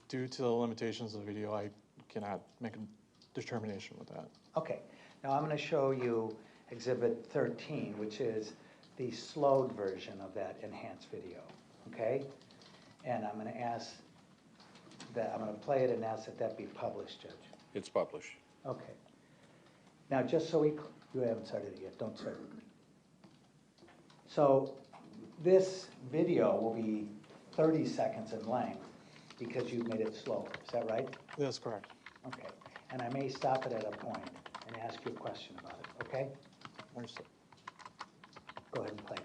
due to the limitations of the video, I cannot make a determination with that. Okay, now I'm going to show you Exhibit 13, which is the slowed version of that enhanced video, okay? And I'm going to ask that, I'm going to play it and ask that that be published, Judge. It's published. Okay. Now, just so you haven't started it yet, don't start it. So this video will be 30 seconds in length because you've made it slower, is that right? That's correct. Okay, and I may stop it at a point and ask you a question about it, okay? Understood. Go ahead and play it.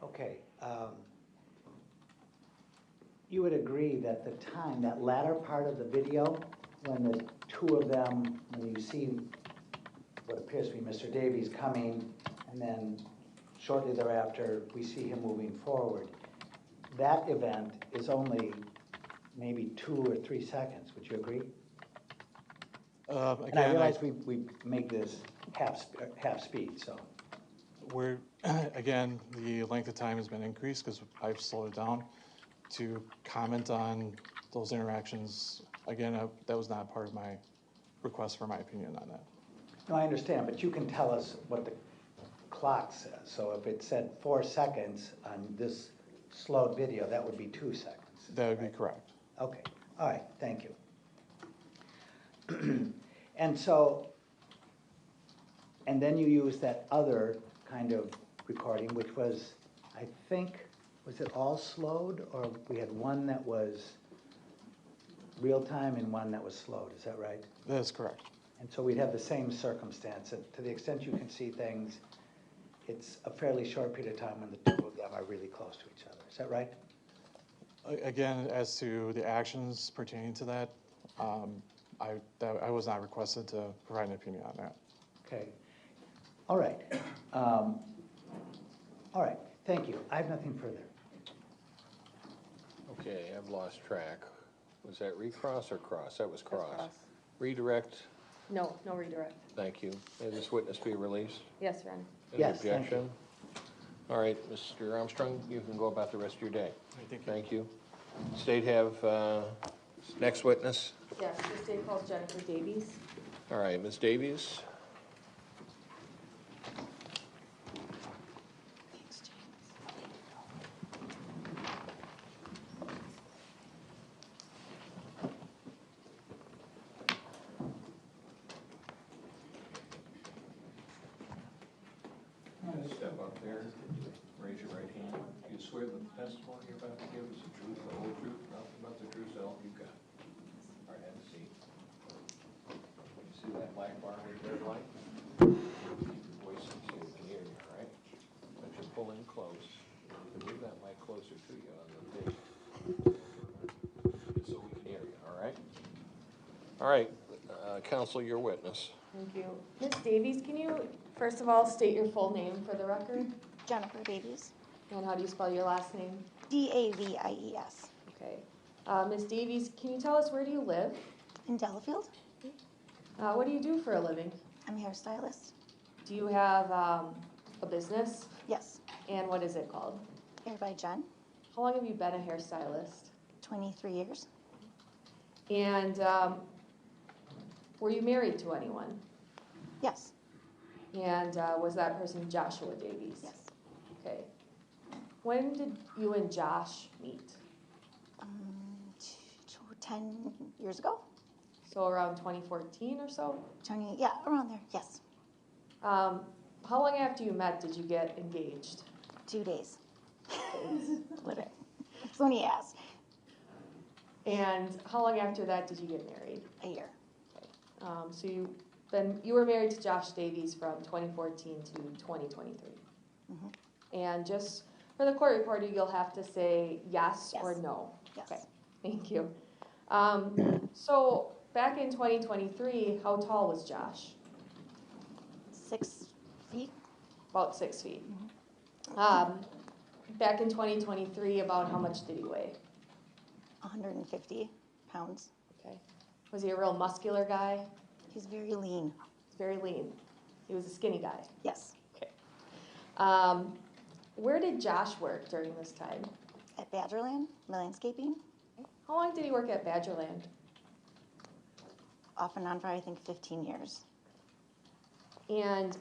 Okay, you would agree that the time, that latter part of the video, when the two of them, when you see what appears to be Mr. Davies coming, and then shortly thereafter, we see him moving forward, that event is only maybe 2 or 3 seconds. Would you agree? Again, and I realize we make this half speed, so. We're, again, the length of time has been increased because I've slowed it down to comment on those interactions. Again, that was not part of my request for my opinion on that. No, I understand, but you can tell us what the clock says. So if it said 4 seconds on this slowed video, that would be 2 seconds. That would be correct. Okay, all right, thank you. And so, and then you use that other kind of recording, which was, I think, was it all slowed? Or we had one that was real time and one that was slowed, is that right? That is correct. And so we'd have the same circumstance. And to the extent you can see things, it's a fairly short period of time when the two of them are really close to each other. Is that right? Again, as to the actions pertaining to that, I was not requested to provide an opinion on that. Okay. All right. All right. Thank you. I have nothing further. Okay, I've lost track. Was that recross or cross? That was cross. Cross. Redirect? No, no redirect. Thank you. May this witness be released? Yes, Your Honor. Any Yes, thank objection? All right, Mr. Armstrong, you can go about the rest of your day. Thank you. Thank you. State have next witness. Yes, the state calls Jennifer Davies. All right, Ms. Davies. Step up there, raise your right hand. Do you swear that the testimony you're about to give is the truth, the whole truth, nothing but the truth, so help you God? All right, have a seat. You see that black bar right there, light? Keep your voice in so you can hear me, all right? But you pull in close. You can move that mic closer to you on the tape. Just so we can hear you, all right? All right, counsel, your witness. Thank you. Ms. Davies, can you, first of all, state your full name for the record? Jennifer Davies. And how do you spell your last name? Davies. Okay. Ms. Davies, can you tell us where do you live? In Delafield. What do you do for a living? I'm a hairstylist. Do you have a business? Yes. And what is it called? Hair by Jen. How long have you been a hairstylist? 23 years. And were you married to anyone? Yes. And was that person Joshua Davies? Yes. Okay. When did you and Josh meet? 10 years ago. So around 2014 or so? Yeah, around there. Yes. How long after you met did you get engaged? 2 days. Literally. That's when he asked. And how long after that did you get married? A year. So you were married to Josh Davies from 2014 to 2023. Mm-hmm. And just for the court reporter, you'll have to say yes, or no. Yes. Okay, thank you. So back in 2023, how tall was Josh? 6 feet. About 6 feet. Back in 2023, about how much did he weigh? 150 pounds. Okay. Was he a real muscular guy? He's very lean. Very lean. He was a skinny guy. Yes. Okay. Where did Josh work during this time? At Badgerland, landscaping, How long did he work at Badgerland? off and on for I think 15 years. And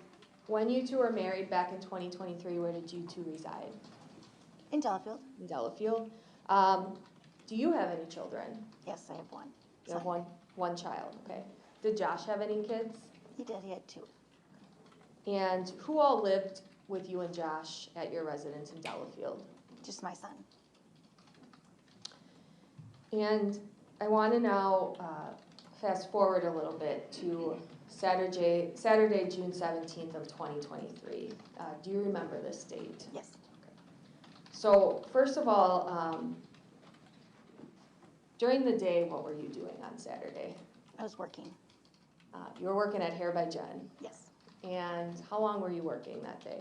when you two were married back in 2023, where did you two reside? In Delafield, In Delafield. Do you have any children? yes, I have one. You have son. one child, okay. Did Josh have any kids? He did, he had 2. And who all lived with you and Josh at your residence in Delafield? Just my son. And I want to now fast forward a little bit to Saturday, June 17th of 2023. Do you remember this date? Yes. So first of all, during the day, what were you doing on Saturday? I was working. You were working at Hair by Jen. Yes. And how long were you working that day?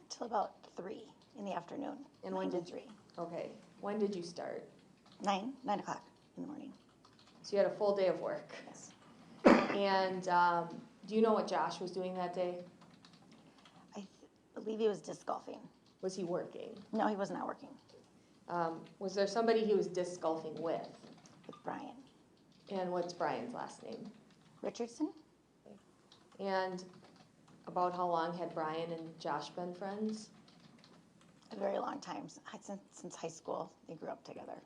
Until about 3 in the afternoon. And when 9 to did 3? Okay, when did you start? 9 o'clock in the morning. So you had a full day of work. Yes. And do you know what Josh was doing that day? Believe he was disc golfing. Was he working? No, he was not working Was there somebody he was disc golfing with? with Brian. And what's Brian's last name? Richardson? And about how long had Brian and Josh been friends? A very long time, since high school. They grew up together.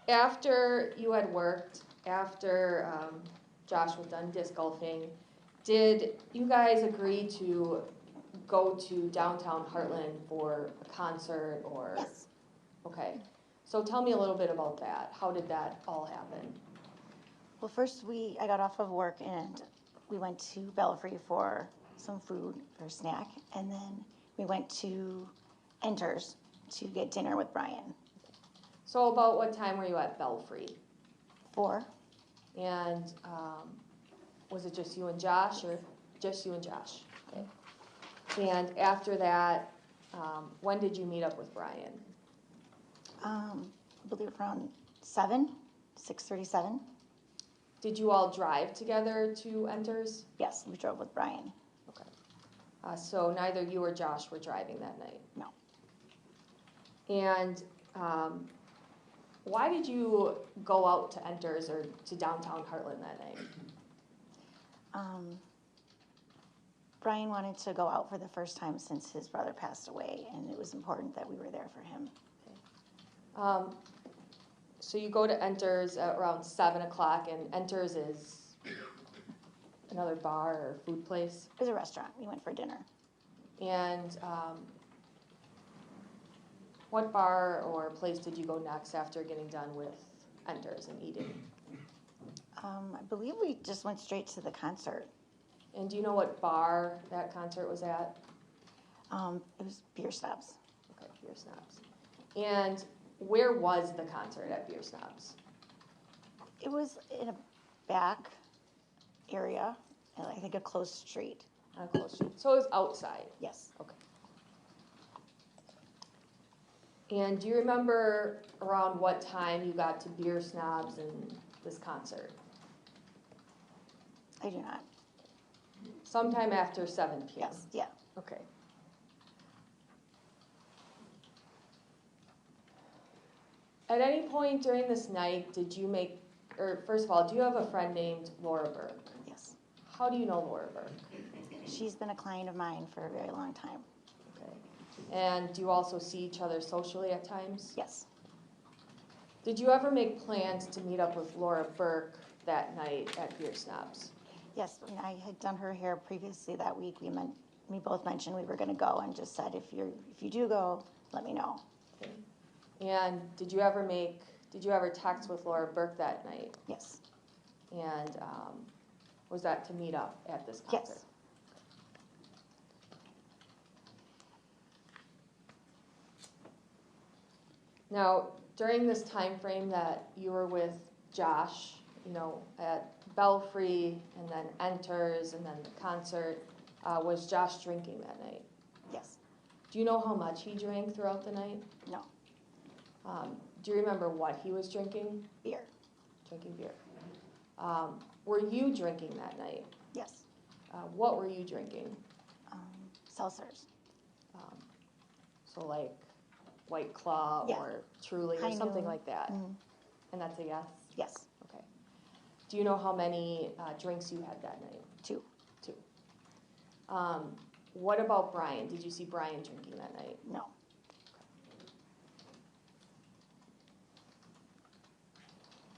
After you had worked, after Josh was done disc golfing, did you guys agree to go to downtown Heartland for a concert or? Yes. Okay. So tell me a little bit about that. How did that all happen? Well, first I got off of work and we went to Belfry for some food for a snack, and then we went to Enter's to get dinner with Brian. So about what time were you at Belfry? 4. And was it just you and Josh, or just you and Josh? Okay. And after that, when did you meet up with Brian? I believe around 6:37. Did you all drive together to Enters? Yes, we drove with Brian. Okay. So neither you or Josh were driving that night? No. And why did you go out to Enters or to downtown Heartland that night? Brian wanted to go out for the first time since his brother passed away, and it was important that we were there for him. So you go to Enters at around 7 o'clock, and Enters is another bar or food place. It was a restaurant. We went for dinner. And what bar or place did you go next after getting done with Enters and eating? I believe we just went straight to the concert. And do you know what bar that concert was at? It was Beer Snobs. Okay, Beer Snobs. And where was the concert at Beer Snobs? It was in a back area, and I think a closed street. On a close street. So it was outside. Yes. Okay. And do you remember around what time you got to Beer Snobs and this concert? I do not. Sometime after 7 p.m. Yes. Yeah. Okay. At any point during this night, did you make, or first of all, do you have a friend named Laura Burke? Yes. How do you know Laura Burke? She's been a client of mine for a very long time. Okay. And do you also see each other socially at times? Yes. Did you ever make plans to meet up with Laura Burke that night at Beer Snobs? Yes. When I had done her hair previously that week, we both mentioned we were going to go, and just said if you do go, let me know. Okay. And did you ever text with Laura Burke that night? Yes. And was that to meet up at this concert? Yes. Now, during this time frame that you were with Josh, at Belfry and then Enters and then the concert, Was Josh drinking that night? Yes. Do you know how much he drank throughout the night? No. Do you remember what he was drinking? Beer. Drinking beer. Were you drinking that night? Yes. What were you drinking? Seltzers. So like White Claw Yeah. or Truly or High something Noon. like that? Mhm. And that's a yes? Yes. Okay. Do you know how many drinks you had that night? 2. 2. What about Brian? Did you see Brian drinking that night? No.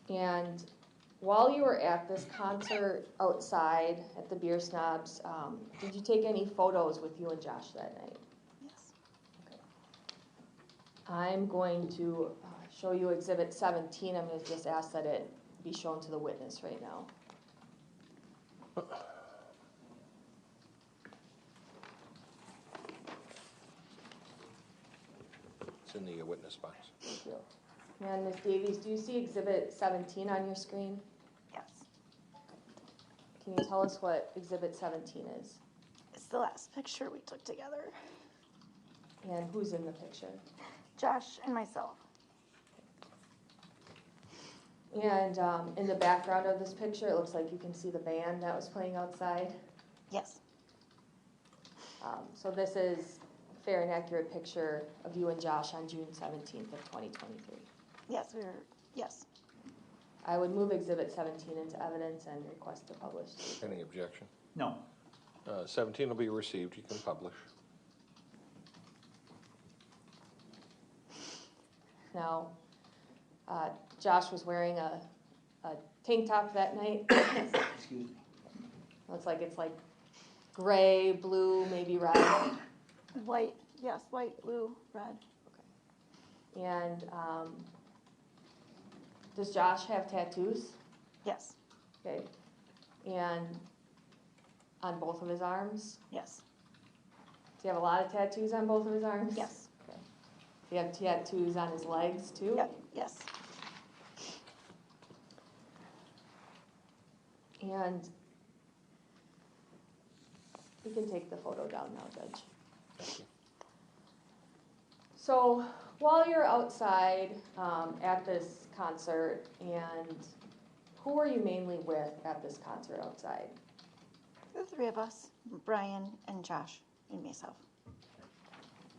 And while you were at this concert outside at the Beer Snobs, did you take any photos with you and Josh that night? Yes. I'm going to show you Exhibit 17. I'm going to just ask that it be shown to the witness right now. It's in the witness box. Thank you. And Ms. Davies, do you see Exhibit 17 on your screen? Yes. Can you tell us what Exhibit 17 is? It's the last picture we took together. And who's in the picture? Josh and myself. And in the background of this picture, it looks like you can see the band that was playing outside. Yes. So this is a fair and accurate picture of you and Josh on June 17th of 2023. Yes, yes. I would move Exhibit 17 into evidence and request to publish. Any objection? No. 17 will be received, you can publish. Now, Josh was wearing a tank top that night. Excuse me. It's like gray, blue, maybe red. White, yes, white, blue, red. And does Josh have tattoos? Yes. Okay. And on both of his arms? Yes. Does he have a lot of tattoos on both of his arms? Yes. Okay. Do you have tattoos on his legs too? Yep. Yes. And you can take the photo down now, Judge. Thank you. So while you're outside at this concert, and who were you mainly with at this concert outside? The 3 of us, Brian and Josh and myself.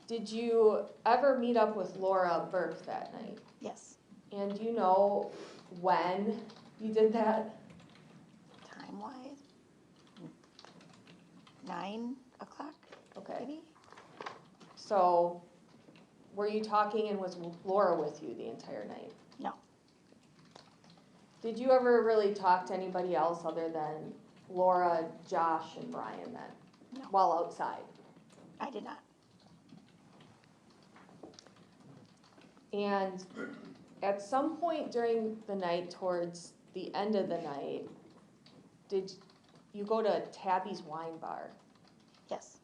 Did you ever meet up with Laura Burke that night? Yes. And do you know when you did that? Time-wise, 9 o'clock, Okay. maybe? So were you talking and was Laura with you the entire night? No. Did you ever really talk to anybody else other than Laura, Josh, and Brian then? No. While outside? I did not. And at some point during the night, towards the end of the night, did you go to Tabby's Wine Bar? Yes.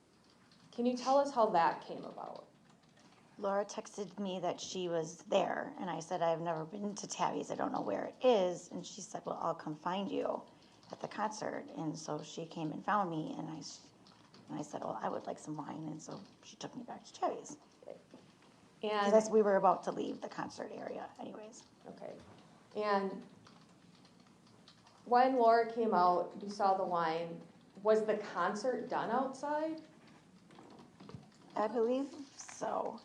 Can you tell us how that came about? Laura texted me that she was there, and I said, I've never been to Tabby's, I don't know where it is. And she said, well, I'll come find you at the concert. And so she came and found me, and I said, well, I would like some wine. And so she took me back to Tabby's. And Because we were about to leave the concert area anyways. okay. And when Laura came out, you saw the wine. Was the concert done outside? I believe so.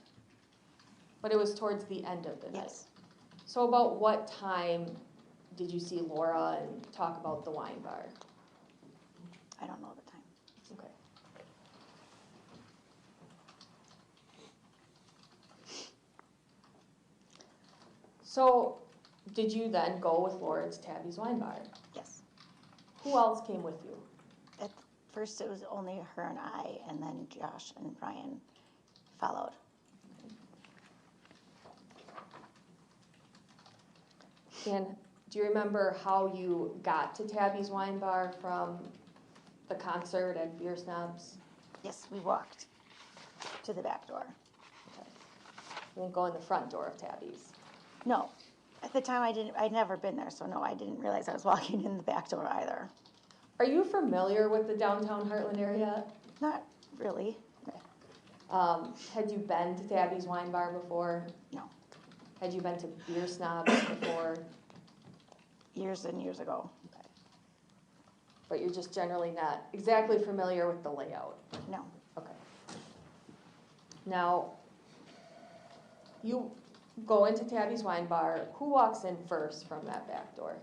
But it was towards the end of the night. Yes. So about what time did you see Laura and talk about the wine bar? I don't know the time. Okay. So did you then go with Laura to Tabby's Wine Bar? Yes. Who else came with you? At first it was only her and I, and then Josh and Brian followed. And do you remember how you got to Tabby's Wine Bar from the concert at Beer Snobs? Yes, we walked to the back door. Okay. You didn't go in the front door of Tabby's. No, at the time I'd never been there, so no, I didn't realize I was walking in the back door either. Are you familiar with the downtown Heartland area? Not really, Had you been to Tabby's Wine Bar before? no, Had you been to Beer Snobs before? years and years ago, But you're just generally not exactly familiar with the layout? no. Okay. Now, you go into Tabby's Wine Bar. Who walks in first from that back door?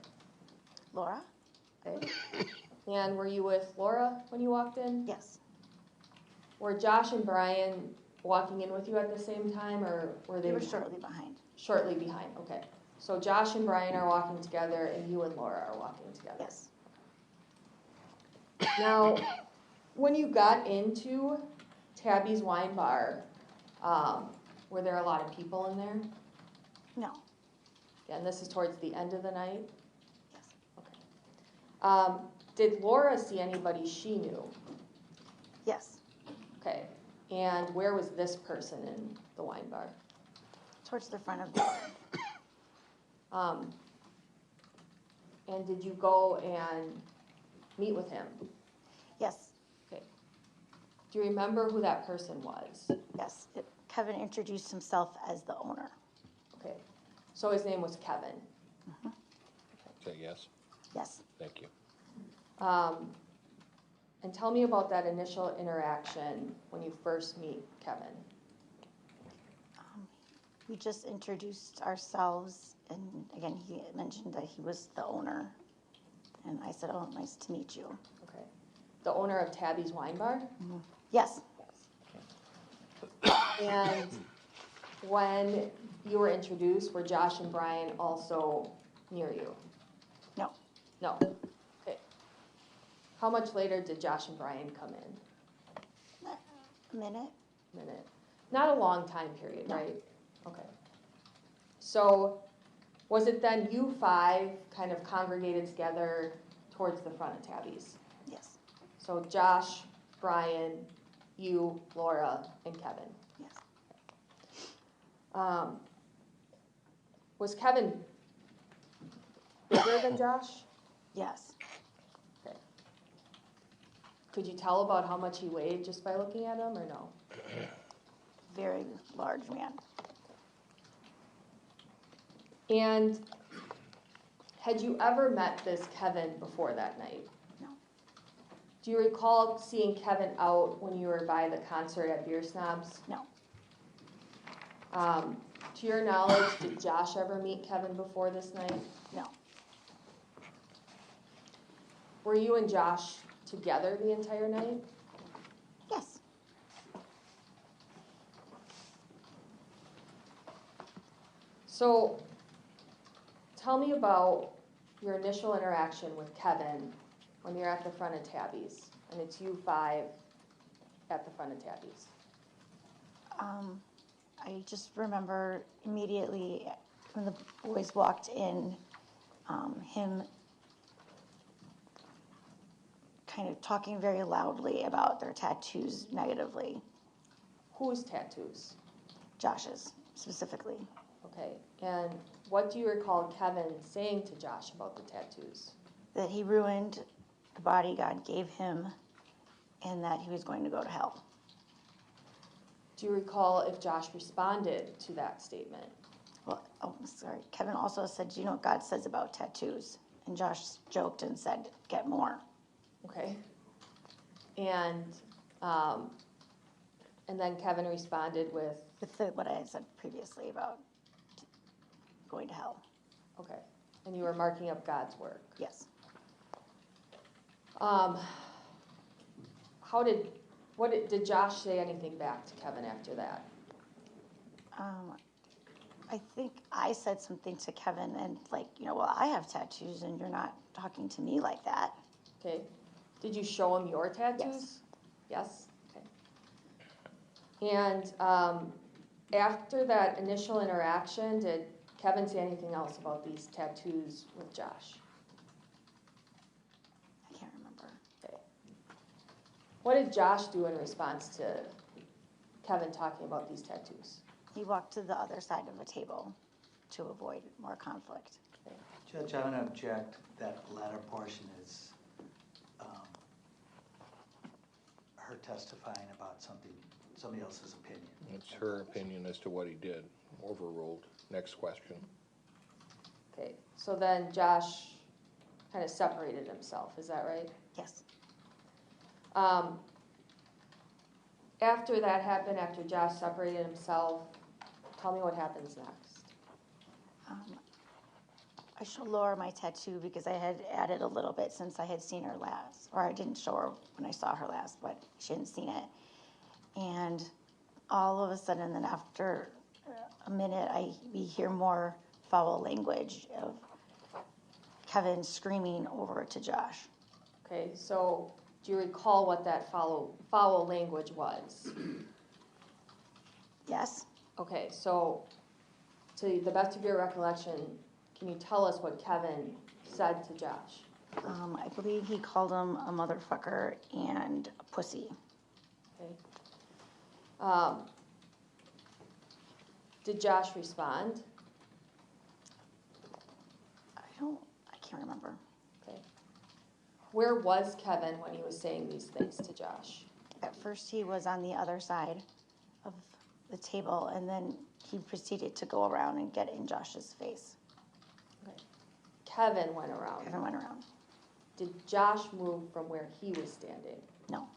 Laura? Okay. And were you with Laura when you walked in? Yes, Were Josh and Brian walking in with you at the same time, or were they they were shortly behind. shortly behind? Okay. So Josh and Brian are walking together, and you and Laura are walking together. Yes, Now, when you got into Tabby's Wine Bar, were there a lot of people in there? no, And this is towards the end of the night? yes, Okay. Did Laura see anybody she knew? yes. Okay. And where was this person in the wine bar? Towards the front of the And did you go and meet with him? Yes, Okay. Do you remember who that person was? yes. Kevin introduced himself as the owner. Okay. So his name was Kevin. Say yes, Yes, thank you. And tell me about that initial interaction when you first meet Kevin. we just introduced ourselves, and again, he mentioned that he was the owner. And I said, oh, nice to meet you. Okay. The owner of Tabby's Wine Bar? Yes, And when you were introduced, were Josh and Brian also near you? no, No. Okay. How much later did Josh and Brian come in? a minute. Minute. Not a long time period, No. right? Okay. So was it then you five kind of congregated together towards the front of Tabby's? Yes, So Josh, Brian, you, Laura, and Kevin. yes. Was Kevin bigger than Josh? Yes, Okay. Could you tell about how much he weighed just by looking at him, or no? very large man. And had you ever met this Kevin before that night? No. Do you recall seeing Kevin out when you were by the concert at Beer Snobs? No, To your knowledge, did Josh ever meet Kevin before this night? no, Were you and Josh together the entire night? yes. So, tell me about your initial interaction with Kevin when you're at the front of Tabby's, and it's you five at the front of Tabby's. I just remember immediately when the boys walked in, him kind of talking very loudly about their tattoos negatively, Whose tattoos? Josh's specifically. Okay, and what do you recall Kevin saying to Josh about the tattoos? That he ruined the body God gave him and that he was going to go to hell. Do you recall if Josh responded to that statement? Well, oh, sorry. Kevin also said, do you know what God says about tattoos? And Josh joked and said, get more. Okay. And then Kevin responded with, What I had said previously about going to hell. okay, and you were marking up God's work. Yes. Did Josh say anything back to Kevin after that? I think I said something to Kevin and well, I have tattoos and you're not talking to me like that. Okay. Did you show him your tattoos? Yes. Okay. And after that initial interaction, did Kevin say anything else about these tattoos with Josh? I can't remember. Okay. What did Josh do in response to Kevin talking about these tattoos? He walked to the other side of the table to avoid more conflict. Judge, I'm going to object that latter portion is her testifying about somebody else's opinion. It's her opinion as to what he did, overruled. Next question. Okay, so then Josh kind of separated himself, is that right? Yes. After that happened, after Josh separated himself, tell me what happens next. I showed Laura my tattoo because I had added a little bit since I had seen her last. Or I didn't show her when I saw her last, but she hadn't seen it. And all of a sudden, then after a minute, we hear more foul language of Kevin screaming over to Josh. Okay, so do you recall what that foul language was? Yes? Okay, so to the best of your recollection, can you tell us what Kevin said to Josh? I believe he called him a motherfucker and a pussy. Okay. Did Josh respond? I can't remember. Okay. Where was Kevin when he was saying these things to Josh? At first he was on the other side of the table, and then he proceeded to go around and get in Josh's face. Okay. Kevin went around. Kevin went around. Did Josh move from where he was standing? No.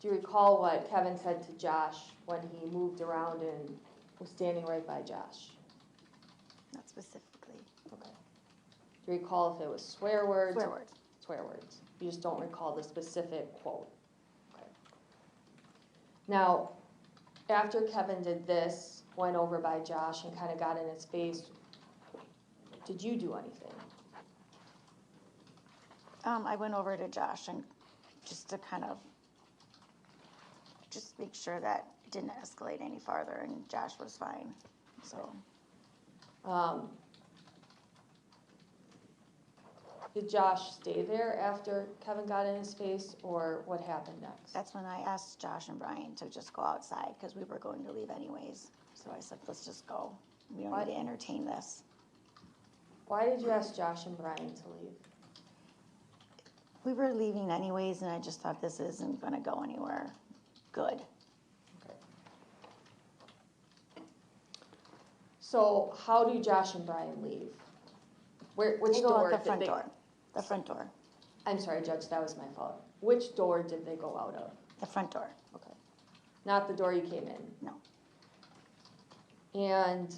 Do you recall what Kevin said to Josh when he moved around and was standing right by Josh? Not specifically. Okay. Do you recall if it was swear words? Swear words. Swear words. You just don't recall the specific quote. Okay. Now, after Kevin did this, went over by Josh and kind of got in his face, did you do anything? I went over to Josh and just to kind of just make sure that it didn't escalate any farther, and Josh was fine. So Did Josh stay there after Kevin got in his face, or what happened next? that's when I asked Josh and Brian to just go outside because we were going to leave anyways. So I said, let's just go. We don't need to entertain this. Why did you ask Josh and Brian to leave? We were leaving anyways, and I just thought this isn't going to go anywhere good. Okay. So how do Josh and Brian leave? Which They go door? out the front door. The front door. I'm sorry, Judge, that was my fault. Which door did they go out of? The front door. Okay. Not the door you came in? No. And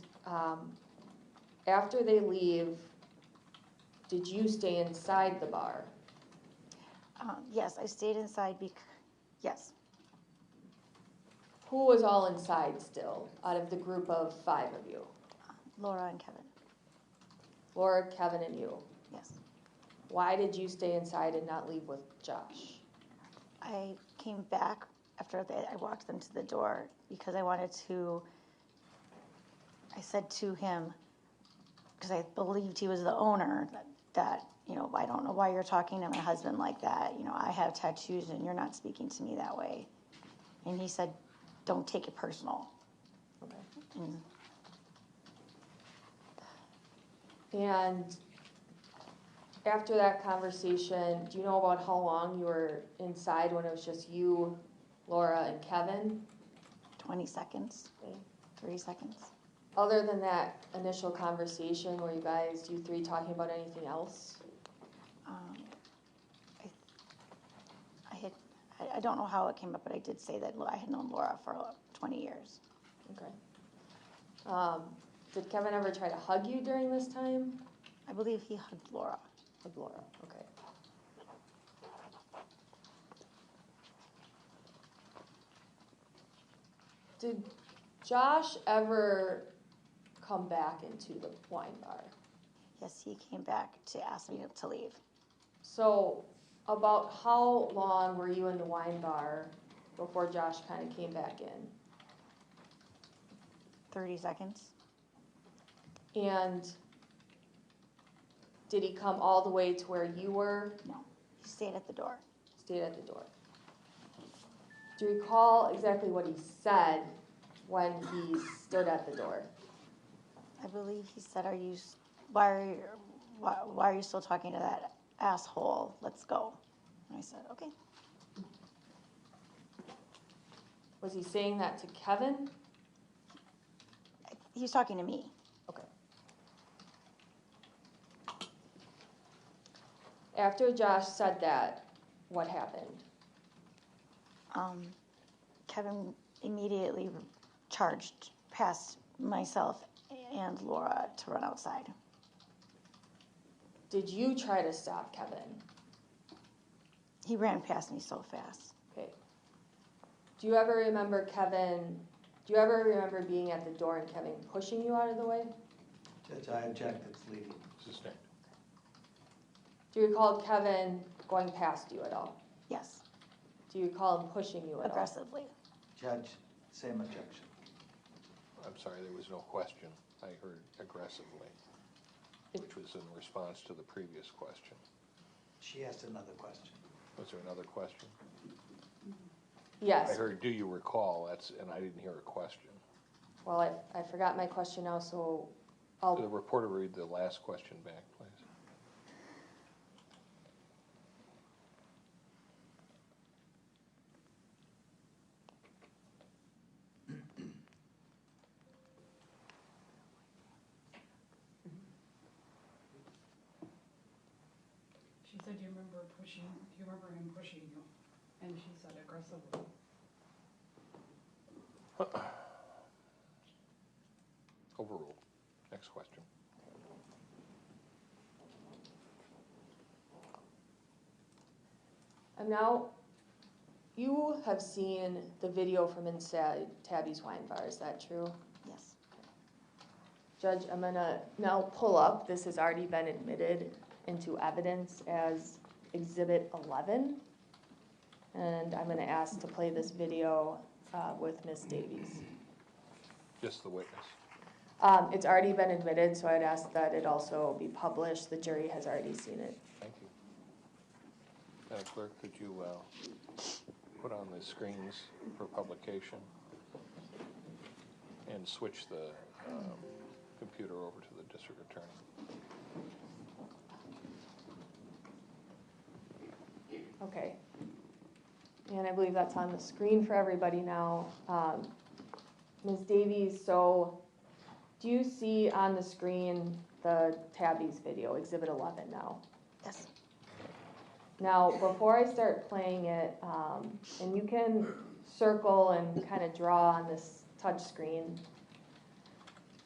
after they leave, did you stay inside the bar? Yes, I stayed inside yes. Who was all inside still, out of the group of 5 of you? Laura and Kevin. Laura, Kevin, and you. Yes. Why did you stay inside and not leave with Josh? I came back after I walked them to the door because I wanted to, I said to him, because I believed he was the owner, that, you know, I don't know why you're talking to my husband like that. You know, I have tattoos and you're not speaking to me that way. And he said, don't take it personal. Okay. And And after that conversation, do you know about how long you were inside when it was just you, Laura, and Kevin? 20 seconds, Okay. 30 seconds. Other than that initial conversation, were you guys, you 3, talking about anything else? I don't know how it came up, but I did say that I had known Laura for 20 years. Okay. Did Kevin ever try to hug you during this time? I believe he hugged Laura. With Laura, okay. Did Josh ever come back into the wine bar? Yes, he came back to ask me to leave. So, about how long were you in the wine bar before Josh kind of came back in? 30 seconds. And did he come all the way to where you were? No, he stayed at the door. Stayed at the door. Do you recall exactly what he said when he stood at the door? I believe he said, why are you still talking to that asshole? Let's go. And I said, okay. Was he saying that to Kevin? He's talking to me. Okay. After Josh said that, what happened? Kevin immediately charged past myself and Laura to run outside. Did you try to stop Kevin? He ran past me so fast. Okay. Do you ever remember being at the door and Kevin pushing you out of the way? Judge, I object, it's leading. Sustained. Do you recall Kevin going past you at all? Yes, Do you recall him pushing you at all? aggressively. Judge, same objection. I'm sorry, there was no question. I heard aggressively, which was in response to the previous question. She asked another question. Was there another question? Yes. I heard, do you recall? And I didn't hear a question. Well, I forgot my question now, so The reporter read the last question back, please. She said, do you remember him pushing you? And she said aggressively. Overruled. Next question. And now, you have seen the video from inside Tabby's Wine Bar, is that true? Yes. Judge, I'm gonna now pull up, this has already been admitted into evidence as Exhibit 11. And I'm gonna ask to play this video with Ms. Davies. Just the witness. It's already been admitted, so I'd ask that it also be published. The jury has already seen it. Thank you. Madam Clerk, could you put on the screens for publication and switch the computer over to the district attorney? Okay. And I believe that's on the screen for everybody now. Ms. Davies, so do you see on the screen the Tabby's video, Exhibit 11 now? Yes. Now, before I start playing it, and you can circle and kind of draw on this touch screen,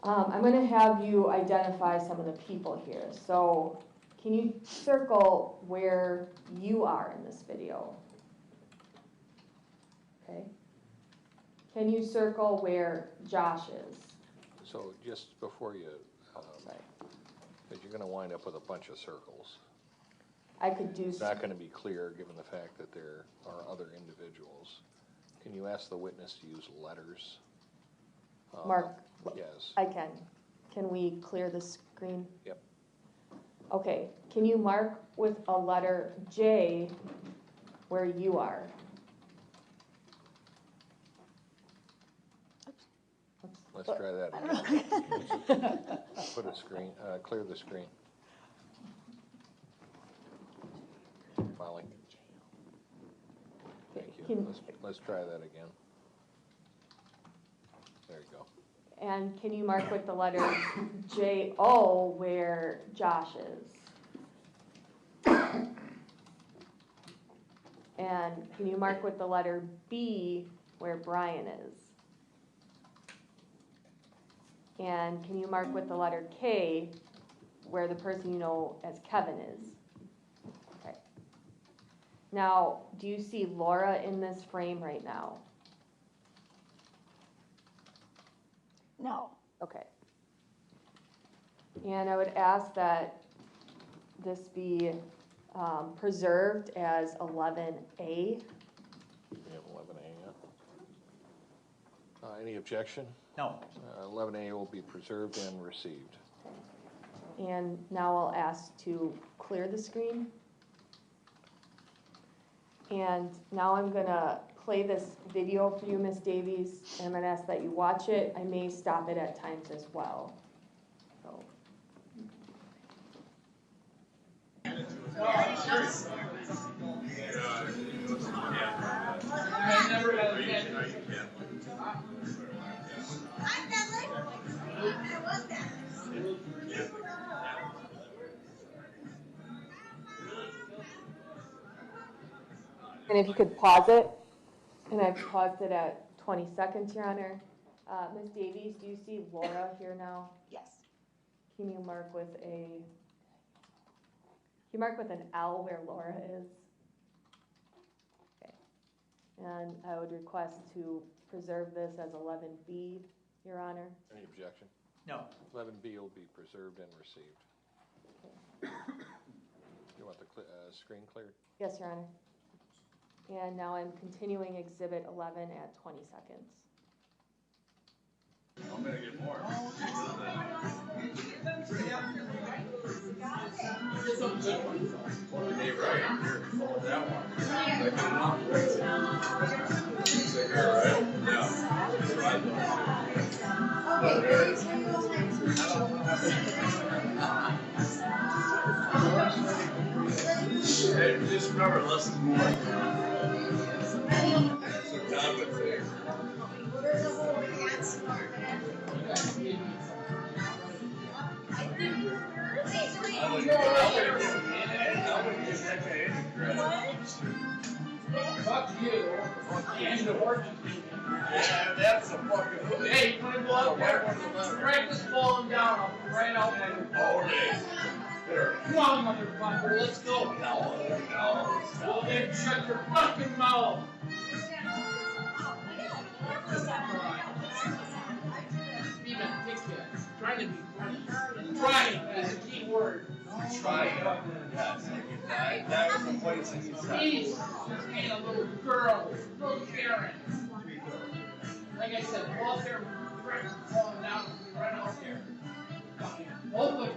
I'm going to have you identify some of the people here. So can you circle where you are in this video? Okay. Can you circle where Josh is? So just before you, Right. because you're going to wind up with a bunch of circles. I could do. It's not going to be clear, given the fact that there are other individuals. Can you ask the witness to use letters? Mark, Yes. I can. Can we clear the screen? Yep. Okay, can you mark with a letter J where you are? Let's try that again. Put a screen, clear the screen. Molly. Thank you. Let's try that again. There you go. And can you mark with the letter J-O where Josh is? And can you mark with the letter B where Brian is? And can you mark with the letter K where the person you know as Kevin is? Okay. Now, do you see Laura in this frame right now? No. Okay. And I would ask that this be preserved as 11A. You have 11A, yeah. Any objection? No. 11A will be preserved and received. And now I'll ask to clear the screen. And now I'm gonna play this video for you, Ms. Davies, and I'm gonna ask that you watch it. I may stop it at times as well. So. I never had a chance. And if you could pause it, and I've paused it at 20 seconds, Your Honor. Ms. Davies, do you see Laura here now? Yes. Can you mark with an L where Laura is? Okay. And I would request to preserve this as 11B, Your Honor. Any objection? No. 11B will be preserved and received. You want the screen cleared? Yes, Your Honor. And now I'm continuing Exhibit 11 at 20 seconds. I'm gonna get more. Hey, right, here, follow that one. Hey, just remember, less is more. That's what John would say. Fuck you. And the working people. Yeah, that's a fucking. Hey, you wanna go out there? Practice falling down. I'll be right out there. Okay. Come on, motherfucker. Let's go. No. Well, then shut your fucking mouth. Steven, take that. Trying to be funny. Trying is a key word. Trying. Yes. That was the voice that you said. Please, just being a little girl, little Karen. Like I said, go out there, practice falling down, run out there. Both of you.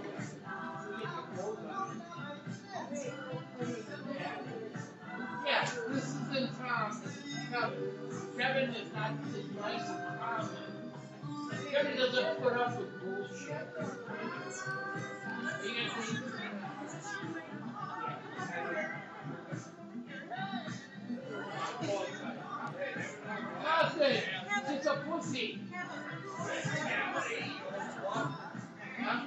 Yeah, this isn't Tom. This is Kevin. Kevin is not as nice as Tom is. Kevin doesn't put up with bullshit. You get me? Nothing. It's a pussy. Huh?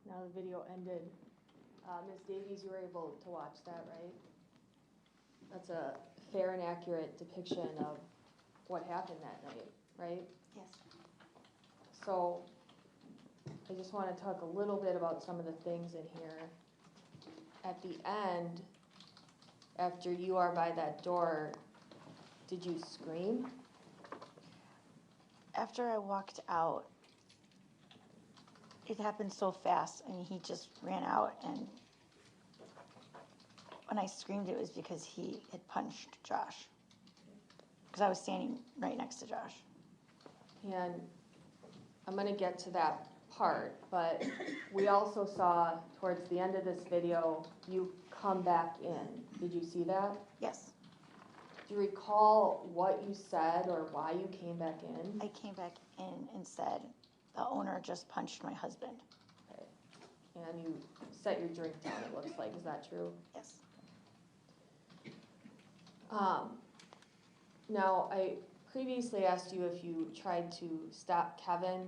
Now the video ended. Ms. Davies, you were able to watch that, right? That's a fair and accurate depiction of what happened that night, right? Yes. So I just want to talk a little bit about some of the things in here. At the end, after you are by that door, did you scream? After I walked out, it happened so fast, and he just ran out, and when I screamed, it was because he had punched Josh. Because I was standing right next to Josh. And I'm gonna get to that part, but we also saw towards the end of this video, you come back in. Did you see that? Yes, Do you recall what you said or why you came back in? I came back in and said, the owner just punched my husband. Okay. And you set your drink down, it looks like, is that true? Yes, Now, I previously asked you if you tried to stop Kevin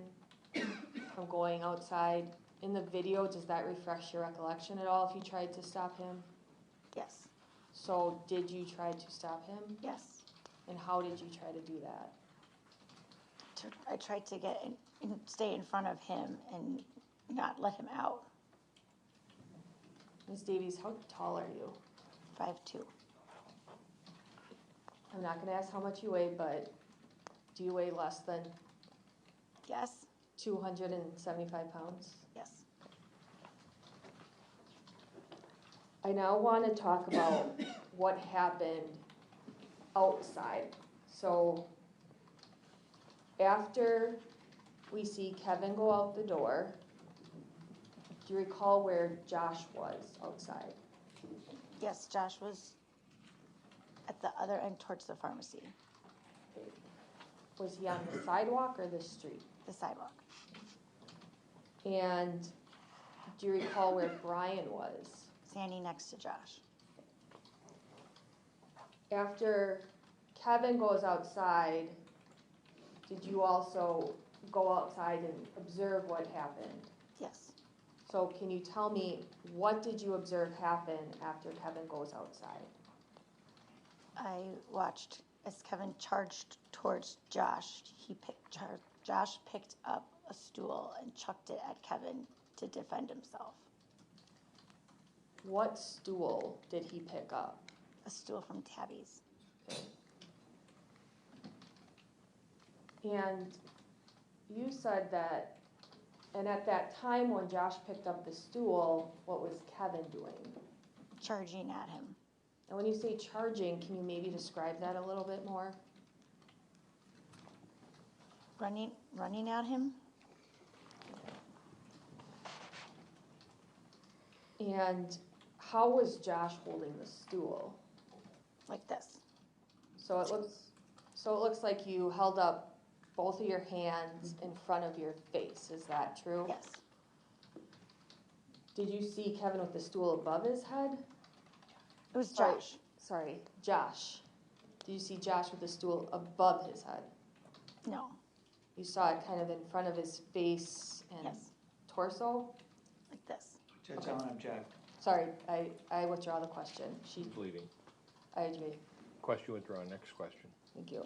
from going outside. In the video, does that refresh your recollection at all if you tried to stop him? yes, So did you try to stop him? yes. And how did you try to do that? I tried to get in, and stay in front of him and not let him out. Ms. Davies, how tall are you? 5'2". I'm not gonna ask how much you weigh, but do you weigh less than Yes, 275 pounds? yes. I now want to talk about what happened outside. So after we see Kevin go out the door, do you recall where Josh was outside? Yes, Josh was at the other end towards the pharmacy, Was he on the sidewalk or the street? the sidewalk. And do you recall where Brian was? Standing next to Josh. After Kevin goes outside, did you also go outside and observe what happened? Yes. So can you tell me, what did you observe happen after Kevin goes outside? I watched as Kevin charged towards Josh. Josh picked up a stool and chucked it at Kevin to defend himself. What stool did he pick up? A stool from Tabby's. And you said that, and at that time when Josh picked up the stool, what was Kevin doing? Charging at him. And when you say charging, can you maybe describe that a little bit more? Running at him. And how was Josh holding the stool? Like this. So it looks like you held up both of your hands in front of your face. Is that true? Yes. Did you see Kevin with the stool above his head? It was Sorry. Josh. Sorry, Josh. Did you see Josh with the stool above his head? No. You saw it kind of in front of his face and Yes. torso? Like this. Judge Allen, object. Sorry, I withdraw the question. Bleeding. I agree. Question withdrawn. Next question. Thank you.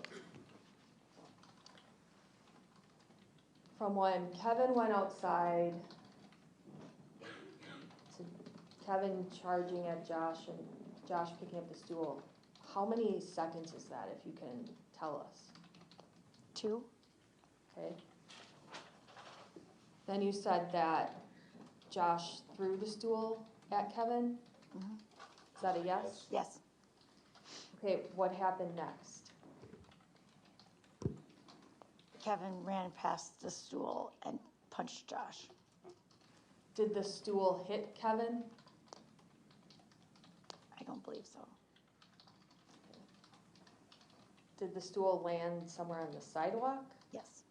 From when Kevin went outside to Kevin charging at Josh and Josh picking up the stool, how many seconds is that, if you can tell us? 2. Okay. Then you said that Josh threw the stool at Kevin? Mhm. Is that a yes? Yes. Okay, what happened next? Kevin ran past the stool and punched Josh. Did the stool hit Kevin? I don't believe so. Did the stool land somewhere on the sidewalk? Yes.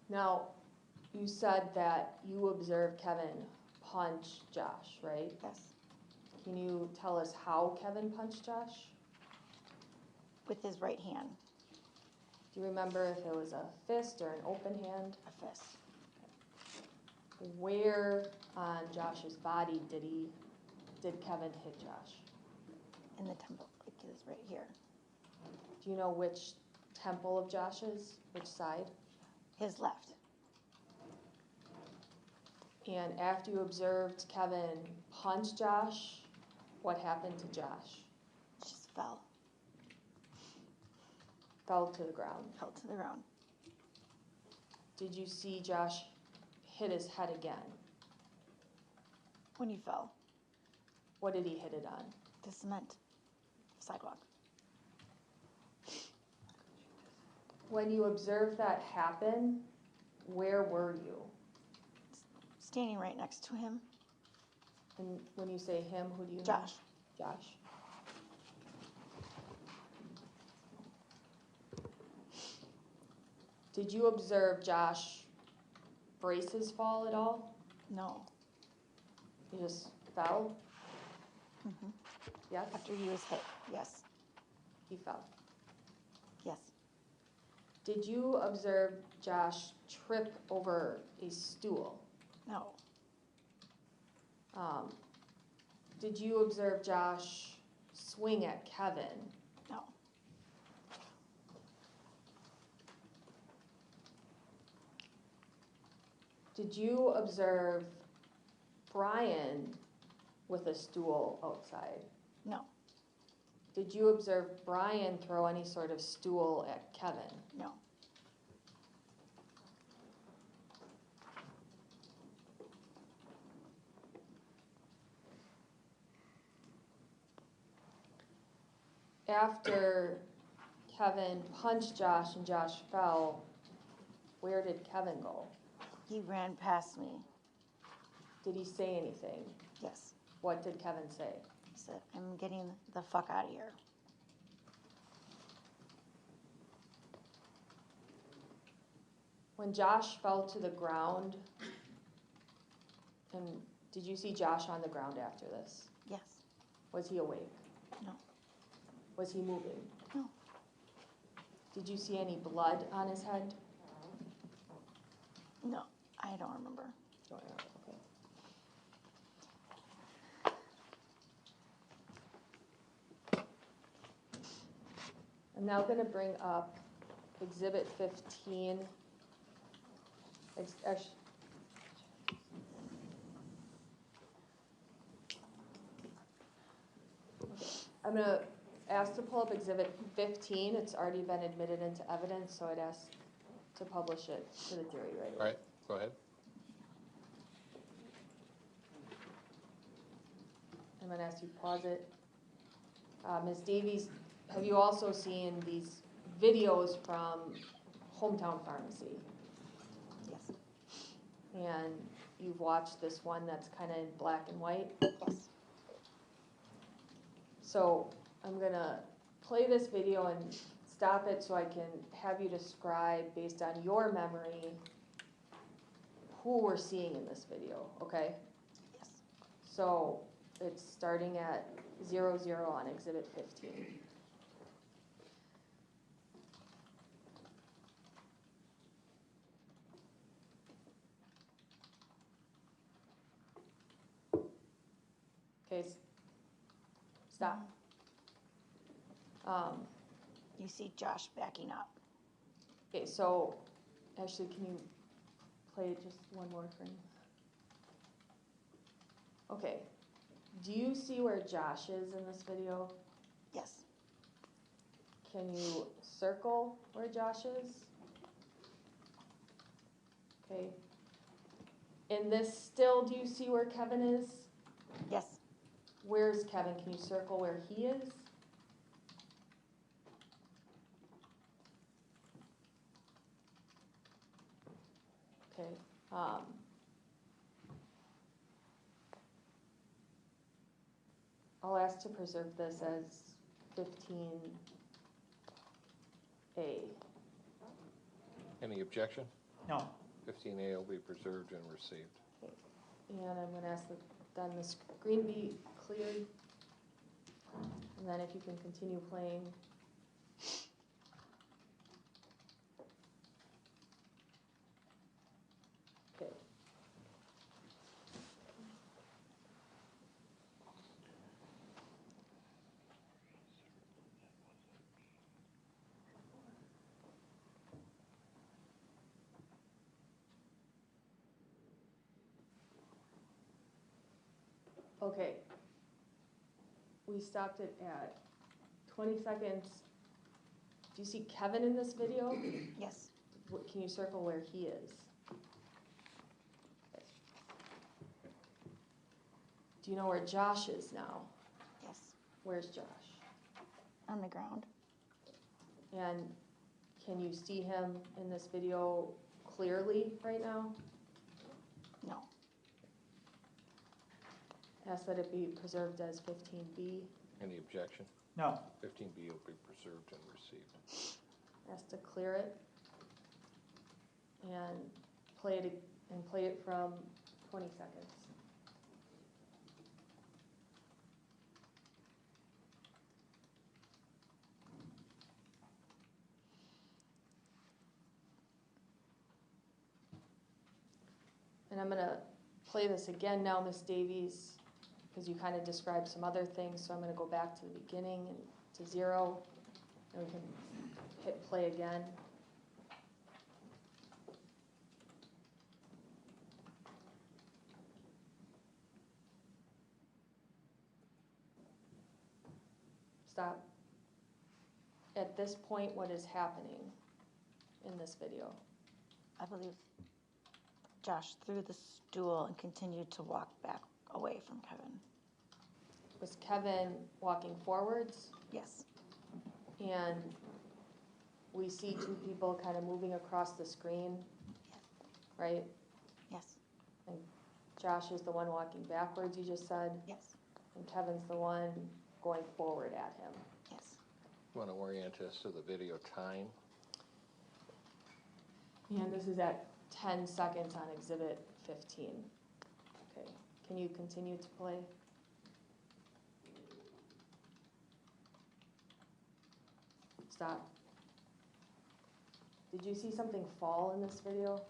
Now, you said that you observed Kevin punch Josh, right? Yes. Can you tell us how Kevin punched Josh? With his right hand. Do you remember if it was a fist or an open hand? A fist. Where on Josh's body did Kevin hit Josh? In the temple. Like it is right here. Do you know which temple of Josh's? Which side? His left. And after you observed Kevin punch Josh, what happened to Josh? Just fell Fell to the ground. to the ground. Did you see Josh hit his head again? When he fell, What did he hit it on? the cement sidewalk. When you observed that happen, where were you? Standing right next to him, And when you say him, who do you mean? Josh. Josh. Did you observe Josh brace his fall at all? No. He just fell? hmm Yes? After he was hit, yes, He fell. yes, Did you observe Josh trip over a stool? no, Did you observe Josh swing at Kevin? no, Did you observe Brian with a stool outside? no, Did you observe Brian throw any sort of stool at Kevin? no, After Kevin punched Josh and Josh fell, where did Kevin go? he ran past me, Did he say anything? yes. What did Kevin say? He said, I'm getting the fuck out of here. When Josh fell to the ground, and did you see Josh on the ground after this? Yes, Was he awake? no, Was he moving? no, Did you see any blood on his head? no, I don't remember. Don't know, okay. I'm now gonna bring up Exhibit 15. I'm gonna ask to pull up Exhibit 15. It's already been admitted into evidence, so I'd ask to publish it to the jury right All away. right, go ahead. I'm gonna ask you to pause it. Ms. Davies, have you also seen these videos from Hometown Pharmacy? Yes, And you've watched this one that's kind of in black and white? yes, So I'm gonna play this video and stop it so I can have you describe, based on your memory, who we're seeing in this video, okay? yes. So it's starting at 00 on Exhibit 15. Okay, stop. You see Josh backing up. Okay, so, Ashley, can you play just one more frame? Okay, do you see where Josh is in this video? Yes, Can you circle where Josh is? Okay. In this still, do you see where Kevin is? yes, Where's Kevin? Can you circle where he is? Okay. I'll ask to preserve this as 15A. Any objection? No. 15A will be preserved and received. And I'm gonna ask that then the screen be cleared. And then if you can continue playing. Okay. Okay. We stopped it at 20 seconds. Do you see Kevin in this video? Yes. Can you circle where he is? Do you know where Josh is now? Yes. Where's Josh? On the ground. And can you see him in this video clearly right now? No. Ask that it be preserved as 15B. Any objection? No. 15B will be preserved and received. Ask to clear it. And play it from 20 seconds. And I'm gonna play this again now, Miss Davies, because you kind of described some other things, so I'm gonna go back to the beginning and to 0, and we can hit play again. Stop. At this point, what is happening in this video? I believe Josh threw the stool and continued to walk back away from Kevin. Was Kevin walking forwards? Yes. And we see two people kind of moving across the screen, right? Yes. And Josh is the one walking backwards, you just said, Yes. and Kevin's the one going forward at him. Yes. You want to orient us to the video time? And this is at 10 seconds on exhibit 15. Okay, can you continue to play? Stop. Did you see something fall in this video?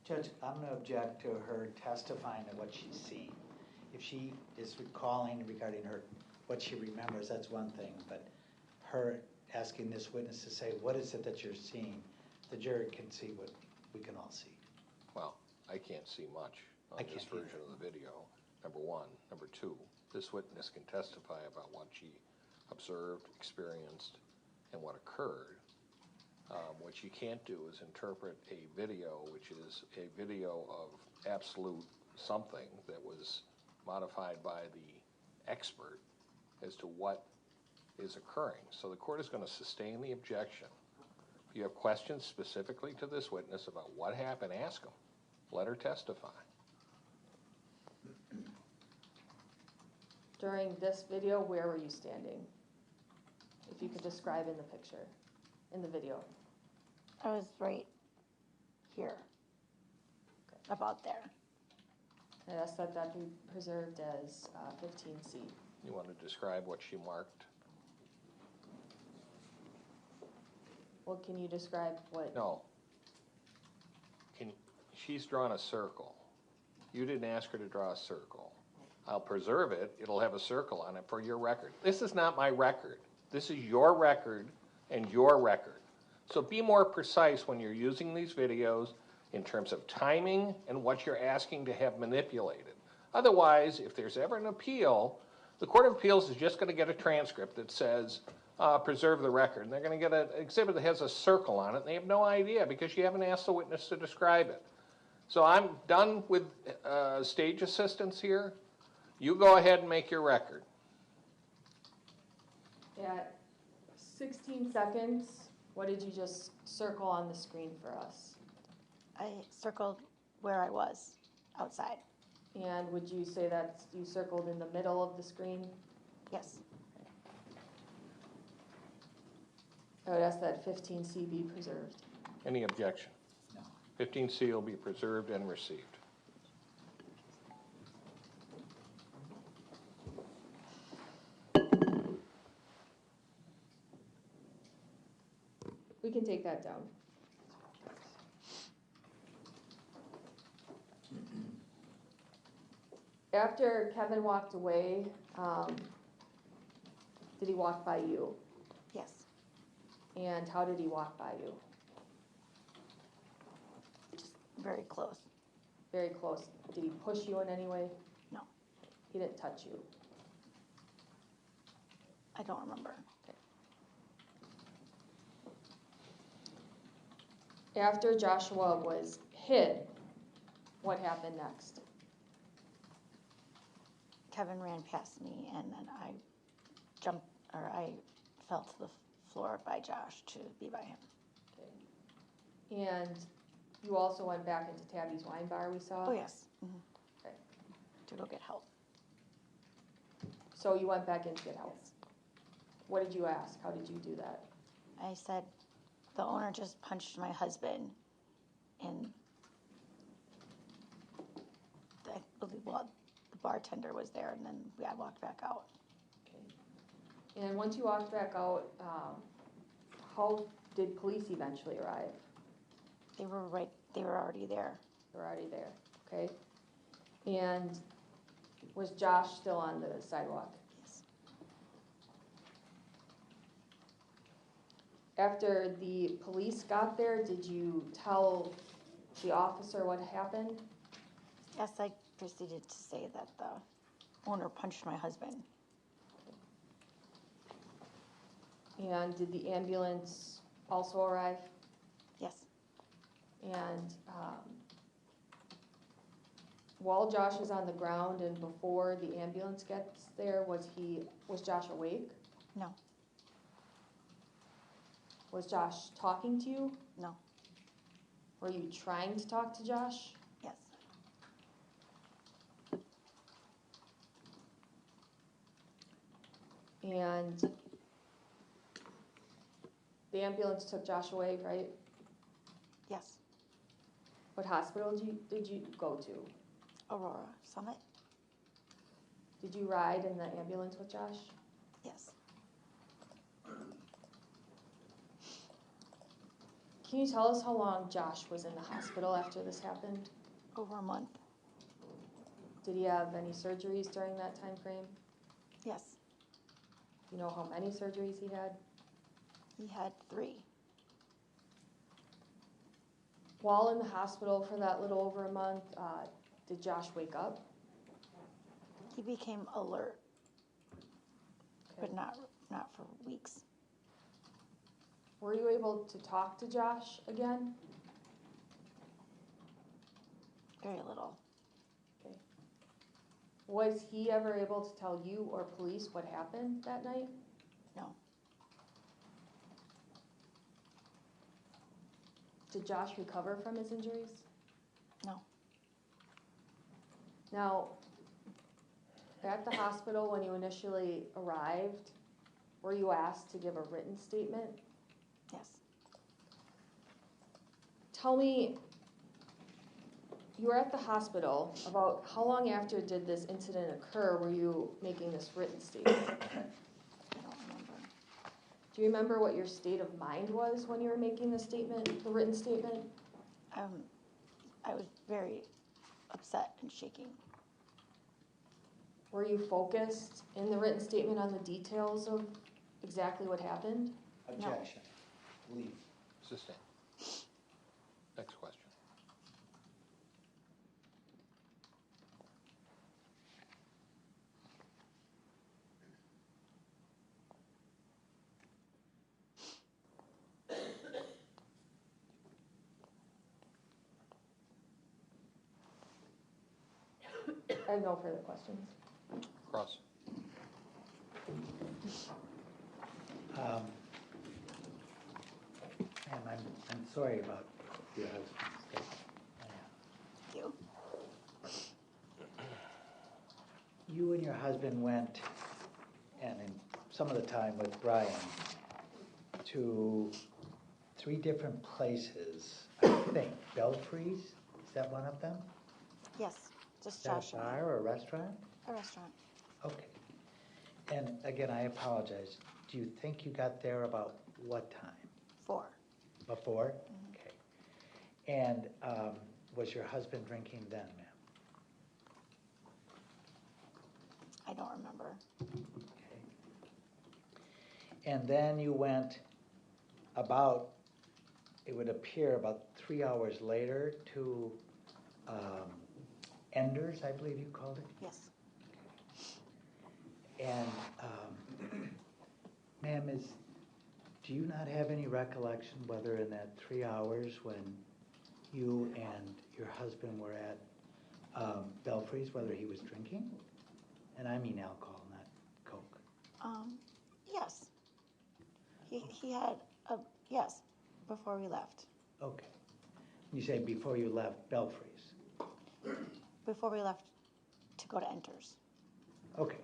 Judge, I'm going to object to her testifying to what she's seen. If she is recalling regarding what she remembers, that's one thing, but her asking this witness to say, what is it that you're seeing? The jury can see what we can all see. Well, I can't see much I on this can't either. version of the video, number one. Number two, this witness can testify about what she observed, experienced, and what occurred. What she can't do is interpret a video, which is a video of absolute something that was modified by the expert as to what is occurring. So the court is going to sustain the objection. If you have questions specifically to this witness about what happened, ask them. Let her testify. During this video, where were you standing? If you could describe in the picture, in the video. I was right here. Okay. About there. I asked that that be preserved as 15C. You want to describe what she marked? Well, can you describe what? No. She's drawn a circle. You didn't ask her to draw a circle. I'll preserve it. It'll have a circle on it for your record. This is not my record. This is your record and your record. So be more precise when you're using these videos in terms of timing and what you're asking to have manipulated. Otherwise, if there's ever an appeal, the Court of Appeals is just going to get a transcript that says, preserve the record. And they're going to get an exhibit that has a circle on it, and they have no idea because you haven't asked the witness to describe it. So I'm done with stage assistance here. You go ahead and make your record. At 16 seconds, what did you just circle on the screen for us? I circled where I was, outside. And would you say that you circled in the middle of the screen? Yes. I would ask that 15C be preserved. Any objection? No. 15C will be preserved and received. We can take that down. After Kevin walked away, did he walk by you? Yes. And how did he walk by you? Just very close. Very close. Did he push you in any way? No. He didn't touch you? I don't remember. After Joshua was hit, what happened next? Kevin ran past me and then I I fell to the floor by Josh to be by him. Okay. And you also went back into Tabby's wine bar, we saw? Oh, yes. Okay. To go get help. So you went back in to get help? What did you ask? How did you do that? I said, the owner just punched my husband and I believe, well, the bartender was there and then I walked back out. Okay. And once you walked back out, how did police eventually arrive? They were already there. They were already there, okay? And was Josh still on the sidewalk? Yes. After the police got there, did you tell the officer what happened? Yes, I proceeded to say that the owner punched my husband. And did the ambulance also arrive? Yes. And while Josh is on the ground and before the ambulance gets there, was Josh awake? No. Was Josh talking to you? No. Were you trying to talk to Josh? Yes. And the ambulance took Josh away, right? Yes. What hospital did you go to? Aurora Summit? Did you ride in the ambulance with Josh? Yes. Can you tell us how long Josh was in the hospital after this happened? Over a month. Did he have any surgeries during that time frame? Yes. Do you know how many surgeries he had? He had 3. While in the hospital for that little over a month, did Josh wake up? He became alert, Okay. but not for weeks. Were you able to talk to Josh again? Very little. Okay. Was he ever able to tell you or police what happened that night? No. Did Josh recover from his injuries? No. Now, at the hospital when you initially arrived, were you asked to give a written statement? Yes. Tell me, you were at the hospital, about how long after did this incident occur were you making this written statement? I don't remember. Do you remember what your state of mind was when you were making the statement, the written statement? I was very upset and shaking. Were you focused in the written statement on the details of exactly what happened? Objection. Leave. Sustain. Next question. I have no further questions. Cross. Ma'am, I'm sorry about your husband's death. Thank you. You and your husband went, and in some of the time with Brian, to 3 different places, I think. Belfries, is that one of them? Yes. Just Is that Josh a and I. bar or a restaurant? A restaurant. Okay. And again, I apologize. Do you think you got there about what time? 4. Before? Okay. And was your husband drinking then, ma'am? I don't remember. Okay. And then you went about, it would appear about 3 hours later to Enders, I believe you called it. Yes. And, ma'am, do you not have any recollection whether in that 3 hours when you and your husband were at Belfry's, whether he was drinking? And I mean alcohol, not Coke. Yes. He had yes, before we left. Okay. You say before you left Belfry's. Before we left to go to Enters. Okay.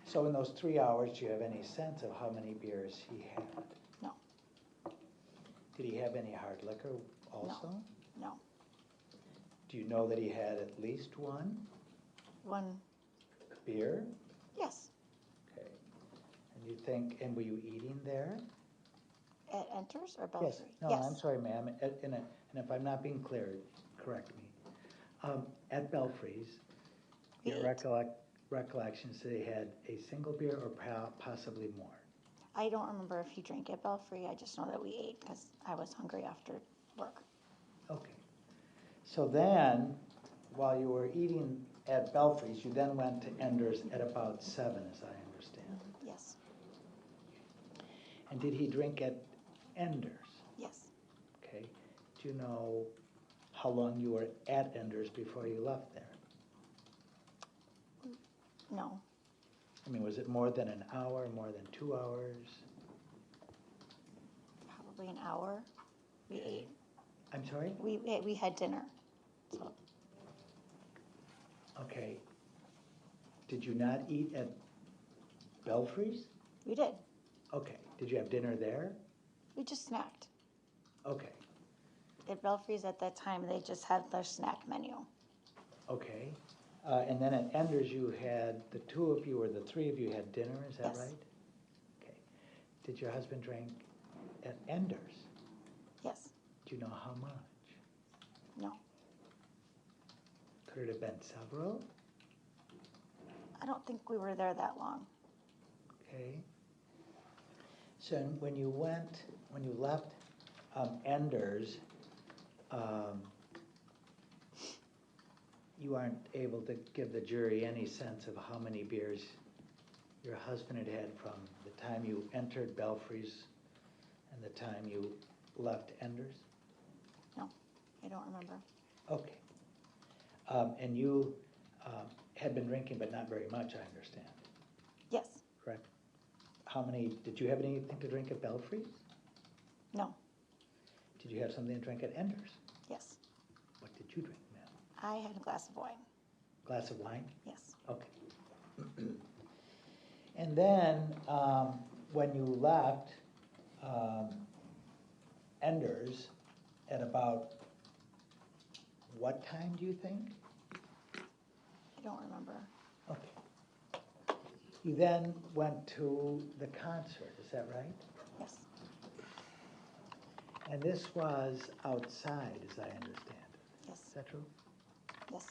So in those 3 hours, do you have any sense of how many beers he had? No. Did he have any hard liquor also? No. Do you know that he had at least one One. beer? Yes. Okay. And you think, and were you eating there? At Enters or Belfry? Yes. No, Yes. I'm sorry, ma'am. And if I'm not being clear, correct me. At Belfry's, We your ate. recollections that he had a single beer or possibly more? I don't remember if he drank at Belfry. I just know that we ate because I was hungry after work. Okay. So then, while you were eating at Belfry's, you then went to Ender's at about 7, as I understand. Yes. And did he drink at Ender's? Yes. Okay. Do you know how long you were at Ender's before you left there? No. I mean, was it more than an hour, more than 2 hours? Probably an hour. We ate. I'm sorry? We had dinner. So Okay. Did you not eat at Belfry's? we did. Okay. Did you have dinner there? We just snacked. Okay. At Belfry's at that time, they just had their snack menu. Okay. And then at Ender's, you had, the two of you or the three of you had dinner, is that Yes. right? Okay. Did your husband drink at Ender's? Yes. Do you know how much? No. Could it have been several? I don't think we were there that long. Okay. So when you left Ender's, you aren't able to give the jury any sense of how many beers your husband had had from the time you entered Belfry's and the time you left Ender's? No, I don't remember. Okay. And you had been drinking, but not very much, I understand, Yes. correct? Did you have anything to drink at Belfry's? No. Did you have something to drink at Ender's? Yes. What did you drink, ma'am? I had a glass of wine. Glass of wine? Yes. Okay. And then, when you left Ender's at about what time, do you think? I don't remember. Okay. You then went to the concert, is that right? Yes. And this was outside, as I understand it. Yes. Is that true? Yes.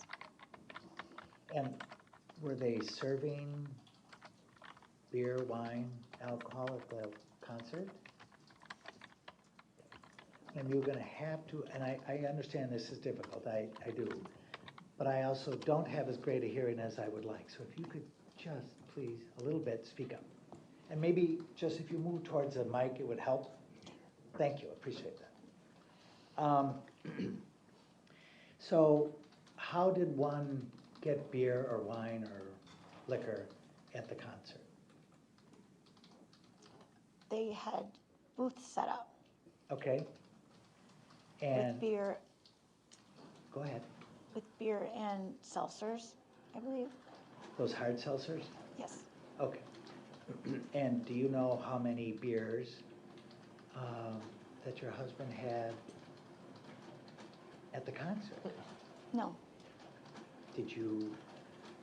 And were they serving beer, wine, alcohol at the concert? And you're gonna have to, and I understand this is difficult, I do, but I also don't have as great a hearing as I would like. So if you could just, please, a little bit, speak up. And maybe just if you move towards the mic, it would help. Thank you, appreciate that. So how did one get beer or wine or liquor at the concert? They had booths set up Okay? And, with beer go ahead, and seltzers, I believe. those hard seltzers? Yes. Okay. And do you know how many beers that your husband had at the concert? No. Did you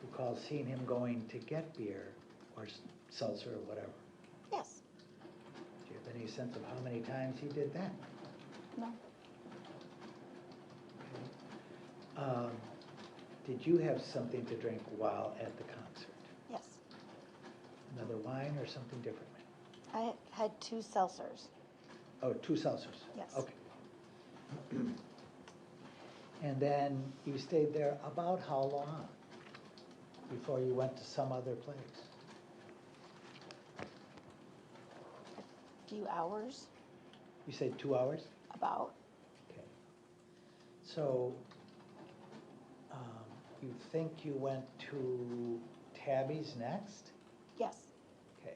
recall seeing him going to get beer or seltzer or whatever? Yes. Do you have any sense of how many times he did that? No. Okay. Did you have something to drink while at the concert? Yes. Another wine or something different? I had 2 seltzers. Oh, 2 seltzers? Yes. Okay. And then you stayed there about how long before you went to some other place? A few hours, You said 2 hours? about. Okay. So, you think you went to Tabby's next? Yes, Okay.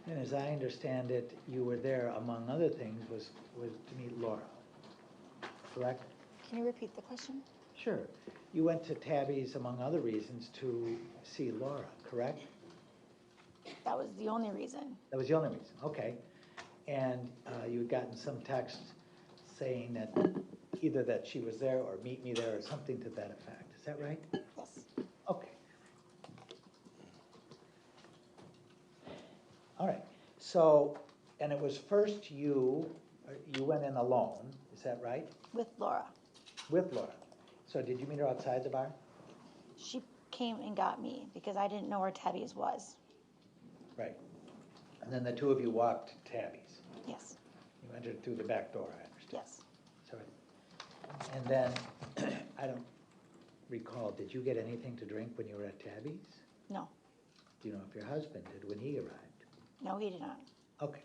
And as I understand it, you were there, among other things, was to meet Laura, correct? can you repeat the question? Sure. You went to Tabby's, among other reasons, to see Laura, correct? That was the only reason. That was the only reason, okay. And you had gotten some text saying that either that she was there or meet me there or something to that effect. Is that right? Yes, Okay. All right. So, and it was first you went in alone, is that right? with Laura. With Laura. So did you meet her outside the bar? She came and got me because I didn't know where Tabby's was. Right. And then the two of you walked to Tabby's. Yes, You entered through the back door, I understand. yes. Sorry. And then, I don't recall, did you get anything to drink when you were at Tabby's? No, Do you know if your husband did when he arrived? no, he did not. Okay.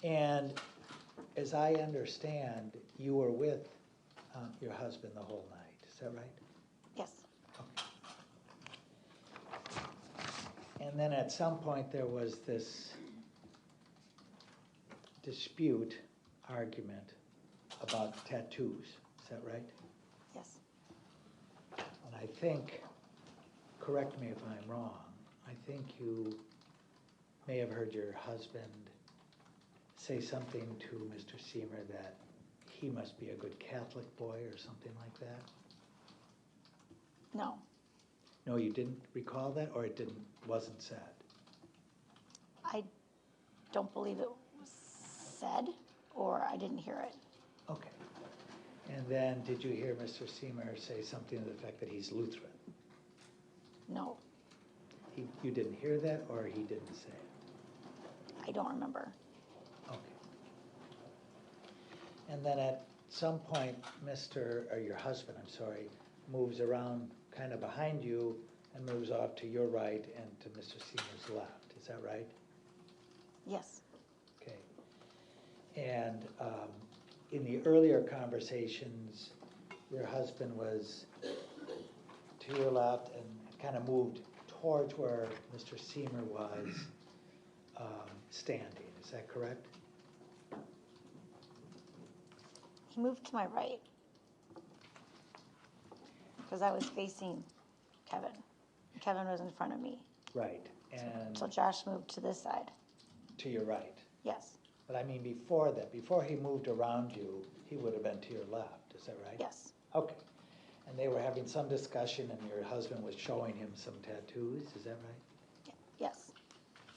And as I understand, you were with your husband the whole night, is that right? Yes, And then at some point, there was this dispute, argument about tattoos, is that right? yes. And I think, correct me if I'm wrong, I think you may have heard your husband say something to Mr. Sehmer that he must be a good Catholic boy or something like that? No, No, you didn't recall that, or it wasn't said? I don't believe it was said, or I didn't hear it. Okay. And then, did you hear Mr. Sehmer say something to the fact that he's Lutheran? No, You didn't hear that, or he didn't say it? I don't remember. Okay. And then at some point, your husband, I'm sorry, moves around kind of behind you and moves off to your right and to Mr. Sehmer's left. Is that right? Yes, Okay. And in the earlier conversations, your husband was to your left and kind of moved towards where Mr. Sehmer was standing. Is that correct? he moved to my right because I was facing Kevin. Kevin was in front of me. Right. And So Josh moved to this side. to your right. Yes, But I mean, before that, before he moved around you, he would have been to your left. Is that right? yes, Okay. And they were having some discussion and your husband was showing him some tattoos. Is that right? yes,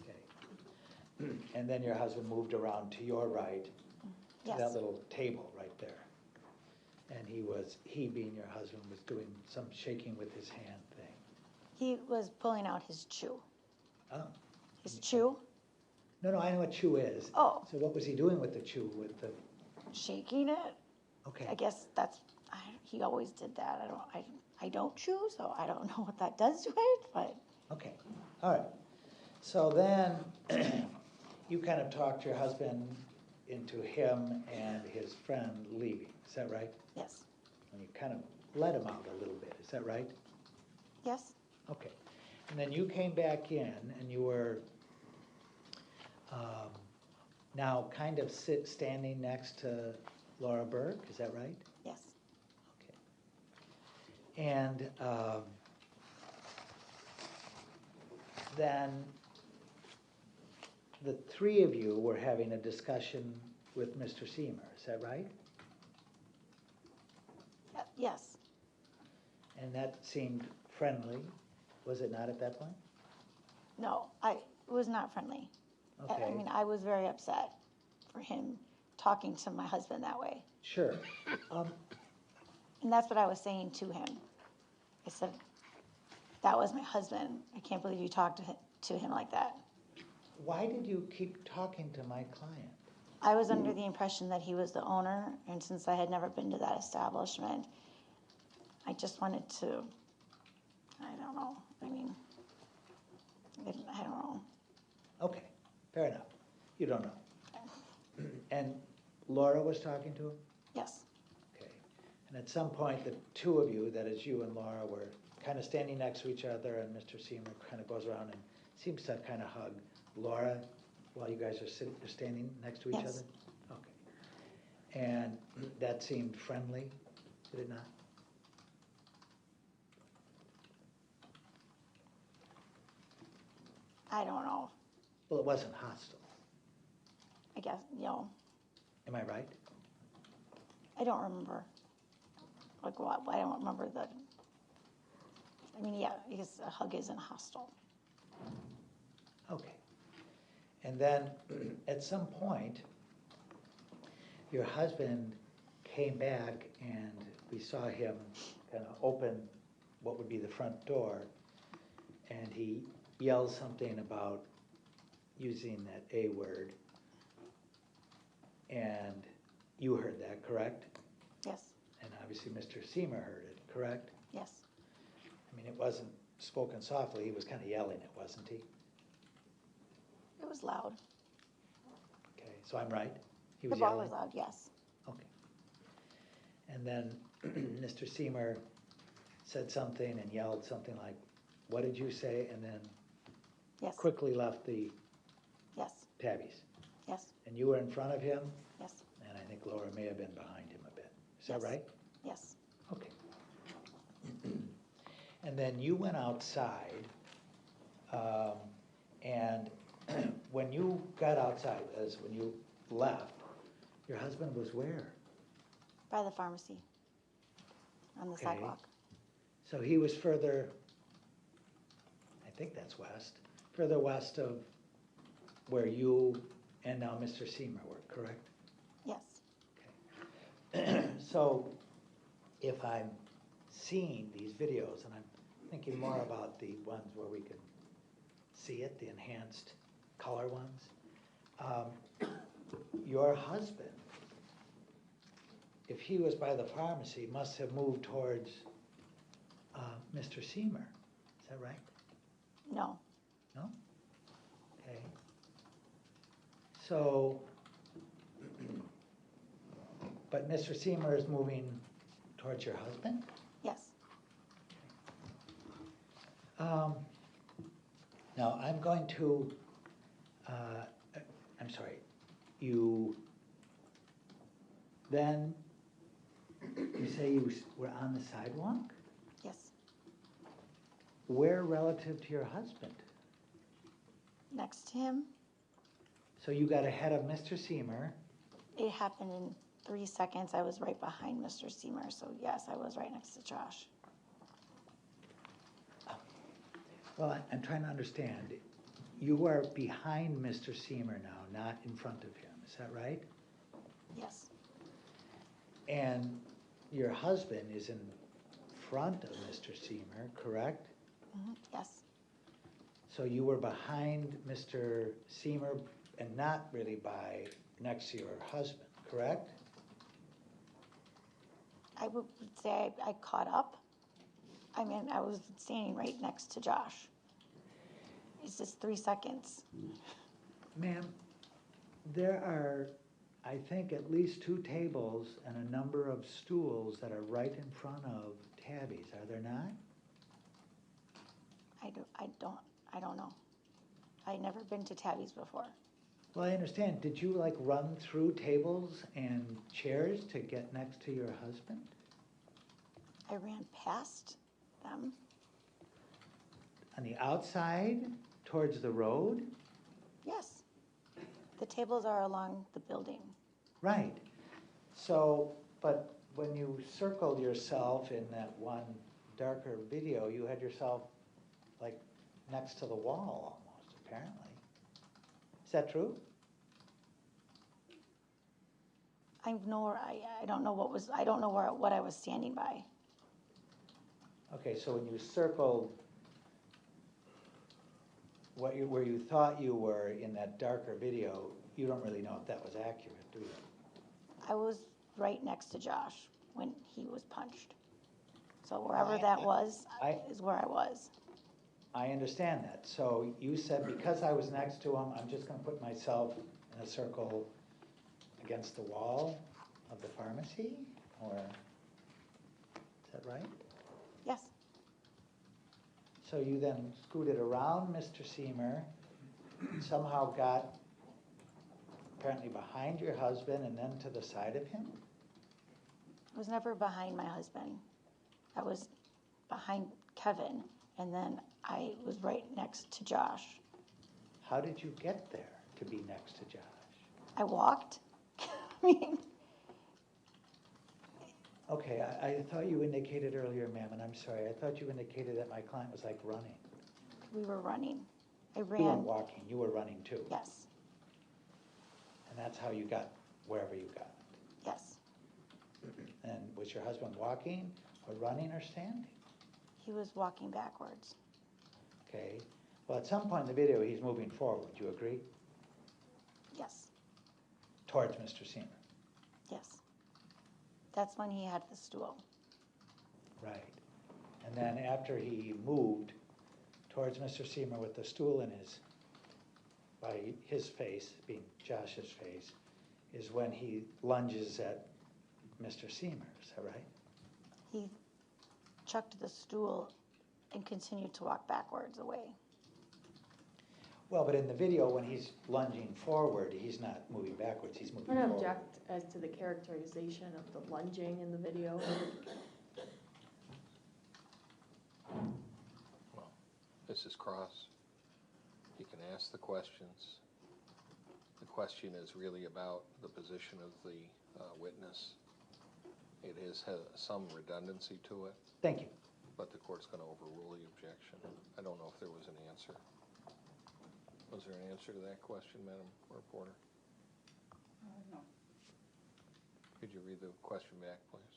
Okay. And then your husband moved around to your right, to that yes, little table right there. And he being your husband, was doing some shaking with his hand thing. he was pulling out his chew. Oh. His chew? No, I know what chew is. Oh, So what was he doing with the chew, with the, shaking it? okay. I guess he always did that. I don't chew, so I don't know what that does to it, but Okay, all right. So then, you kind of talked your husband into him and his friend leaving, is that right? yes, And you kind of let him out a little bit, is that right? yes, Okay. And then you came back in and you were now kind of standing next to Laura Burke, is that right? yes, Okay. And then the three of you were having a discussion with Mr. Sehmer, is that right? yes. And that seemed friendly, was it not at that point? No, it was not friendly. I Okay, mean, I was very upset for him talking to my husband that way. sure. And that's what I was saying to him. I said, that was my husband. I can't believe you talked to him like that. Why did you keep talking to my client? I was under the impression that he was the owner, and since I had never been to that establishment, I just wanted to, I don't know, I mean, I don't know. Okay, fair enough. You don't know. And Laura was talking to him? Yes, Okay. And at some point, the two of you, that is you and Laura, were kind of standing next to each other, and Mr. Sehmer kind of goes around and seems to kind of hug Laura while you guys are standing next to each Yes. other? Okay. And that seemed friendly, did it not? I don't know. Well, it wasn't hostile, I guess, am I right? I don't remember. Like what, I don't remember I mean, yeah, because a hug isn't hostile. Okay. And then, at some point, your husband came back and we saw him kind of open what would be the front door, and he yelled something about using that A word. And you heard that, correct? Yes, And obviously Mr. Sehmer heard it, correct? yes, I mean, it wasn't spoken softly, he was kind of yelling it, wasn't he? it was loud. Okay, so I'm right? He The was bar yelling? was loud, yes. Okay. And then Mr. Sehmer said something and yelled something like, "What did you say?" And then Yes, quickly left the yes, tabbies. yes, And you were in front of him, yes, and I think Laura may have been behind him a bit. Is that Yes. right? yes. Okay. And then you went outside, and when you got outside, as when you left, your husband was where? By the pharmacy, on the Okay. sidewalk. So he was further, I think that's west, further west of where you and now Mr. Sehmer were, correct? Yes, So if I'm seeing these videos, and I'm thinking more about the ones where we can see it, the enhanced color ones, your husband, if he was by the pharmacy, must have moved towards Mr. Sehmer. Is that right? no, No? Okay. So, but Mr. Sehmer is moving towards your husband? yes, Now, I'm going to, I'm sorry, you then, you say you were on the sidewalk? yes. Where relative to your husband? Next to him, So you got ahead of Mr. Sehmer, it happened in 3 seconds. I was right behind Mr. Sehmer, so yes, I was right next to Josh. well, I'm trying to understand. You are behind Mr. Sehmer now, not in front of him, is that right? Yes, And your husband is in front of Mr. Sehmer, correct? yes, So you were behind Mr. Sehmer and not really next to your husband, correct? I would say I caught up. I mean, I was standing right next to Josh. It's just 3 seconds. Ma'am, there are, I think, at least 2 tables and a number of stools that are right in front of Tabby's, are there not? I don't know. I'd never been to Tabby's before. Well, I understand. Did you like run through tables and chairs to get next to your husband? I ran past them. On the outside, towards the road? Yes. The tables are along the building. Right. So, but when you circled yourself in that one darker video, you had yourself like next to the wall almost, apparently. Is that true? I don't know what I was standing by. Okay, so when you circled where you thought you were in that darker video, you don't really know if that was accurate, do you? I was right next to Josh when he was punched. So wherever that was, is where I was. I understand that. So you said, because I was next to him, I'm just gonna put myself in a circle against the wall of the pharmacy? Or, is that right? Yes, So you then scooted around Mr. Sehmer, somehow got apparently behind your husband and then to the side of him? I was never behind my husband. I was behind Kevin, and then I was right next to Josh. How did you get there to be next to Josh? I walked. I mean, Okay, I thought you indicated earlier, ma'am, and I'm sorry, I thought you indicated that my client was like running. we were running. I You weren't ran. walking, you were running too. Yes, And that's how you got wherever you got. yes. And was your husband walking or running or standing? He was walking backwards. Okay, well, at some point in the video, he's moving forward, do you agree? Yes, Towards Mr. Sehmer. yes. That's when he had the stool. Right. And then after he moved towards Mr. Sehmer with the stool in by his face, being Josh's face, is when he lunges at Mr. Sehmer, is that right? He chucked the stool and continued to walk backwards away. Well, but in the video, when he's lunging forward, he's not moving backwards, he's moving I'm gonna forward. object as to the characterization of the lunging in the video. Well, this is cross. You can ask the questions. The question is really about the position of the witness. It has some redundancy to it, Thank you. but the court's going to overrule the objection. I don't know if there was an answer. Was there an answer to that question, Madam Reporter? No. Could you read the question back, please?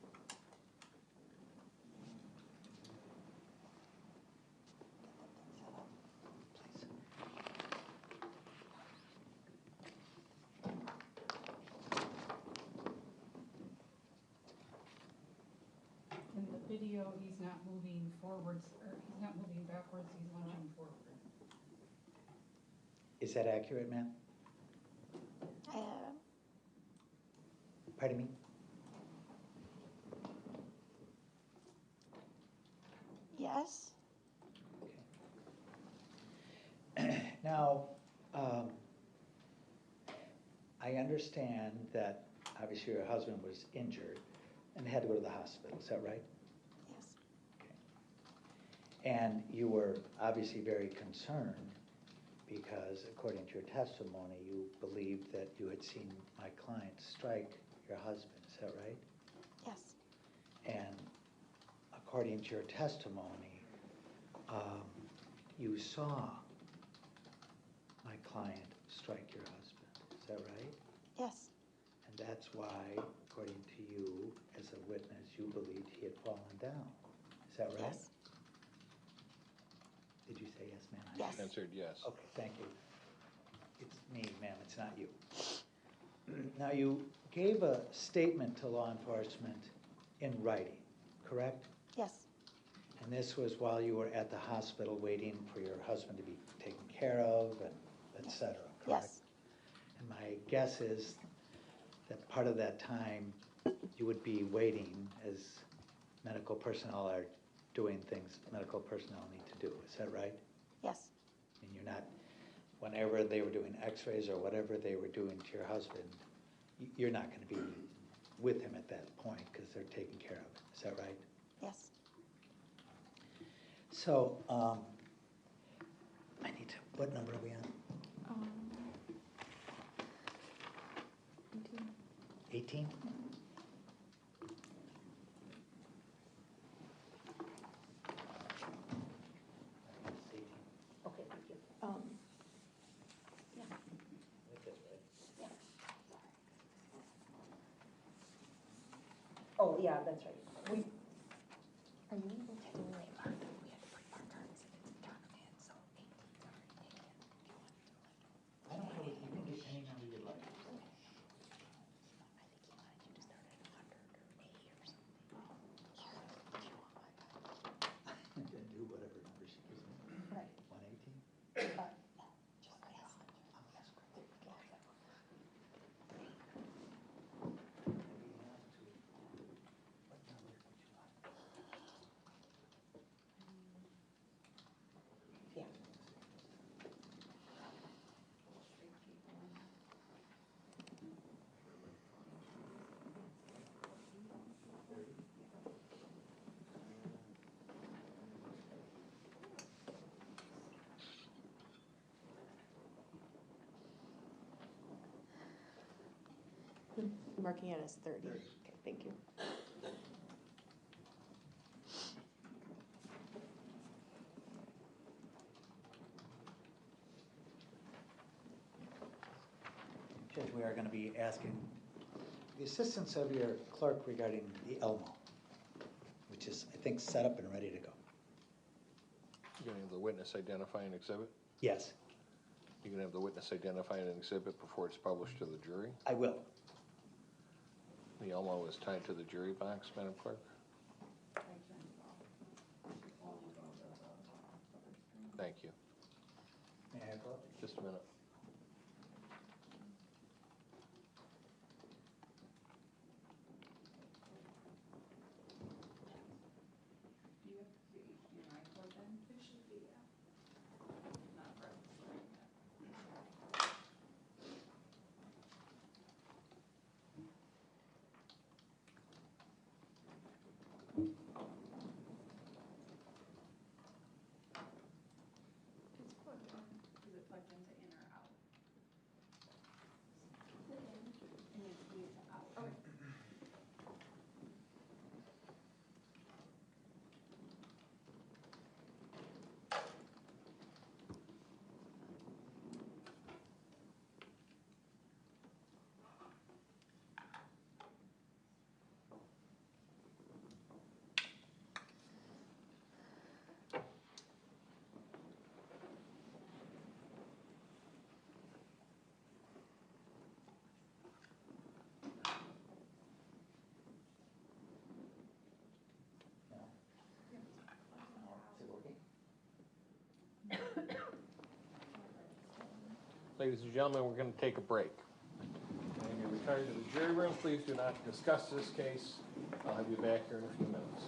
Please. In the video, he's not moving forwards, or he's not moving backwards, he's lunging forward. Is that accurate, ma'am? Uh, Pardon me? yes, Okay. Now, I understand that obviously your husband was injured and had to go to the hospital, is that right? yes, Okay. And you were obviously very concerned because according to your testimony, you believed that you had seen my client strike your husband, is that right? yes, And according to your testimony, you saw my client strike your husband, is that right? yes, And that's why, according to you, as a witness, you believed he had fallen down, is that right? yes, Did you say yes, ma'am? yes. Answered yes. Okay, thank you. It's me, ma'am, it's not you. Now, you gave a statement to law enforcement in writing, correct? Yes, And this was while you were at the hospital waiting for your husband to be taken care of and et cetera, correct? yes, And my guess is that part of that time you would be waiting as medical personnel are doing things medical personnel need to do, is that right? yes, And you're not, whenever they were doing x-rays or whatever they were doing to your husband, you're not gonna be with him at that point because they're taking care of it, is that right? yes. So, I need to, what number are we on? 18? Okay, thank you. Oh, yeah, that's right. Are you able to do it? I Marking it as 30. Okay, thank you. Judge, we are going to be asking the assistance of your clerk regarding the Elmo, which is, I think, set up and ready to go. You're gonna have the witness identify an exhibit? Yes, You're gonna have the witness identify an exhibit before it's published to the jury? I will. The Elmo is tied to the jury box, Madam Clerk? Thank you. May I go? Just a minute. Is it plugged into in or out? It needs to be out. Okay. Ladies and gentlemen, we're going to take a break. And you return to the jury room. Please do not discuss this case. I'll have you back here in a few minutes.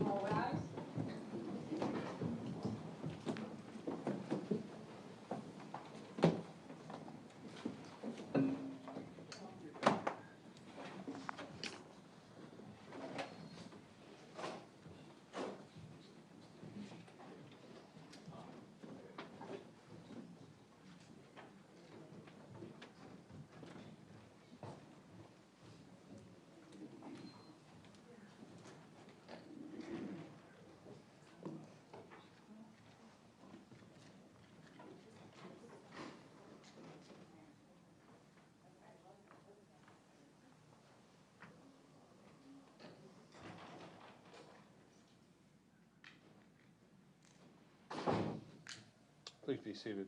All rise. Please be seated.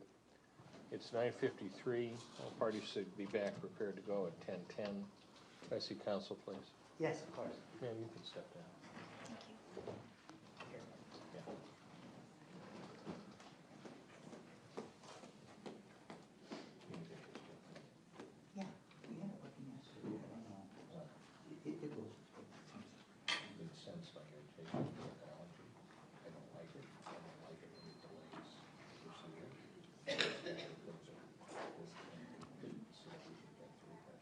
It's 9:53. All parties should be back prepared to go at 10:10. Can I see counsel, please? Yes, of course. Ma'am, you can step down. Yeah. Yeah. We had it working yesterday. I don't know. It will. Been sensed by your taste of technology. I don't like it. I don't like it when it delays procedure. So that we can get through this.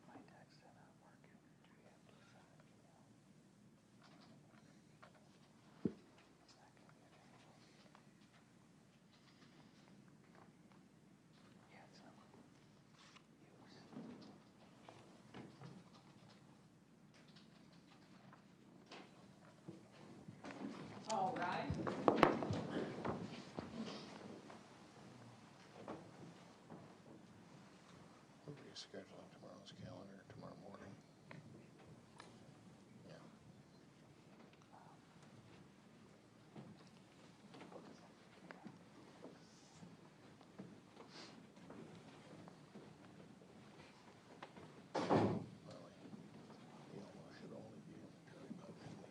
My texts are not working. Do we have to send an email? Yeah, it's not working. All rise. We're rescheduling tomorrow's calendar tomorrow morning. Yeah. Well, the Elmo should only be in the jury box in the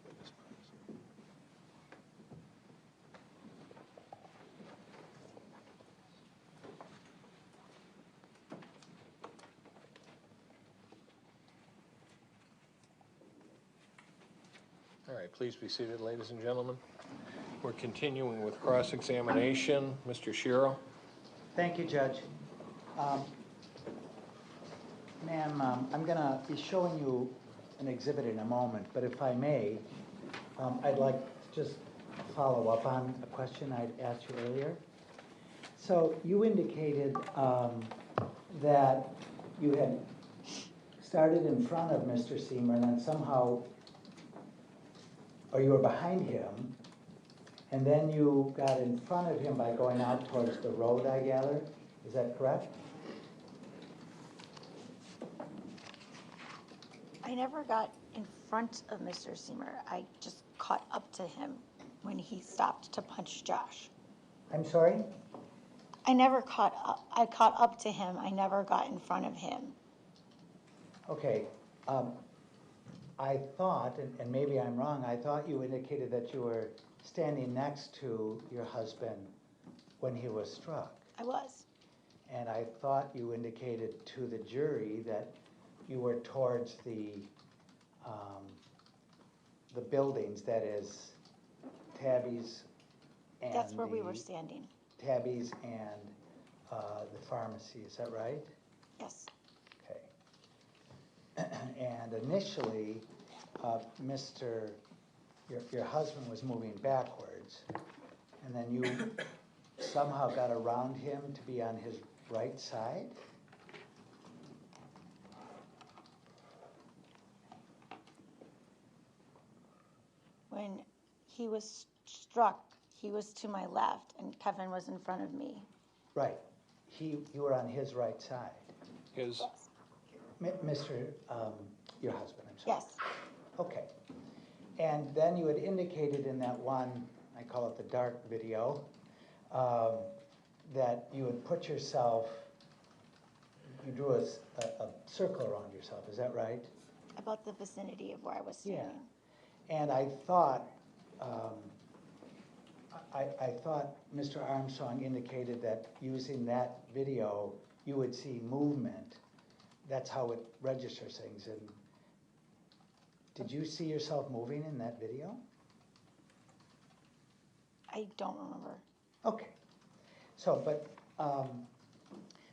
witness box. All right, please be seated, ladies and gentlemen. We're continuing with cross-examination. Mr. Shiro? Thank you, Judge. Ma'am, I'm going to be showing you an exhibit in a moment, but if I may, I'd like to just follow up on a question I'd asked you earlier. So you indicated that you had started in front of Mr. Sehmer and then somehow, or you were behind him, and then you got in front of him by going out towards the road, I gather. Is that correct? I never got in front of Mr. Sehmer. I just caught up to him when he stopped to punch Josh. I'm sorry? I never caught up. I caught up to him. I never got in front of him. Okay. I thought, and maybe I'm wrong, I thought you indicated that you were standing next to your husband when he was struck. I was. And I thought you indicated to the jury that you were towards the buildings, that is Tabby's and That's where we were standing. Tabby's and the pharmacy, is that right? Yes. Okay. And initially, your husband was moving backwards, and then you somehow got around him to be on his right side? When he was struck, he was to my left and Kevin was in front of me. Right. You were on his right side. His, Mr., your husband, I'm sorry. Yes. Okay. And then you had indicated in that one, I call it the dark video, that you had put yourself, you drew a circle around yourself, is that right? About the vicinity of where I was standing. And I thought, I thought Mr. Armstrong indicated that using that video, you would see movement. That's how it registers things. And did you see yourself moving in that video? I don't remember. Okay. So,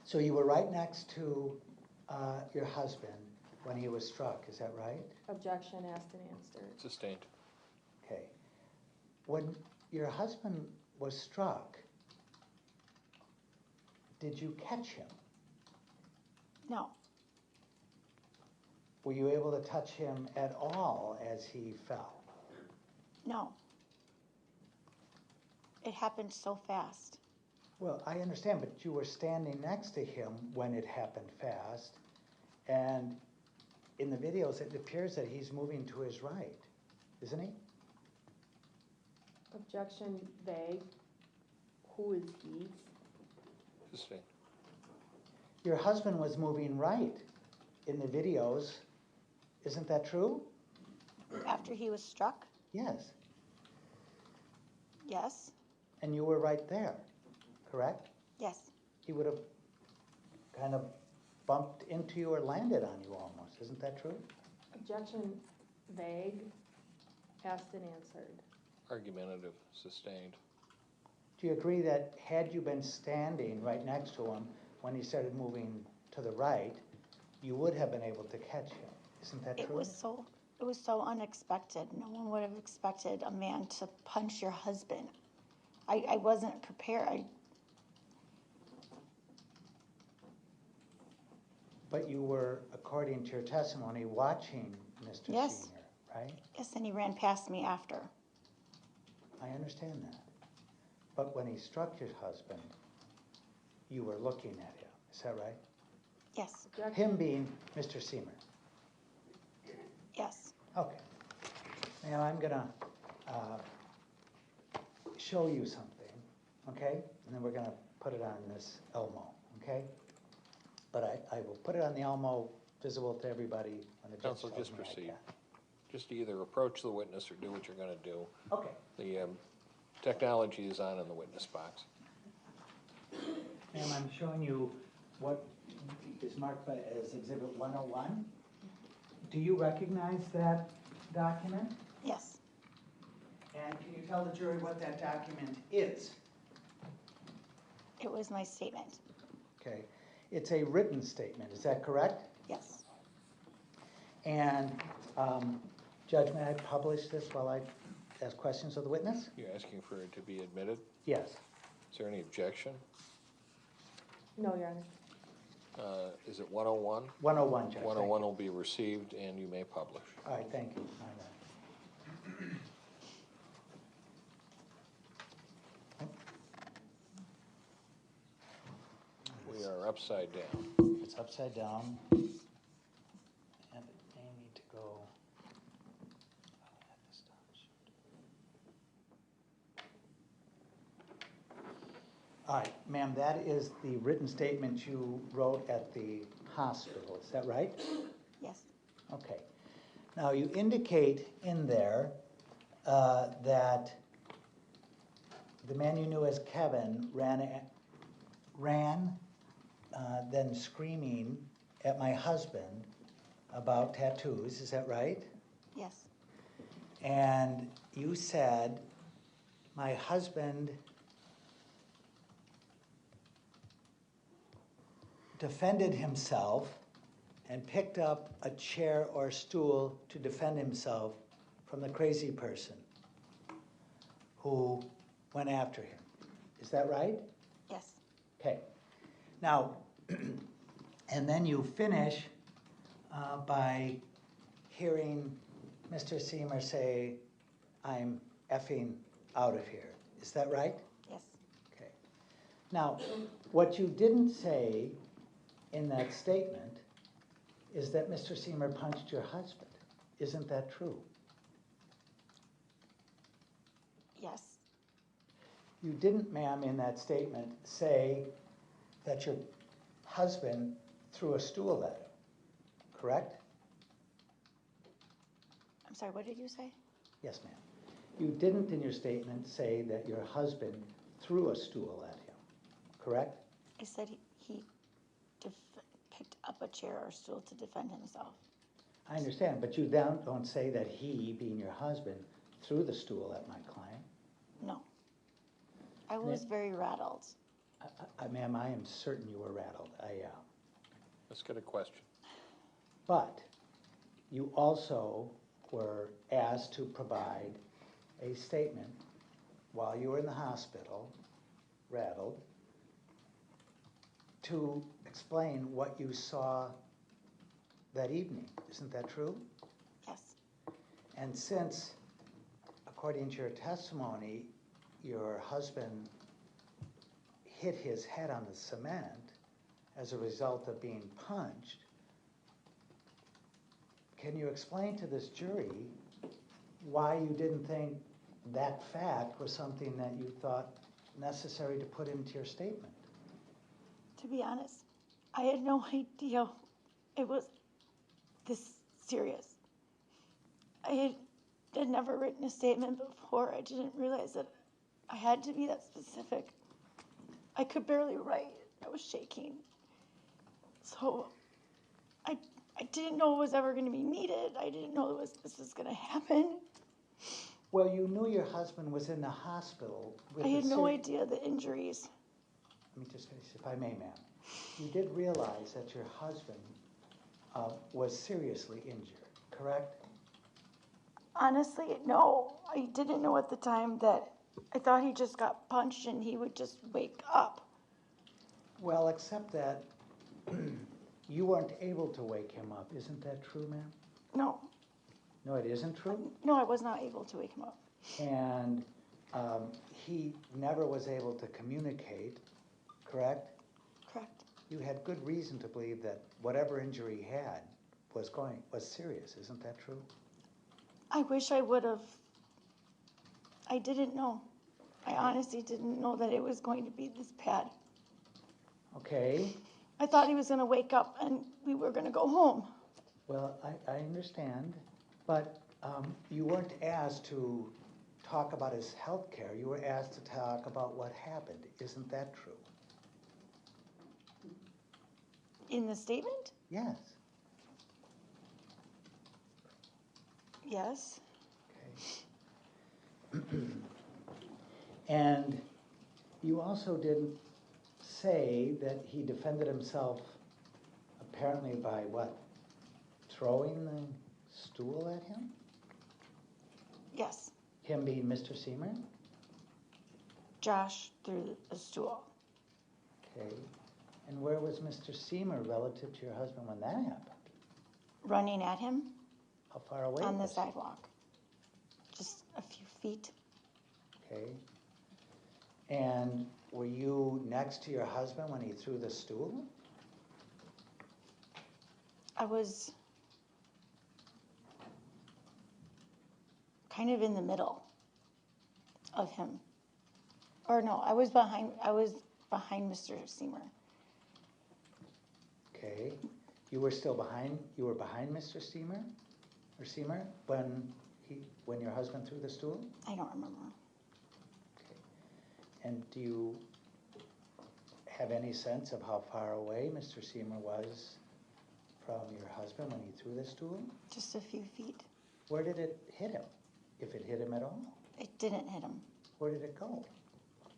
so you were right next to your husband when he was struck, is that right? Objection, asked and answered. sustained. Okay. When your husband was struck, did you catch him? No. Were you able to touch him at all as he fell? No. It happened so fast. Well, I understand, but you were standing next to him when it happened fast, and in the videos, it appears that he's moving to his right, isn't he? Objection, vague. Who is he? Sustained. Your husband was moving right in the videos. Isn't that true? After he was struck? Yes. Yes. And you were right there, correct? Yes. He would have kind of bumped into you or landed on you almost. Isn't that true? Objection, vague. Asked and answered. Argumentative, sustained. Do you agree that had you been standing right next to him when he started moving to the right, you would have been able to catch him? Isn't that true? It was so unexpected. No one would have expected a man to punch your husband. I wasn't prepared. But you were, according to your testimony, watching Mr. Yes. Sehmer, right? Yes, and he ran past me after. I understand that. But when he struck your husband, you were looking at him. Is that right? Yes. Objection. Him being Mr. Sehmer. Yes. Okay. Now I'm gonna show you something, okay? And then we're gonna put it on this Elmo, okay? But I will put it on the Elmo visible to everybody when the judge Counsel, tells just me I proceed. can. Just either approach the witness or do what you're gonna do. Okay. The technology is on in the witness box. Ma'am, I'm showing you what is marked as Exhibit 101. Do you recognize that document? Yes. And can you tell the jury what that document is? It was my statement. Okay. It's a written statement, is that correct? Yes. And Judge, may I publish this while I ask questions of the witness? You're asking for it to be admitted? Yes. Is there any objection? No, Your Honor. Is it 101? 101, Judge. Thank 101 you. will be received and you may publish. All right, thank you. My bad. We are upside down. It's upside down. And it may need to go. All right, ma'am, that is the written statement you wrote at the hospital, is that right? Yes, Okay. Now, you indicate in there that the man you knew as Kevin ran, then screaming at my husband about tattoos, is that right? yes, And you said, my husband defended himself and picked up a chair or stool to defend himself from the crazy person who went after him. Is that right? yes, Okay. Now, and then you finish by hearing Mr. Sehmer say, I'm effing out of here. Is that right? yes. Okay. Now, what you didn't say in that statement is that Mr. Sehmer punched your husband. Isn't that true? Yes, You didn't, ma'am, in that statement say that your husband threw a stool at him, correct? I'm sorry, what did you say? Yes, ma'am. You didn't in your statement say that your husband threw a stool at him, correct? I said he picked up a chair or stool to defend himself. I understand, but you don't say that he, being your husband, threw the stool at my client. No. I was very rattled. Ma'am, I am certain you were rattled. Let's get a question. But you also were asked to provide a statement while you were in the hospital, rattled, to explain what you saw that evening. Isn't that true? Yes, And since, according to your testimony, your husband hit his head on the cement as a result of being punched, can you explain to this jury why you didn't think that fact was something that you thought necessary to put into your statement? to be honest, I had no idea it was this serious. I had never written a statement before. I didn't realize that I had to be that specific. I could barely write. I was shaking. So I didn't know it was ever going to be needed. I didn't know this was going to happen. Well, you knew your husband was in the hospital with I had a no idea the injuries. Let me just finish, if I may, ma'am. You did realize that your husband was seriously injured, correct? Honestly, no. I didn't know at the time that I thought he just got punched and he would just wake up. Well, except that you weren't able to wake him up. Isn't that true, ma'am? No, No, it isn't true? no, I was not able to wake him up. And he never was able to communicate, correct? Correct. You had good reason to believe that whatever injury he had was serious. Isn't that true? I wish I would have. I didn't know. I honestly didn't know that it was going to be this bad. Okay. I thought he was going to wake up and we were going to go home. Well, I understand, but you weren't asked to talk about his health care. You were asked to talk about what happened. Isn't that true? In the statement? Yes. Yes. Okay. And you also didn't say that he defended himself apparently by what? Throwing the stool at him? Yes. Him being Mr. Sehmer? Josh threw a stool. Okay. And where was Mr. Sehmer relative to your husband when that happened? Running at him How far away on the was he? sidewalk. Just a few feet. Okay. And were you next to your husband when he threw the stool? I was kind of in the middle of him. Or no, I was behind Mr. Sehmer. Okay. You were behind Mr. Sehmer? Or Sehmer when your husband threw the stool? I don't remember. Okay. And do you have any sense of how far away Mr. Sehmer was from your husband when he threw the stool? Just a few feet. Where did it hit him? If it hit him at all? It didn't hit him. Where did it go?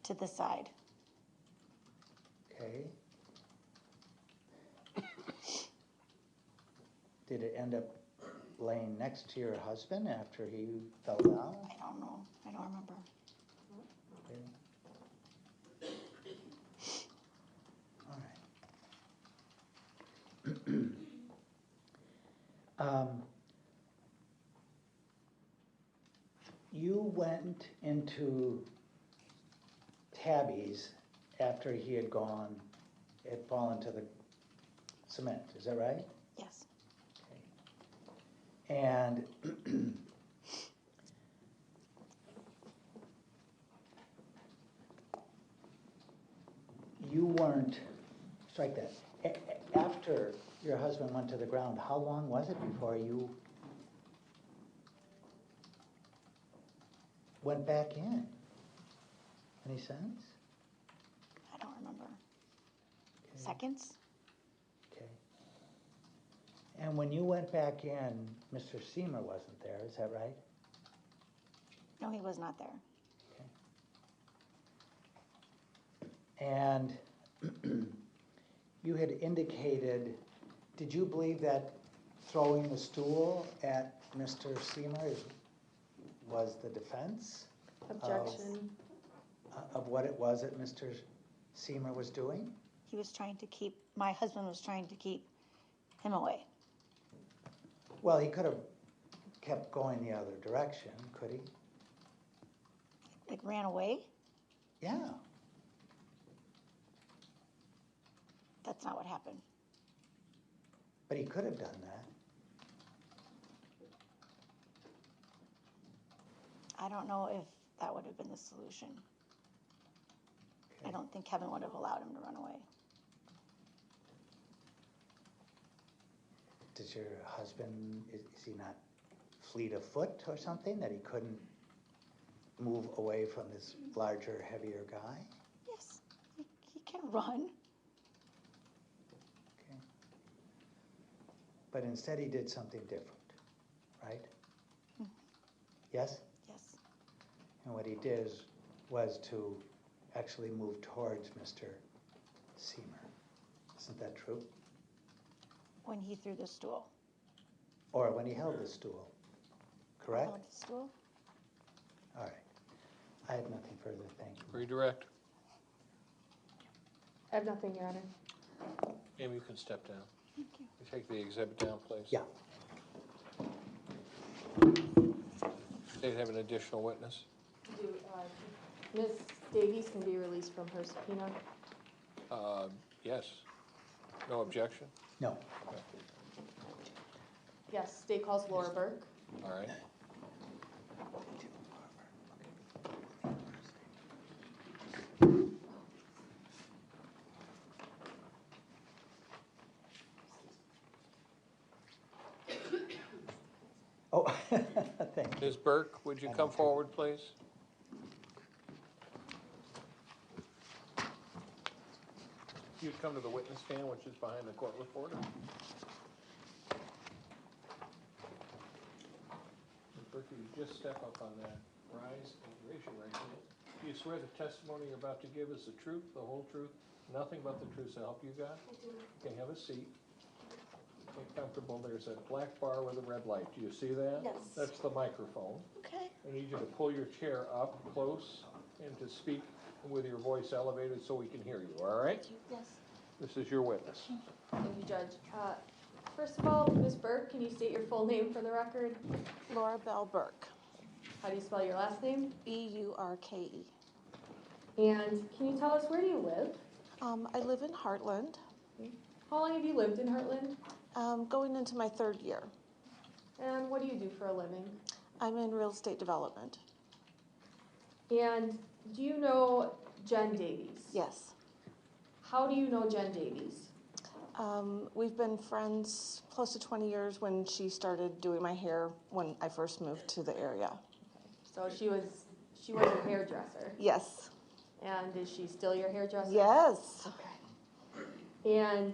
To the side. Okay. Did it end up laying next to your husband after he fell down? I don't know. I don't remember. Okay. All right. You went into Tabby's after he had fallen to the cement, is that right? Yes. Okay. And you weren't, strike that, after your husband went to the ground, how long was it before you went back in? Any sense? I don't remember. Okay. Seconds? Okay. And when you went back in, Mr. Sehmer wasn't there, is that right? No, he was not there. Okay. And you had indicated, did you believe that throwing the stool at Mr. Sehmer was the defense? Objection. Of what it was that Mr. Sehmer was doing? My husband was trying to keep him away. Well, he could have kept going the other direction, could he? Like ran away? Yeah. That's not what happened. But he could have done that. I don't know if that would have been the solution. Okay. I don't think Kevin would have allowed him to run away. Does your husband, is he not fleet of foot or something, that he couldn't move away from this larger, heavier guy? Yes, he can run. Okay. But instead he did something different, right? Mhm. Yes? Yes. And what he did was to actually move towards Mr. Sehmer. Isn't that true? When he threw the stool. Or when he held the stool, correct? Held the stool? All right. I have nothing further, thank you. Redirect. I have nothing, Your Honor. Amy, you can step down. Thank you. You take the exhibit down, please. Yeah. They have an additional witness. Ms. Davies can be released from her subpoena. Yes. No objection? No. Okay. Yes, state calls Laura Burke. All right. Oh, thank you. Ms. Burke, would you come forward, please? You'd come to the witness stand, which is behind the court reporter. Ms. Burke, you just step up on that rise and raise your right hand. Do you swear the testimony you're about to give is the truth, the whole truth, nothing but the truth, so help you God? I do. Okay, have a seat. Get comfortable. There's a black bar with a red light. Do you see that? Yes. That's the microphone. Okay. I need you to pull your chair up close and to speak with your voice elevated so we can hear you, all right? Yes. This is your witness. Thank you, Judge. First of all, Ms. Burke, can you state your full name for the record? Laura Bell Burke, How do you spell your last name? B-U-R-K-E. And can you tell us, where do you live? I live in Heartland, How long have you lived in Heartland? going into my 3rd year. And what do you do for a living? I'm in real estate development. And do you know Jen Davies? Yes. How do you know Jen Davies? We've been friends close to 20 years when she started doing my hair when I first moved to the area. So she was your hairdresser. Yes. And is she still your hairdresser? Yes. Okay. And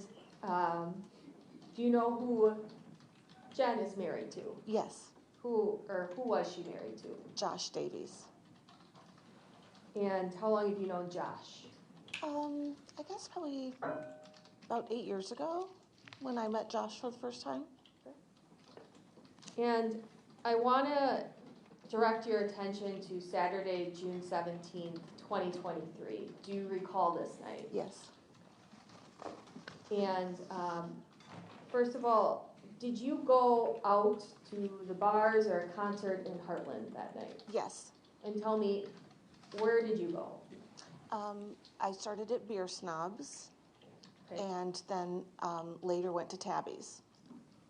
do you know who Jen is married to? Yes. Who was she married to? Josh Davies. And how long have you known Josh? I guess probably about 8 years ago when I met Josh for the first time. And I want to direct your attention to Saturday, June 17th, 2023. Do you recall this night? Yes. And first of all, did you go out to the bars or a concert in Heartland that night? Yes. And tell me, where did you go? I started at Beer Snobs Okay. and then later went to Tabby's.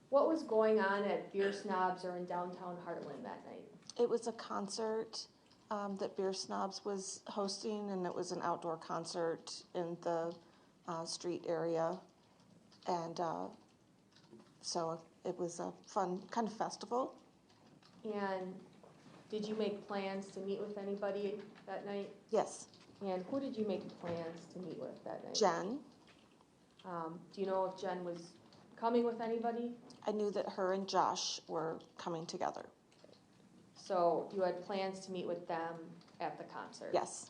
What was going on at Beer Snobs or in downtown Heartland that night? It was a concert that Beer Snobs was hosting, and it was an outdoor concert in the street area. And so it was a fun kind of festival. And did you make plans to meet with anybody that night? Yes. And who did you make plans to meet with that night? Jen. Do you know if Jen was coming with anybody? I knew that her and Josh were coming together. So you had plans to meet with them at the concert? Yes.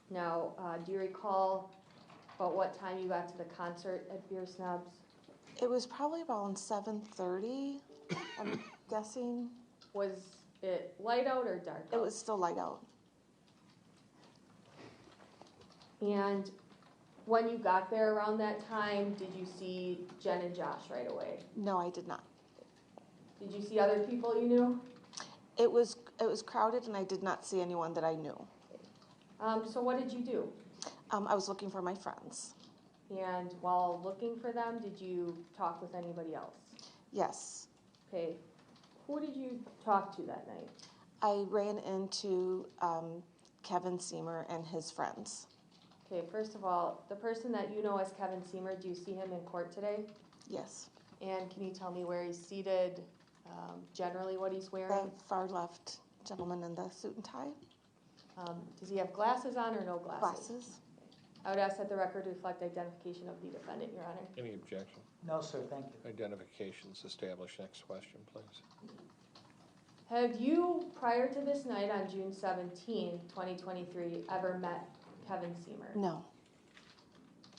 Now, do you recall about what time you got to the concert at Beer Snobs? It was probably around 7:30, I'm guessing. Was it light out or dark out? It was still light out. And when you got there around that time, did you see Jen and Josh right away? No, I did not. Did you see other people you knew? It was crowded, and I did not see anyone that I knew. So what did you do? I was looking for my friends. And while looking for them, did you talk with anybody else? Yes. Okay. Who did you talk to that night? I ran into Kevin Sehmer and his friends. Okay, first of all, the person that you know as Kevin Sehmer, do you see him in court today? Yes. And can you tell me where he's seated, generally what he's The wearing? far left gentleman in the suit and tie. Does he have glasses on or no glasses? Glasses. I would ask that the record reflect identification of the defendant, Your Honor. Any objection? No, sir, thank you. Identifications established. Next question, please. Have you, prior to this night on June 17, 2023, ever met Kevin Sehmer? No.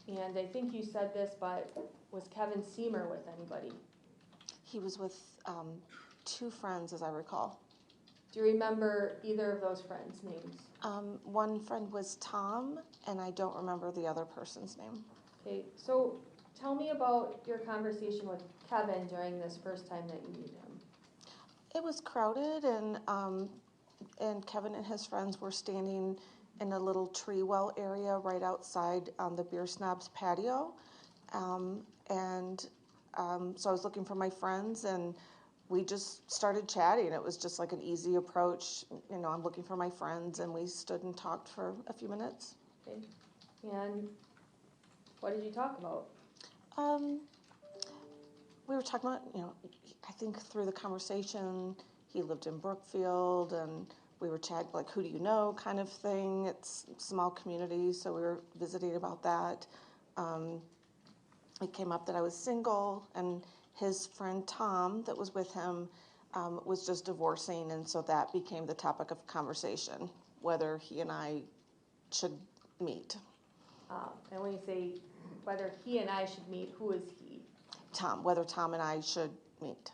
And I think you said this, but was Kevin Sehmer with anybody? He was with 2 friends, as I recall. Do you remember either of those friends' names? One friend was Tom, and I don't remember the other person's name. Okay, so tell me about your conversation with Kevin during this first time that you meet him. It was crowded, and Kevin and his friends were standing in a little tree well area right outside on the Beer Snobs patio. So I was looking for my friends, and we just started chatting. It was just like an easy approach. You know, I'm looking for my friends, and we stood and talked for a few minutes. Okay, and what did you talk about? We were talking about, you know, I think through the conversation, he lived in Brookfield, and we were chatting, like, who do you know kind of thing. It's a small community, so we were visiting about that. It came up that I was single, and his friend Tom that was with him was just divorcing, and so that became the topic of conversation, whether he and I should meet. And when you say whether he and I should meet, who is he? Tom, whether Tom and I should meet.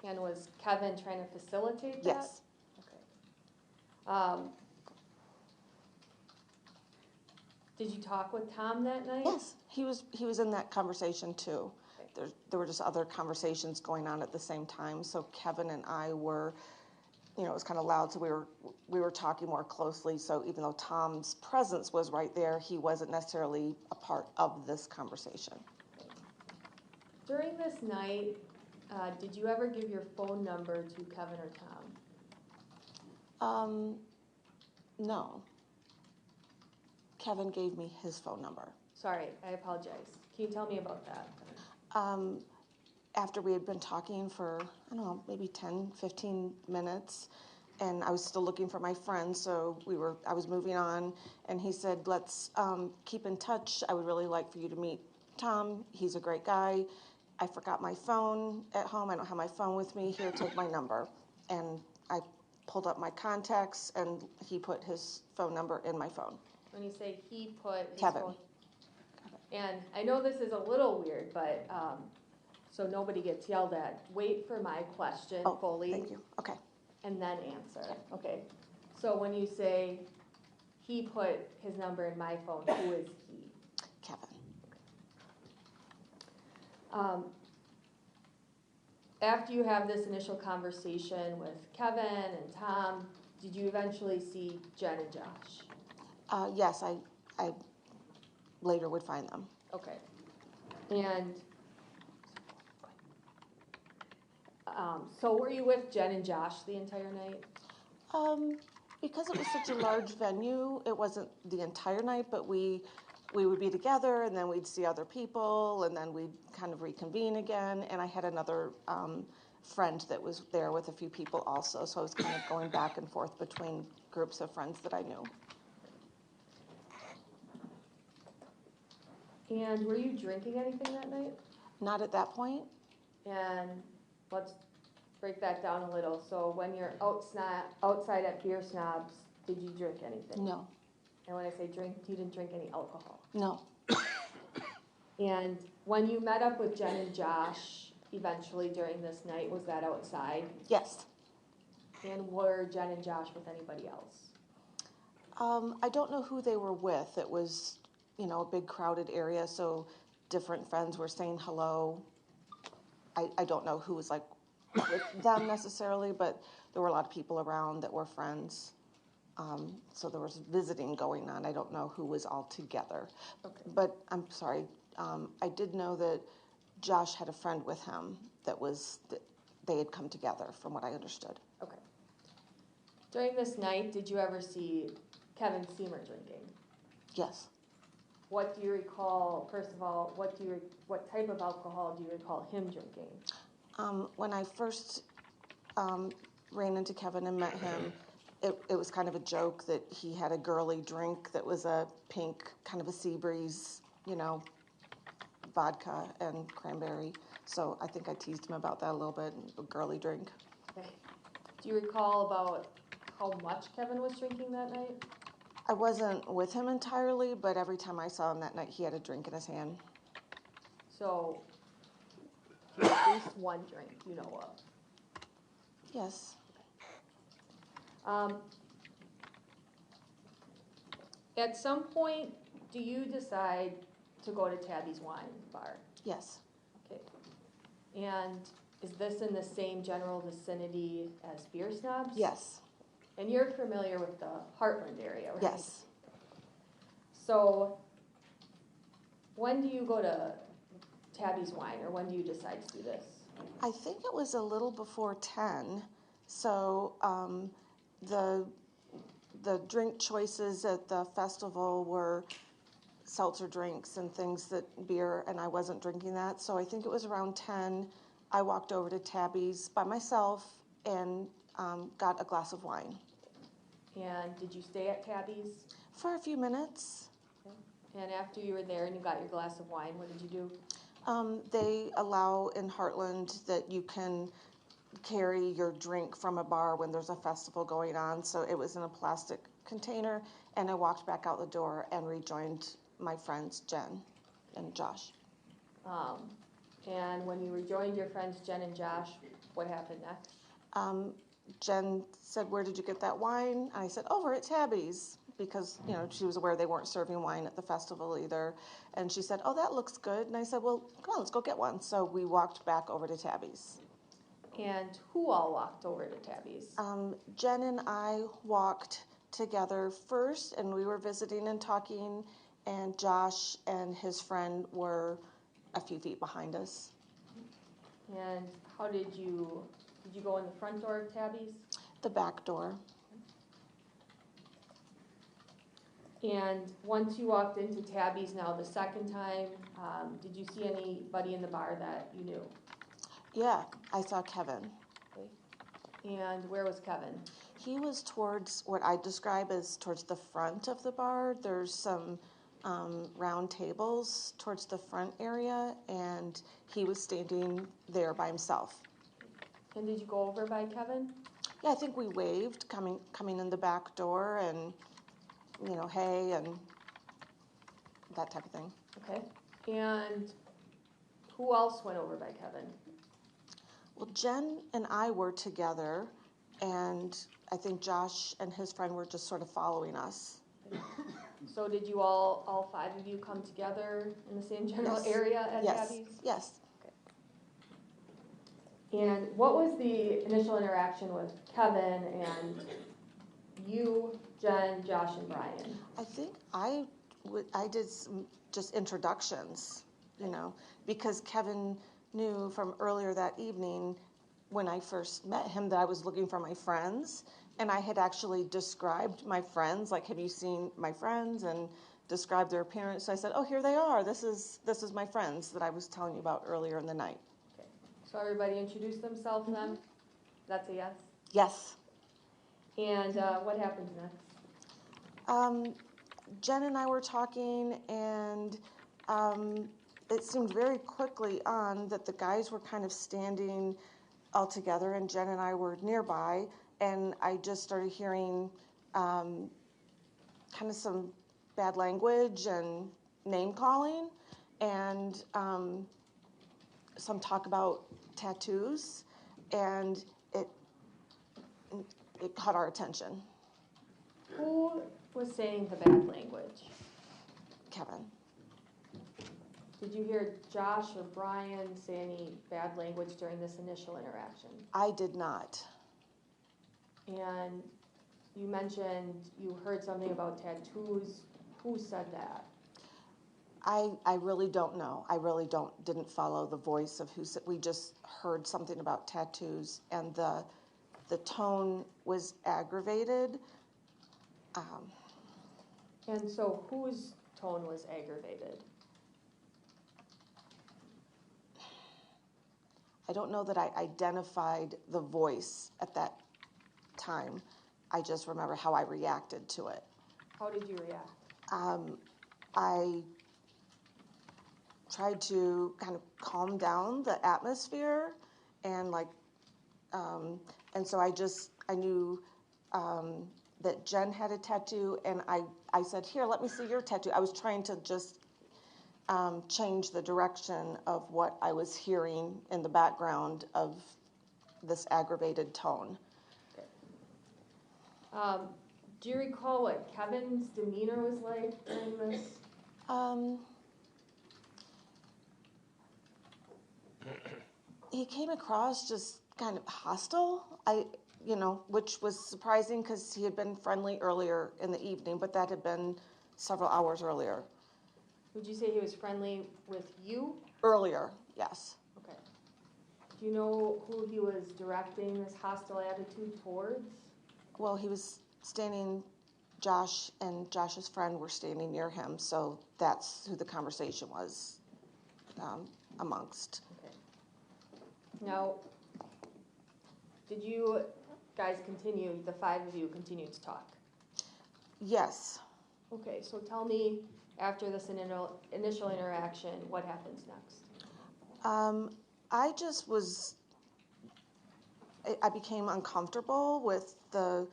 And was Kevin trying to facilitate that? Yes. Okay. Did you talk with Tom that night? Yes, he was in that conversation too. There were just other conversations going on at the same time, so Kevin and I were, it was kind of loud, so we were talking more closely, so even though Tom's presence was right there, he wasn't necessarily a part of this conversation. During this night, did you ever give your phone number to Kevin or Tom? No. Kevin gave me his phone number. Sorry, I apologize. Can you tell me about that? After we had been talking for, I don't know, maybe 10, 15 minutes, and I was still looking for my friend, so I was moving on, and he said, let's keep in touch. I would really like for you to meet Tom. He's a great guy. I forgot my phone at home. I don't have my phone with me. Here, take my number. And I pulled up my contacts, and he put his phone number in my phone. When you say he put his Kevin. phone, and I know this is a little weird, but so nobody gets yelled at. Wait for my question fully. Thank you. Okay. And then answer. Okay. So when you say he put his number in my phone, who is he? Kevin. After you have this initial conversation with Kevin and Tom, did you eventually see Jen and Josh? Yes, I later would find them. Okay. And so were you with Jen and Josh the entire night? Because it was such a large venue, it wasn't the entire night, but we would be together, and then we'd see other people, and then we'd kind of reconvene again. And I had another friend that was there with a few people also, so I was kind of going back and forth between groups of friends that I knew. And were you drinking anything that night? Not at that point. And let's break that down a little. So when you're outside at Beer Snobs, did you drink anything? No. And when I say drink, you didn't drink any alcohol? No. And when you met up with Jen and Josh eventually during this night, was that outside? Yes. And were Jen and Josh with anybody else? I don't know who they were with. It was, a big crowded area, so different friends were saying hello. I don't know who was like with them necessarily, but there were a lot of people around that were friends. So there was visiting going on. I don't know who was all together. Okay. But I'm sorry, I did know that Josh had a friend with him that they had come together from what I understood. Okay. During this night, did you ever see Kevin Sehmer drinking? Yes. What do you recall, first of all, what type of alcohol do you recall him drinking? When I first ran into Kevin and met him, it was kind of a joke that he had a girly drink that was a pink, kind of a sea breeze, vodka and cranberry. So I think I teased him about that a little bit, a girly drink. Okay. Do you recall about how much Kevin was drinking that night? I wasn't with him entirely, but every time I saw him that night, he had a drink in his hand. So, at least one drink you know of? Yes. At some point, do you decide to go to Tabby's Wine Bar? Yes. Okay. And is this in the same general vicinity as Beer Snobs? Yes. And you're familiar with the Heartland area, right? Yes. So, when do you go to Tabby's Wine, or when do you decide to do this? I think it was a little before 10. So the drink choices at the festival were seltzer drinks and things beer, and I wasn't drinking that. So I think it was around 10. I walked over to Tabby's by myself and got a glass of wine. And did you stay at Tabby's? For a few minutes. Okay. And after you were there and you got your glass of wine, what did you do? They allow in Heartland that you can carry your drink from a bar when there's a festival going on. So it was in a plastic container, and I walked back out the door and rejoined my friends Jen and Josh. And when you rejoined your friends Jen and Josh, what happened next? Jen said, "Where did you get that wine?" I said, "Over at Tabby's," because, you know, she was aware they weren't serving wine at the festival either. And she said, "Oh, that looks good." And I said, "Well, come on, let's go get one." So we walked back over to Tabby's. And who all walked over to Tabby's? Jen and I walked together first, and we were visiting and talking, and Josh and his friend were a few feet behind us. And how did you go in the front door of Tabby's? The back door. And once you walked into Tabby's now the second time, did you see anybody in the bar that you knew? Yeah, I saw Kevin. Okay. And where was Kevin? He was towards what I describe as towards the front of the bar. There's some round tables towards the front area, and he was standing there by himself. And did you go over by Kevin? Yeah, I think we waved coming in the back door, and, you know, hey, and that type of thing. Okay. And who else went over by Kevin? Well, Jen and I were together, and I think Josh and his friend were just sort of following us. So did you all five of you come together in the same general Yes. area at Yes. Tabby's? Yes. And what was the initial interaction with Kevin and you, Jen, Josh, and Brian? I think I did some just introductions, you know, because Kevin knew from earlier that evening when I first met him that I was looking for my friends, and I had actually described my friends, like, have you seen my friends, and described their appearance. So I said, oh, here they are. This is my friends that I was telling you about earlier in the night. Okay. So everybody introduced themselves then? That's a yes? Yes. And what happened next? Jen and I were talking, and it seemed very quickly on that the guys were kind of standing all together, and Jen and I were nearby, and I just started hearing kind of some bad language and name calling, and some talk about tattoos, and it caught our attention. Who was saying the bad language? Kevin. Did you hear Josh or Brian say any bad language during this initial interaction? I did not. And you mentioned you heard something about tattoos. Who said that? I really don't know. I really didn't follow the voice of who said. We just heard something about tattoos, and the tone was aggravated. And so whose tone was aggravated? I don't know that I identified the voice at that time. I just remember how I reacted to it. How did you react? I tried to kind of calm down the atmosphere, and and so I knew that Jen had a tattoo, and I said, here, let me see your tattoo. I was trying to just change the direction of what I was hearing in the background of this aggravated tone. Do you recall what Kevin's demeanor was like during this? He came across just kind of hostile, which was surprising because he had been friendly earlier in the evening, but that had been several hours earlier. Would you say he was friendly with you? Earlier, yes. Okay. Do you know who he was directing this hostile attitude towards? Well, he was standing, Josh and Josh's friend were standing near him, so that's who the conversation was amongst. Okay. Now, did you guys continue, the five of you continued to talk? Yes. Okay, so tell me, after this initial interaction, what happens next? I became uncomfortable with the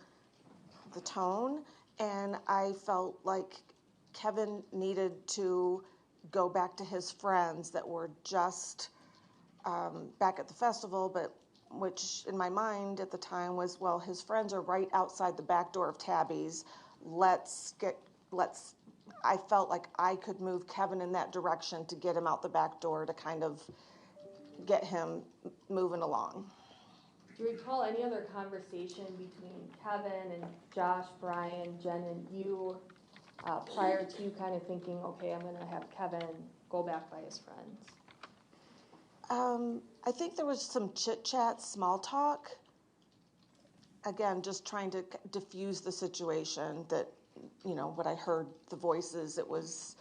tone, and I felt like Kevin needed to go back to his friends that were just back at the festival, but which in my mind at the time was, well, his friends are right outside the back door of Tabby's. I felt like I could move Kevin in that direction to get him out the back door to kind of get him moving along. Do you recall any other conversation between Kevin and Josh, Brian, Jen, and you prior to you kind of thinking, okay, I'm going to have Kevin go back by his friends? I think there was some chit chat, small talk. Again, just trying to diffuse the situation that, what I heard, the voices, it was,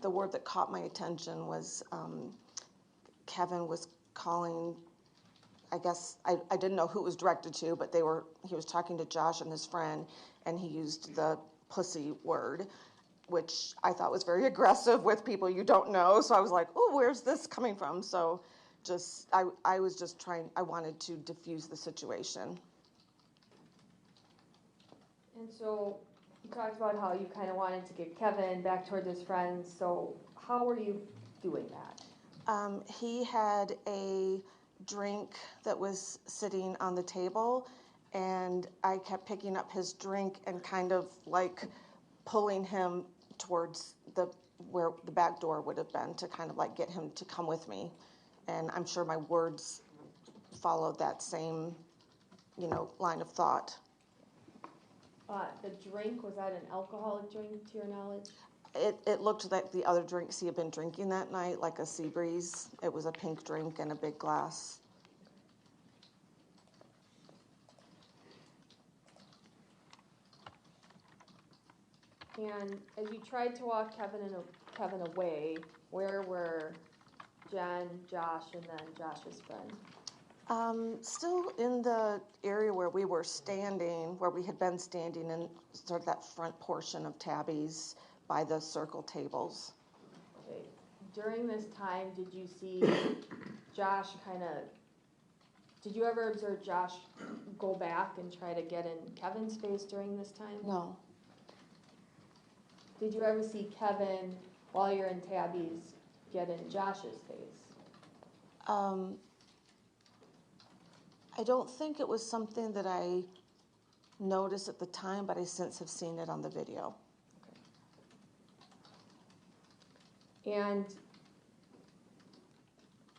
the word that caught my attention was Kevin was calling, I guess, I didn't know who it was directed to, but he was talking to Josh and his friend, and he used the pussy word, which I thought was very aggressive with people you don't know. So I was like, oh, where's this coming from? So I was just I wanted to diffuse the situation. And so you talked about how you kind of wanted to get Kevin back towards his friends. So how were you doing that? He had a drink that was sitting on the table, and I kept picking up his drink and kind of like pulling him towards where the back door would have been to kind of like get him to come with me. And I'm sure my words followed that same, line of thought. The drink, was that an alcoholic drink to your knowledge? It looked like the other drinks he had been drinking that night, like a sea breeze. It was a pink drink in a big glass. And as you tried to walk Kevin away, where were Jen, Josh, and then Josh's friend? Still in the area where we were standing, where we had been standing in sort of that front portion of Tabby's by the circle tables. Okay. During this time, did you see Josh did you ever observe Josh go back and try to get in Kevin's face during this time? No. Did you ever see Kevin, while you're in Tabby's, get in Josh's face? I don't think it was something that I noticed at the time, but I since have seen it on the video. Okay. And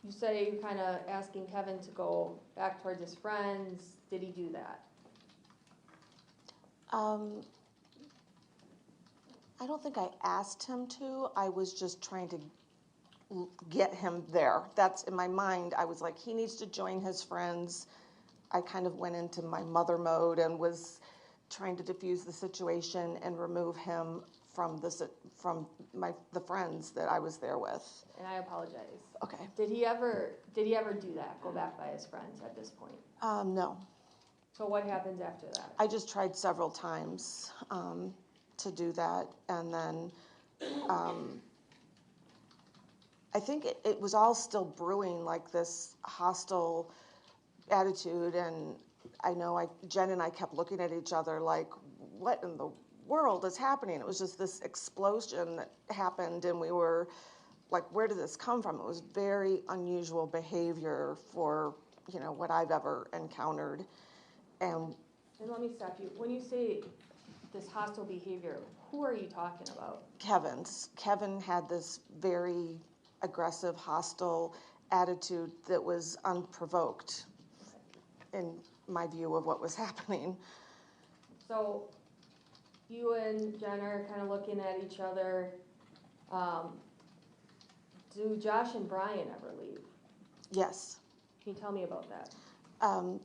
you say you're kind of asking Kevin to go back towards his friends. Did he do that? I don't think I asked him to. I was just trying to get him there. That's in my mind. I was like, he needs to join his friends. I kind of went into my mother mode and was trying to diffuse the situation and remove him from the friends that I was there with. And I apologize. Okay. Did he ever do that? Go back by his friends at this point? No. So what happens after that? I just tried several times to do that, and then I think it was all still brewing, like this hostile attitude, and I know Jen and I kept looking at each other like, what in the world is happening? It was just this explosion that happened, and we were like, where did this come from? It was very unusual behavior for, what I've ever encountered. And let me stop you. When you say this hostile behavior, who are you talking about? Kevin had this very aggressive, hostile attitude that was unprovoked in my view of what was happening. So you and Jen are kind of looking at each other. Do Josh and Brian ever leave? Yes. Can you tell me about that?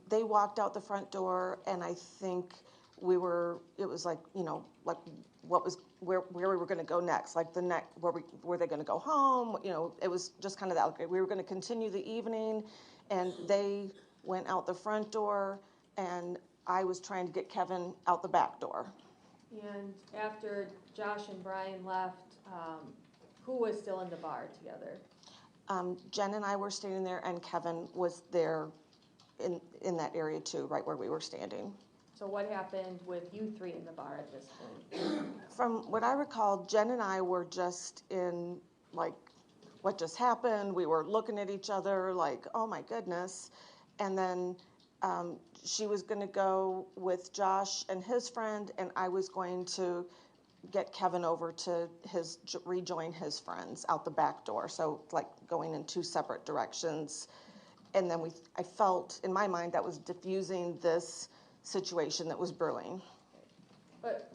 They walked out the front door, and I think it was like, like where we were going to go next, like were they going to go home? It was just kind of that. Okay, we were going to continue the evening, and they went out the front door, and I was trying to get Kevin out the back door. And after Josh and Brian left, who was still in the bar together? Jen and I were standing there, and Kevin was there in that area too, right where we were standing. So what happened with you three in the bar at this point? From what I recall, Jen and I were just in, like, what just happened? We were looking at each other like, oh my goodness. And then she was going to go with Josh and his friend, and I was going to get Kevin over to rejoin his friends out the back door. So like going in two separate directions. And then I felt in my mind that was diffusing this situation that was brewing. But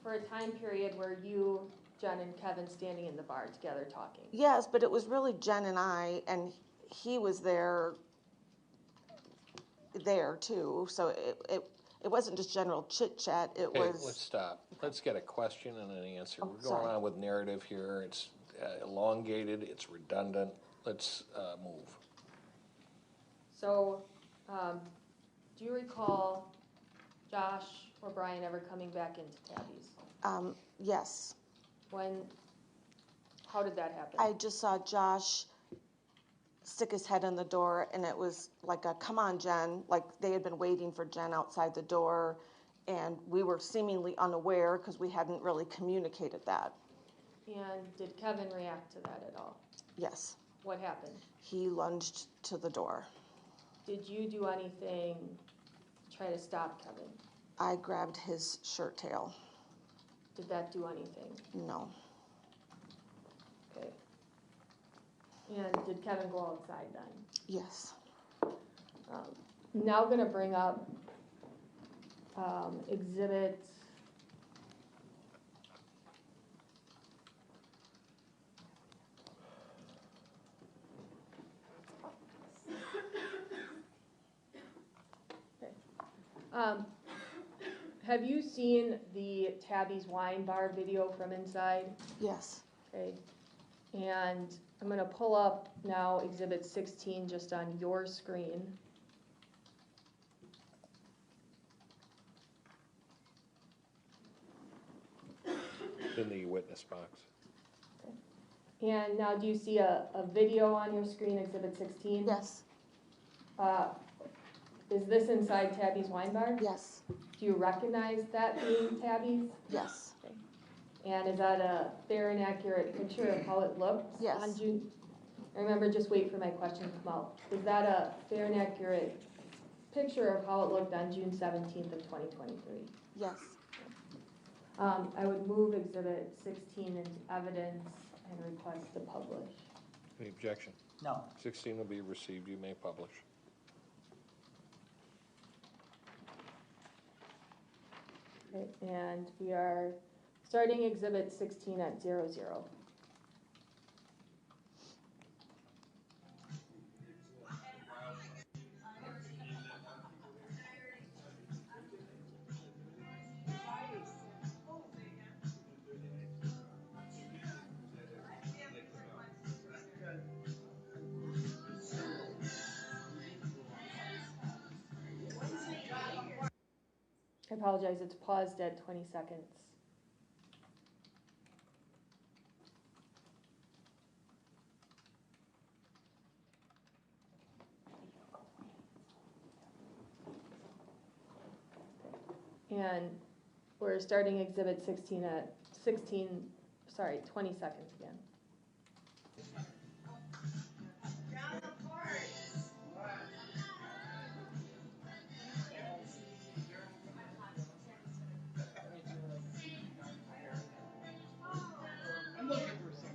for a time period where you, Jen, and Kevin standing in the bar together talking. Yes, but it was really Jen and I, and he was there too. So it wasn't just general chit chat. It Okay, was. let's stop. Let's get a question and an answer. Oh, We're going sorry. on with narrative here. It's elongated, it's redundant. Let's move. So, do you recall Josh or Brian ever coming back into Tabby's? Yes. How did that happen? I just saw Josh stick his head in the door, and it was like a, come on, Jen. Like they had been waiting for Jen outside the door, and we were seemingly unaware because we hadn't really communicated that. And did Kevin react to that at all? Yes. What happened? He lunged to the door. Did you do anything to try to stop Kevin? I grabbed his shirt tail. Did that do anything? No. Okay. And did Kevin go outside then? Yes. Now gonna bring up exhibit. Okay. Have you seen the Tabby's Wine Bar video from inside? Yes. Okay. And I'm gonna pull up now exhibit 16 just on your screen. In the witness box. And now do you see a video on your screen, exhibit 16? Yes. Is this inside Tabby's Wine Bar? Yes. Do you recognize that being Tabby's? Yes. Okay. And is that a fair and accurate picture of how it looked Yes. on June? Remember, just wait for my question to come out. Is that a fair and accurate picture of how it looked on June 17th of 2023? Yes. I would move exhibit 16 into evidence and request to publish. Any objection? No. 16 will be received. You may publish. Okay, and we are starting exhibit 16 at 00. I apologize, it's paused at 20 seconds. And we're starting exhibit 16 at 20 seconds again. I'm looking for something.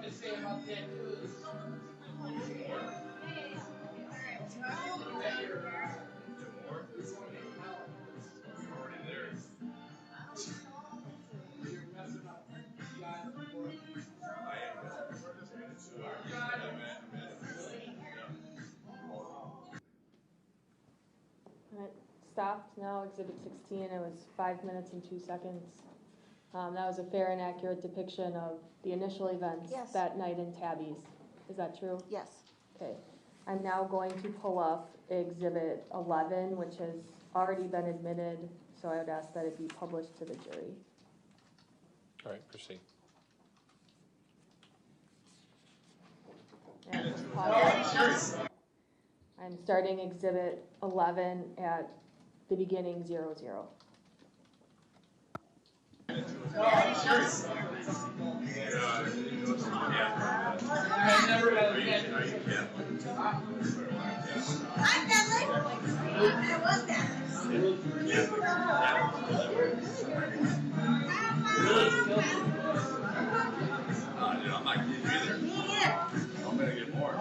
to say about that is. And it stopped now, exhibit 16, it was 5 minutes and 2 seconds. That was a fair and accurate depiction of the initial events Yes. that night in Tabby's. Is that true? Yes. Okay. I'm now going to pull up exhibit 11, which has already been admitted, so I would ask that it be published to the jury. All right, proceed. And just pause. I'm starting exhibit 11 at the beginning 00. I never had a chance. I'm Dudley. I was Dude, I'm not kidding either. Me either. I'm gonna get more.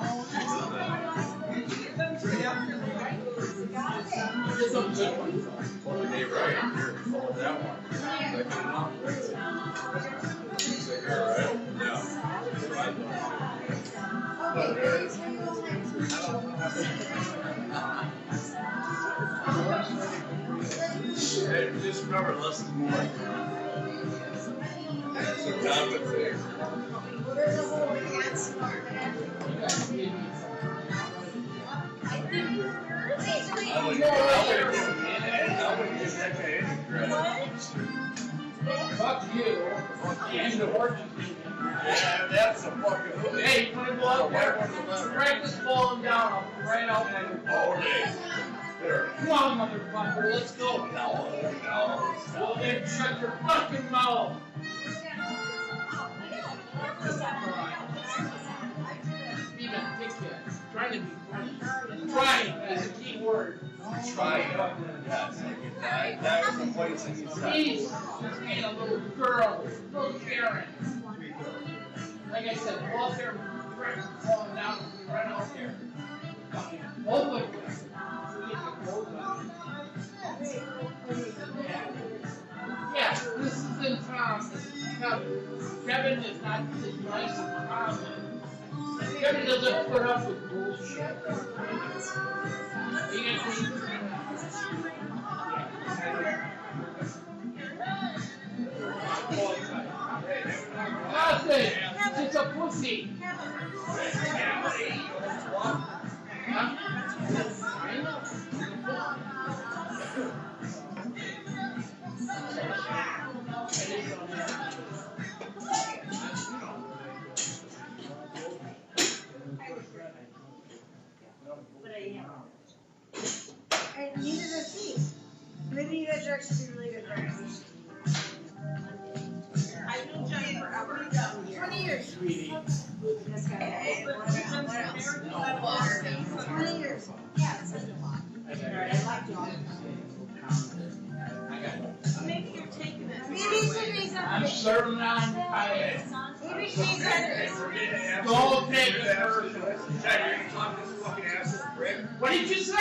Get some good ones. Hey, right, here, hold that one. Is that good enough? Is that good, right? Yeah. Hey, just remember, less is more. That's what John would say. There's a whole cat smart. I wouldn't give that guy any credit. Fuck you. And the horses. Yeah, that's a fucking. Hey, you wanna go out there? Practice falling down. I'll be right out there. Oh, hey. There. Come on, motherfucker, let's go. No. Well, then shut your fucking mouth. Steven, dickhead. Trying to be funny. Trying is a key word. Trying. Yes, that was the place that you said. Please, just being a little girl, little Karen. Like I said, go out there and practice falling down and run out there. Fucking open. Yeah, this is in Tom. This is Kevin. Kevin is not as nice as Tom is. Kevin doesn't put up with bullshit. He gets nothing. It's a pussy. And neither does he. Maybe you guys are actually really good friends. I've known Johnny forever. 20 years. This guy. 20 years. Yeah. I like John. Maybe you're taking it. Maybe he's I'm serving on fire. Maybe he's Don't take it personally. What did you say?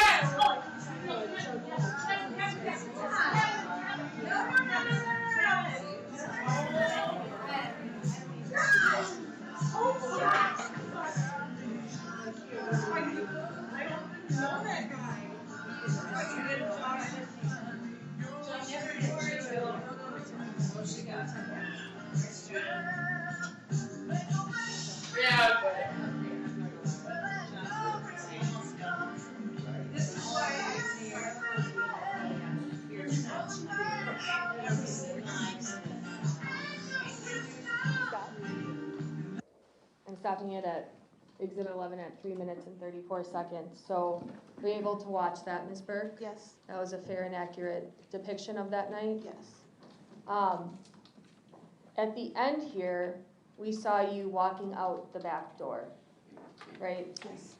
Yeah. I'm stopping it at exhibit 11 at 3 minutes and 34 seconds. So were you able to watch that, Ms. Burke? Yes. That was a fair and accurate depiction of that night? Yes. At the end here, we saw you walking out the back door, right? Yes.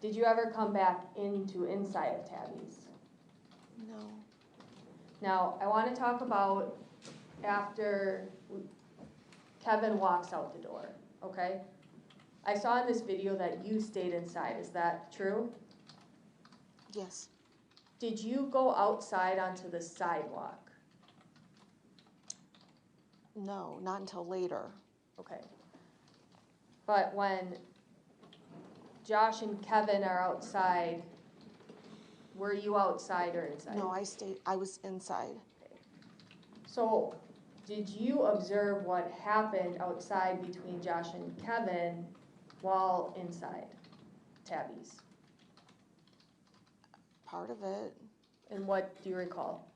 Did you ever come back inside of Tabby's? No. Now, I want to talk about after Kevin walks out the door. okay? I saw in this video that you stayed inside, is that true? Yes. Did you go outside onto the sidewalk? No, not until later. Okay. But when Josh and Kevin are outside, were you outside or inside? No, I was inside. So, did you observe what happened outside between Josh and Kevin while inside Tabby's? Part of it. And what do you recall?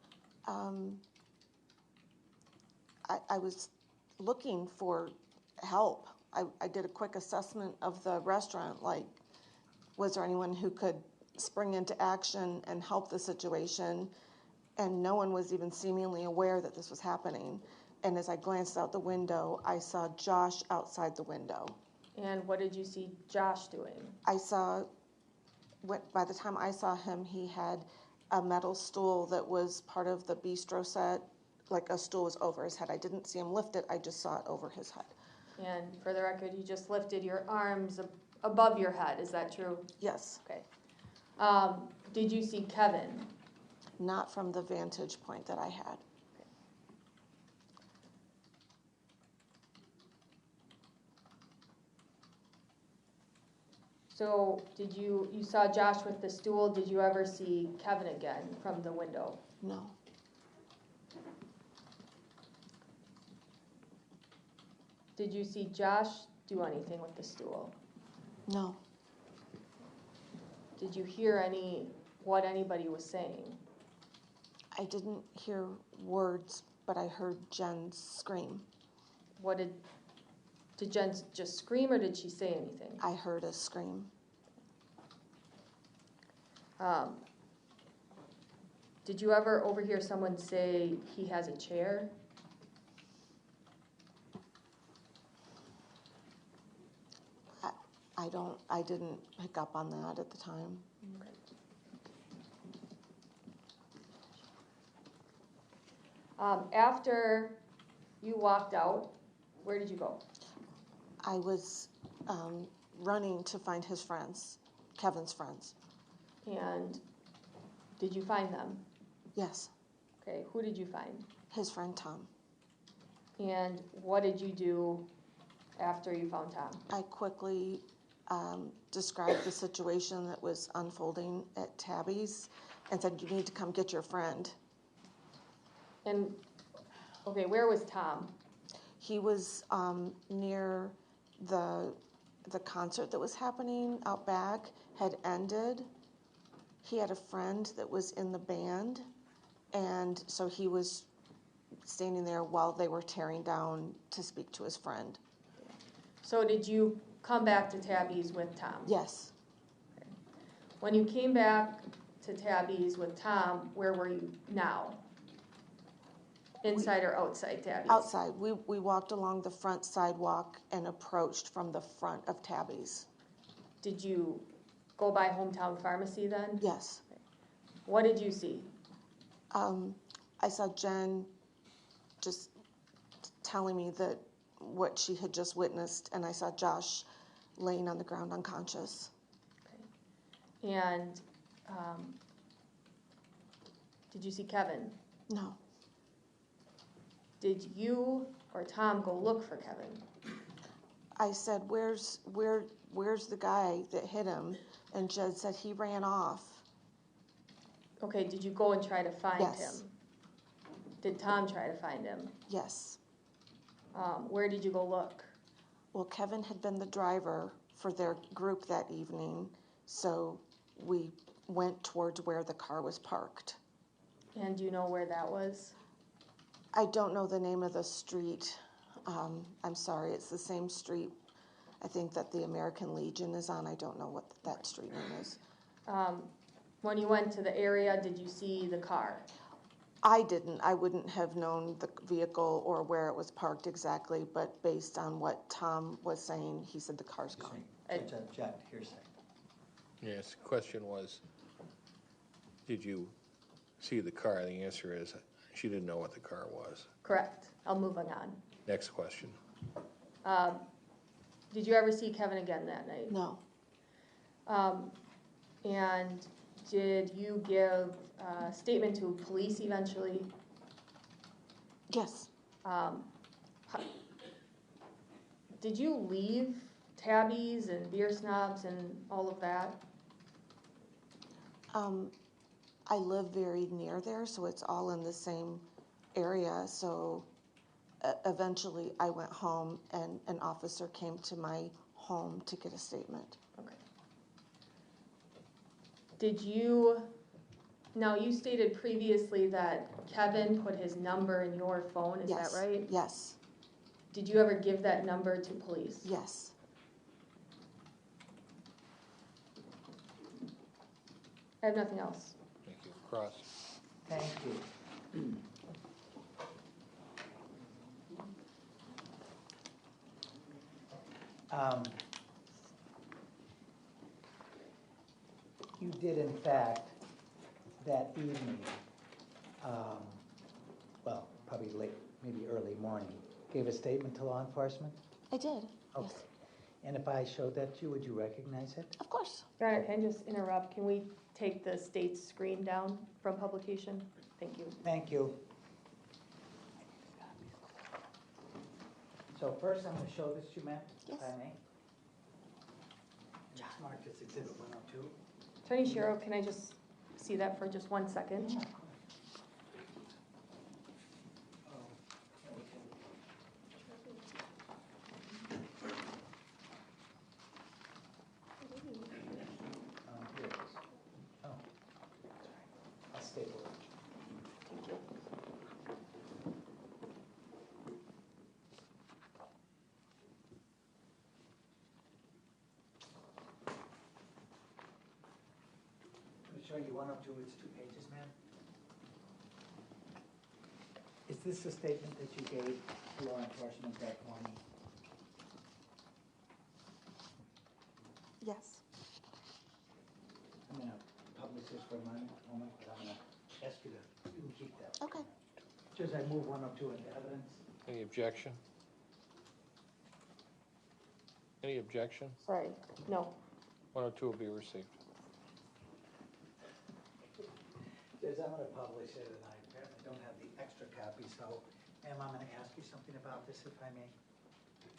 I was looking for help. I did a quick assessment of the restaurant, like, was there anyone who could spring into action and help the situation? And no one was even seemingly aware that this was happening. And as I glanced out the window, I saw Josh outside the window. And what did you see Josh doing? By the time I saw him, he had a metal stool that was part of the bistro set, like a stool was over his head. I didn't see him lift it, I just saw it over his head. And for the record, you just lifted your arms above your head, is that true? Yes. Okay. Did you see Kevin? Not from the vantage point that I had. So you saw Josh with the stool, did you ever see Kevin again from the window? No. Did you see Josh do anything with the stool? No. Did you hear what anybody was saying? I didn't hear words, but I heard Jen scream. Did Jen just scream or did she say anything? I heard a scream. Did you ever overhear someone say he has a chair? I didn't pick up on that at the time. Okay. After you walked out, where did you go? I was running to find his friends, Kevin's friends. And did you find them? Yes. Okay, who did you find? His friend Tom. And what did you do after you found Tom? I quickly described the situation that was unfolding at Tabby's and said, you need to come get your friend. And, okay, where was Tom? He was near the concert that was happening out back, had ended. He had a friend that was in the band, and so he was standing there while they were tearing down to speak to his friend. So did you come back to Tabby's with Tom? Yes. Okay. When you came back to Tabby's with Tom, where were you now? Inside or outside Tabby's? Outside. We walked along the front sidewalk and approached from the front of Tabby's. Did you go by Hometown Pharmacy then? Yes. Okay. What did you see? I saw Jen just telling me that what she had just witnessed, and I saw Josh laying on the ground unconscious. Okay. And did you see Kevin? No. Did you or Tom go look for Kevin? I said, where's the guy that hit him? And Jed said he ran off. Okay, did you go and try to find Yes. him? Did Tom try to find him? Yes. Where did you go look? Well, Kevin had been the driver for their group that evening, so we went towards where the car was parked. And do you know where that was? I don't know the name of the street. I'm sorry, it's the same street I think that the American Legion is on. I don't know what that street name is. When you went to the area, did you see the car? I didn't. I wouldn't have known the vehicle or where it was parked exactly, but based on what Tom was saying, he said the car's gone. Judge, object, hearsay. Yes, the question was, did you see the car? The answer is, she didn't know what the car was. Correct. I'll move on. Next question. Did you ever see Kevin again that night? No, And did you give a statement to police eventually? yes, Um, ho- Did you leave tabbies and beer snobs and all of that? I live very near there, so it's all in the same area, so eventually I went home and an officer came to my home to get a statement. Okay. Did you, now you stated previously that Kevin put his number in your phone, is that Yes, right? yes, Did you ever give that number to police? yes. I have nothing else. Thank you. Cross. Thank you. You did in fact, that evening, well, probably late, maybe early morning, gave a statement to law enforcement? I did, Okay. yes, And if I showed that to you, would you recognize it? of course. Your Honor, can I just interrupt? Can we take the state's screen down from publication? Thank you. Thank you. So first, I'm going to show this to you, ma'am, if Yes. I may. And it's marked as Exhibit 102. Attorney Shiro, can I just see that for just 1 second? Here it is. Oh, I'll staple it. Thank you. I'm showing you 102, it's 2 pages, ma'am. Is this the statement that you gave to law enforcement that morning? Yes, I'm going to publish this for a moment, but I'm going to ask you to, you can keep that. okay. Just I move 102 into evidence. Any objection? Any objection? Sorry, no. 102 will be received. Judge, I'm going to publish it, and I apparently don't have the extra copy, so, ma'am, I'm going to ask you something about this, if I may.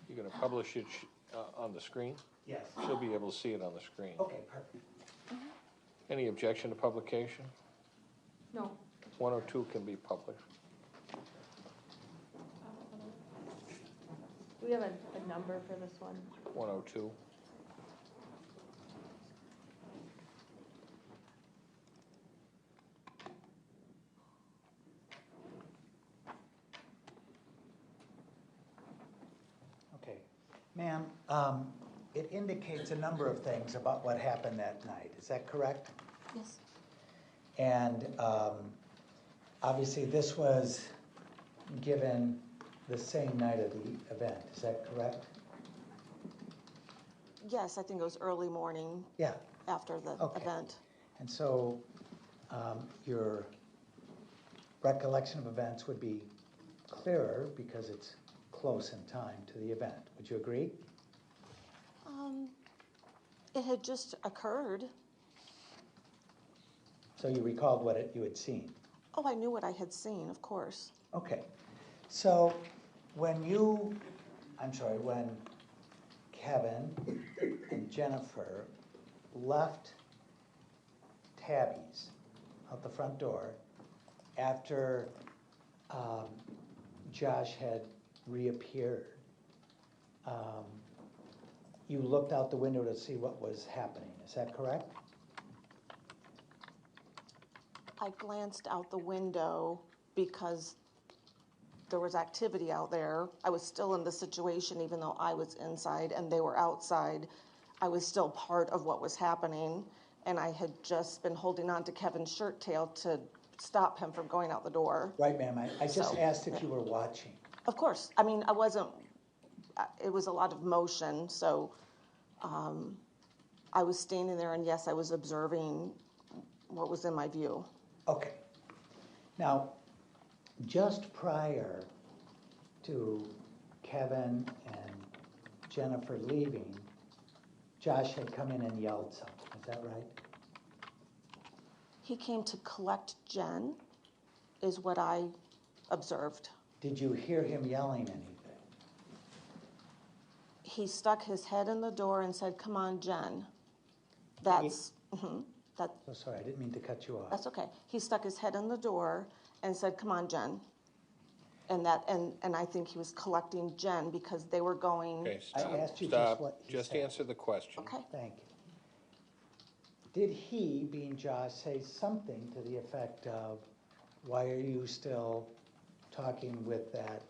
You're going to publish it on the screen? Yes. She'll be able to see it on the screen. Okay, perfect. Any objection to publication? No. 102 can be published. Do we have a number for this one? 102. Okay. Ma'am, it indicates a number of things about what happened that night. Is that correct? Yes, And obviously, this was given the same night of the event. Is that correct? yes, I think it was early morning Yeah. after the Okay. event. And so your recollection of events would be clearer because it's close in time to the event. Would you agree? It had just occurred. So you recalled what you had seen? Oh, I knew what I had seen, of course. Okay. So when when Kevin and Jennifer left Tabby's out the front door after Josh had reappeared, you looked out the window to see what was happening. Is that correct? I glanced out the window because there was activity out there. I was still in the situation even though I was inside and they were outside. I was still part of what was happening, and I had just been holding on to Kevin's shirt tail to stop him from going out the door. Right, ma'am. I just So, asked if you were watching. Of course. I mean, I wasn't, it was a lot of motion, so I was standing there, and yes, I was observing what was in my view. Okay. Now, just prior to Kevin and Jennifer leaving, Josh had come in and yelled something, is that right? He came to collect Jen, is what I observed. Did you hear him yelling anything? He stuck his head in the door and said, "Come on, Jen." That's, Oh, sorry, I didn't mean to cut you off. that's okay. He stuck his head in the door and said, "Come on, Jen." And I think he was collecting Jen because they were going. Okay, I stop, asked you just stop. what he Just said. answer the question. Okay. Thank you. Did he, being Josh, say something to the effect of, "Why are you still talking with that"?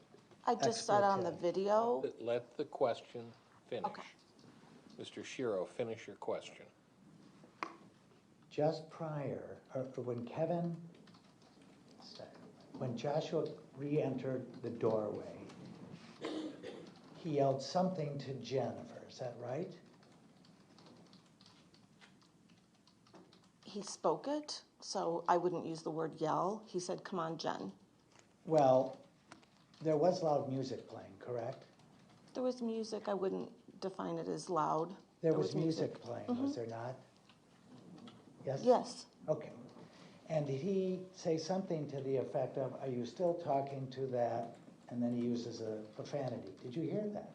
I just said on the expletive? video. Let the question finish. Okay. Mr. Shiro, finish your question. Just prior, or when Joshua re-entered the doorway, he yelled something to Jennifer, is that right? He spoke it, so I wouldn't use the word yell. He said, "Come on, Jen." Well, there was loud music playing, correct? There was music. I wouldn't define it as loud. There was music playing, was there not? Yes? Yes. Okay. And did he say something to the effect of, "Are you still talking to that?" And then he uses a profanity. Did you hear that?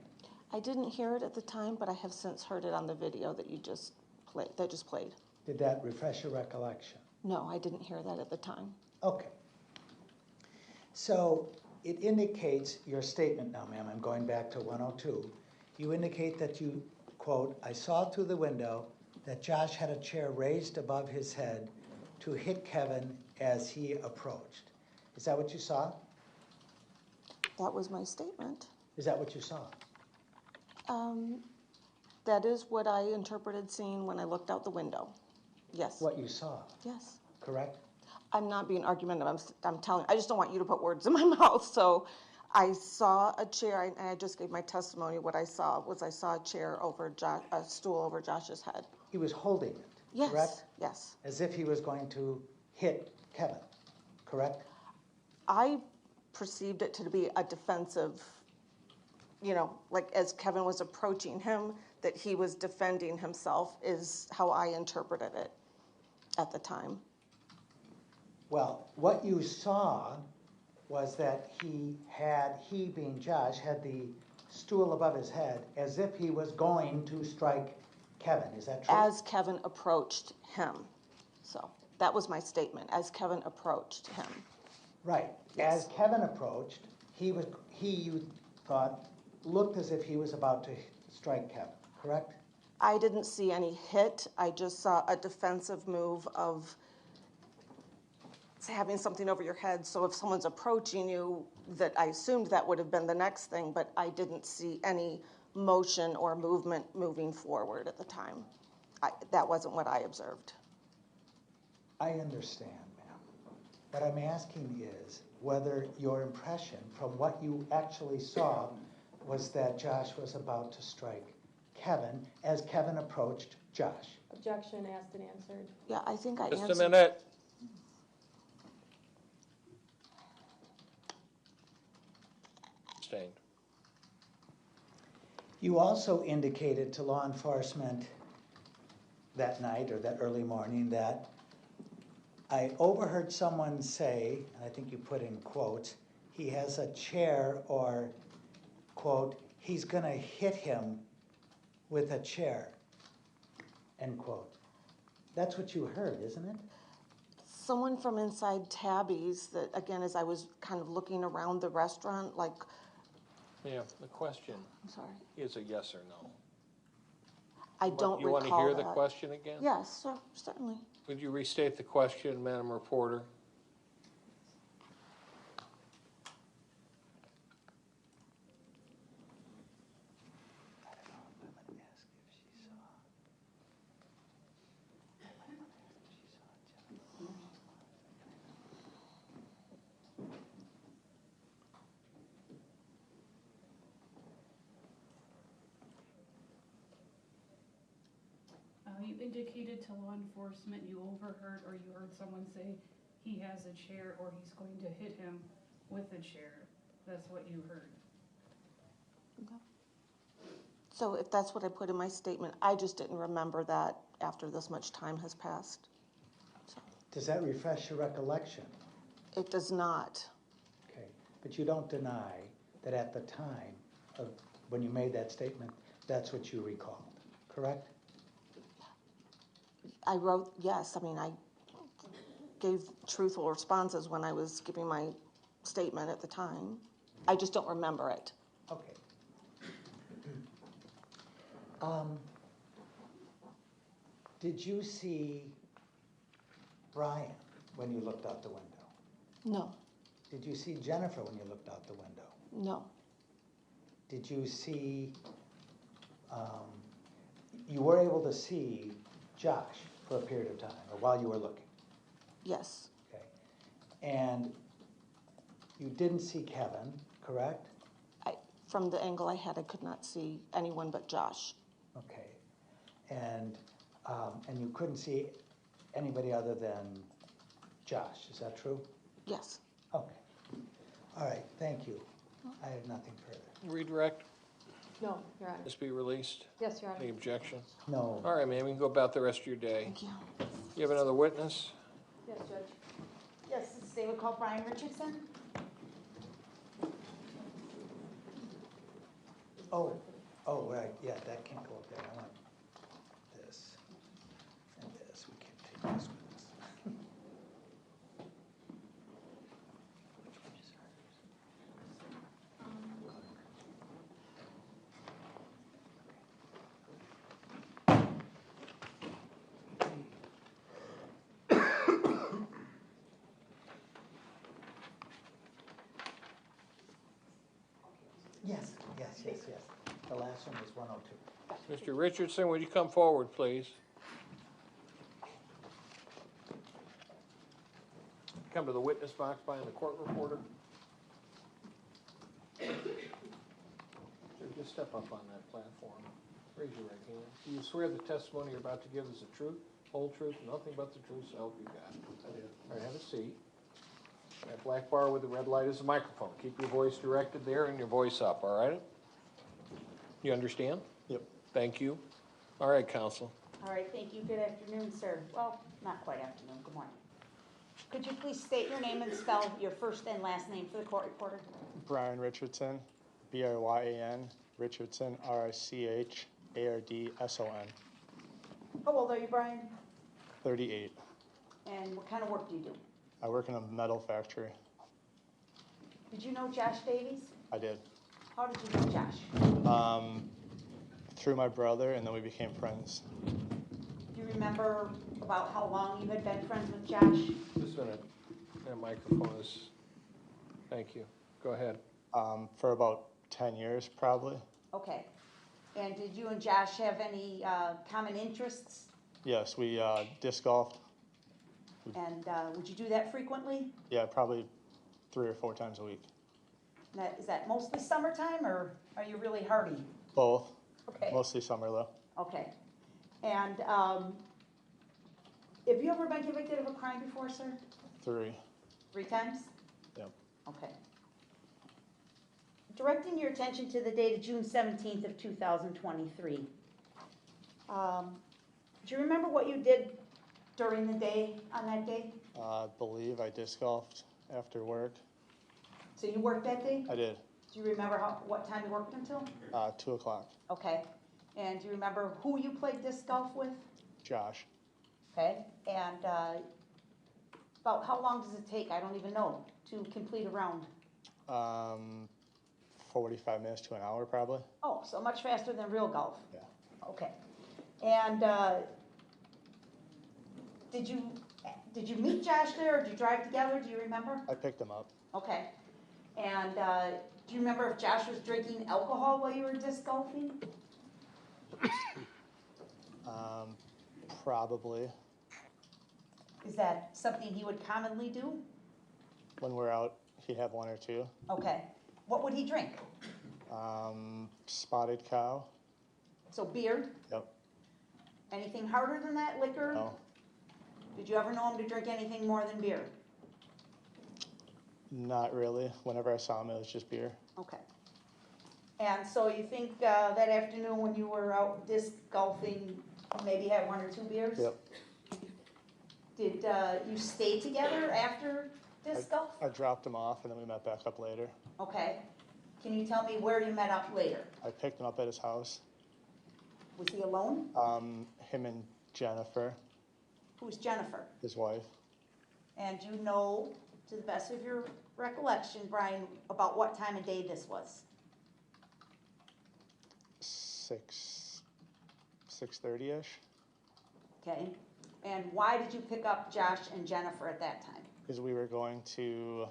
I didn't hear it at the time, but I have since heard it on the video that you just played. Did that refresh your recollection? No, I didn't hear that at the time. Okay. So it indicates your statement now, ma'am, I'm going back to 102. You indicate that you, quote, "I saw through the window that Josh had a chair raised above his head to hit Kevin as he approached." Is that what you saw? That was my statement. Is that what you saw? That is what I interpreted seeing when I looked out the window. Yes. What you saw, Yes. correct? I'm not being argumentative. I'm telling. I just don't want you to put words in my mouth. So, I saw a chair, and I just gave my testimony. What I saw was a chair over a stool over Josh's head. He was holding it, Yes. correct? Yes. As if he was going to hit Kevin, correct? I perceived it to be a defensive, like as Kevin was approaching him, that he was defending himself is how I interpreted it at the time. Well, what you saw was that he being Josh, had the stool above his head as if he was going to strike Kevin. Is that true? As Kevin approached him. So that was my statement, as Kevin approached him. Right. Yes. As Kevin approached, you thought, looked as if he was about to strike Kevin, correct? I didn't see any hit. I just saw a defensive move of having something over your head. So if someone's approaching you, that I assumed that would have been the next thing, but I didn't see any motion or movement moving forward at the time. That wasn't what I observed. I understand, ma'am. What I'm asking is whether your impression from what you actually saw was that Josh was about to strike Kevin as Kevin approached Josh. Objection, asked and answered. Yeah, I think I Just answered. a minute. Sustained. You also indicated to law enforcement that night or that early morning that I overheard someone say, and I think you put in quotes, he has a chair, or quote, he's gonna hit him with a chair, end quote. That's what you heard, isn't it? Someone from inside Tabby's, that again, as I was kind of looking around the restaurant, like, Yeah, the question I'm sorry, is a yes or no. I don't You recall want to hear the that. question again? Yes, sir, certainly. Would you restate the question, Madam Reporter? You indicated to law enforcement you overheard or you heard someone say he has a chair or he's going to hit him with a chair. That's what you heard. So if that's what I put in my statement, I just didn't remember that after this much time has passed. So, Does that refresh your recollection? it does not. Okay, but you don't deny that at the time of when you made that statement, that's what you recalled, correct? I wrote, yes, I mean, I gave truthful responses when I was giving my statement at the time. I just don't remember it. Okay. Did you see Brian when you looked out the window? No, Did you see Jennifer when you looked out the window? no, Did you see, you were able to see Josh for a period of time, or while you were looking? yes, Okay. And you didn't see Kevin, correct? from the angle I had, I could not see anyone but Josh. Okay. And you couldn't see anybody other than Josh, is that true? Yes. Okay. All right, thank you. I have nothing further. Redirect, No, Your Honor. this be released. Yes, Your Any Honor. objection? No. All right, ma'am, you can go about the rest of your day. Thank you. You have another witness? Yes, Judge. Yes, this is David called Brian Richardson. Oh, right, yeah, that can't go up there. I want this and this. We can't take this with us. Yes, yes, yes, yes. The last one was 102. Mr. Richardson, would you come forward, please? Come to the witness box behind the court reporter. Sir, just step up on that platform. Raise your right hand. Do you swear the testimony you're about to give is the truth, whole truth, nothing but the truth, so help you God? I do. All right, have a seat. That black bar with the red light is a microphone. Keep your voice directed there and your voice up, all right? You understand? Yep. Thank you. All right, counsel. All right, thank you. Good afternoon, sir. Well, not quite afternoon. Good morning. Could you please state your name and spell your first and last name for the court reporter? Brian Richardson, Bryan, Richardson, Richardson. How old are you, Brian? 38. And what kind of work do you do? I work in a metal factory. Did you know Josh Davies? I did. How did you know Josh? Through my brother, and then we became friends. Do you remember about how long you had been friends with Josh? Just a minute. That microphone is, thank you. Go ahead. For about 10 years, probably. Okay. And did you and Josh have any common interests? Yes, we disc golfed. And would you do that frequently? Yeah, probably 3 or 4 times a week. Is that mostly summertime, or are you really hardy? Both. Okay. Mostly summer, though. Okay. And have you ever been convicted of a crime before, sir? 3. 3 times? Yep. Okay. Directing your attention to the date of June 17th of 2023. Do you remember what you did during the day on that day? I believe I disc golfed after work. So you worked that day? I did. Do you remember what time you worked until? 2 o'clock. Okay. And do you remember who you played disc golf with? Josh. Okay. And about how long does it take, I don't even know, to complete a round? 45 minutes to an hour, probably. Oh, so much faster than real golf? Yeah. Okay. And did you meet Josh there, or did you drive together? Do you remember? I picked him up. Okay. And do you remember if Josh was drinking alcohol while you were disc golfing? Probably. Is that something he would commonly do? When we're out, he'd have 1 or 2. Okay. What would he drink? Spotted cow. So beer? Yep. Anything harder than that, liquor? No. Did you ever know him to drink anything more than beer? Not really. Whenever I saw him, it was just beer. Okay. And so you think that afternoon when you were out disc golfing, you maybe had 1 or 2 beers? Yep. Did you stay together after disc golf? I dropped him off and then we met back up later. Okay. Can you tell me where you met up later? I picked him up at his house. Was he alone? Him and Jennifer, Who's Jennifer? his wife. And And you know, to the best of your recollection, Brian, about what time of day this was? 6:30ish, Okay. And why did you pick up Josh and Jennifer at that time? because we were going to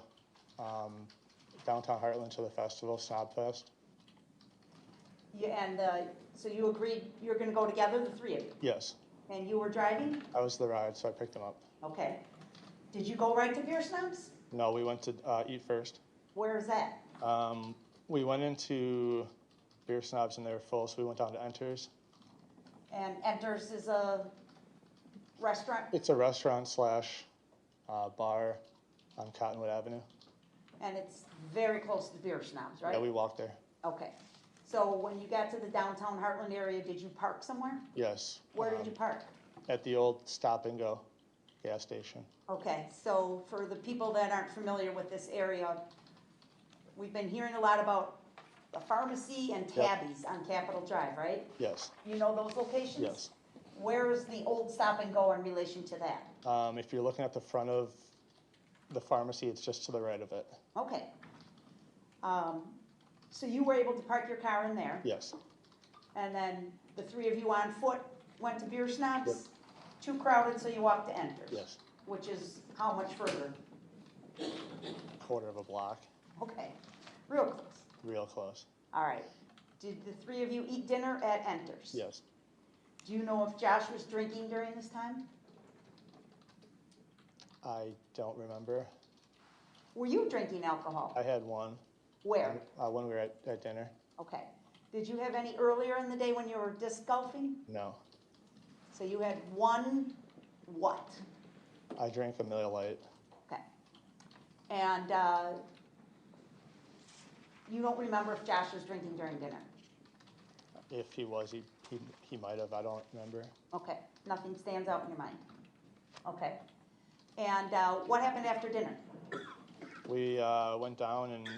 downtown Heartland to the festival, Snob Fest. So you agreed you were gonna go together, the 3 of you? Yes, And you were driving? I was the ride, so I picked him up. Okay. Did you go right to Beer Snobs? No, we went to eat first. Where is that? We went into Beer Snobs and they were full, so we went down to Enters. And Enters is a restaurant, It's a restaurant slash bar on Cottonwood Avenue. and it's very close to Beer Snobs, right? Yeah, we walked there. Okay. So when you got to the downtown Heartland area, did you park somewhere? Yes. Where did you park? At the old Stop and Go gas station. Okay, so for the people that aren't familiar with this area, we've been hearing a lot about the pharmacy and Yep. Tabby's on Capitol Drive, right? Yes, You know those locations? yes. Where is the old Stop and Go in relation to that? If you're looking at the front of the pharmacy, it's just to the right of it. Okay. So you were able to park your car in there, Yes, and then the 3 of you on foot went to Beer Snobs? Yep. Too crowded, so you walked to Enters? yes. Which is how much further? Quarter of a block, Okay, real close. real close. All right. Did the 3 of you eat dinner at Enters? Yes. Do you know if Josh was drinking during this time? I don't remember. Were you drinking alcohol? I had one Where? when we were at dinner. Okay. Did you have any earlier in the day when you were disc golfing? No, So you had one what? I drank a Miller Lite. Okay. And you don't remember if Josh was drinking during dinner? If he was, he might have. I don't remember. Okay. Nothing stands out in your mind? Okay. And what happened after dinner? We went down and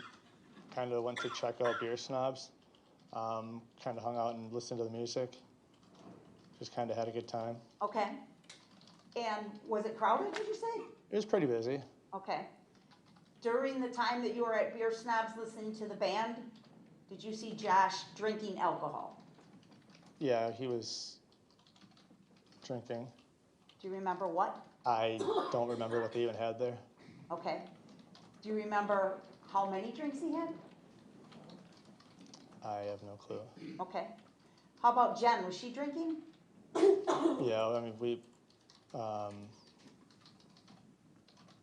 kind of went to check out Beer Snobs. Kind of hung out and listened to the music. Just kind of had a good time. Okay. And was it crowded, did you say? It was pretty busy. Okay. During the time that you were at Beer Snobs listening to the band, did you see Josh drinking alcohol? Yeah, he was drinking. Do you remember what? I don't remember what they even had there. Okay. Do you remember how many drinks he had? I have no clue. Okay. How about Jen? Was she drinking? Yeah, I mean,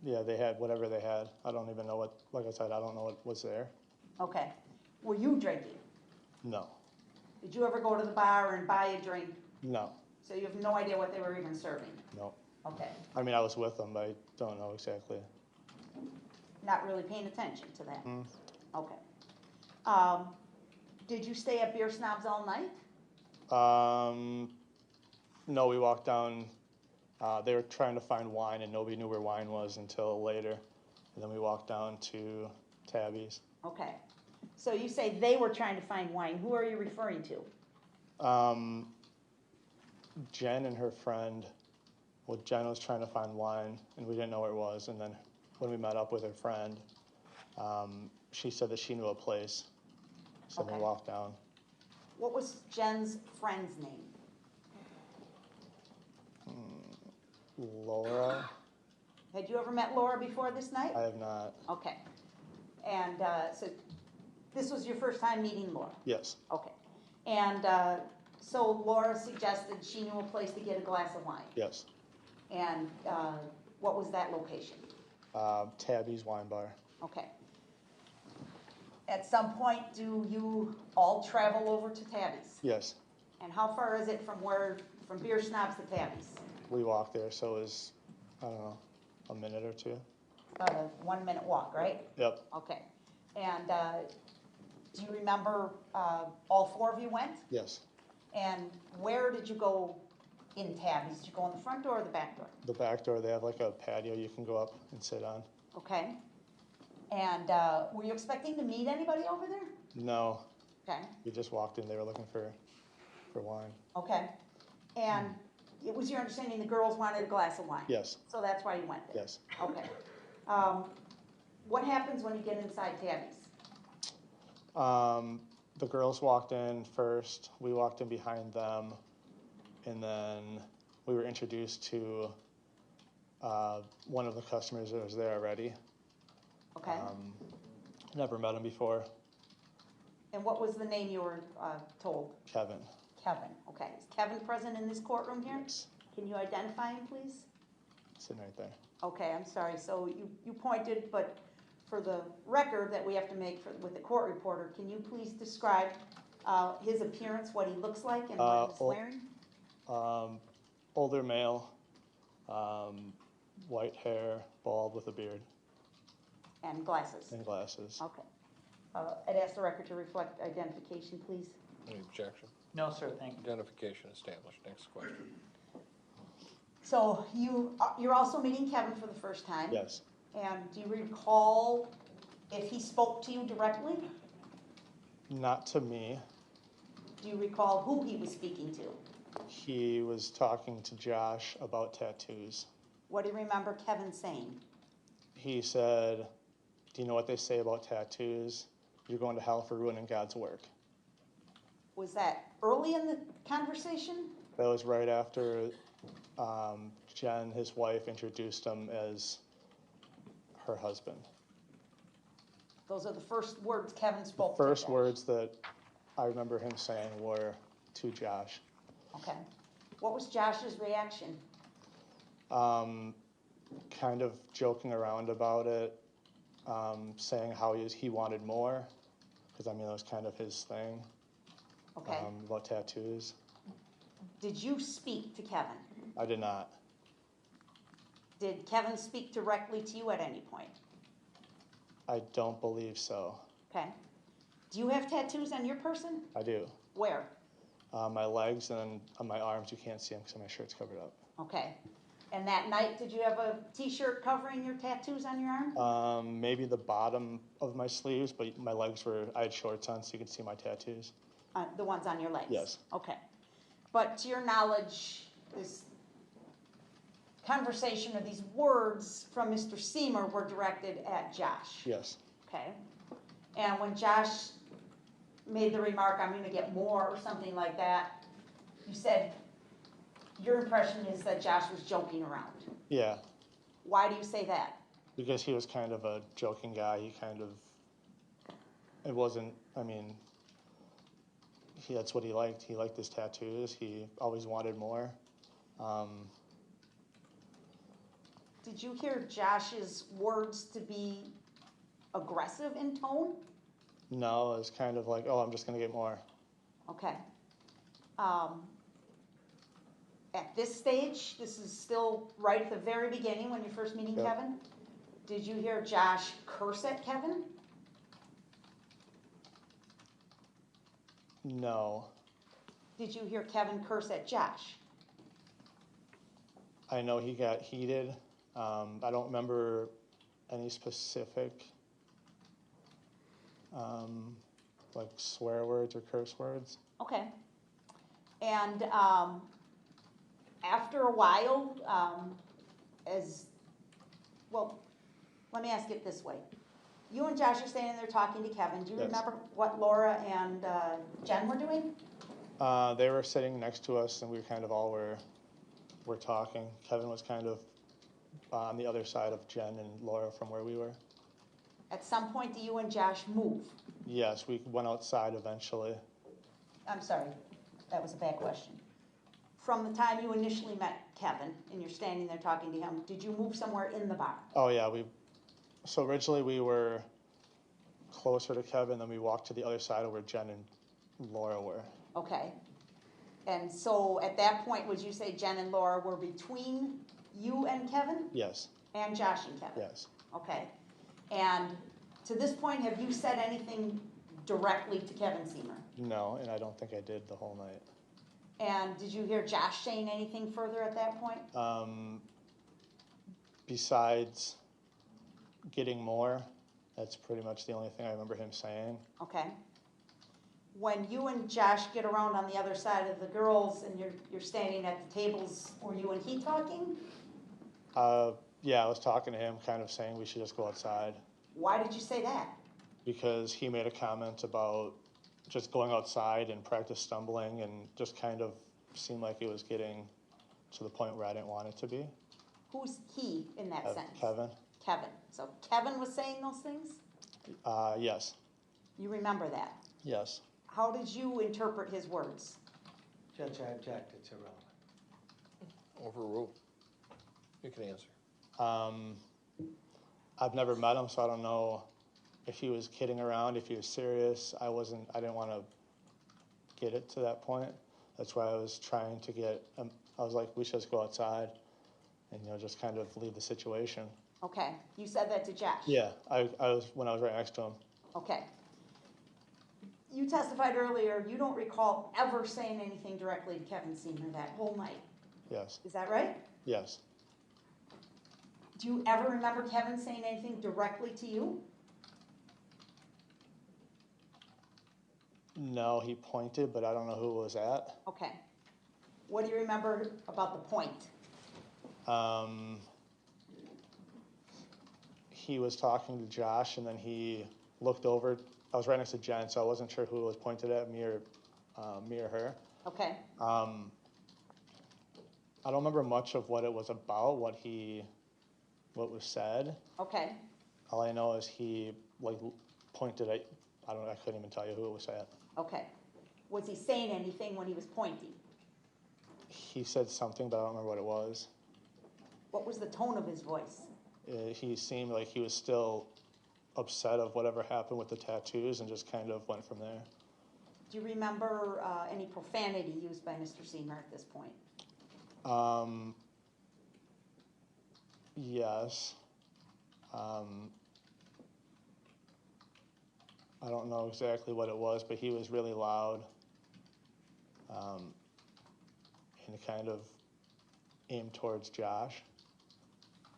yeah, they had whatever they had. I don't even know what, like I said, I don't know what was there. Okay. Were you drinking? No, Did you ever go to the bar and buy a drink? no, So you have no idea what they were even serving? no. Okay. I mean, I was with them, but I don't know exactly. Not really paying attention to that? Mm. Okay. Did you stay at Beer Snobs all night? No, we walked down, they were trying to find wine and nobody knew where wine was until later. And then we walked down to Tabby's. Okay. So you say they were trying to find wine. Who are you referring to? Jen and her friend, well, Jen was trying to find wine and we didn't know where it was. And then when we met up with her friend, she said that she knew a place. So Okay. we walked down. What was Jen's friend's name? Laura, Had you ever met Laura before this night? I have not. Okay. And so this was your first time meeting Laura? Yes, Okay. And so Laura suggested she knew a place to get a glass of wine. yes. And what was that location? Tabby's Wine Bar. Okay. At some point, do you all travel over to Tabby's? Yes, And how far is it from Beer Snobs to Tabby's? we walked there, so it was, I don't know, a minute or two. About a 1-minute walk, right? Yep. Okay. And Do you remember, all four of you went? Yes, And where did you go in Tabby's? Did you go in the front door or the back door? the back door, they have like a patio you can go up and sit on. Okay. And were you expecting to meet anybody over there? No, Okay, we just walked in, they were looking for wine. okay. And it was your understanding the girls wanted a glass of wine? Yes, So that's why you went there? yes. Okay. What happens when you get inside Tabby's? The girls walked in first, we walked in behind them, and then we were introduced to one of the customers that was there already. Okay. Never met him before. And what was the name you were told? Kevin. Kevin, okay. Is Kevin present in this courtroom here? Yes. Can you identify him, please? Sitting right there. Okay, I'm sorry. So you pointed, but for the record that we have to make with the court reporter, can you please describe his appearance, what he looks like and what he's wearing? Older male, white hair, bald with a beard And glasses? and glasses. Okay. I'd ask the record to reflect identification, please. Any objection? No, sir, thank you. Identification established. Next question. So you're also meeting Kevin for the first time? Yes. And do you recall if he spoke to you directly? Not to me. Do you recall who he was speaking to? He was talking to Josh about tattoos. What do you remember Kevin saying? He said, "Do you know what they say about tattoos? You're going to hell for ruining God's work." Was that early in the conversation? That was right after Jen, his wife, introduced him as her husband. Those are the first words Kevin The spoke. first to Josh. words that I remember him saying were to Josh. Okay. What was Josh's reaction? Kind of joking around about it, saying how he wanted more, because I mean that was kind of his thing. Okay. About tattoos. Did you speak to Kevin? I did not. Did Kevin speak directly to you at any point? I don't believe so. Okay. Do you have tattoos on your person? I do. Where? My legs and on my arms, you can't see them because my shirt's covered up. Okay. And that night, did you have a t-shirt covering your tattoos on your arm? Maybe the bottom of my sleeves, but my legs I had shorts on so you could see my tattoos. The ones on your legs? Yes. Okay. But to your knowledge, this conversation or these words from Mr. Sehmer were directed at Josh? Yes. Okay. And when Josh made the remark, "I'm going to get more," or something like that, you said your impression is that Josh was joking around. Yeah, Why do you say that? because he was kind of a joking guy. It wasn't, I mean, that's what he liked. He liked his tattoos. He always wanted more. Did you hear Josh's words to be aggressive in tone? No, it was kind of like, oh, I'm just going to get more. Okay. At this stage, this is still right at the very beginning when you're first meeting Yep. Kevin. Did you hear Josh curse at Kevin? No. Did you hear Kevin curse at Josh? I know he got heated. I don't remember any specific like swear words or curse words. Okay. And after a while, let me ask it this way. You and Josh are standing there talking to Kevin. Do you Yes. remember what Laura and Jen were doing? They were sitting next to us, and we kind of all were talking. Kevin was kind of on the other side of Jen and Laura from where we were. At some point, do you and Josh move? Yes, we went outside eventually. I'm sorry, that was a bad question. From the time you initially met Kevin and you're standing there talking to him, did you move somewhere in the bar? Oh yeah, so originally we were closer to Kevin, then we walked to the other side of where Jen and Laura were. Okay. And so at that point, would you say Jen and Laura were between you and Kevin? Yes, And Josh and Kevin? yes. Okay. And to this point, have you said anything directly to Kevin Sehmer? No, and I don't think I did the whole night. And did you hear Josh saying anything further at that point? Besides getting more, that's pretty much the only thing I remember him saying. Okay. When you and Josh get around on the other side of the girls and you're standing at the tables, were you and he talking? Yeah, I was talking to him, kind of saying we should just go outside. Why did you say that? Because he made a comment about just going outside and practice stumbling, and just kind of seemed like it was getting to the point where I didn't want it to be. Who's he in that sentence? Kevin. Kevin. So Kevin was saying those things? Yes. You remember that? Yes. How did you interpret his words? Judge, I object, it's irrelevant. Overruled. You can answer. I've never met him, so I don't know if he was kidding around, if he was serious. I didn't want to get it to that point. That's why I was trying to get, I was like, we should just go outside and, just kind of leave the situation. Okay, you said that to Josh? Yeah, I was, when I was right next to him. Okay. You testified earlier, you don't recall ever saying anything directly to Kevin Sehmer that whole night. Yes. Is that right? Yes. Do you ever remember Kevin saying anything directly to you? No, he pointed, but I don't know who it was at. Okay. What do you remember about the point? He was talking to Josh, and then he looked over. I was right next to Jen, so I wasn't sure who it was pointed at, me or her. Okay. I don't remember much of what it was about, what was said. Okay. All I know is he pointed at, I couldn't even tell you who it was at. Okay. Was he saying anything when he was pointing? He said something, but I don't remember what it was. What was the tone of his voice? He seemed like he was still upset of whatever happened with the tattoos, and just kind of went from there. Do you remember any profanity used by Mr. Sehmer at this point? Yes. I don't know exactly what it was, but he was really loud, and kind of aimed towards Josh.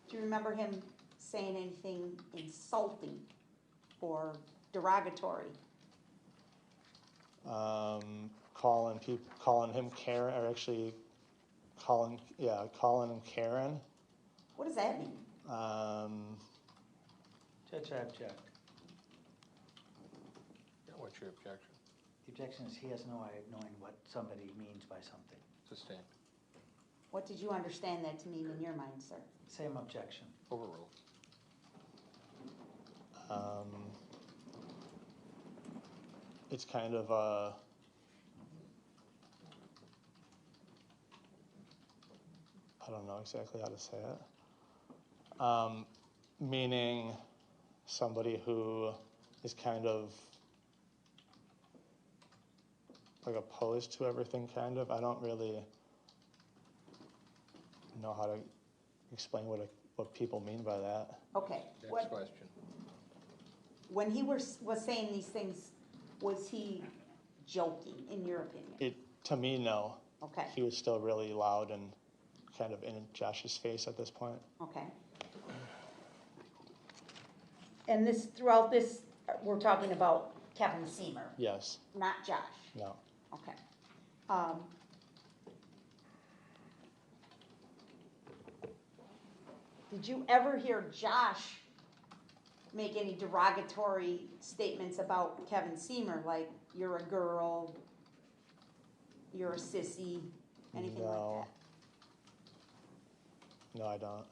Do you remember him saying anything insulting or derogatory? Calling him Karen, or actually calling him Karen. What does that mean? Judge, I object. What's your objection? The objection is he has no way of knowing what somebody means by something. Sustained. What did you understand that to mean in your mind, sir? Same objection. Overruled. It's kind of I don't know exactly how to say it. Meaning somebody who is kind of opposed to everything, kind of. I don't really know how to explain what people mean by that. Okay. Next question. When he was saying these things, was he joking, in your opinion? To me, no. Okay. He was still really loud and kind of in Josh's face at this point. Okay. And throughout this, we're talking about Kevin Sehmer? Yes. Not Josh? No. Okay. Did you ever hear Josh make any derogatory statements about Kevin Sehmer, like, you're a girl, you're a sissy, anything like that? No, I don't.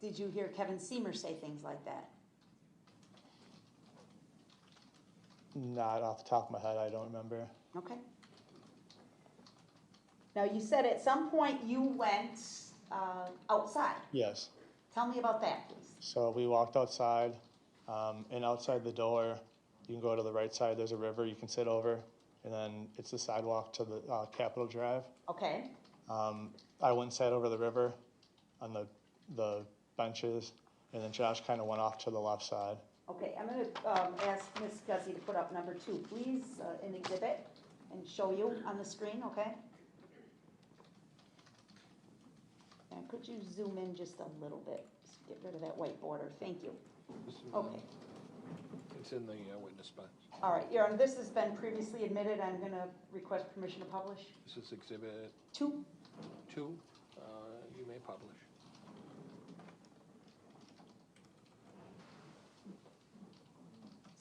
Did you hear Kevin Sehmer say things like that? Not off the top of my head, I don't remember. Okay. Now, you said at some point you went outside. Yes. Tell me about that, please. So we walked outside, and outside the door, you can go to the right side, there's a river you can sit over, and then it's the sidewalk to the Capitol Drive. Okay. I went and sat over the river on the benches, and then Josh kind of went off to the left side. Okay, I'm gonna ask Ms. Gussie to put up number 2, please, an exhibit, and show you on the screen, okay? And could you zoom in just a little bit? Just get rid of that white border, thank you. Okay, It's in the witness box. all right, Your Honor, this has been previously admitted, I'm gonna request permission to publish. This is exhibit 2, 2. You may publish.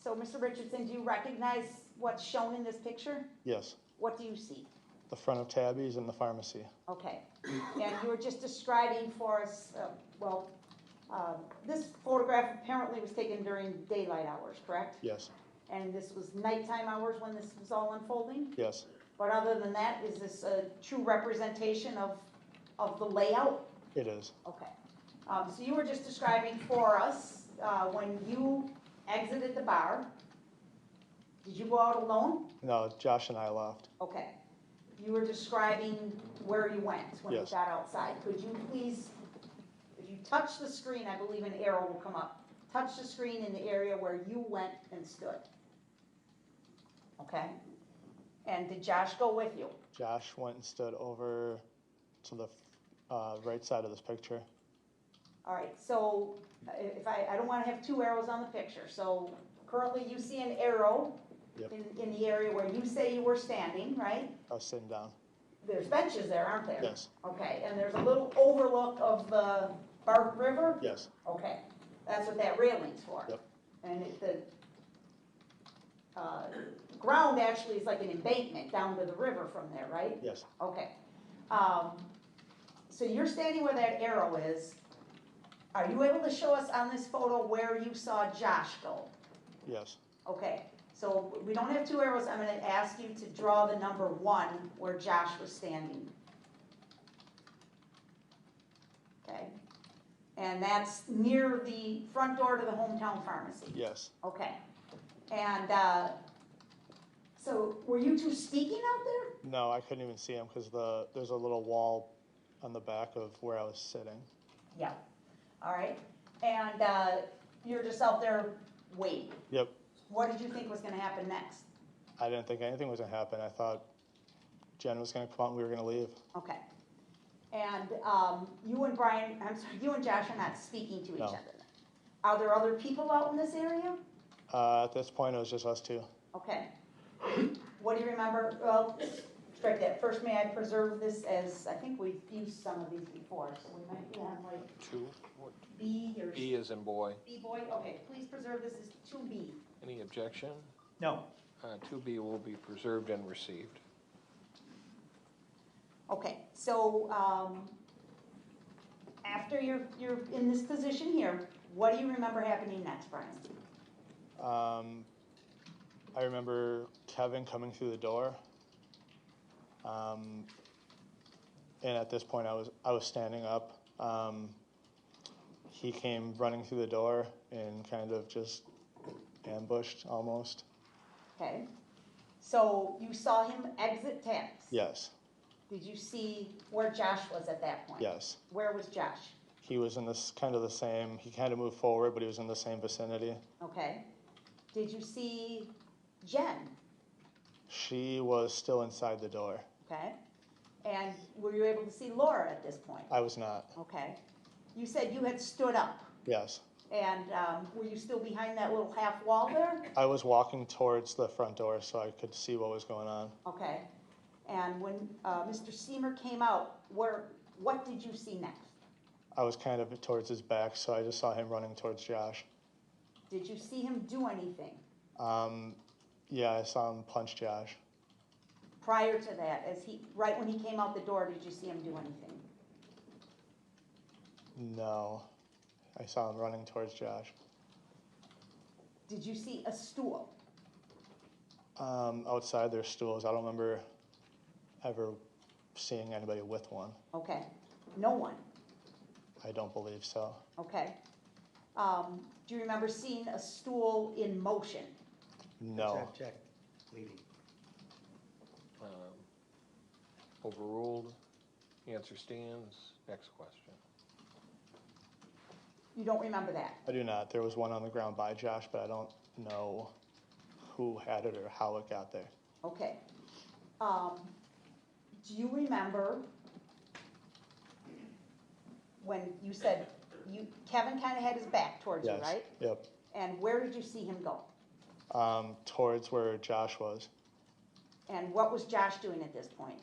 so Mr. Richardson, do you recognize what's shown in this picture? Yes, What do you see? the front of Tabby's and the pharmacy. Okay, and you were just describing for us, this photograph apparently was taken during daylight hours, correct? Yes, And this was nighttime hours when this was all unfolding? yes, But other than that, is this a true representation of the layout? it is. Okay. So you were just describing for us, when you exited the bar, did you go out alone? No, Josh and I left. Okay. You were describing where you went when you Yes. got outside. Could you please, if you touch the screen, I believe an arrow will come up. Touch the screen in the area where you went and stood. Okay? And did Josh go with you? Josh went and stood over to the right side of this picture. All right, so if I don't want to have 2 arrows on the picture. So currently you see an arrow Yep. in the area where you say you were standing, right? I was sitting down. There's benches there, aren't there? Yes, Okay, and there's a little overlook of the Bark River? yes, Okay, that's what that railing's for. Yep. And the ground actually is like an embankment down to the river from there, right? yes, Okay. So you're standing where that arrow is. Are you able to show us on this photo where you saw Josh go? yes, Okay, so we don't have 2 arrows. I'm gonna ask you to draw the number 1 where Josh was standing. Okay, and that's near the front door to the hometown pharmacy. yes. Okay, and so were you 2 speaking out there? No, I couldn't even see him because there's a little wall on the back of where I was sitting. Yeah. All right, and you're just out there waiting. Yep, What did you think was gonna happen next? I didn't think anything was gonna happen. I thought Jen was gonna come out and we were gonna leave. Okay. And you and you and Josh are not speaking to each No. other? Are there other people out in this area? At this point, it was just us 2. Okay. What do you remember? Well, strike that. First, may I preserve this as, I think we've used some of these before, so we might have like 2. What? B or B as in boy. B boy? Okay, please preserve this as 2B. Any objection? No. 2B will be preserved and received. Okay, so after you're in this position here, what do you remember happening next, Brian? I remember Kevin coming through the door. And at this point, I was standing up. He came running through the door and kind of just ambushed almost. Okay, so you saw him exit Tabby's? Yes, Did you see where Josh was at that point? yes. Where was Josh? He was in this kind of the same, he kind of moved forward, but he was in the same vicinity. Okay. Did you see Jen? She was still inside the door. Okay. And were you able to see Laura at this point? I was not. Okay. You said you had stood up. Yes. And were you still behind that little half wall there? I was walking towards the front door so I could see what was going on. Okay. And when Mr. Sehmer came out, what did you see next? I was kind of towards his back, so I just saw him running towards Josh. Did you see him do anything? Yeah, I saw him punch Josh. Prior to that, right when he came out the door, did you see him do anything? No, I saw him running towards Josh. Did you see a stool? Outside there's stools. I don't remember ever seeing anybody with one. Okay. No one? I don't believe so. Okay. Do you remember seeing a stool in motion? No. Check, leaving. Overruled. Answer stands. Next question. You don't remember that? I do not. There was one on the ground by Josh, but I don't know who had it or how it got there. Okay. Do you remember when you said Kevin kind of had his back towards you, Yes. right? Yep. And where did you see him go? Towards where Josh was. And what was Josh doing at this point?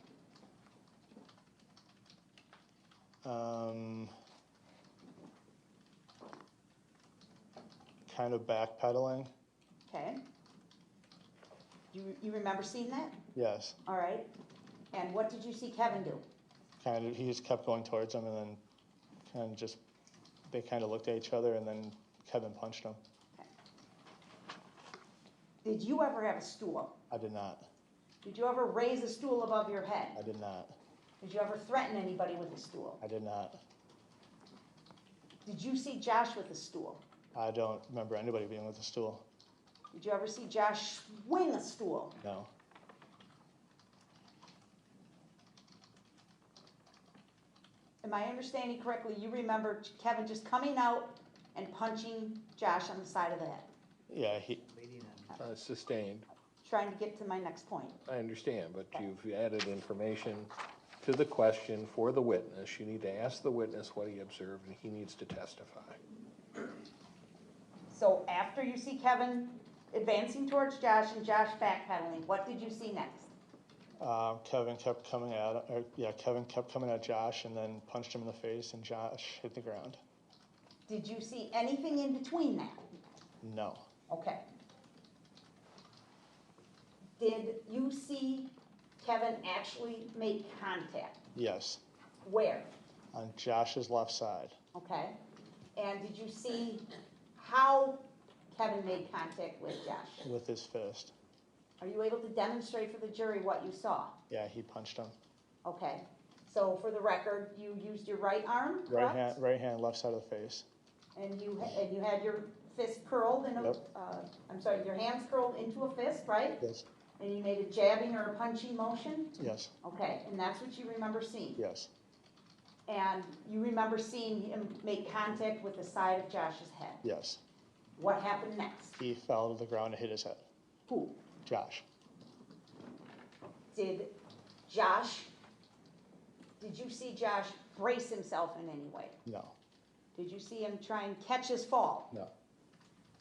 Kind of backpedaling. Okay. You remember seeing that? Yes. All right. And what did you see Kevin do? Kind of, he just kept going towards him, and then kind of just, they kind of looked at each other, and then Kevin punched him. Okay. Did you ever have a stool? I did not. Did you ever raise a stool above your head? I did not. Did you ever threaten anybody with a stool? I did not. Did you see Josh with a stool? I don't remember anybody being with a stool. Did you ever see Josh swing a stool? No. Am I understanding correctly? You remember Kevin just coming out and punching Josh on the side of the head? Yeah, Sustained. Trying to get to my next point. I understand, but you've added information to the question for the witness. You need to ask the witness what he observed, and he needs to testify. So after you see Kevin advancing towards Josh and Josh backpedaling, what did you see next? Kevin kept coming at Josh and then punched him in the face, and Josh hit the ground. Did you see anything in between that? No. Okay. Did you see Kevin actually make contact? Yes. Where? On Josh's left side. Okay. And did you see how Kevin made contact with Josh? With his fist. Are you able to demonstrate for the jury what you saw? Yeah, he punched him. Okay. So for the record, you used your right arm, correct? Right hand, left side of the face. And you had your fist curled in a, Yep. your hands curled into a fist, right? Yes. And you made a jabbing or a punching motion? Yes. Okay, and that's what you remember seeing? Yes. And you remember seeing him make contact with the side of Josh's head? Yes. What happened next? He fell to the ground and hit his head. Who? Josh. Did you see Josh brace himself in any way? No. Did you see him try and catch his fall? No.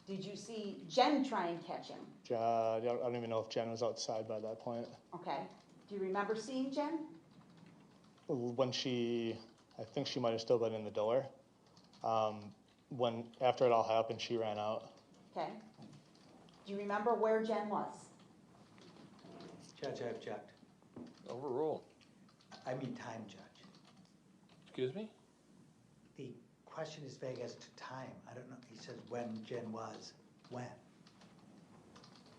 Did you see Jen try and catch him? I don't even know if Jen was outside by that point. Okay. Do you remember seeing Jen? When I think she might have still been in the door. After it all happened, she ran out. Okay. Do you remember where Jen was? Judge, I object. Overruled. I mean time, Judge. Excuse me? The question is vague as to time. I don't know. He says when Jen was. When?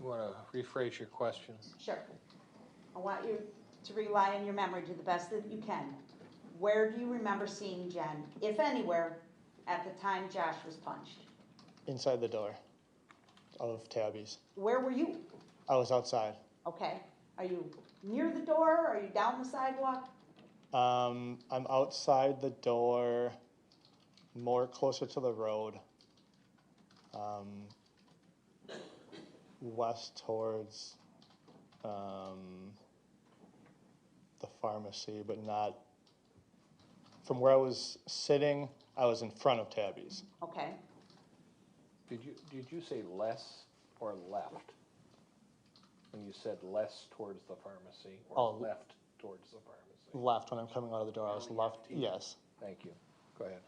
You want to rephrase your question? Sure. I want you to rely on your memory to the best that you can. Where do you remember seeing Jen, if anywhere, at the time Josh was punched? Inside the door of Tabby's. Where were you? I was outside. Okay. Are you near the door? Are you down the sidewalk? I'm outside the door, more closer to the road, west towards the pharmacy, but not from where I was sitting. I was in front of Tabby's. Okay. Did you say less or left? When you said less towards the pharmacy or left towards the pharmacy? Left when I'm coming out of the door. I was left. Yes. Thank you. Go ahead.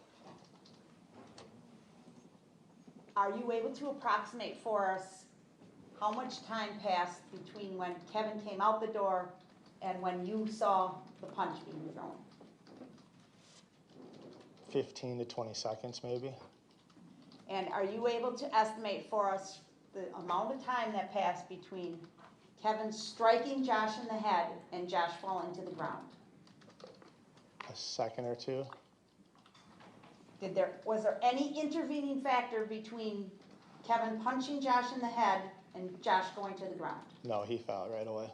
Are you able to approximate for us how much time passed between when Kevin came out the door and when you saw the punch being thrown? 15 to 20 seconds, maybe. And are you able to estimate for us the amount of time that passed between Kevin striking Josh in the head and Josh falling to the ground? A second or two. Was there any intervening factor between Kevin punching Josh in the head and Josh going to the ground? No, he fell right away.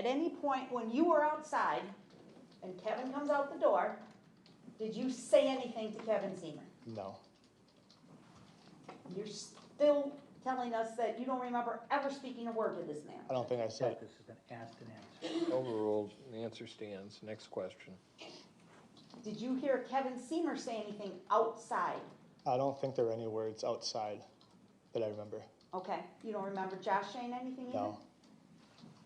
at any point when you were outside and Kevin comes out the door, did you say anything to Kevin Sehmer? No. You're still telling us that you don't remember ever speaking a word to this man. I don't think I said This has been asked and answered. Overruled, the answer stands. Next question. Did you hear Kevin Sehmer say anything outside? I don't think there were any words outside that I remember. Okay, you don't remember Josh saying anything either? No.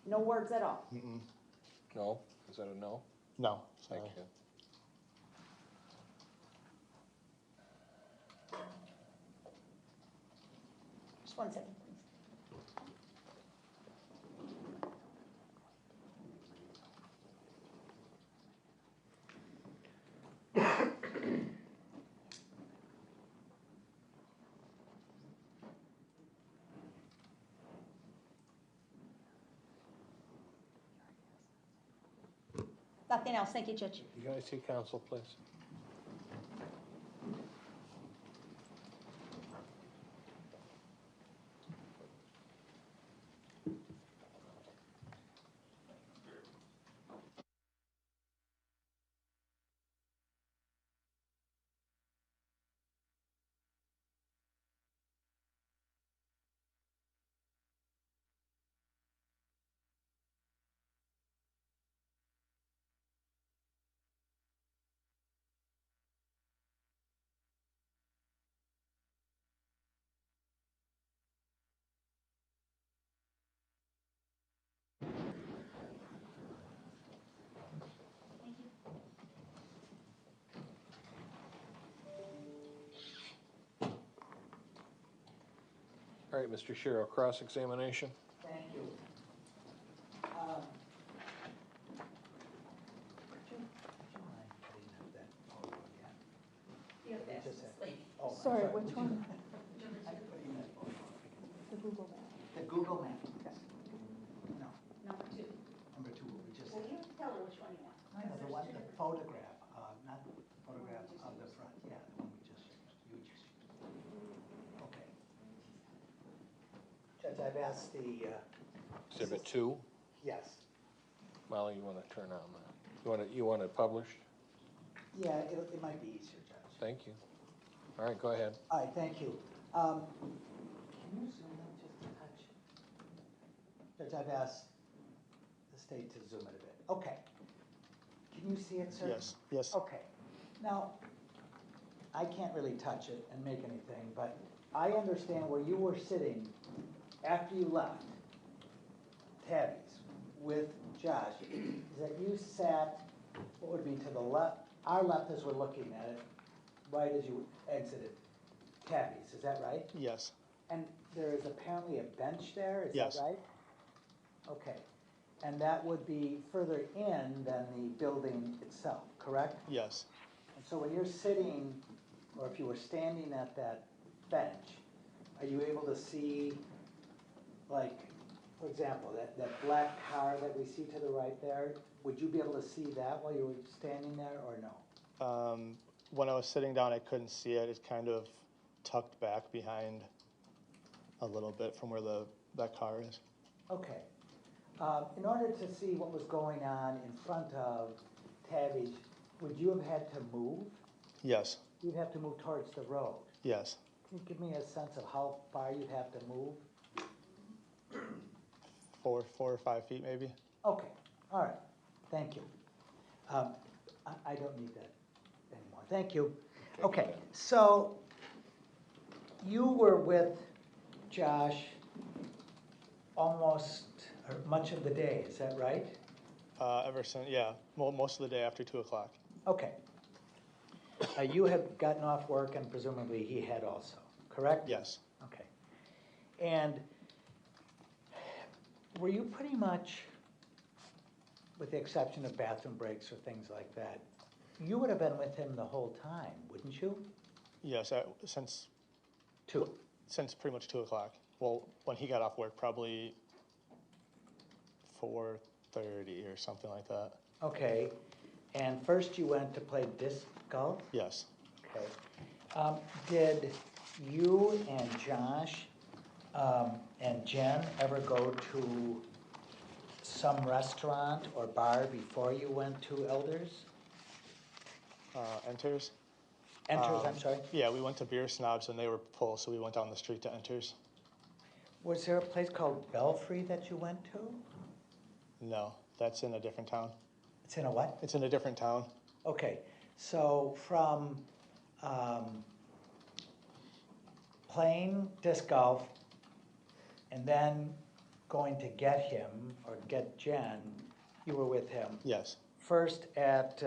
No words at all? Mm-mm. No? Is that a no? No, sorry. Thank you. Just 1 second, please. Nothing else, thank you, Judge. You guys see counsel, please? All right, Mr. Shiro, cross-examination. Thank you. Would you mind putting up that photo again? Just that- oh, I'm Sorry, which would you- one? I'm putting that photo up again. The Google map. The Google map, yes. No, Number 2. number 2, what we just Well, said. you have to tell her which one you want. No, the one, the photograph, not the photograph of the front, yeah, the one we just used, you just used. Okay. Judge, I've asked the, Exhibit 2. yes, Molly, you want to turn on the, you want it published? yeah, it might be easier, Judge. Thank you. All right, go ahead. All right, thank you. Can you zoom in just a touch? Judge, I've asked the state to zoom it a bit. Okay. Can you see it, sir? Yes, yes. Okay. Now, I can't really touch it and make anything, but I understand where you were sitting after you left Tabby's with Josh, is that you sat, what would be to the left, our left as we're looking at it, right as you exited Tabby's, is that right? Yes, And there is apparently a bench there, is that Yes. right? Okay, and that would be further in than the building itself, correct? yes, And so when you're sitting, or if you were standing at that bench, are you able to see, like, for example, that black car that we see to the right there? Would you be able to see that while you were standing there, or no? when I was sitting down, I couldn't see it. It's kind of tucked back behind a little bit from where that car is. Okay. In order to see what was going on in front of Tabby's, would you have had to move? Yes, You'd have to move towards the road. yes. Can you give me a sense of how far you'd have to move? 4 or 5 feet maybe. Okay, all right, thank you. I don't need that anymore, thank you. Okay, so you were with Josh almost, or much of the day, is that right? Ever since, yeah, most of the day after 2 o'clock. Okay. You had gotten off work and presumably he had also, correct? Yes, Okay. And were you pretty much, with the exception of bathroom breaks or things like that, you would have been with him the whole time, wouldn't you? yes, since Two. pretty much 2 o'clock. Well, when he got off work, probably 4:30 or something like that. Okay. And first you went to play disc golf? Yes, Okay. Did you and Josh and Jen ever go to some restaurant or bar before you went to Elders? Enters? Enters, I'm sorry. Yeah, we went to Beer Snobs and they were full, so we went down the street to Enters. Was there a place called Belfry that you went to? No, that's in a different town. It's in a what? It's in a different town. Okay, so from playing disc golf and then going to get him or get Jen, you were with him. Yes, First at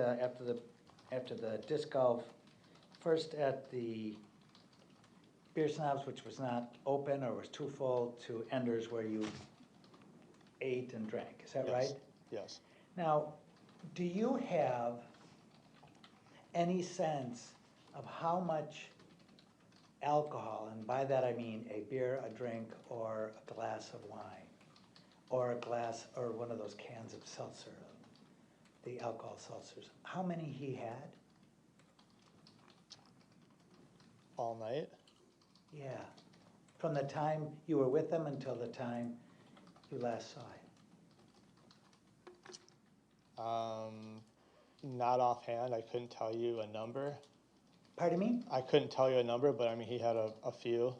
after the disc golf, first at the Beer Snobs, which was not open or was too full, to Enders where you ate and drank. Is that yes, right? yes. Now, do you have any sense of how much alcohol, and by that I mean a beer, a drink, or a glass of wine, or a glass, or one of those cans of seltzer, the alcohol seltzers, how many he had? All night? Yeah, from the time you were with him until the time you last saw him. Not offhand, I couldn't tell you a number. Pardon me? I couldn't tell you a number, but I mean, he had a few.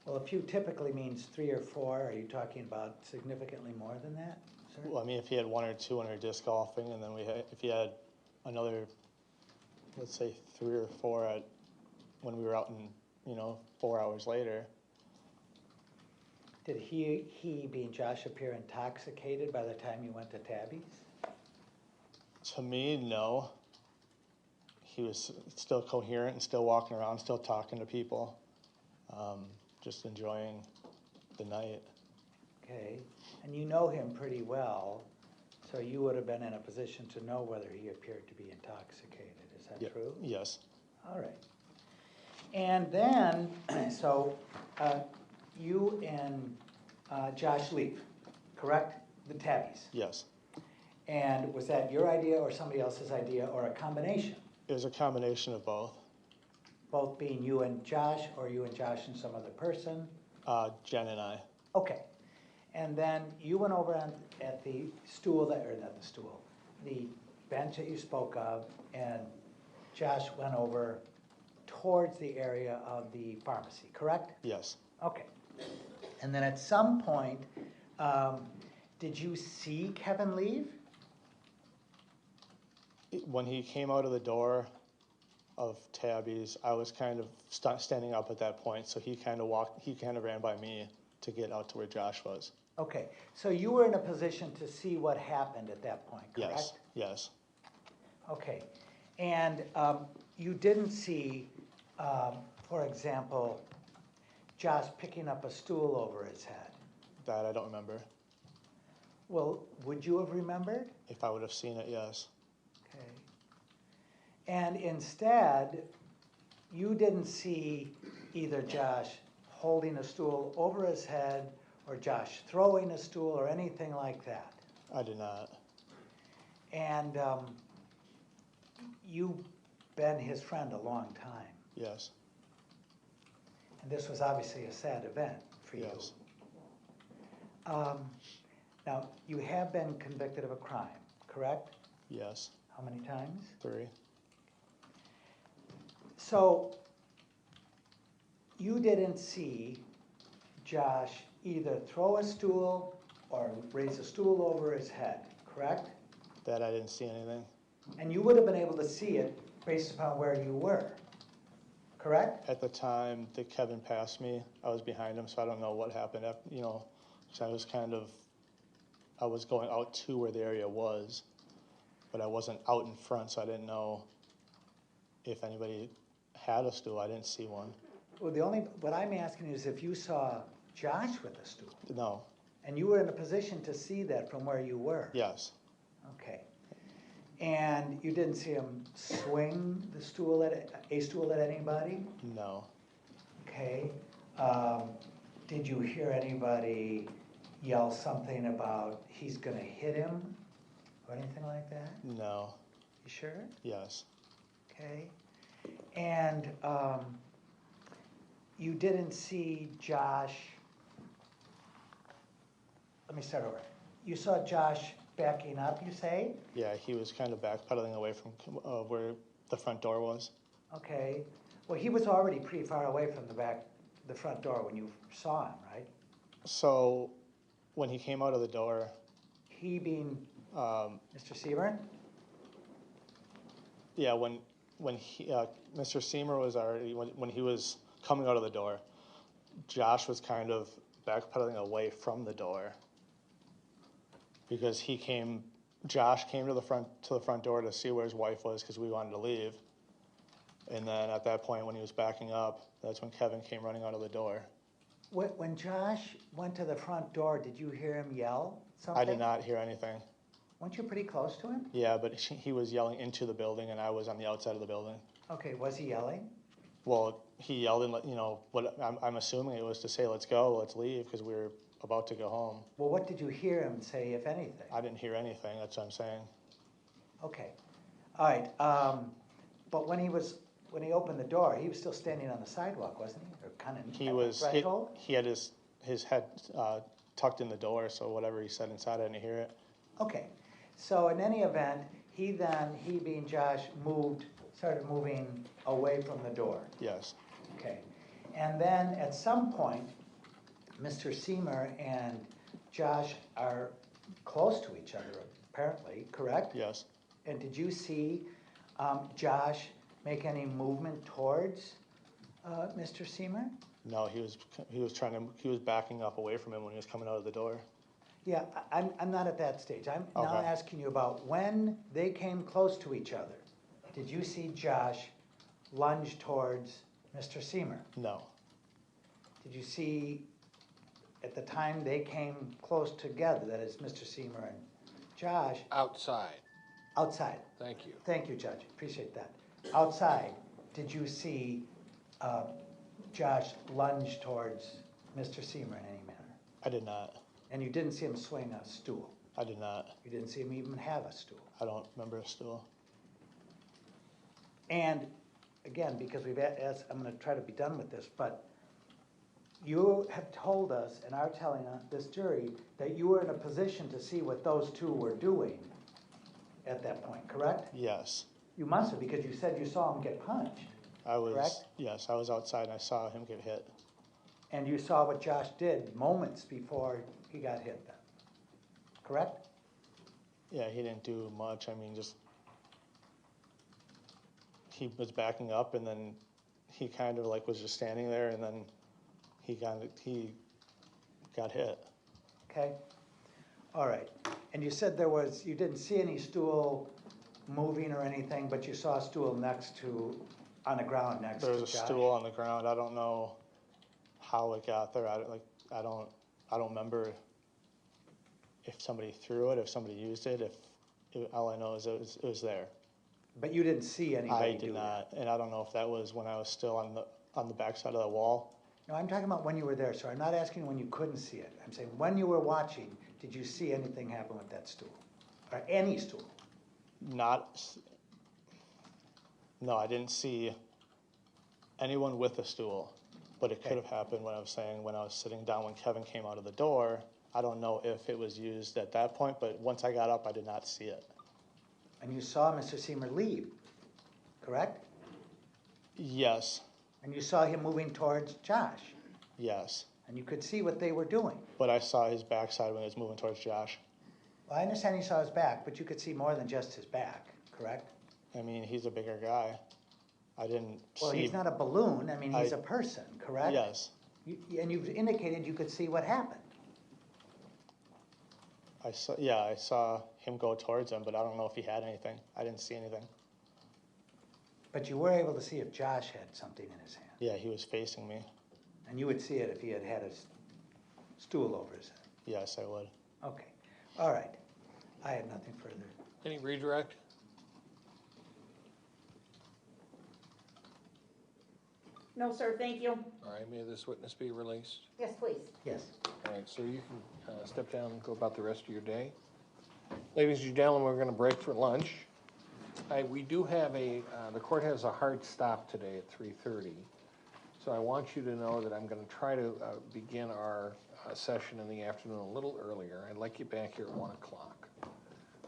Well, a few typically means 3 or 4. Are you talking about significantly more than that, sir? Well, I mean, if he had 1 or 2 when we were disc golfing, and then if he had another, let's say 3 or 4 when we were out in, 4 hours later. Did he being Josh, appear intoxicated by the time you went to Tabby's? To me, no. He was still coherent and still walking around, still talking to people, just enjoying the night. Okay, and you know him pretty well, so you would have been in a position to know whether he appeared to be intoxicated. Is that true? Yes. All right. And then, so you and Josh leave, correct? The Tabbies. Yes. And was that your idea or somebody else's idea or a combination? It was a combination of both. Both being you and Josh or you and Josh and some other person? Jen and I. Okay. And then you went over at the stool, the bench that you spoke of, and Josh went over towards the area of the pharmacy, correct? Yes. Okay. And then at some point, did you see Kevin leave? When he came out of the door of Tabby's, I was kind of standing up at that point, so he kind of ran by me to get out to where Josh was. Okay, so you were in a position to see what happened at that point, correct? Yes, yes. Okay, and you didn't see, for example, Josh picking up a stool over his head? That I don't remember. Well, would you have remembered? If I would have seen it, yes. Okay. And instead, you didn't see either Josh holding a stool over his head or Josh throwing a stool or anything like that. I did not. And you've been his friend a long time. Yes. And this was obviously a sad event for you. Yes. Now, you have been convicted of a crime, correct? Yes. How many times? 3. So, you didn't see Josh either throw a stool or raise a stool over his head, correct? That I didn't see anything. And you would have been able to see it based upon where you were, correct? At the time that Kevin passed me, I was behind him, so I don't know what happened. So I was going out to where the area was, but I wasn't out in front, so I didn't know if anybody had a stool. I didn't see one. Well, what I'm asking is if you saw Josh with a stool. No. And you were in a position to see that from where you were. Yes. Okay. And you didn't see him swing a stool at anybody? No. Okay. Did you hear anybody yell something about he's gonna hit him or anything like that? No. You sure? Yes. Okay. And you didn't see Josh let me start over. You saw Josh backing up, you say? Yeah, he was kind of backpedaling away from where the front door was. Okay. Well, he was already pretty far away from the front door when you saw him, right? So when he came out of the door, He being Mr. Sehmer? yeah, when Mr. Sehmer was already, when he was coming out of the door, Josh was kind of backpedaling away from the door because Josh came to the front door to see where his wife was because we wanted to leave. And then at that point, when he was backing up, that's when Kevin came running out of the door. When Josh went to the front door, did you hear him yell something? I did not hear anything. Weren't you pretty close to him? Yeah, but he was yelling into the building, and I was on the outside of the building. Okay, was he yelling? Well, he yelled, and what I'm assuming it was to say, "Let's go, let's leave," because we were about to go home. Well, what did you hear him say, if anything? I didn't hear anything. That's what I'm saying. Okay, all right. But when he opened the door, he was still standing on the sidewalk, wasn't he? Or kind of He at was. the threshold? He had his head tucked in the door, so whatever he said inside, I didn't hear it. Okay, so in any event, he being Josh, started moving away from the door. Yes. Okay, and then at some point, Mr. Sehmer and Josh are close to each other, apparently, correct? Yes. And did you see Josh make any movement towards Mr. Sehmer? No, he was backing up away from him when he was coming out of the door. Yeah, I'm not at that stage. I'm now Okay. asking you about when they came close to each other. Did you see Josh lunge towards Mr. Sehmer? No. Did you see at the time they came close together, that is Mr. Sehmer and Josh, Outside. outside? Thank you. Thank you, Judge, appreciate that. Outside, did you see Josh lunge towards Mr. Sehmer in any manner? I did not. And you didn't see him swing a stool? I did not. You didn't see him even have a stool? I don't remember a stool. And again, because I'm going to try to be done with this, but you have told us and are telling this jury that you were in a position to see what those two were doing at that point, correct? Yes. You must have, because you said you saw him get punched, correct? Yes, I was outside and I saw him get hit. And you saw what Josh did moments before he got hit then, correct? Yeah, he didn't do much. I mean, he was backing up and then he kind of was just standing there and then he got hit. Okay, all right. And you said you didn't see any stool moving or anything, but you saw a stool on the ground next to Josh? There was a stool on the ground. I don't know how it got there. I don't remember if somebody threw it, if somebody used it. All I know is it was there. But you didn't see anybody do I did that? not, and I don't know if that was when I was still on the back side of the wall. No, I'm talking about when you were there, sir. I'm not asking when you couldn't see it. I'm saying when you were watching, did you see anything happen with that stool? Or any stool? No, I didn't see anyone with a stool, but it could have happened when I was sitting down when Kevin came out of the door. I don't know if it was used at that point, but once I got up, I did not see it. And you saw Mr. Sehmer leave, correct? Yes. And you saw him moving towards Josh? Yes. And you could see what they were doing? But I saw his backside when he was moving towards Josh. Well, I understand you saw his back, but you could see more than just his back, correct? I mean, he's a bigger guy. I didn't see... Well, he's not a balloon. I mean, he's a person, correct? Yes. And you've indicated you could see what happened. I saw him go towards him, but I don't know if he had anything. I didn't see anything. But you were able to see if Josh had something in his hand. Yeah, he was facing me. And you would see it if he had had a stool over his head? Yes, I would. Okay, all right. I have nothing further. Any redirect? No, sir, thank you. All right, may this witness be released? Yes, please. Yes. All right, so you can step down and go about the rest of your day. Ladies and gentlemen, we're going to break for lunch. We do have the court has a hard stop today at 3:30. So I want you to know that I'm going to try to begin our a session in the afternoon a little earlier. I'd like you back here at 1 o'clock.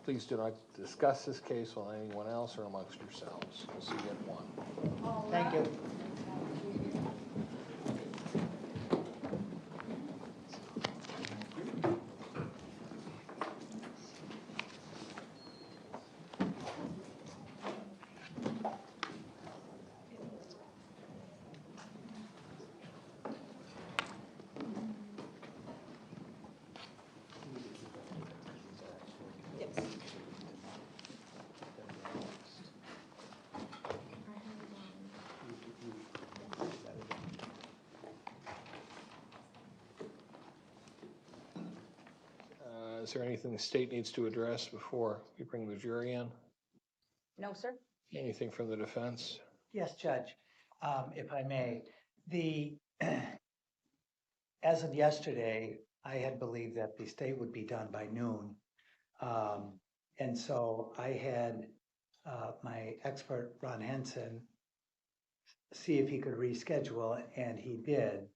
Please do not discuss this case with anyone else or amongst yourselves. We'll see you at 1. Thank you. Is there anything the state needs to address before we bring the jury in? No, sir? Anything from the defense? Yes, Judge, if I may, as of yesterday, I had believed that the state would be done by noon. And so I had my expert, Ron Henson, see if he could reschedule, and he did.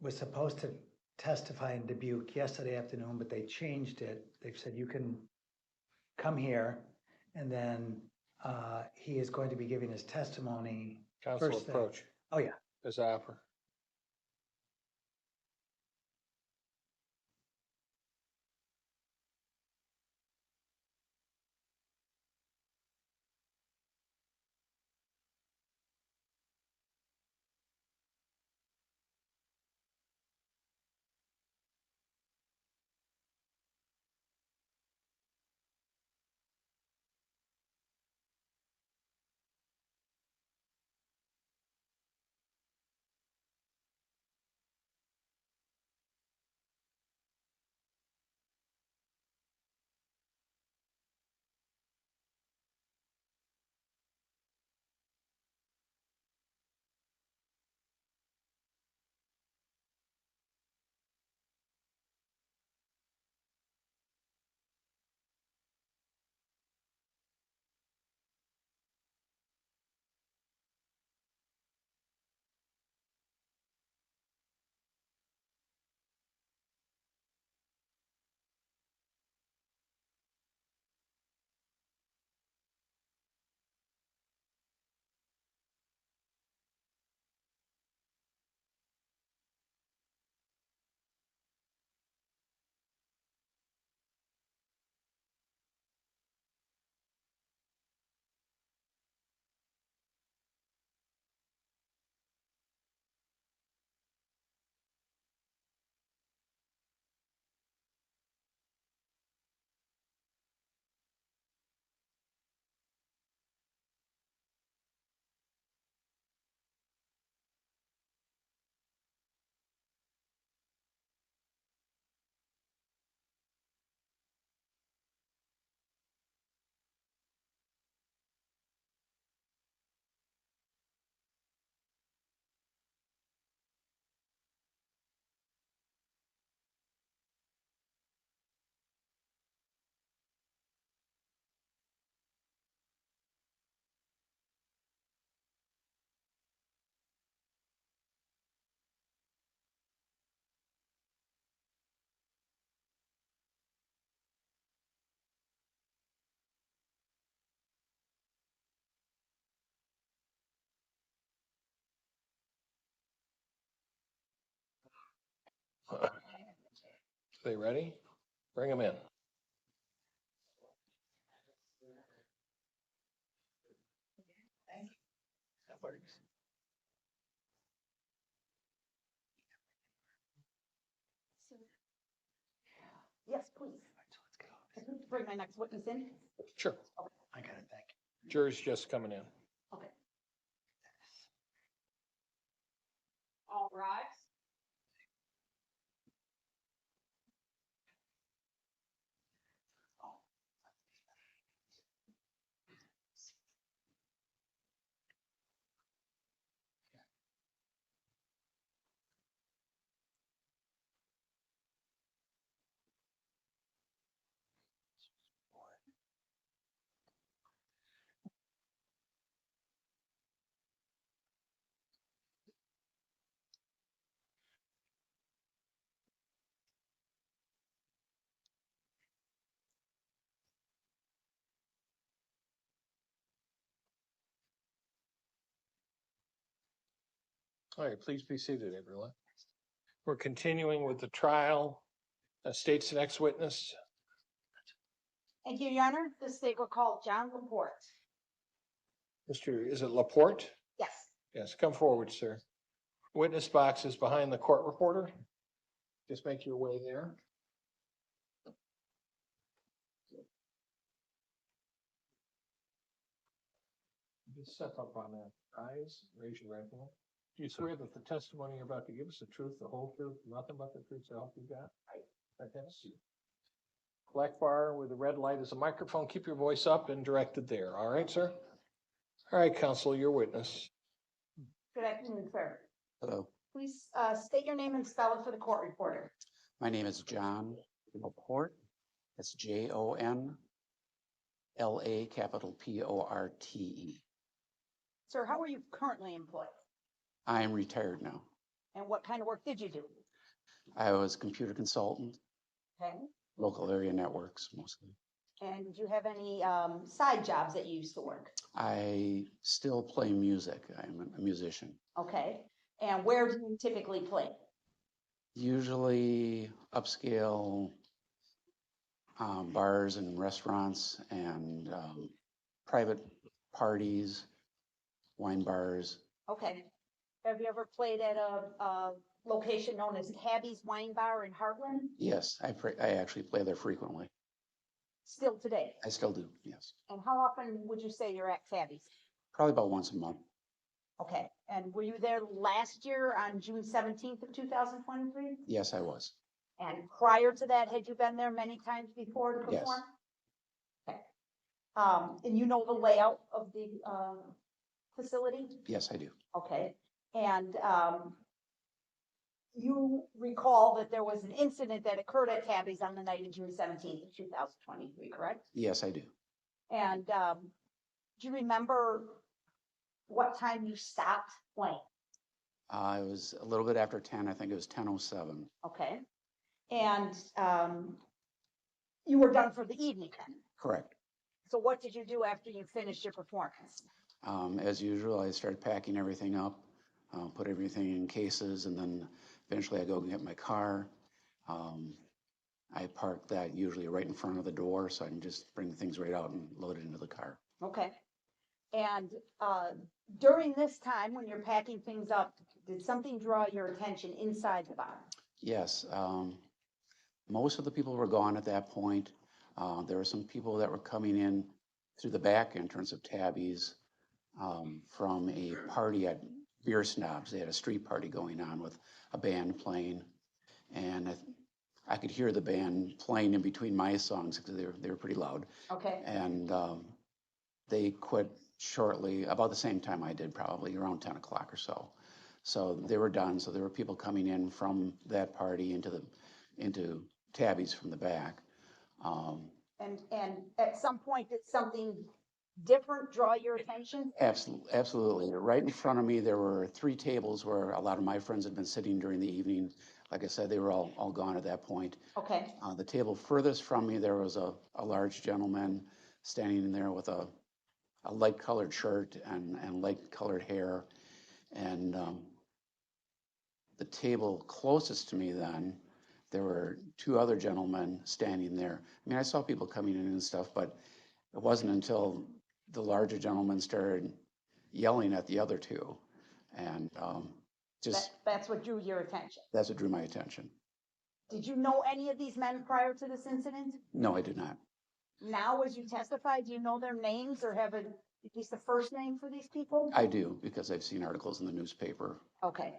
Was supposed to testify in Dubuque yesterday afternoon, but they changed it. They've said you can come here, and then he is going to be giving his testimony. Counsel first thing. approach. Oh, yeah. Ms. Apper. Are they ready? Bring them in. That works. Yes, please. Can you bring my next witness in? Sure. I got it, thank you. Jury's just coming in. Okay. All rise. All right, please be seated, everyone. We're continuing with the trial. State's next witness. Thank you, Your Honor. This state will call John Laporte. Is it Laporte? Yes. Yes, come forward, sir. Witness box is behind the court reporter. Just make your way there. Just step up on that. Eyes, raise your right hand. Do you swear that the testimony you're about to give us the truth, the whole truth, nothing but the truth, so help you God? Right. Black bar with the red light is a microphone. Keep your voice up and directed there. All right, sir? All right, counsel, your witness. Good afternoon, sir. Hello, Please state your name and spell it for the court reporter. my name is John Laporte. That's JONLA, capital PORTE. Sir, how are you currently employed? I am retired now. And what kind of work did you do? I was a computer consultant, Okay. local area networks mostly. And did you have any side jobs that you used to work? I still play music. I'm a musician. Okay. And where do you typically play? Usually upscale bars and restaurants and private parties, wine bars. Okay. Have you ever played at a location known as Tabby's Wine Bar in Heartland? Yes, I actually play there frequently. Still today? I still do, yes. And how often would you say you're at Tabby's? Probably about once a month. Okay. And were you there last year on June 17th of 2023? Yes, I was. And prior to that, had you been there many times before to Yes. perform? Okay. And you know the layout of the facility? Yes, I do. Okay. And you recall that there was an incident that occurred at Tabby's on the night of June 17th of 2023, correct? Yes, I do. And do you remember what time you stopped playing? It was a little bit after 10. I think it was 10:07. Okay. And you were done for the evening then? Correct. So what did you do after you finished your performance? As usual, I started packing everything up, put everything in cases, and then eventually I go and get my car. I park that usually right in front of the door so I can just bring things right out and load it into the car. Okay. And during this time, when you're packing things up, did something draw your attention inside the bar? Yes. Most of the people were gone at that point. There were some people that were coming in through the back entrance of Tabby's from a party at Beer Snobs. They had a street party going on with a band playing, and I could hear the band playing in between my songs because they were pretty loud. Okay. And they quit shortly, about the same time I did, probably around 10 o'clock or so. So they were done. So there were people coming in from that party into Tabby's from the back. And at some point, did something different draw your attention? Absolutely. Right in front of me, there were 3 tables where a lot of my friends had been sitting during the evening. Like I said, they were all gone at that point. Okay. The table furthest from me, there was a large gentleman standing in there with a light colored shirt and light colored hair. And the table closest to me then, there were 2 other gentlemen standing there. I mean, I saw people coming in and stuff, but it wasn't until the larger gentleman started yelling at the other 2. And That's what drew your attention. that's what drew my attention. Did you know any of these men prior to this incident? No, I did not. Now, as you testify, do you know their names or have at least the first name for these people? I do, because I've seen articles in the newspaper. Okay.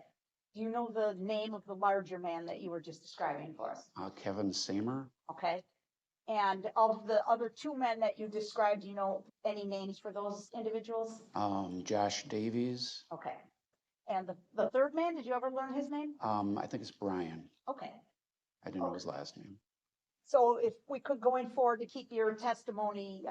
Do you know the name of the larger man that you were just describing for us? Kevin Sehmer. Okay. And of the other 2 men that you described, do you know any names for those individuals? Josh Davies. Okay. And the third man, did you ever learn his name? I think it's Brian. Okay. I didn't know his last name. So if we could going forward to keep your testimony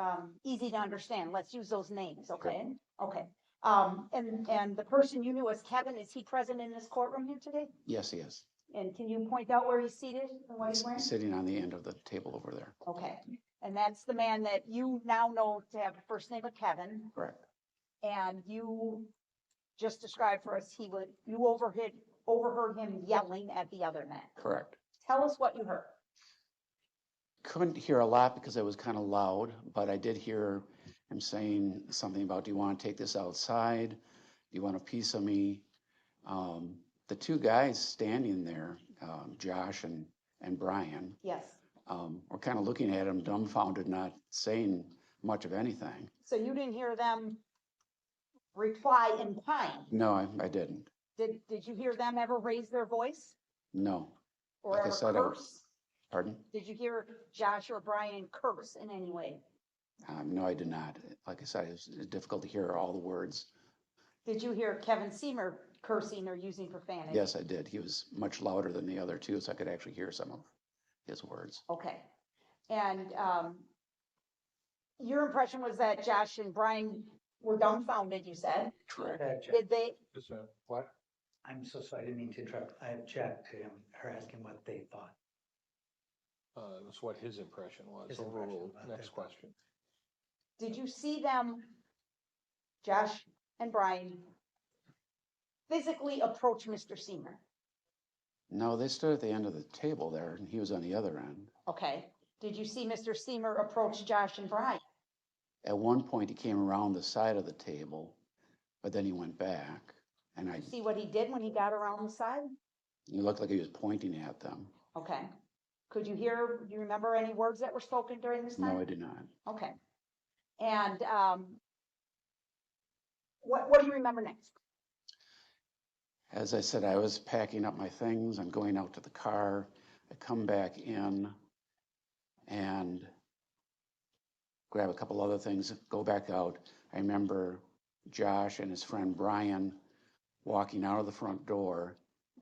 easy to understand, let's use those names, okay? Okay. And the person you knew as Kevin, is he present in this courtroom here today? Yes, he is. And can you point out where he's seated and what he's wearing? Sitting on the end of the table over there. Okay. And that's the man that you now know to have the first name of Kevin. Correct. And you just described for us, you overheard him yelling at the other men. Correct. Tell us what you heard. Couldn't hear a lot because it was kind of loud, but I did hear him saying something about, do you want to take this outside? Do you want a piece of me? The two guys standing there, Josh and Brian, Yes. were kind of looking at him dumbfounded, not saying much of anything. So you didn't hear them reply in kind? No, I didn't. Did you hear them ever raise their voice No. or Like I ever said, curse? Pardon? Did you hear Josh or Brian curse in any way? No, I did not. Like I said, it's difficult to hear all the words. Did you hear Kevin Sehmer cursing or using profanity? Yes, I did. He was much louder than the other two, so I could actually hear some of his words. Okay. And your impression was that Josh and Brian were dumbfounded, you said? Correct. Did they? What? I'm so sorry, I didn't mean to interrupt. I object to her asking what they thought. That's what his impression was. His impression Overruled. about Next that. question. Did you see them, Josh and Brian, physically approach Mr. Sehmer? No, they stood at the end of the table there, and he was on the other end. Okay. Did you see Mr. Sehmer approach Josh and Brian? At one point, he came around the side of the table, but then he went back, and See what he did when he got around the side? he looked like he was pointing at them. Okay. Do you remember any words that were spoken during this time? No, I did not. Okay. And what do you remember next? As I said, I was packing up my things. I'm going out to the car. I come back in and grab a couple other things, go back out. I remember Josh and his friend Brian walking out of the front door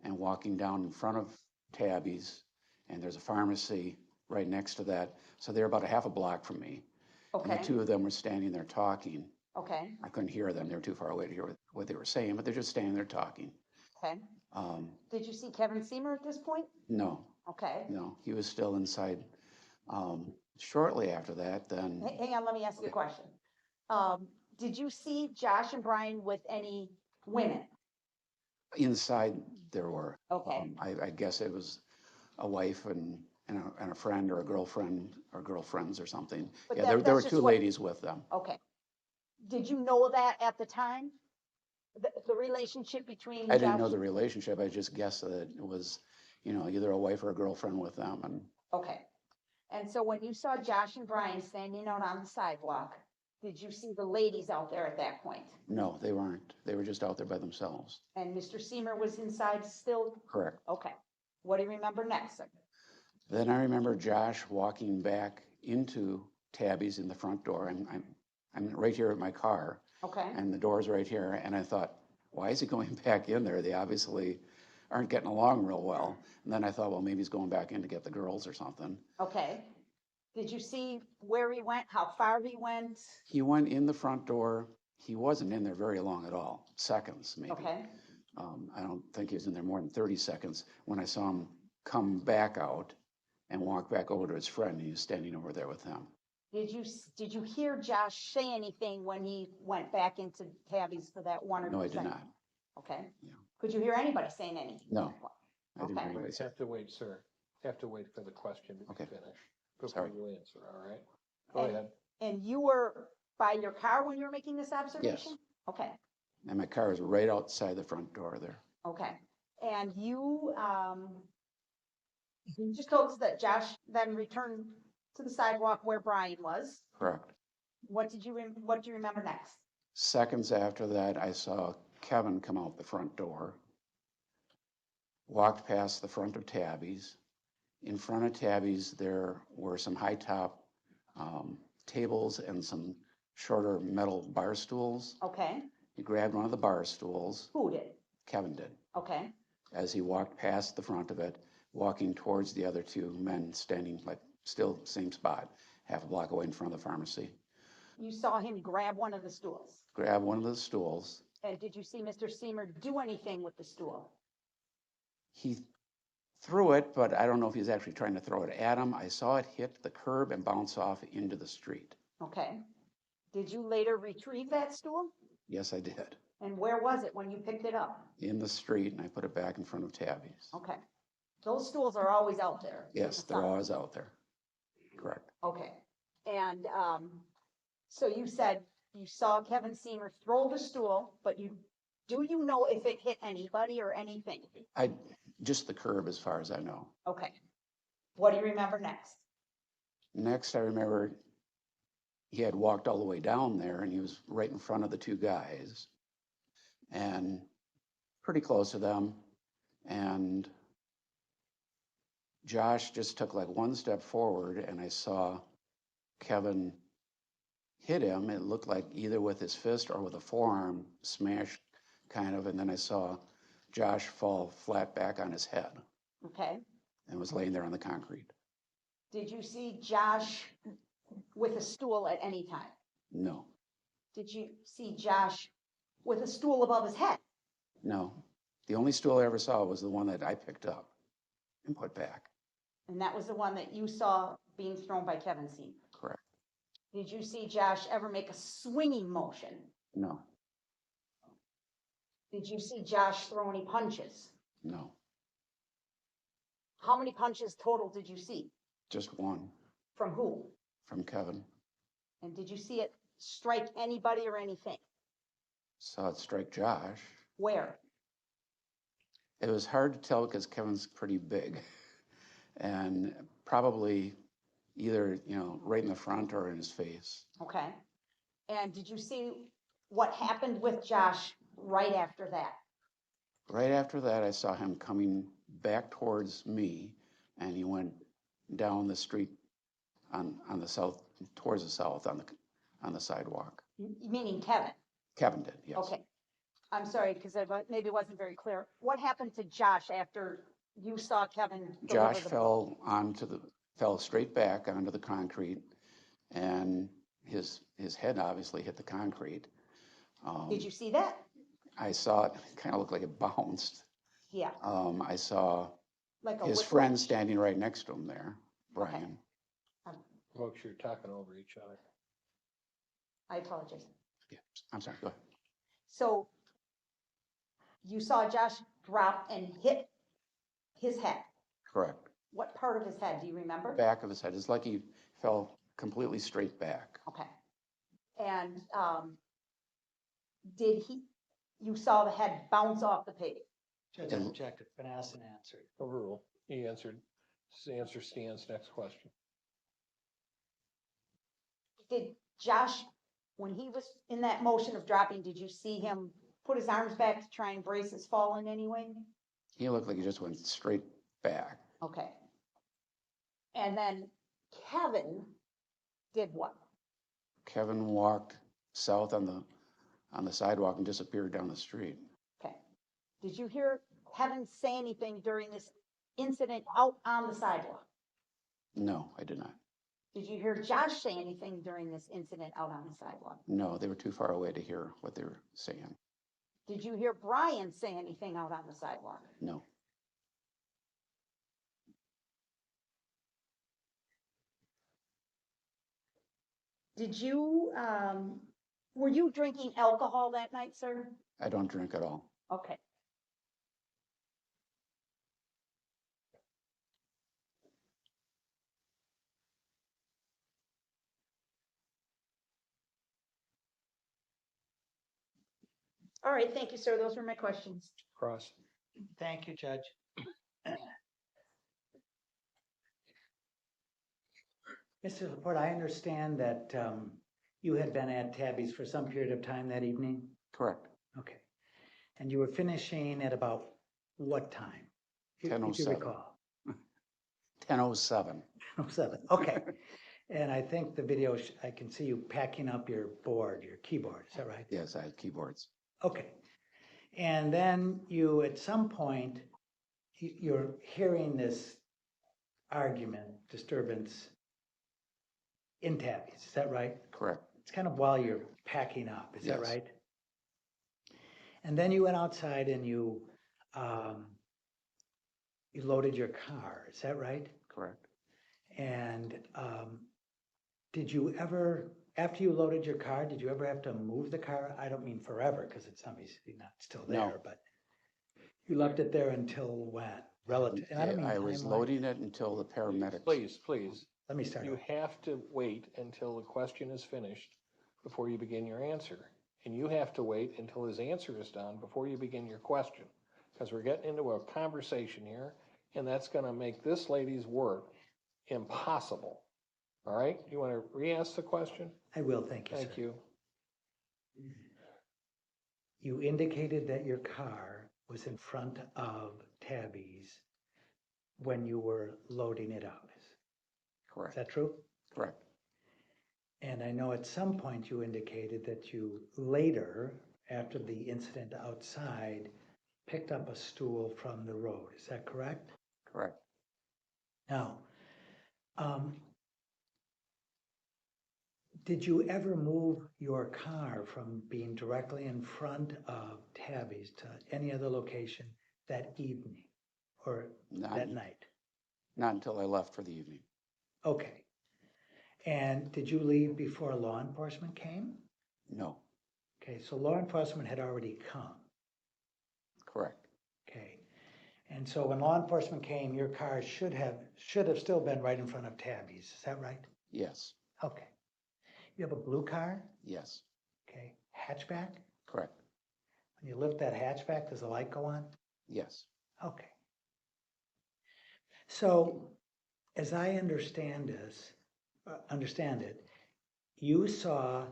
and walking down in front of Tabby's, and there's a pharmacy right next to that. So they're about a half a block from me. Okay. And the two of them were standing there talking. Okay. I couldn't hear them. They were too far away to hear what they were saying, but they're just standing there talking. Okay. Did you see Kevin Sehmer at this point? No, Okay. no, he was still inside. Shortly after that, then Hang on, let me ask you a question. Did you see Josh and Brian with any women? inside there were. Okay. I guess it was a wife and a friend or a girlfriend or girlfriends or something. But Yeah, that- there were that's two just what- ladies with them. Okay. Did you know that at the time? The relationship between I didn't Josh- know the relationship. I just guessed that it was, either a wife or a girlfriend with them. And Okay. And so when you saw Josh and Brian standing out on the sidewalk, did you see the ladies out there at that point? no, they weren't. They were just out there by themselves. And Mr. Sehmer was inside still? Correct. Okay. What do you remember next, sir? Then I remember Josh walking back into Tabby's in the front door, and I'm right here at my car, Okay. and the door's right here, and I thought, why is he going back in there? They obviously aren't getting along real well. And then I thought, well, maybe he's going back in to get the girls or something. Okay. Did you see where he went, how far he went? He went in the front door. He wasn't in there very long at all, seconds maybe. Okay. I don't think he was in there more than 30 seconds when I saw him come back out and walk back over to his friend. He was standing over there with him. Did you hear Josh say anything when he went back into Tabby's for that 1 or 2 No, I seconds? did not. Okay. Yeah. Could you hear anybody saying anything? No. I didn't Okay. hear anybody say. Have to wait, sir. Have to wait for the question to be Okay. finished before Sorry. you answer, all right? Go And- ahead. And you were by your car when you were making this observation? Yes. Okay, And my car is right outside the front door there. okay. And you just told us that Josh then returned to the sidewalk where Brian was. Correct. What do you remember next? Seconds after that, I saw Kevin come out the front door, walked past the front of Tabby's. In front of Tabby's, there were some high-top tables and some shorter metal bar stools. Okay, He grabbed one of the bar stools. who did? Kevin did. Okay, As he walked past the front of it, walking towards the other two men standing like still same spot, half a block away in front of the pharmacy. you saw him grab one of the stools. Grab one of the stools. And did you see Mr. Sehmer do anything with the stool? He threw it, but I don't know if he was actually trying to throw it at him. I saw it hit the curb and bounce off into the street. Okay. Did you later retrieve that stool? Yes, I did. And where was it when you picked it up? in the street, and I put it back in front of Tabby's. Okay. Those stools are always out there. in Yes, the they're sun. always out there. Correct. Okay. And so you said you saw Kevin Sehmer throw the stool, but do you know if it hit anybody or anything? Just the curb as far as I know. Okay. What do you remember next? Next, I remember he had walked all the way down there and he was right in front of the two guys and pretty close to them. And Josh just took like one step forward and I saw Kevin hit him. It looked like either with his fist or with a forearm smash kind of. And then I saw Josh fall flat back on his head Okay. and was laying there on the concrete. Did you see Josh with a stool at any time? No, Did you see Josh with a stool above his head? no. The only stool I ever saw was the one that I picked up and put back. And that was the one that you saw being thrown by Kevin Sehmer. Correct. Did you see Josh ever make a swinging motion? No, Did you see Josh throw any punches? no, How many punches total did you see? just one From who? from Kevin. And did you see it strike anybody or anything? Saw it strike Josh. Where? It was hard to tell because Kevin's pretty big and probably either, right in the front or in his face. Okay. And did you see what happened with Josh right after that? Right after that, I saw him coming back towards me and he went down the street on the south, towards the south on the sidewalk. Meaning Kevin? Kevin did, yes. Okay. I'm sorry, because I maybe wasn't very clear. What happened to Josh after you saw Kevin deliver Josh the blow? fell straight back onto the concrete and his head obviously hit the concrete. Did you see that? I saw it kind of looked like it bounced. Yeah. I saw Like a his whiplash? friend standing right next to him there, Brian. Folks, you're talking over each other. I apologize. Yeah, I'm sorry, go ahead. So you saw Josh drop and hit his head. Correct. What part of his head do you remember? Back of his head. It's like he fell completely straight back. Okay. And you saw the head bounce off the pavement? Judge, I objected. Been asked and answered. Overrule. He answered. His answer stands. Next question. Did Josh, when he was in that motion of dropping, did you see him put his arms back to try and brace his fall in any way? He looked like he just went straight back. Okay. And then Kevin did what? Kevin walked south on the sidewalk and disappeared down the street. Okay. Did you hear Kevin say anything during this incident out on the sidewalk? No, I did not. Did you hear Josh say anything during this incident out on the sidewalk? No, they were too far away to hear what they were saying. Did you hear Brian say anything out on the sidewalk? No. Did you, were you drinking alcohol that night, sir? I don't drink at all. Okay. All right, thank you, sir. Those were my questions. Cross. Thank you, Judge. Mr. Laporte, I understand that you had been at Tabby's for some period of time that evening? Correct. Okay. And you were finishing at about what time? If you 10:07. recall. 10:07. 07, okay. And I think the video, I can see you packing up your board, your keyboard, is that right? Yes, I had keyboards. Okay. And then you, at some point, you're hearing this argument, disturbance in Tabby's, is that right? Correct. It's kind of while you're packing up, is that Yes. right? And then you went outside and you loaded your car, is that right? Correct. And did you ever after you loaded your car, did you ever have to move the car? I don't mean forever, because it's obviously not still No. there, but you left it there until when? Relative, and I don't mean I was timeline. loading it until the paramedics. Please, please, Let me start you over. have to wait until the question is finished before you begin your answer. And you have to wait until his answer is done before you begin your question. Because we're getting into a conversation here, and that's gonna make this lady's work impossible. All right, you wanna re-ask the question? I will, thank you, sir. Thank you. You indicated that your car was in front of Tabby's when you were loading it out. Is Correct, that true? correct. And I know at some point you indicated that you later, after the incident outside, picked up a stool from the road. Is that correct? Correct. Now, did you ever move your car from being directly in front of Tabby's to any other location that evening or that night? Not until I left for the evening. Okay. And did you leave before law enforcement came? No, Okay, so law enforcement had already come. correct. Okay. And so when law enforcement came, your car should have still been right in front of Tabby's. Is that right? Yes, Okay. You have a blue car? yes, Okay. Hatchback? correct. When you lift that hatchback, does the light go on? Yes, Okay. So, as I understand it, you saw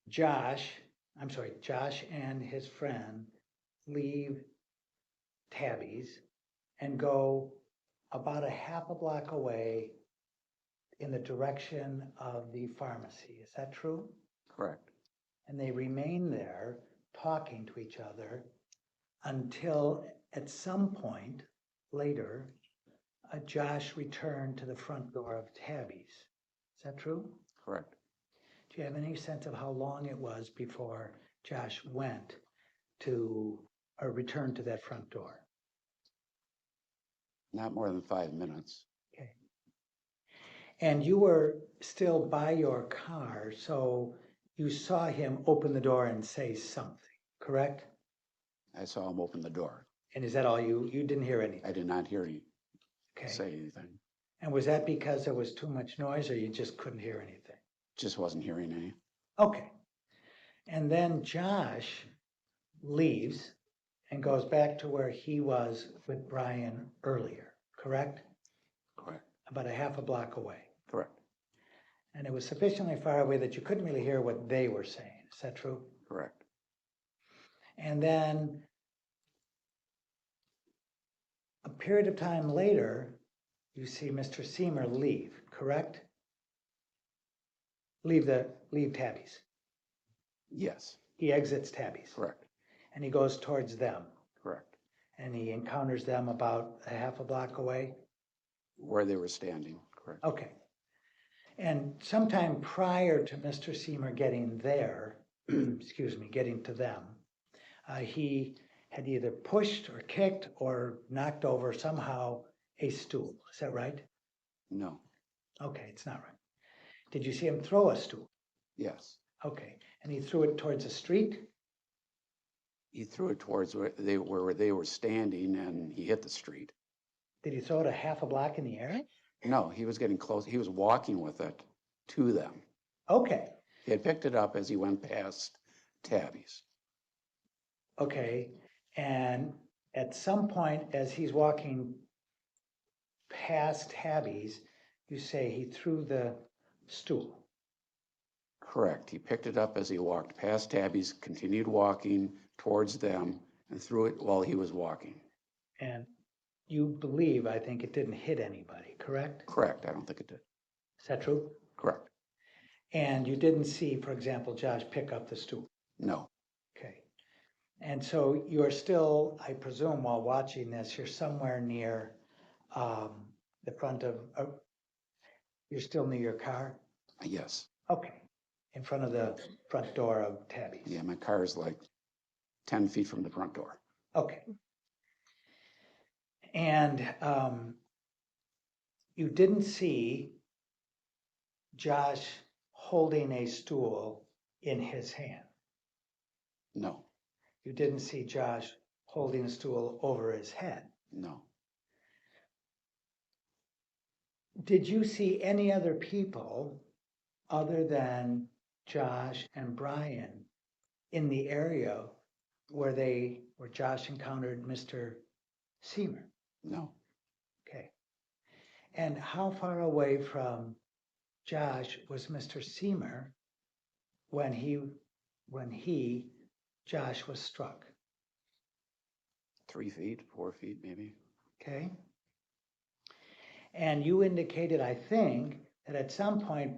Josh and his friend leave Tabby's and go about a half a block away in the direction of the pharmacy. Is that true? correct. And they remain there talking to each other until at some point later, Josh returned to the front door of Tabby's. Is that true? Correct. Do you have any sense of how long it was before Josh went to or returned to that front door? Not more than 5 minutes. Okay. And you were still by your car, so you saw him open the door and say something, correct? I saw him open the door. And is that all you didn't hear anything? I did not hear him Okay. say anything. And was that because there was too much noise or you just couldn't hear anything? Just wasn't hearing any. Okay. And then Josh leaves and goes back to where he was with Brian earlier, correct? Correct. About a half a block away. Correct. And it was sufficiently far away that you couldn't really hear what they were saying. Is that true? Correct. And then a period of time later, you see Mr. Sehmer leave, correct? Leave Tabby's. Yes. He exits Tabby's. Correct. And he goes towards them. Correct. And he encounters them about a half a block away. Where they were standing. Correct. Okay. And sometime prior to Mr. Sehmer getting there, getting to them, he had either pushed or kicked or knocked over somehow a stool. Is that right? No. Okay, it's not right. Did you see him throw a stool? Yes. Okay, and he threw it towards the street? He threw it towards where they were standing, and he hit the street. Did he throw it a half a block in the air? No, he was getting close. He was walking with it to them. Okay, He had picked it up as he went past Tabby's. okay. And at some point, as he's walking past Tabby's, you say he threw the stool. Correct. He picked it up as he walked past Tabby's, continued walking towards them, and threw it while he was walking. And you believe, I think, it didn't hit anybody, correct? Correct. I don't think it did. Is that true? Correct. And you didn't see, for example, Josh pick up the stool? No. Okay. And so you're still, I presume, while watching this, you're somewhere near the front of, you're still near your car? Yes. Okay. In front of the front door of Tabby's? Yeah, my car is like 10 feet from the front door. Okay. And you didn't see Josh holding a stool in his hand? No, You didn't see Josh holding a stool over his head? no, Did you see any other people other than Josh and Brian in the area where Josh encountered Mr. Sehmer? no. Okay. And how far away from Josh was Mr. Sehmer when Josh was struck? 3 feet, 4 feet, maybe. Okay. And you indicated, I think, that at some point,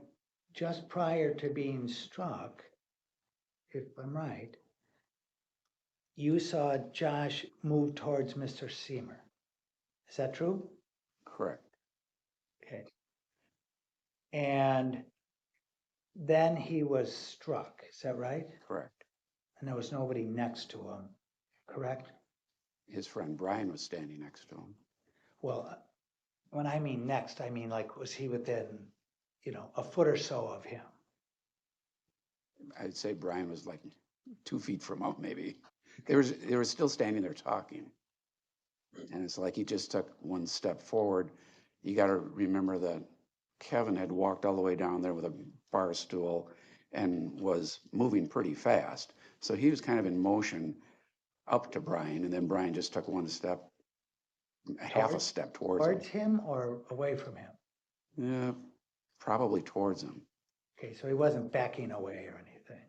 just prior to being struck, if I'm right, you saw Josh move towards Mr. Sehmer. Is that true? Correct. Okay. And then he was struck, is that right? Correct. And there was nobody next to him, correct? His friend Brian was standing next to him. Well, when I mean next, I mean like, was he within, a foot or so of him? I'd say Brian was like 2 feet from him, maybe. They were still standing there talking. And it's like he just took one step forward. You got to remember that Kevin had walked all the way down there with a bar stool and was moving pretty fast. So he was kind of in motion up to Brian, and then Brian just took one step, half a step towards Towards him or away from him? him. Yeah, probably towards him. Okay, so he wasn't backing away or anything.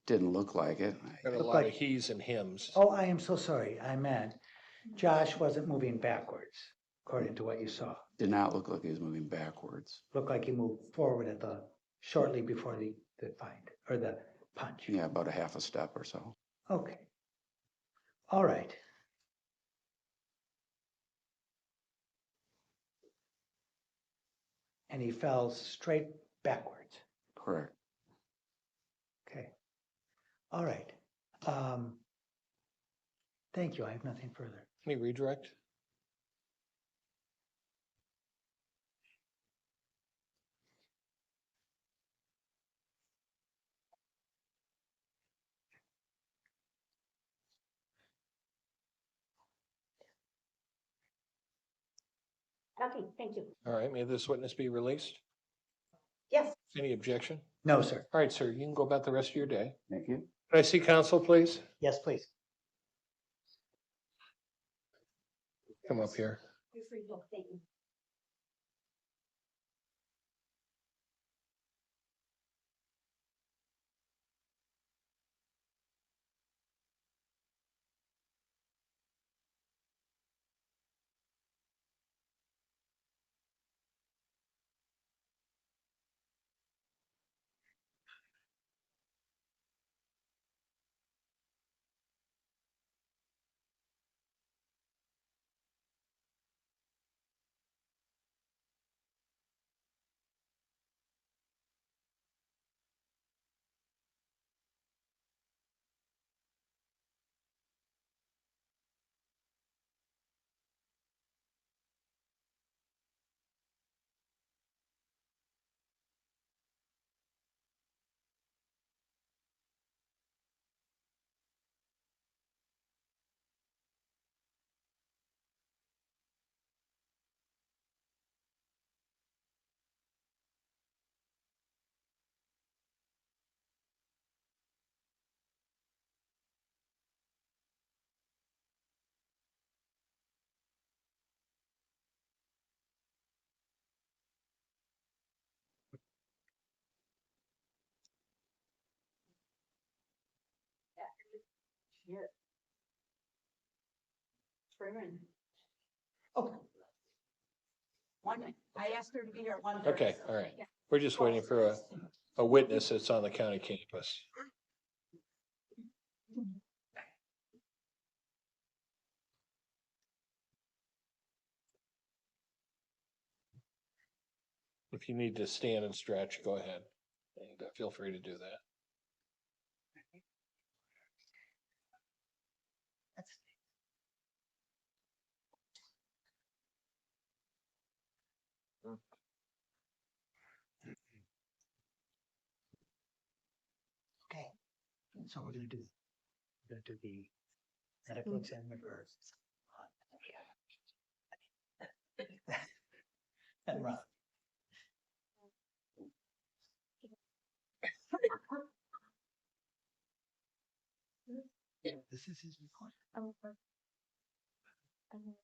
Didn't look like it. Got a Looked lot like- of he's and hims. Oh, I am so sorry. I meant Josh wasn't moving backwards, according to what you saw. Did not look like he was moving backwards. Looked like he moved forward shortly before the fight or the punch. Yeah, about a half a step or so. Okay. All right. And he fell straight backwards. Correct. Okay. All right. Thank you. I have nothing further. Any redirect? Okay, thank you. All right, may this witness be released? Yes. Any objection? No, sir. All right, sir, you can go about the rest of your day. Thank you. Can I see counsel, please? Yes, please. Come up here. You're free to go. Thank you. Here. Freeman. Oh. I asked her to be here at 1:30. Okay, all right. We're just waiting for a witness that's on the county campus. If you need to stand and stretch, go ahead. And feel free to do that. So we're gonna do the medical examiner first. And Rob. This is his report. Yes.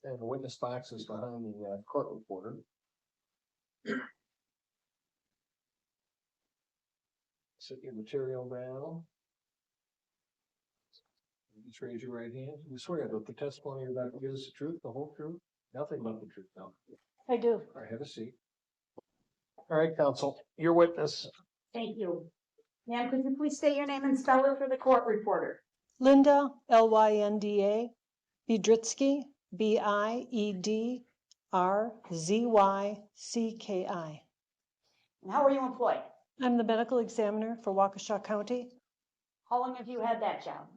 And the witness box is behind the court reporter. Set your material down. Just raise your right hand. You swear that the testimony you're about to give is the truth, the whole truth, nothing but the truth. No. I do. All right, have a seat. All right, counsel, your witness. Thank you. Ma'am, could you please state your name and spell it for the court reporter? Linda, Lynda, Biedrzycki, Biedrzycki. And how are you employed? I'm the medical examiner for Waukesha County. How long have you had that job?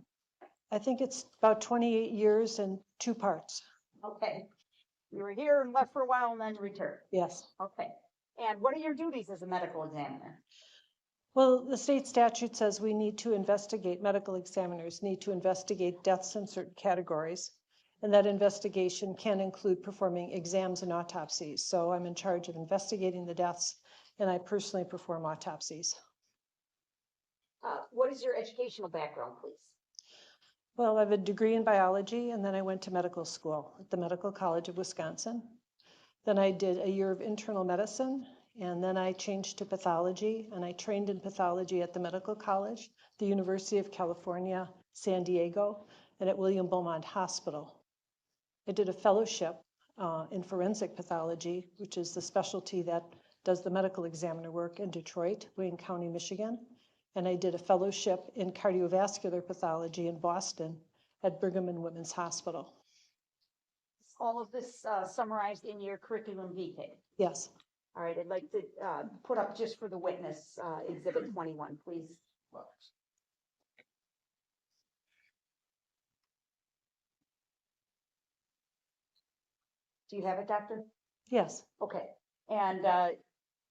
I think it's about 28 years and 2 parts. Okay. You were here and left for a while and then returned. Yes. Okay. And what are your duties as a medical examiner? Well, the state statute says we need to investigate, medical examiners need to investigate deaths in certain categories. And that investigation can include performing exams and autopsies. So I'm in charge of investigating the deaths, and I personally perform autopsies. What is your educational background, please? Well, I have a degree in biology, and then I went to medical school at the Medical College of Wisconsin. Then I did a year of internal medicine, and then I changed to pathology, and I trained in pathology at the Medical College, the University of California, San Diego, and at William Beaumont Hospital. I did a fellowship in forensic pathology, which is the specialty that does the medical examiner work in Detroit, Wayne County, Michigan. And I did a fellowship in cardiovascular pathology in Boston at Brigham and Women's Hospital. All of this summarized in your curriculum vitae. Yes. All right, I'd like to put up just for the witness, Exhibit 21, please. Do you have it, Doctor? Yes. Okay, and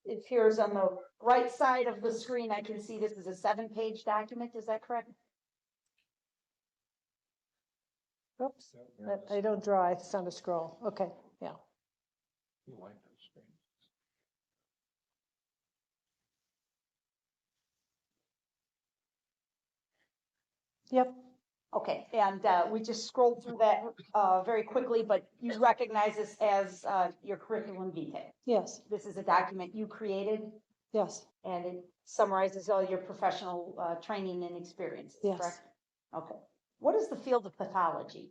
it appears on the right side of the screen. I can see this is a 7-page document. Is that correct? Oops, I don't draw, it's on a scroll. Okay, yeah. Yep. Okay, and we just scrolled through that very quickly, but you recognize this as your curriculum vitae. Yes. This is a document you created, Yes. and it summarizes all your professional training and experiences, Yes. correct? Okay. What is the field of pathology?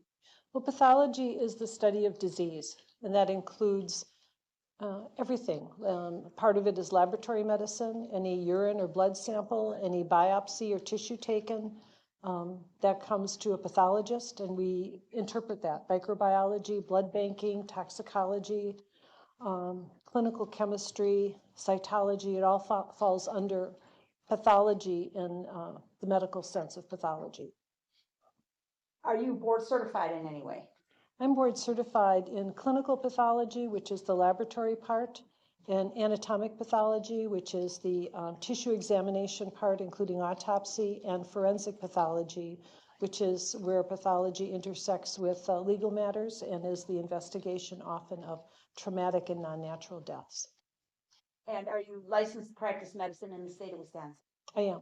Well, pathology is the study of disease, and that includes everything. Part of it is laboratory medicine, any urine or blood sample, any biopsy or tissue taken. That comes to a pathologist, and we interpret that. Microbiology, blood banking, toxicology, clinical chemistry, cytology, it all falls under pathology in the medical sense of pathology. Are you board certified in any way? I'm board certified in clinical pathology, which is the laboratory part, and anatomic pathology, which is the tissue examination part, including autopsy, and forensic pathology, which is where pathology intersects with legal matters and is the investigation often of traumatic and non-natural deaths. And are you licensed to practice medicine in the state of Wisconsin? I am.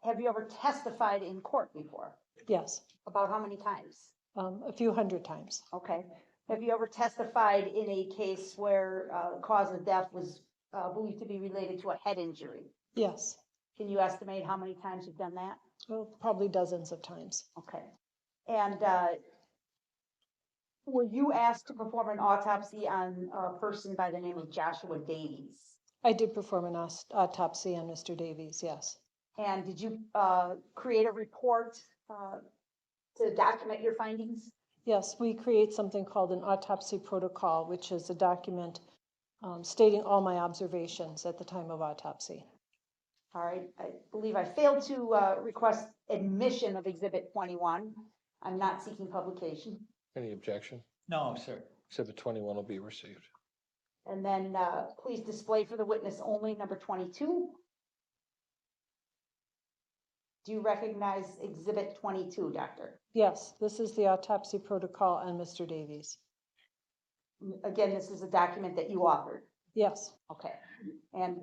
Have you ever testified in court before? Yes. About how many times? A few hundred times. Okay. Have you ever testified in a case where the cause of death was believed to be related to a head injury? Yes. Can you estimate how many times you've done that? Well, probably dozens of times. Okay. And were you asked to perform an autopsy on a person by the name of Joshua Davies? I did perform an autopsy on Mr. Davies, yes. And did you create a report to document your findings? Yes, we create something called an autopsy protocol, which is a document stating all my observations at the time of autopsy. All right, I believe I failed to request admission of Exhibit 21. I'm not seeking publication. Any objection? No, sir. Exhibit 21 will be received. And then please display for the witness only number 22. Do you recognize Exhibit 22, Doctor? Yes, this is the autopsy protocol on Mr. Davies. Again, this is a document that you authored. Yes. Okay. And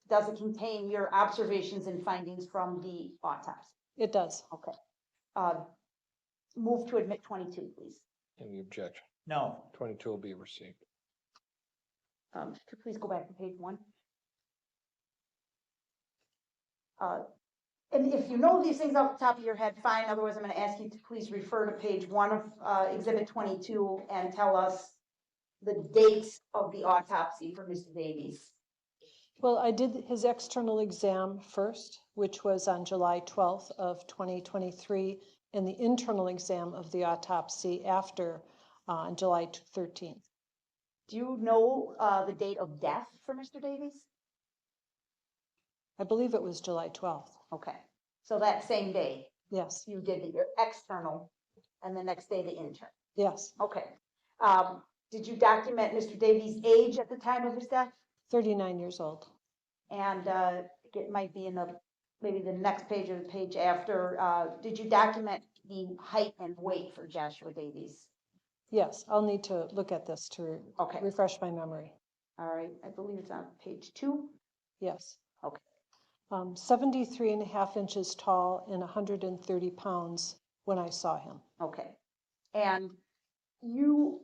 does it contain your observations and findings from the autopsy? It does. Okay. Move to admit 22, please. Any objection? No. 22 will be received. Could you please go back to page 1? And if you know these things off the top of your head, fine. Otherwise, I'm going to ask you to please refer to page 1 of Exhibit 22 and tell us the date of the autopsy for Mr. Davies. Well, I did his external exam first, which was on July 12th of 2023, and the internal exam of the autopsy after on July 13th. Do you know the date of death for Mr. Davies? I believe it was July 12th. Okay. So that same day? Yes. You did your external, and the next day the intern? Yes. Okay. Did you document Mr. Davies' age at the time of his death? 39 years old. And it might be in maybe the next page or the page after. Did you document the height and weight for Joshua Davies? Yes, I'll need to look at this to refresh my memory. All right, I believe it's on page 2. Yes. Okay. 73.5 inches tall and 130 pounds when I saw him. Okay. And you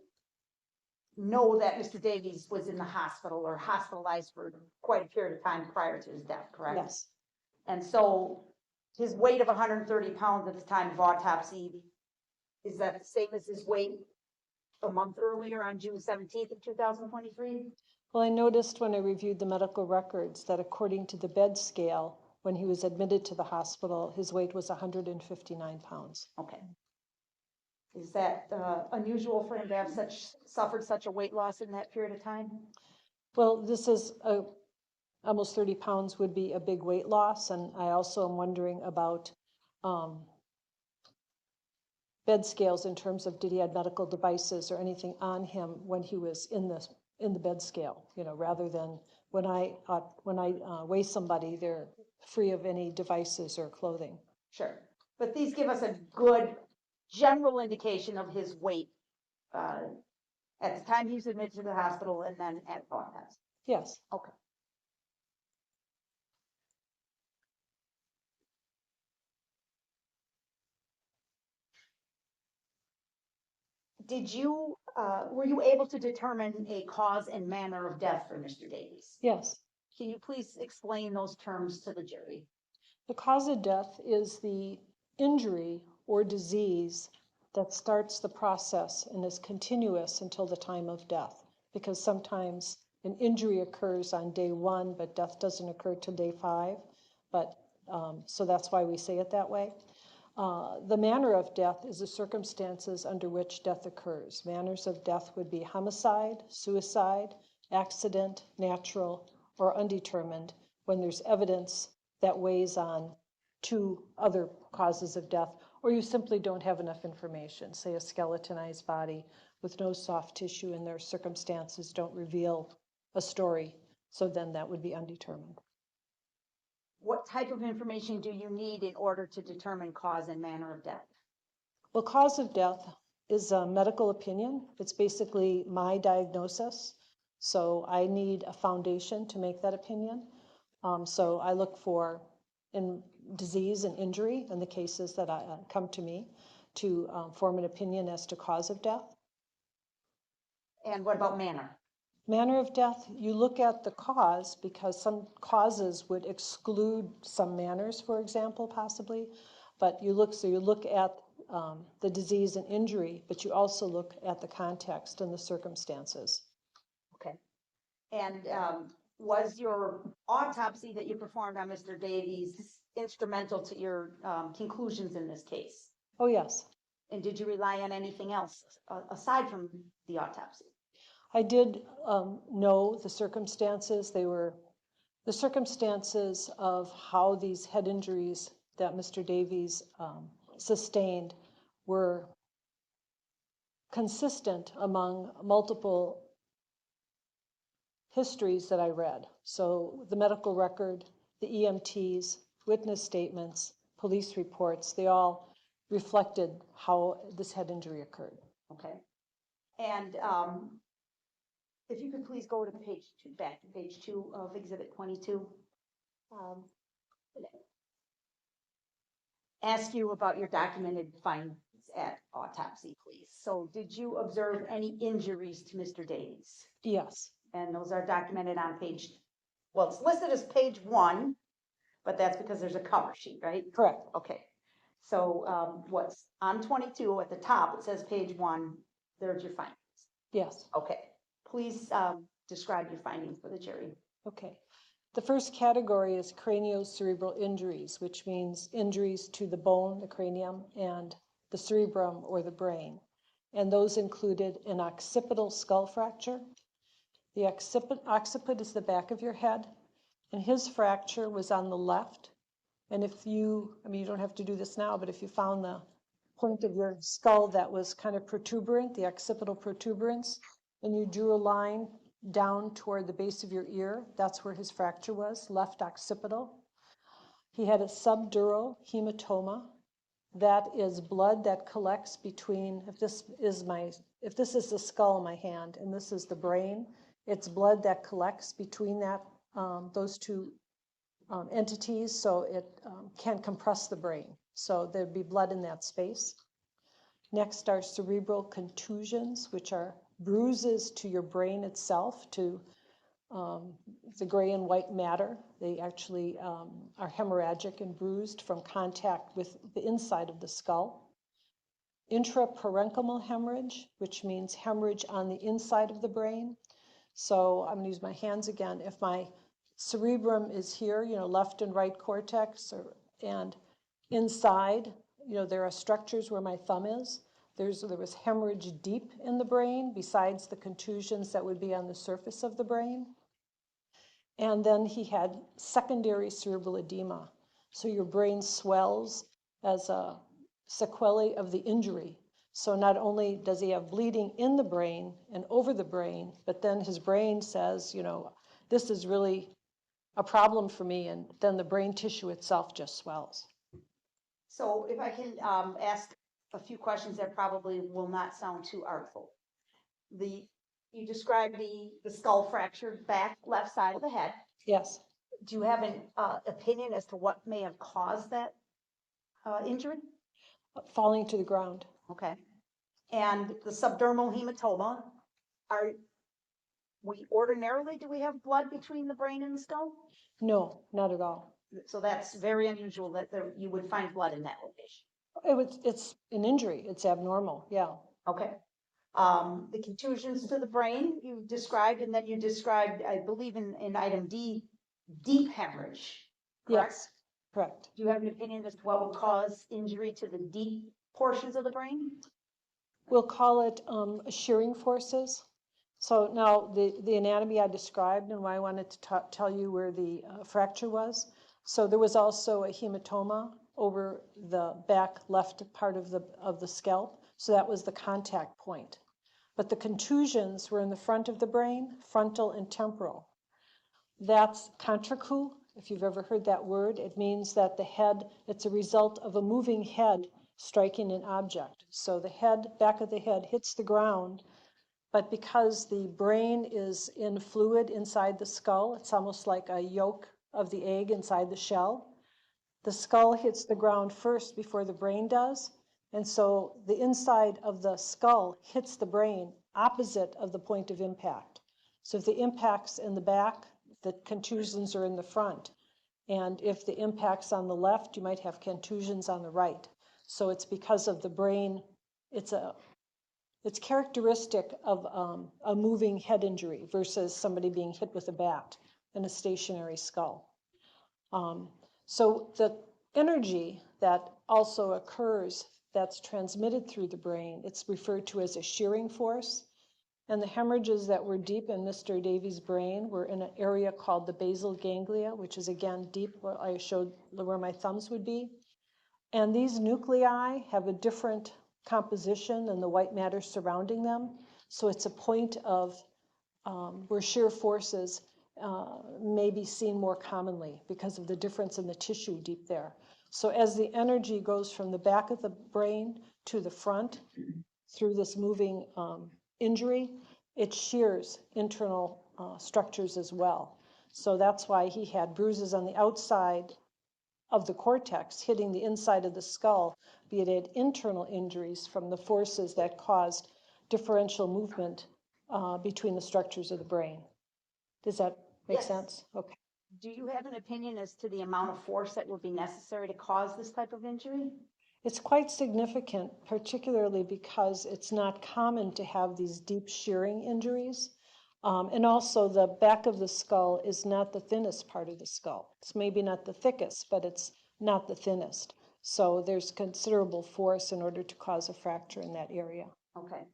know that Mr. Davies was in the hospital or hospitalized for quite a period of time prior to his death, correct? Yes. And so his weight of 130 pounds at the time of autopsy, is that the same as his weight a month earlier on June 17th of 2023? Well, I noticed when I reviewed the medical records that according to the bed scale, when he was admitted to the hospital, his weight was 159 pounds. Okay. Is that unusual for him to have suffered such a weight loss in that period of time? Well, this is almost 30 pounds would be a big weight loss, and I also am wondering about bed scales in terms of did he have medical devices or anything on him when he was in the bed scale, rather than when I weigh somebody, they're free of any devices or clothing. Sure. But these give us a good general indication of his weight at the time he was admitted to the hospital and then at autopsy. Yes. Okay. Were you able to determine a cause and manner of death for Mr. Davies? Yes. Can you please explain those terms to the jury? The cause of death is the injury or disease that starts the process and is continuous until the time of death, because sometimes an injury occurs on day 1, but death doesn't occur till day 5. So that's why we say it that way. The manner of death is the circumstances under which death occurs. Manners of death would be homicide, suicide, accident, natural, or undetermined, when there's evidence that weighs on 2 other causes of death, or you simply don't have enough information, say a skeletonized body with no soft tissue and their circumstances don't reveal a story, so then that would be undetermined. What type of information do you need in order to determine cause and manner of death? Well, cause of death is a medical opinion. It's basically my diagnosis. So I need a foundation to make that opinion. So I look for in disease and injury in the cases that come to me to form an opinion as to cause of death. And what about manner? Manner of death, you look at the cause, because some causes would exclude some manners, for example, possibly. But you look at the disease and injury, but you also look at the context and the circumstances. Okay. And was your autopsy that you performed on Mr. Davies instrumental to your conclusions in this case? Oh, yes. And did you rely on anything else aside from the autopsy? I did know the circumstances. They were the circumstances of how these head injuries that Mr. Davies sustained were consistent among multiple histories that I read. So the medical record, the EMTs, witness statements, police reports, they all reflected how this head injury occurred. Okay. And if you could please go to page 2, back to page 2 of Exhibit 22. Ask you about your documented findings at autopsy, please. So did you observe any injuries to Mr. Davies? Yes. And those are documented on page, well, it's listed as page 1, but that's because there's a cover sheet, right? Correct. Okay. So what's on 22 at the top, it says page 1, there's your findings. Yes. Okay. Please describe your findings for the jury. Okay. The first category is craniocerebral injuries, which means injuries to the bone, the cranium, and the cerebrum or the brain. And those included an occipital skull fracture. The occiput is the back of your head, and his fracture was on the left. And if you don't have to do this now, but if you found the point of your skull that was kind of protuberant, the occipital protuberance, and you drew a line down toward the base of your ear, that's where his fracture was, left occipital. He had a subdural hematoma. That is blood that collects between, if this is the skull in my hand and this is the brain, it's blood that collects between those two entities, so it can compress the brain. So there'd be blood in that space. Next are cerebral contusions, which are bruises to your brain itself, to the gray and white matter. They actually are hemorrhagic and bruised from contact with the inside of the skull. Intraparenchymal hemorrhage, which means hemorrhage on the inside of the brain. So I'm gonna use my hands again. If my cerebrum is here, left and right cortex, and inside, there are structures where my thumb is. There was hemorrhage deep in the brain besides the contusions that would be on the surface of the brain. And then he had secondary cerebral edema. So your brain swells as a sequelae of the injury. So not only does he have bleeding in the brain and over the brain, but then his brain says, this is really a problem for me, and then the brain tissue itself just swells. So if I can ask a few questions that probably will not sound too artful. You described the skull fracture back left side of the head. Yes. Do you have an opinion as to what may have caused that injury? Falling to the ground. Okay. And the subdermal hematoma, do we have blood between the brain and the skull? No, not at all. So that's very unusual that you would find blood in that location. It's an injury. It's abnormal. Yeah. Okay. The contusions to the brain you described, and then you described, I believe in item D, deep hemorrhage. Correct? Yes, correct. Do you have an opinion as to what would cause injury to the deep portions of the brain? We'll call it shearing forces. So now the anatomy I described and why I wanted to tell you where the fracture was. So there was also a hematoma over the back left part of the scalp. So that was the contact point. But the contusions were in the front of the brain, frontal and temporal. That's contracule, if you've ever heard that word. It means that the head, it's a result of a moving head striking an object. So the head, back of the head hits the ground, but because the brain is in fluid inside the skull, it's almost like a yolk of the egg inside the shell. The skull hits the ground first before the brain does. And so the inside of the skull hits the brain opposite of the point of impact. So if the impact's in the back, the contusions are in the front. And if the impact's on the left, you might have contusions on the right. So it's because of the brain, it's characteristic of a moving head injury versus somebody being hit with a bat in a stationary skull. So the energy that also occurs that's transmitted through the brain, it's referred to as a shearing force. And the hemorrhages that were deep in Mr. Davies' brain were in an area called the basal ganglia, which is again deep where I showed where my thumbs would be. And these nuclei have a different composition than the white matter surrounding them. So it's a point of where shear forces may be seen more commonly because of the difference in the tissue deep there. So as the energy goes from the back of the brain to the front through this moving injury, it shears internal structures as well. So that's why he had bruises on the outside of the cortex hitting the inside of the skull, be it internal injuries from the forces that caused differential movement between the structures of the brain. Does that make sense? Okay. Do you have an opinion as to the amount of force that would be necessary to cause this type of injury? It's quite significant, particularly because it's not common to have these deep shearing injuries. And also the back of the skull is not the thinnest part of the skull. It's maybe not the thickest, but it's not the thinnest. So there's considerable force in order to cause a fracture in that area. Okay.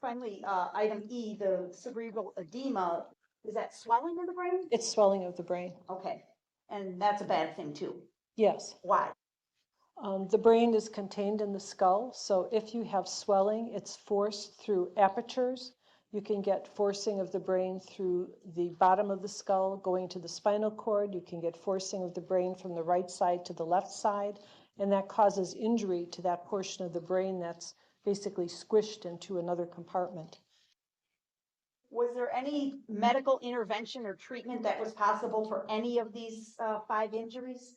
Finally, item E, the cerebral edema, is that swelling of the brain? It's swelling of the brain. Okay. And that's a bad thing too? Yes. Why? The brain is contained in the skull, so if you have swelling, it's forced through apertures. You can get forcing of the brain through the bottom of the skull going to the spinal cord. You can get forcing of the brain from the right side to the left side, and that causes injury to that portion of the brain that's basically squished into another compartment. Was there any medical intervention or treatment that was possible for any of these 5 injuries?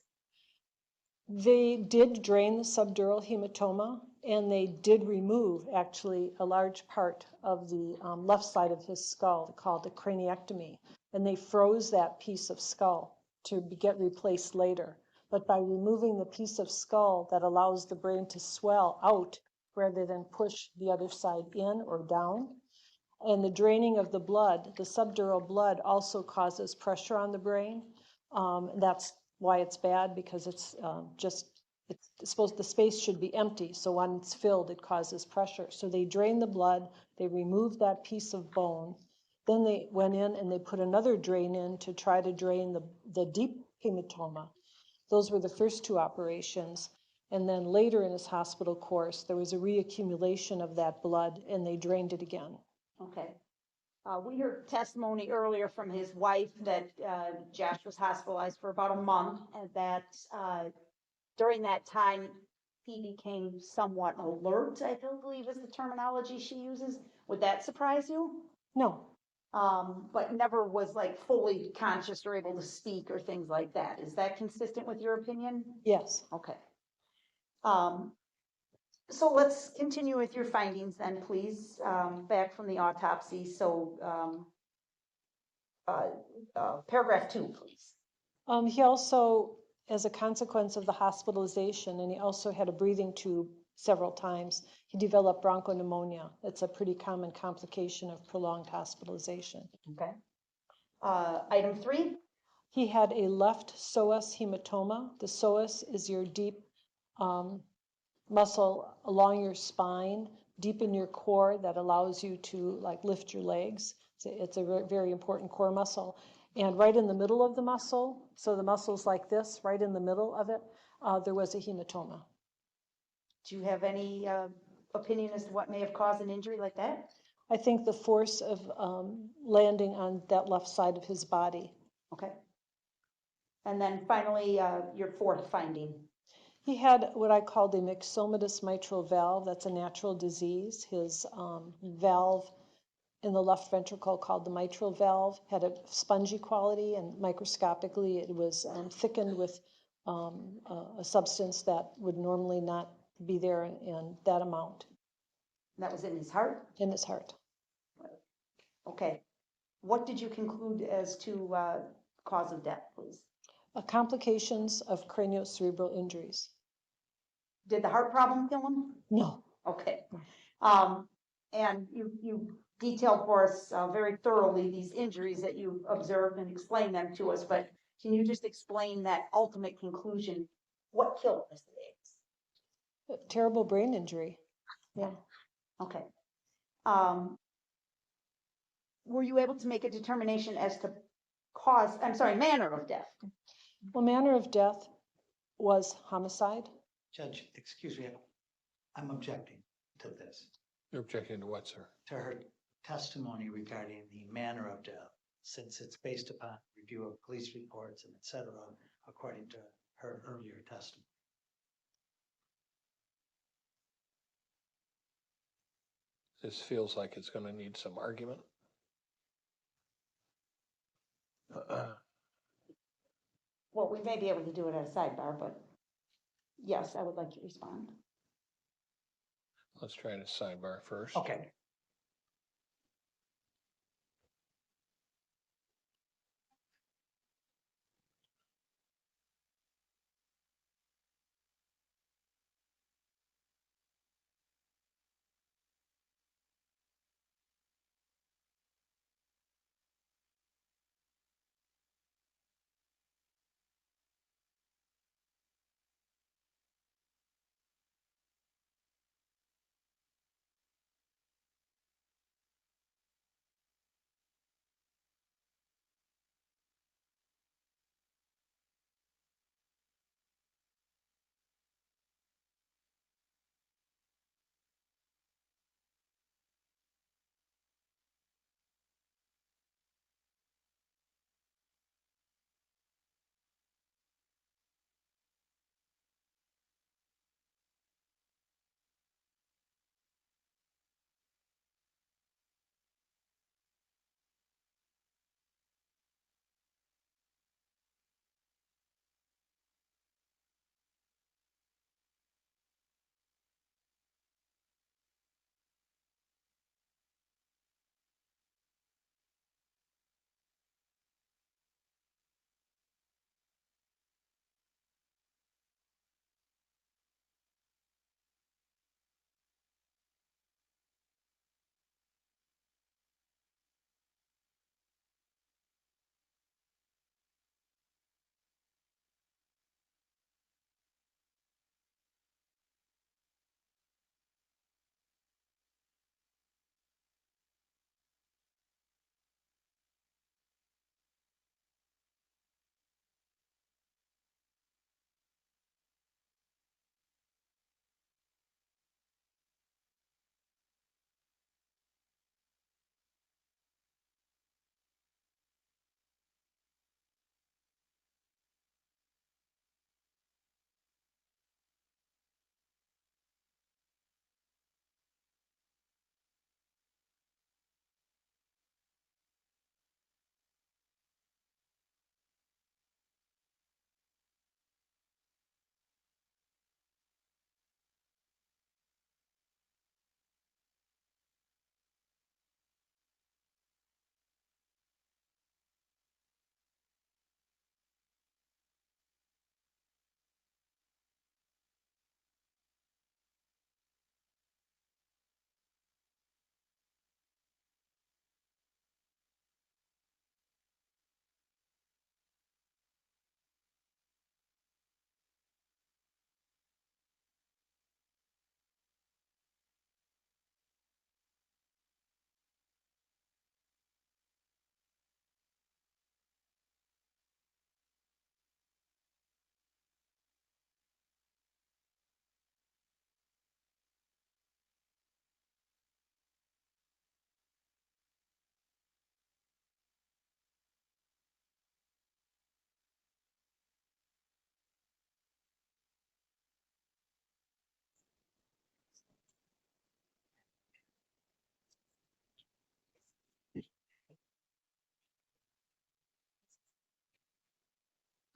They did drain the subdural hematoma, and they did remove actually a large part of the left side of his skull called a craniectomy, and they froze that piece of skull to get replaced later. But by removing the piece of skull that allows the brain to swell out rather than push the other side in or down, And the draining of the blood, the subdural blood also causes pressure on the brain. That's why it's bad, because it's supposed, the space should be empty. So when it's filled, it causes pressure. So they drain the blood, they remove that piece of bone. Then they went in and they put another drain in to try to drain the deep hematoma. Those were the first two operations. And then later in his hospital course, there was a reaccumulation of that blood and they drained it again. Okay. We heard testimony earlier from his wife that Josh was hospitalized for about a month, and that during that time he became somewhat alert, I believe is the terminology she uses. Would that surprise you? No. But never was like fully conscious or able to speak or things like that. Is that consistent with your opinion? Yes. Okay. So let's continue with your findings then, please, back from the autopsy. So paragraph 2, please. He also, as a consequence of the hospitalization, and he also had a breathing tube several times, he developed bronchopneumonia. It's a pretty common complication of prolonged hospitalization. Okay. Item 3. He had a left psoas hematoma. The psoas is your deep muscle along your spine, deep in your core, that allows you to like lift your legs. It's a very important core muscle. And right in the middle of the muscle, so the muscle's like this, right in the middle of it, there was a hematoma. Do you have any opinion as to what may have caused an injury like that? I think the force of landing on that left side of his body. Okay. And then finally, your 4th finding. He had what I called a myxomatous mitral valve. That's a natural disease. His valve in the left ventricle, called the mitral valve, had a spongy quality, and microscopically it was thickened with a substance that would normally not be there in that amount. That was in his heart? In his heart. Okay. What did you conclude as to cause of death, please? Complications of craniocerebral injuries. Did the heart problem kill him? No. Okay. And you detailed for us very thoroughly these injuries that you observed and explained them to us, but can you just explain that ultimate conclusion? What killed Mr. Davis? A terrible brain injury. Yeah. Okay. Were you able to make a determination as to manner of death? Well, manner of death was homicide. Judge, excuse me, I'm objecting to this, You're objecting to what, sir? to her testimony regarding the manner of death, since it's based upon review of police reports and et cetera, according to her earlier testimony. This feels like it's going to need some argument. Well, we may be able to do it at a sidebar, but yes, I would like to respond. Let's try to sidebar first. Okay.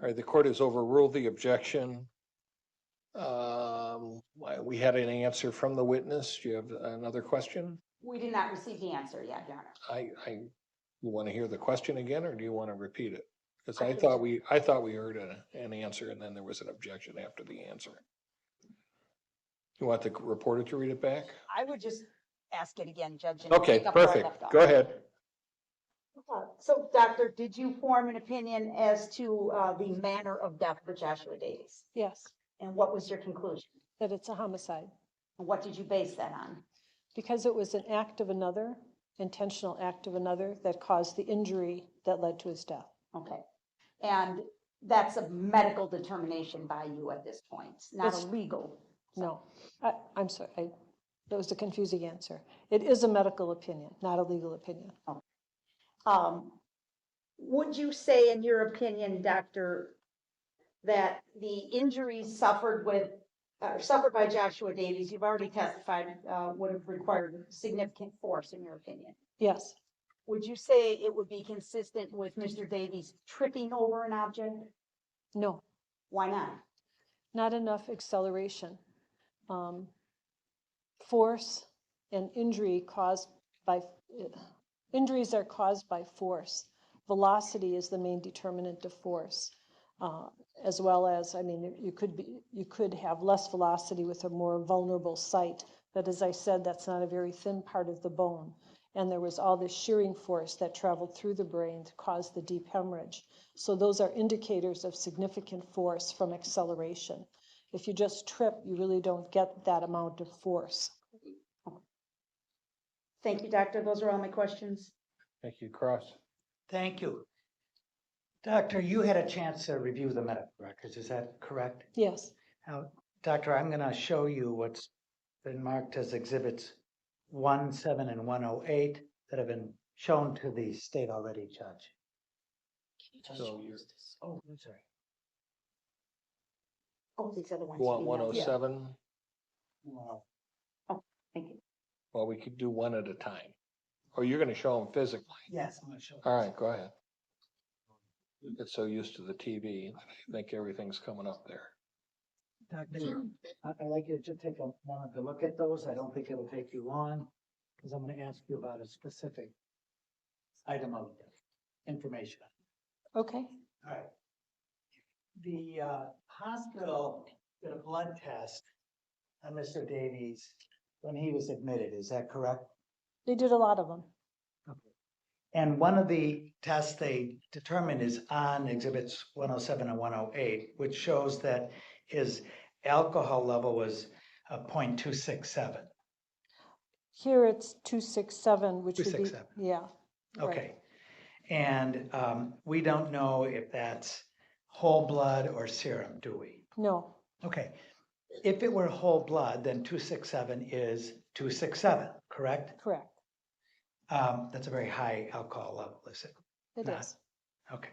All right, the court has overruled the objection. We had an answer from the witness. Do you have another question? We did not receive the answer yet, Your Honor. You want to hear the question again, or do you want to repeat it? Because I I can thought we heard an answer, and then there was an objection after the answer. You want the reporter to read it back? I would just ask it again, Judge. and Okay, pick up where I perfect. left off. Go ahead. So, Doctor, did you form an opinion as to the manner of death for Joshua Davies? Yes, And what was your conclusion? that it's a homicide. And what did you base that on? Because it was an act of another, intentional act of another, that caused the injury that led to his death. Okay. And that's a medical determination by you at this point, not It's- a legal. No, I'm sorry, that was a confusing answer. It is a medical opinion, not a legal opinion. Would you say, in your opinion, Doctor, that the injuries suffered by Joshua Davies, you've already testified, would have required significant force, in your opinion? Yes, Would you say it would be consistent with Mr. Davies tripping over an object? no, Why not? not enough acceleration. Force and injury injuries are caused by force. Velocity is the main determinant of force, as well as, I mean, you could have less velocity with a more vulnerable site, but as I said, that's not a very thin part of the bone. And there was all this shearing force that traveled through the brain to cause the deep hemorrhage. So those are indicators of significant force from acceleration. If you just trip, you really don't get that amount of force. Thank you, Doctor. Those are all my questions. Thank you, Cross. Thank you. Doctor, you had a chance to review the medical records, is that correct? Yes, Now, Doctor, I'm gonna show you what's been marked as exhibits 1, 7, and 108 that have been shown to the state already, Judge. So you're, Oh, I'm sorry. Oh, these other ones. you want you know. 107? Wow. Thank you. Well, we could do one at a time. Or you're going to show them physically. Yes, I'm gonna show. All right, go ahead. You get so used to the TV, I think everything's coming up there. Doctor, I'd like you to take a moment to look at those. I don't think it'll take you long, because I'm gonna ask you about a specific item of information. okay. All right. The hospital did a blood test on Mr. Davies when he was admitted, is that correct? They did a lot of them. And one of the tests they determined is on exhibits 107 and 108, which shows that his alcohol level was 0.267. Here it's 267, which would be, 267. yeah. right. Okay. And we don't know if that's whole blood or serum, do we? No, Okay. If it were whole blood, then 267 is 267, correct? correct. That's a very high alcohol level, is it? It Not. is. Okay.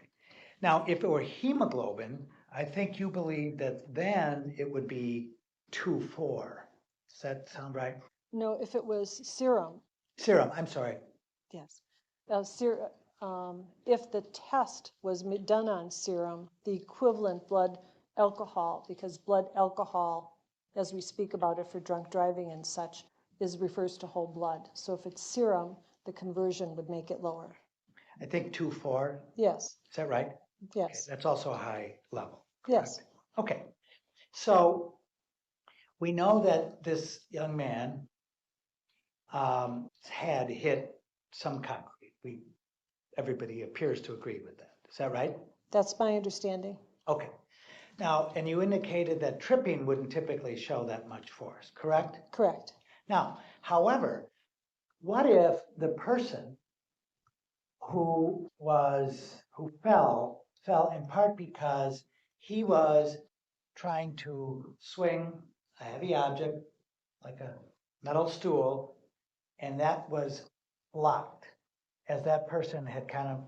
Now, if it were hemoglobin, I think you believe that then it would be 2.4. Does that sound right? No, if it was serum, Serum, I'm sorry. yes. If the test was done on serum, the equivalent blood alcohol, because blood alcohol, as we speak about it for drunk driving and such, refers to whole blood. So if it's serum, the conversion would make it lower. I think 2.4. Yes, Is that right? Okay, yes, that's also a high level. yes, correct? Okay. So we know that this young man had hit some concrete. Everybody appears to agree with that. Is that right? that's my understanding. Okay. Now, and you indicated that tripping wouldn't typically show that much force, correct? Correct. Now, however, what if the person who fell in part because he was trying to swing a heavy object like a metal stool, and that was blocked, as that person had kind of,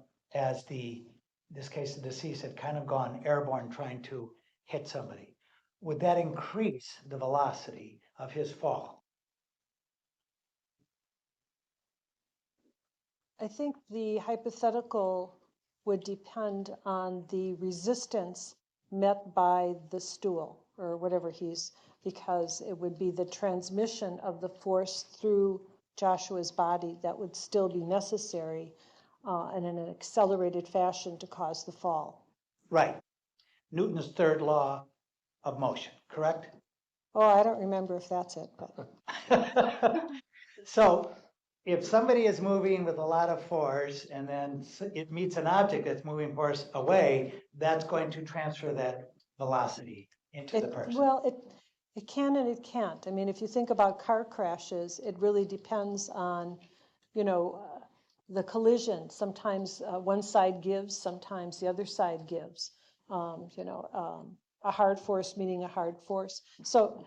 in this case, the deceased had kind of gone airborne trying to hit somebody. Would that increase the velocity of his fall? I think the hypothetical would depend on the resistance met by the stool or whatever because it would be the transmission of the force through Joshua's body that would still be necessary and in an accelerated fashion to cause the fall. Right. Newton's third law of motion, correct? Oh, I don't remember if that's it, but So if somebody is moving with a lot of force and then it meets an object that's moving force away, that's going to transfer that velocity into the person. well, it can and it can't. I mean, if you think about car crashes, it really depends on, the collision. Sometimes one side gives, sometimes the other side gives. A hard force meeting a hard force. So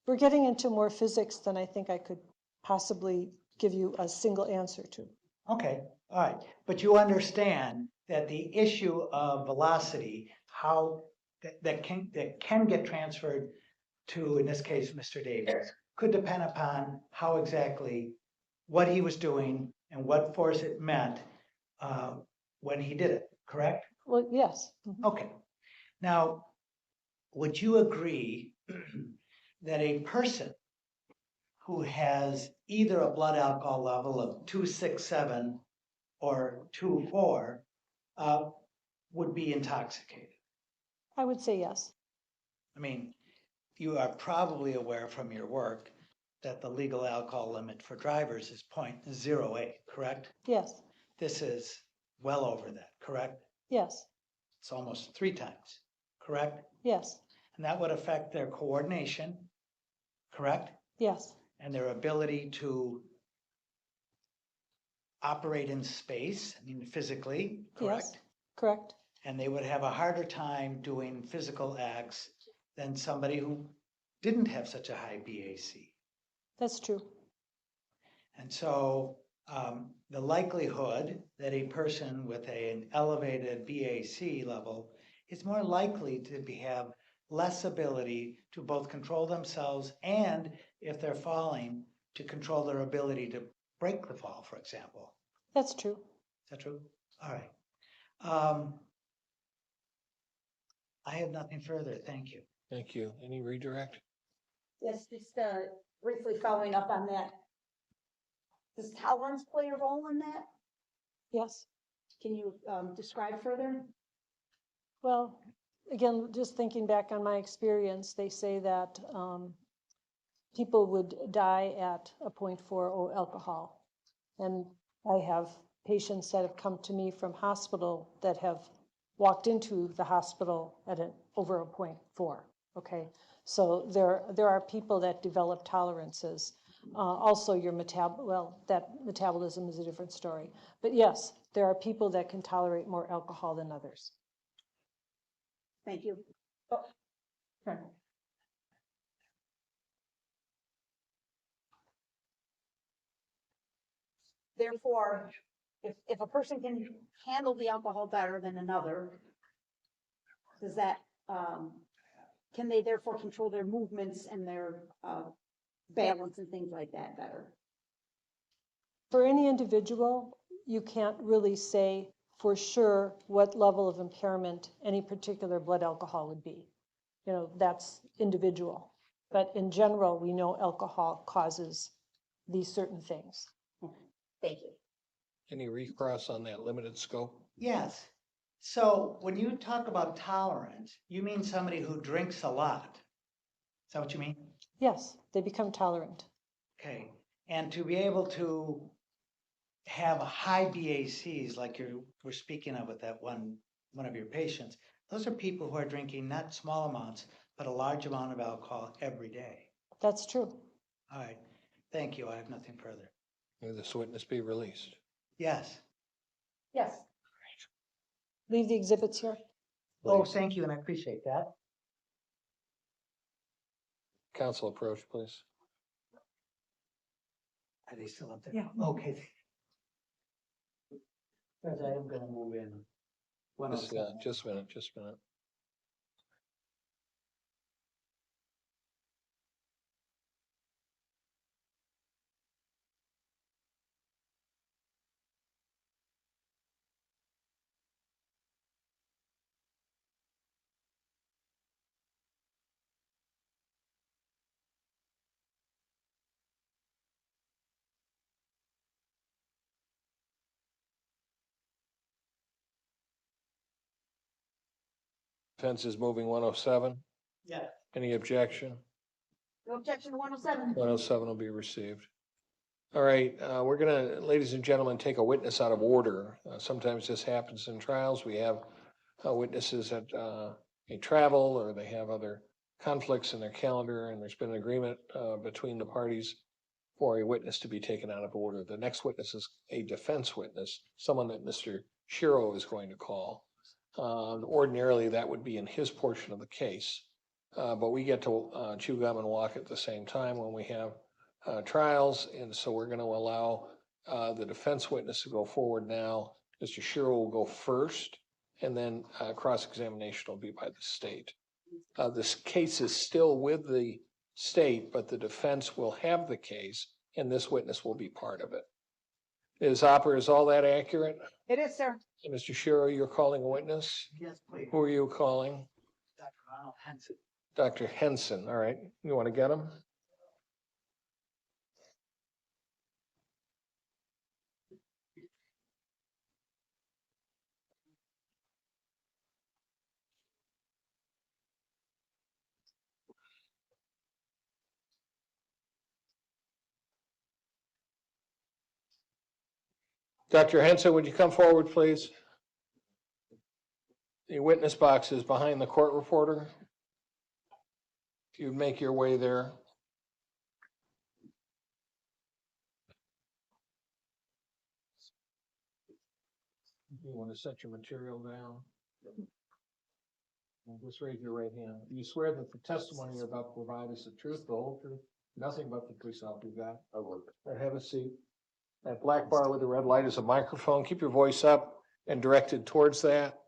we're getting into more physics than I think I could possibly give you a single answer to. Okay, all right. But you understand that the issue of velocity, how that can get transferred to, in this case, Mr. Davis, could depend upon how exactly what he was doing and what force it meant when he did it, correct? Well, yes. Mhm. Okay. Now, would you agree that a person who has either a blood alcohol level of 267 or 2.4 would be intoxicated? I would say yes. I mean, you are probably aware from your work that the legal alcohol limit for drivers is 0.08, correct? Yes. This is well over that, correct? Yes. It's almost 3 times, correct? Yes. And that would affect their coordination, correct? Yes. And their ability to operate in space, I mean, physically, correct? Yes. Correct. And they would have a harder time doing physical acts than somebody who didn't have such a high BAC. That's true. And so the likelihood that a person with an elevated BAC level is more likely to have less ability to both control themselves and, if they're falling, to control their ability to break the fall, for example. That's true. Is that true? All right. I have nothing further. Thank you. Thank you. Any redirect? Yes, just briefly following up on that. Does tolerance play a role in that? Yes. Can you describe further? Well, again, just thinking back on my experience, they say that people would die at a 0.40 alcohol. And I have patients that have come to me from hospital that have walked into the hospital at over a 0.4. Okay, so there are people that develop tolerances. Also, that metabolism is a different story. But yes, there are people that can tolerate more alcohol than others. Thank you. Okay. Therefore, if a person can handle the alcohol better than another, does that, can they therefore control their movements and their balance and things like that better? For any individual, you can't really say for sure what level of impairment any particular blood alcohol would be. That's individual. But in general, we know alcohol causes these certain things. Thank you. Any recross on that limited scope? Yes. So when you talk about tolerance, you mean somebody who drinks a lot. Is that what you mean? Yes, they become tolerant. Okay. And to be able to have high BACs like you were speaking of with that one of your patients, those are people who are drinking not small amounts, but a large amount of alcohol every day. That's true. All right. Thank you. I have nothing further. May this witness be released. Yes. Yes. Leave the exhibits here. Oh, thank you, and I appreciate that. Council approach, please. Are they still up there? Yeah. Okay. Because I am gonna move in. Just a minute. Defense is moving 107. Yeah. Any objection? No objection to 107. 107 will be received. All right, we're gonna, ladies and gentlemen, take a witness out of order. Sometimes this happens in trials. We have witnesses that may travel or they have other conflicts in their calendar, and there's been an agreement between the parties for a witness to be taken out of order. The next witness is a defense witness, someone that Mr. Shiro is going to call. Ordinarily, that would be in his portion of the case, but we get to chew gum and walk at the same time when we have trials, and so we're going to allow the defense witness to go forward now. Mr. Shiro will go first, and then cross-examination will be by the state. This case is still with the state, but the defense will have the case, and this witness will be part of it. Is all that accurate? It is, sir. Mr. Shiro, you're calling a witness? Yes, please. Who are you calling? Dr. Ronald Henson. Dr. Henson, all right. You want to get him? Dr. Henson, would you come forward, please? The witness box is behind the court reporter. If you'd make your way there. You want to set your material down? And just raise your right hand. Do you swear that the testimony you're about to provide is the truth, the whole truth, nothing but the truth, so help you God? I will. Have a seat. That black bar with the red light is a microphone. Keep your voice up and directed towards that.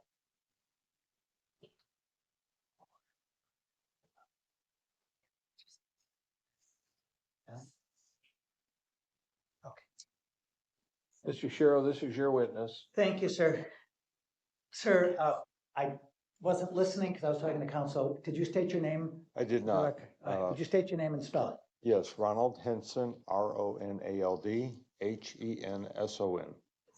Mr. Shiro, this is your witness. Thank you, sir. Sir, I wasn't listening because I was talking to counsel. Did you state your name? I did not. Would you state your name and spell it? Yes, Ronald Henson, Ronald Henson.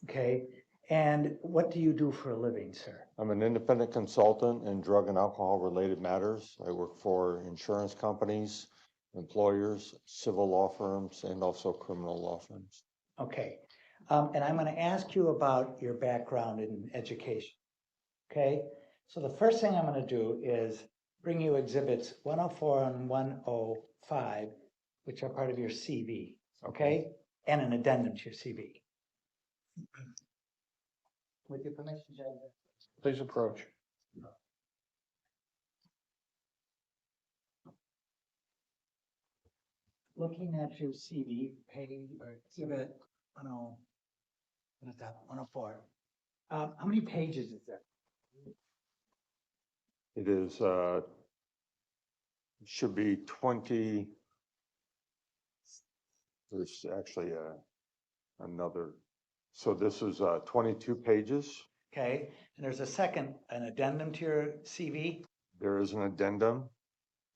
Okay. And what do you do for a living, sir? I'm an independent consultant in drug and alcohol related matters. I work for insurance companies, employers, civil law firms, and also criminal law firms. Okay. And I'm going to ask you about your background in education. Okay. So the first thing I'm going to do is bring you exhibits 104 and 105, which are part of your CV. Okay. And an addendum to your CV. With your permission, Judge. Please approach. Looking at your CV page or exhibit 104. How many pages is there? It is, should be 20. There's actually another. So this is 22 pages. Okay, and there's an addendum to your CV. There is an addendum.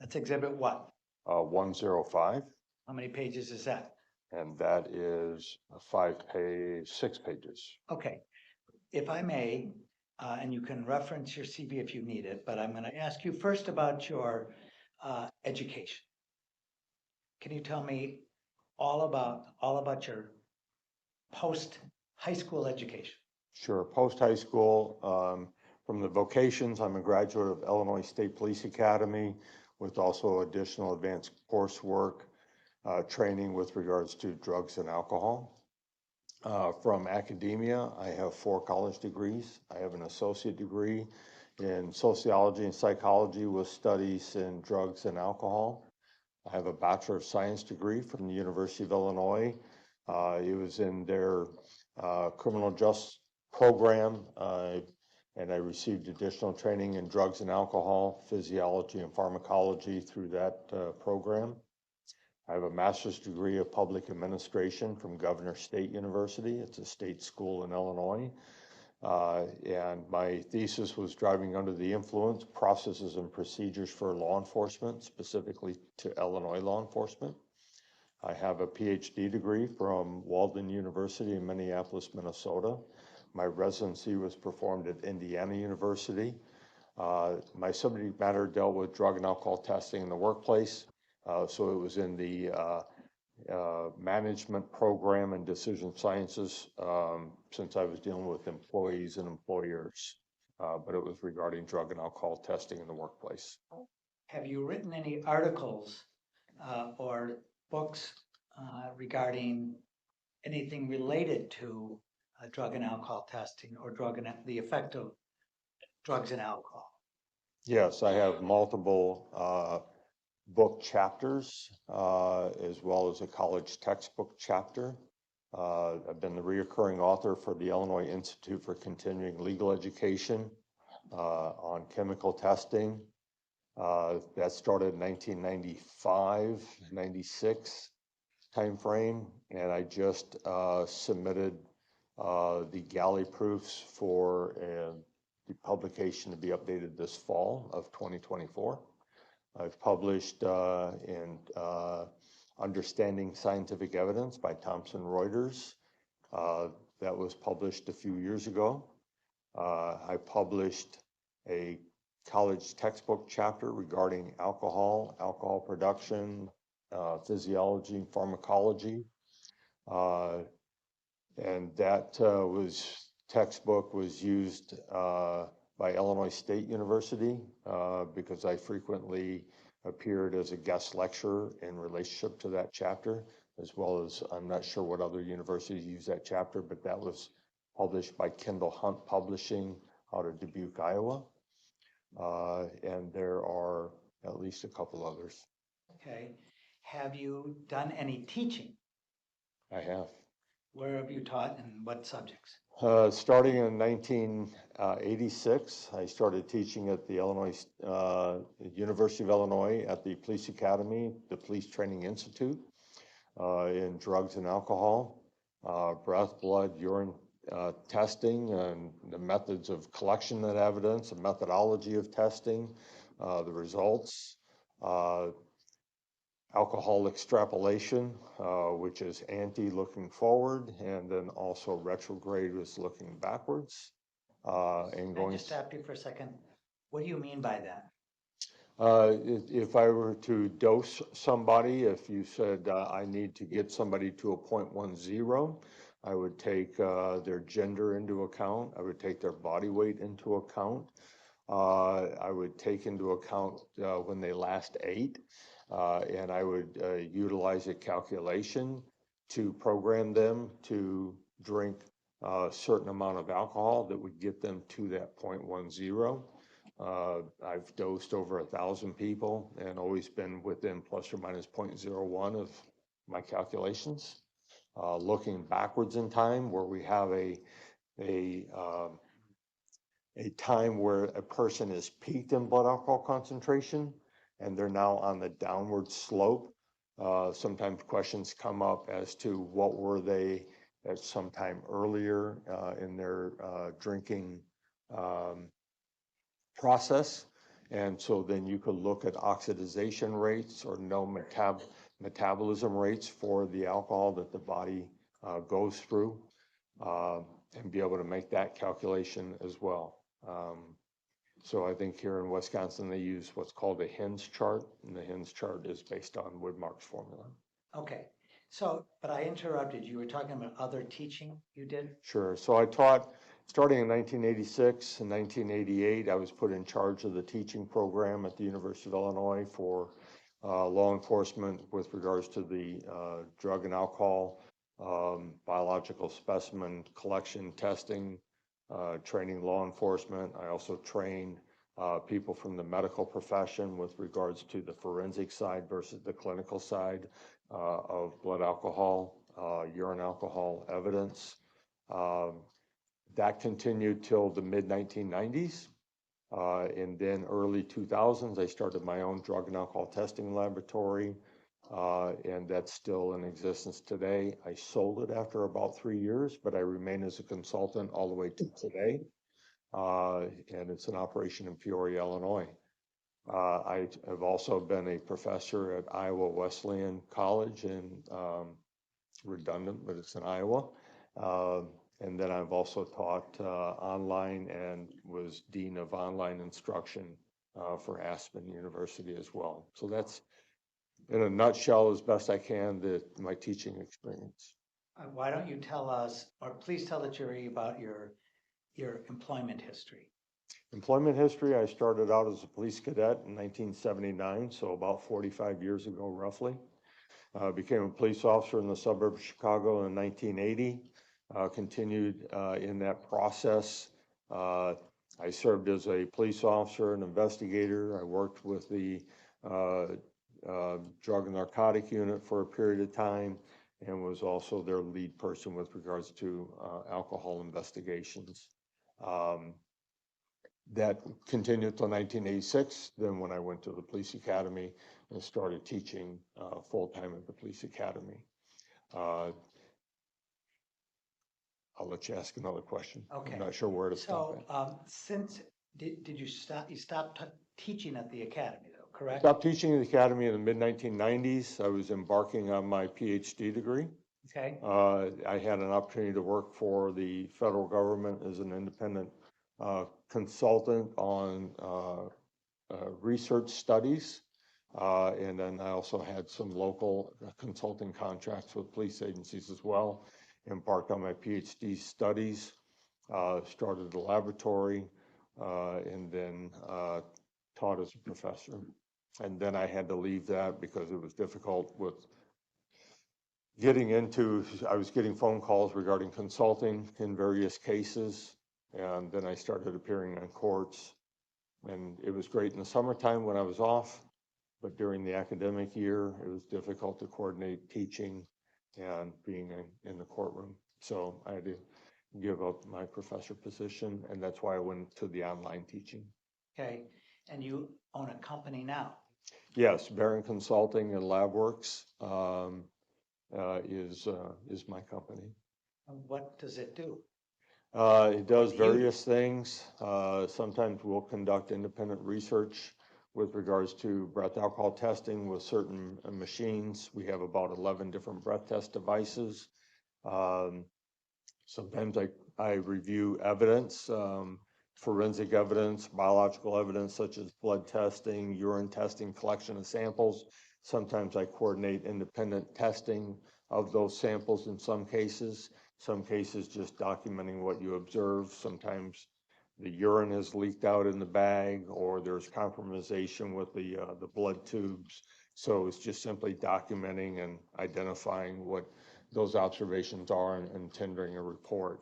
That's exhibit what? 105. How many pages is that? And that is 6 pages. Okay, if I may, and you can reference your CV if you need it, but I'm going to ask you first about your education. Can you tell me all about your post-high school education? Sure. Post-high school, from the vocations, I'm a graduate of Illinois State Police Academy with also additional advanced coursework, training with regards to drugs and alcohol. From academia, I have 4 college degrees. I have an associate degree in sociology and psychology with studies in drugs and alcohol. I have a Bachelor of Science degree from the University of Illinois. It was in their criminal justice program, and I received additional training in drugs and alcohol, physiology and pharmacology through that program. I have a master's degree of public administration from Governor State University. It's a state school in Illinois. And my thesis was driving under the influence, processes and procedures for law enforcement, specifically to Illinois law enforcement. I have a PhD degree from Walden University in Minneapolis, Minnesota. My residency was performed at Indiana University. My subject matter dealt with drug and alcohol testing in the workplace. So it was in the management program and decision sciences, since I was dealing with employees and employers. But it was regarding drug and alcohol testing in the workplace. Have you written any articles or books regarding anything related to drug and alcohol testing or the effect of drugs and alcohol? Yes, I have multiple book chapters, as well as a college textbook chapter. I've been the reoccurring author for the Illinois Institute for Continuing Legal Education on chemical testing. That started in 1995, 96 timeframe, and I just submitted the galley proofs for the publication to be updated this fall of 2024. I've published in Understanding Scientific Evidence by Thomson Reuters. That was published a few years ago. I published a college textbook chapter regarding alcohol production, physiology, and pharmacology. And that textbook was used by Illinois State University because I frequently appeared as a guest lecturer in relationship to that chapter, as well as I'm not sure what other universities use that chapter, but that was published by Kendall Hunt Publishing out of Dubuque, Iowa. And there are at least a couple others. Okay. Have you done any teaching? I have. Where have you taught and what subjects? Starting in 1986, I started teaching at the University of Illinois at the Police Academy, the Police Training Institute, in drugs and alcohol, breath, blood, urine testing, and the methods of collection of evidence, the methodology of testing, the results, alcohol extrapolation, which is ante looking forward, and then also retrograde is looking backwards. And Can I just stop you for a second? What do you mean by that? If I were to dose somebody, if you said I need to get somebody to a 0.10, I would take their gender into account. I would take their body weight into account. I would take into account when they last ate. And I would utilize a calculation to program them to drink a certain amount of alcohol that would get them to that 0.10. I've dosed over 1,000 people and always been within plus or minus 0.01 of my calculations. Looking backwards in time, where we have a time where a person is peaked in blood alcohol concentration, and they're now on the downward slope. Sometimes questions come up as to what were they at some time earlier in their drinking process. And so then you could look at oxidization rates or no metabolism rates for the alcohol that the body goes through, and be able to make that calculation as well. So I think here in Wisconsin, they use what's called a HINS chart, and the HINS chart is based on Woodmark's formula. Okay. So, but I interrupted. You were talking about other teaching you did? Sure. So I taught starting in 1986 and 1988. I was put in charge of the teaching program at the University of Illinois for law enforcement with regards to the drug and alcohol, biological specimen collection, testing, training law enforcement. I also trained people from the medical profession with regards to the forensic side versus the clinical side of blood alcohol, urine alcohol evidence. That continued till the mid-1990s. And then early 2000s, I started my own drug and alcohol testing laboratory, and that's still in existence today. I sold it after about 3 years, but I remain as a consultant all the way to today. And it's an operation in Peoria, Illinois. I have also been a professor at Iowa Wesleyan College in redundant, but it's in Iowa, And then I've also taught online and was Dean of Online Instruction for Aspen University as well. So that's, in a nutshell, as best I can, my teaching experience. Why don't you tell us, or please tell the jury about your employment history? Employment history, I started out as a police cadet in 1979, so about 45 years ago, roughly. Became a police officer in the suburbs of Chicago in 1980. Continued in that process. I served as a police officer and investigator. I worked with the drug and narcotic unit for a period of time and was also their lead person with regards to alcohol investigations. That continued till 1986. Then when I went to the police academy and started teaching full-time at the police academy. I'll let you ask another question. Okay. I'm not sure where to stop at. So, did you stop teaching at the academy though, correct? Stopped teaching at the academy in the mid-1990s. I was embarking on my PhD degree. Okay. I had an opportunity to work for the federal government as an independent consultant on research studies. And then I also had some local consulting contracts with police agencies as well. Embarked on my PhD studies, started a laboratory, and then taught as a professor. And then I had to leave that because it was difficult with I was getting phone calls regarding consulting in various cases. And then I started appearing on courts. And it was great in the summertime when I was off, but during the academic year, it was difficult to coordinate teaching and being in the courtroom. So I had to give up my professor position, and that's why I went to the online teaching. Okay, and you own a company now? Yes, Barron Consulting and LabWorks is my company. And what does it do? It does various things. Sometimes we'll conduct independent research with regards to breath alcohol testing with certain machines. We have about 11 different breath test devices. Sometimes I review evidence, forensic evidence, biological evidence such as blood testing, urine testing, collection of samples. Sometimes I coordinate independent testing of those samples in some cases just documenting what you observe. Sometimes the urine is leaked out in the bag or there's compromisation with the blood tubes. So it's just simply documenting and identifying what those observations are and tendering a report.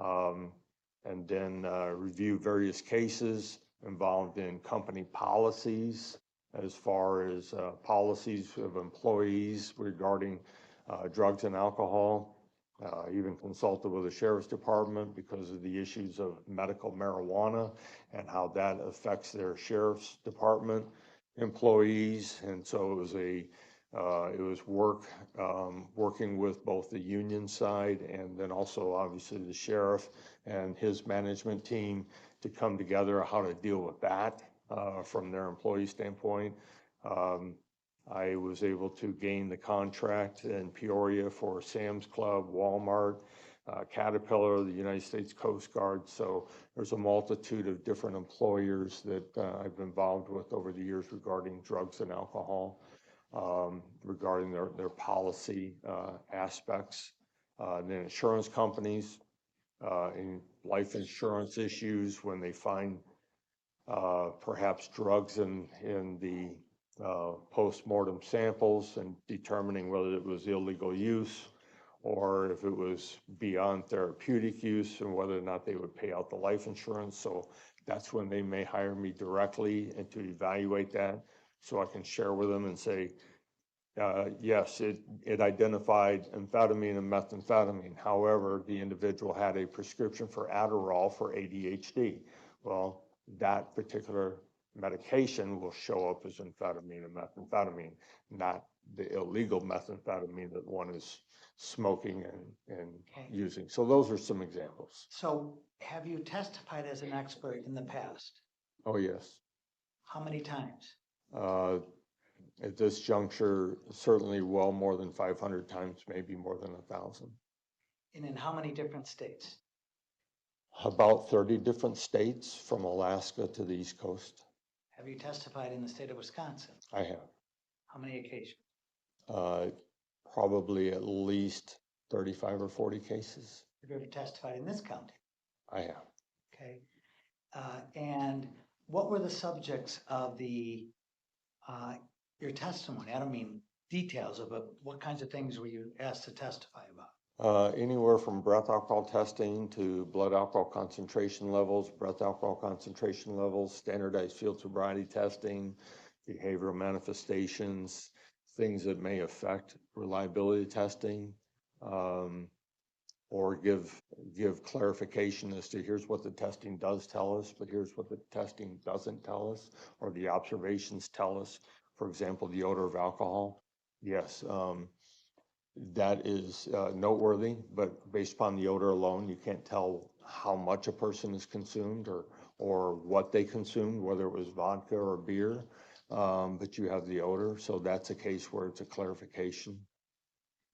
And then review various cases involved in company policies as far as policies of employees regarding drugs and alcohol. Even consulted with the sheriff's department because of the issues of medical marijuana and how that affects their sheriff's department employees. And so it was working with both the union side and then also obviously the sheriff and his management team to come together how to deal with that from their employee standpoint. I was able to gain the contract in Peoria for Sam's Club, Walmart, Caterpillar, the United States Coast Guard. So there's a multitude of different employers that I've been involved with over the years regarding drugs and alcohol, regarding their policy aspects. Then insurance companies, in life insurance issues when they find perhaps drugs in the post-mortem samples and determining whether it was illegal use or if it was beyond therapeutic use and whether or not they would pay out the life insurance. So that's when they may hire me directly and to evaluate that so I can share with them and say, yes, it identified amphetamine and methamphetamine. However, the individual had a prescription for Adderall for ADHD. Well, that particular medication will show up as amphetamine and methamphetamine, not the illegal methamphetamine that one is smoking and using. So those are some examples. So have you testified as an expert in the past? Oh, yes. How many times? At this juncture, certainly well more than 500 times, maybe more than 1,000. And in how many different states? About 30 different states from Alaska to the East Coast. Have you testified in the state of Wisconsin? I have. How many occasions? Probably at least 35 or 40 cases. Have you ever testified in this county? I have. Okay. And what were the subjects of your testimony? I don't mean details of it. What kinds of things were you asked to testify about? Anywhere from breath alcohol testing to blood alcohol concentration levels, breath alcohol concentration levels, standardized field sobriety testing, behavioral manifestations, things that may affect reliability testing, or give clarification as to here's what the testing does tell us, but here's what the testing doesn't tell us, or the observations tell us. For example, the odor of alcohol. Yes, that is noteworthy, but based upon the odor alone, you can't tell how much a person has consumed or what they consumed, whether it was vodka or beer, but you have the odor, so that's a case where it's a clarification.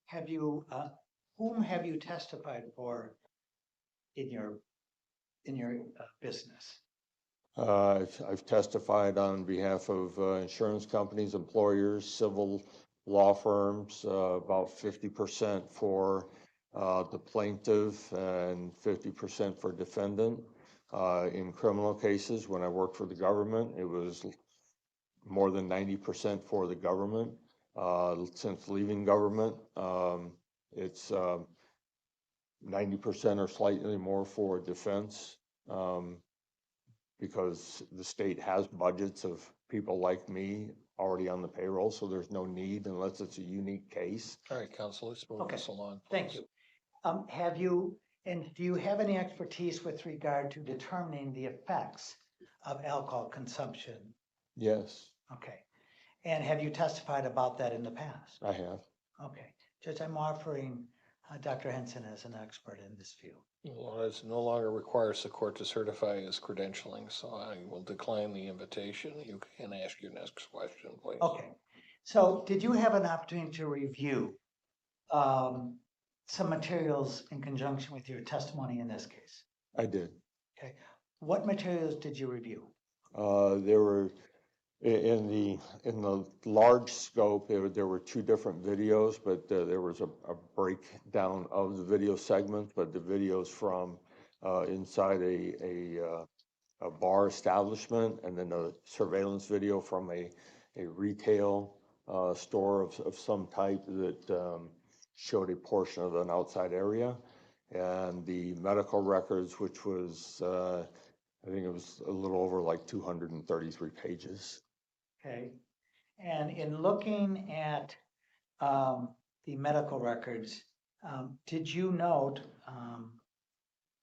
Have you, whom have you testified for in your business? I've testified on behalf of insurance companies, employers, civil law firms, about 50% for the plaintiff and 50% for defendant. In criminal cases, when I worked for the government, it was more than 90% for the government. Since leaving government, it's 90% or slightly more for defense, because the state has budgets of people like me already on the payroll, so there's no need unless it's a unique case. All right, counsel, let's move this along. Thank you. Do you have any expertise with regard to determining the effects of alcohol consumption? Yes. Okay. And have you testified about that in the past? I have. Okay. Judge, I'm offering Dr. Henson as an expert in this field. Well, it no longer requires the court to certify his credentialing, so I will decline the invitation. You can ask your next question, please. Okay. So did you have an opportunity to review some materials in conjunction with your testimony in this case? I did. Okay. What materials did you review? There were in the large scope. There were two different videos, but there was a breakdown of the video segments. But the videos from inside a bar establishment, and then a surveillance video from a retail store of some type that showed a portion of an outside area, and the medical records, which was I think it was a little over like 233 pages. Okay. And in looking at the medical records, did you note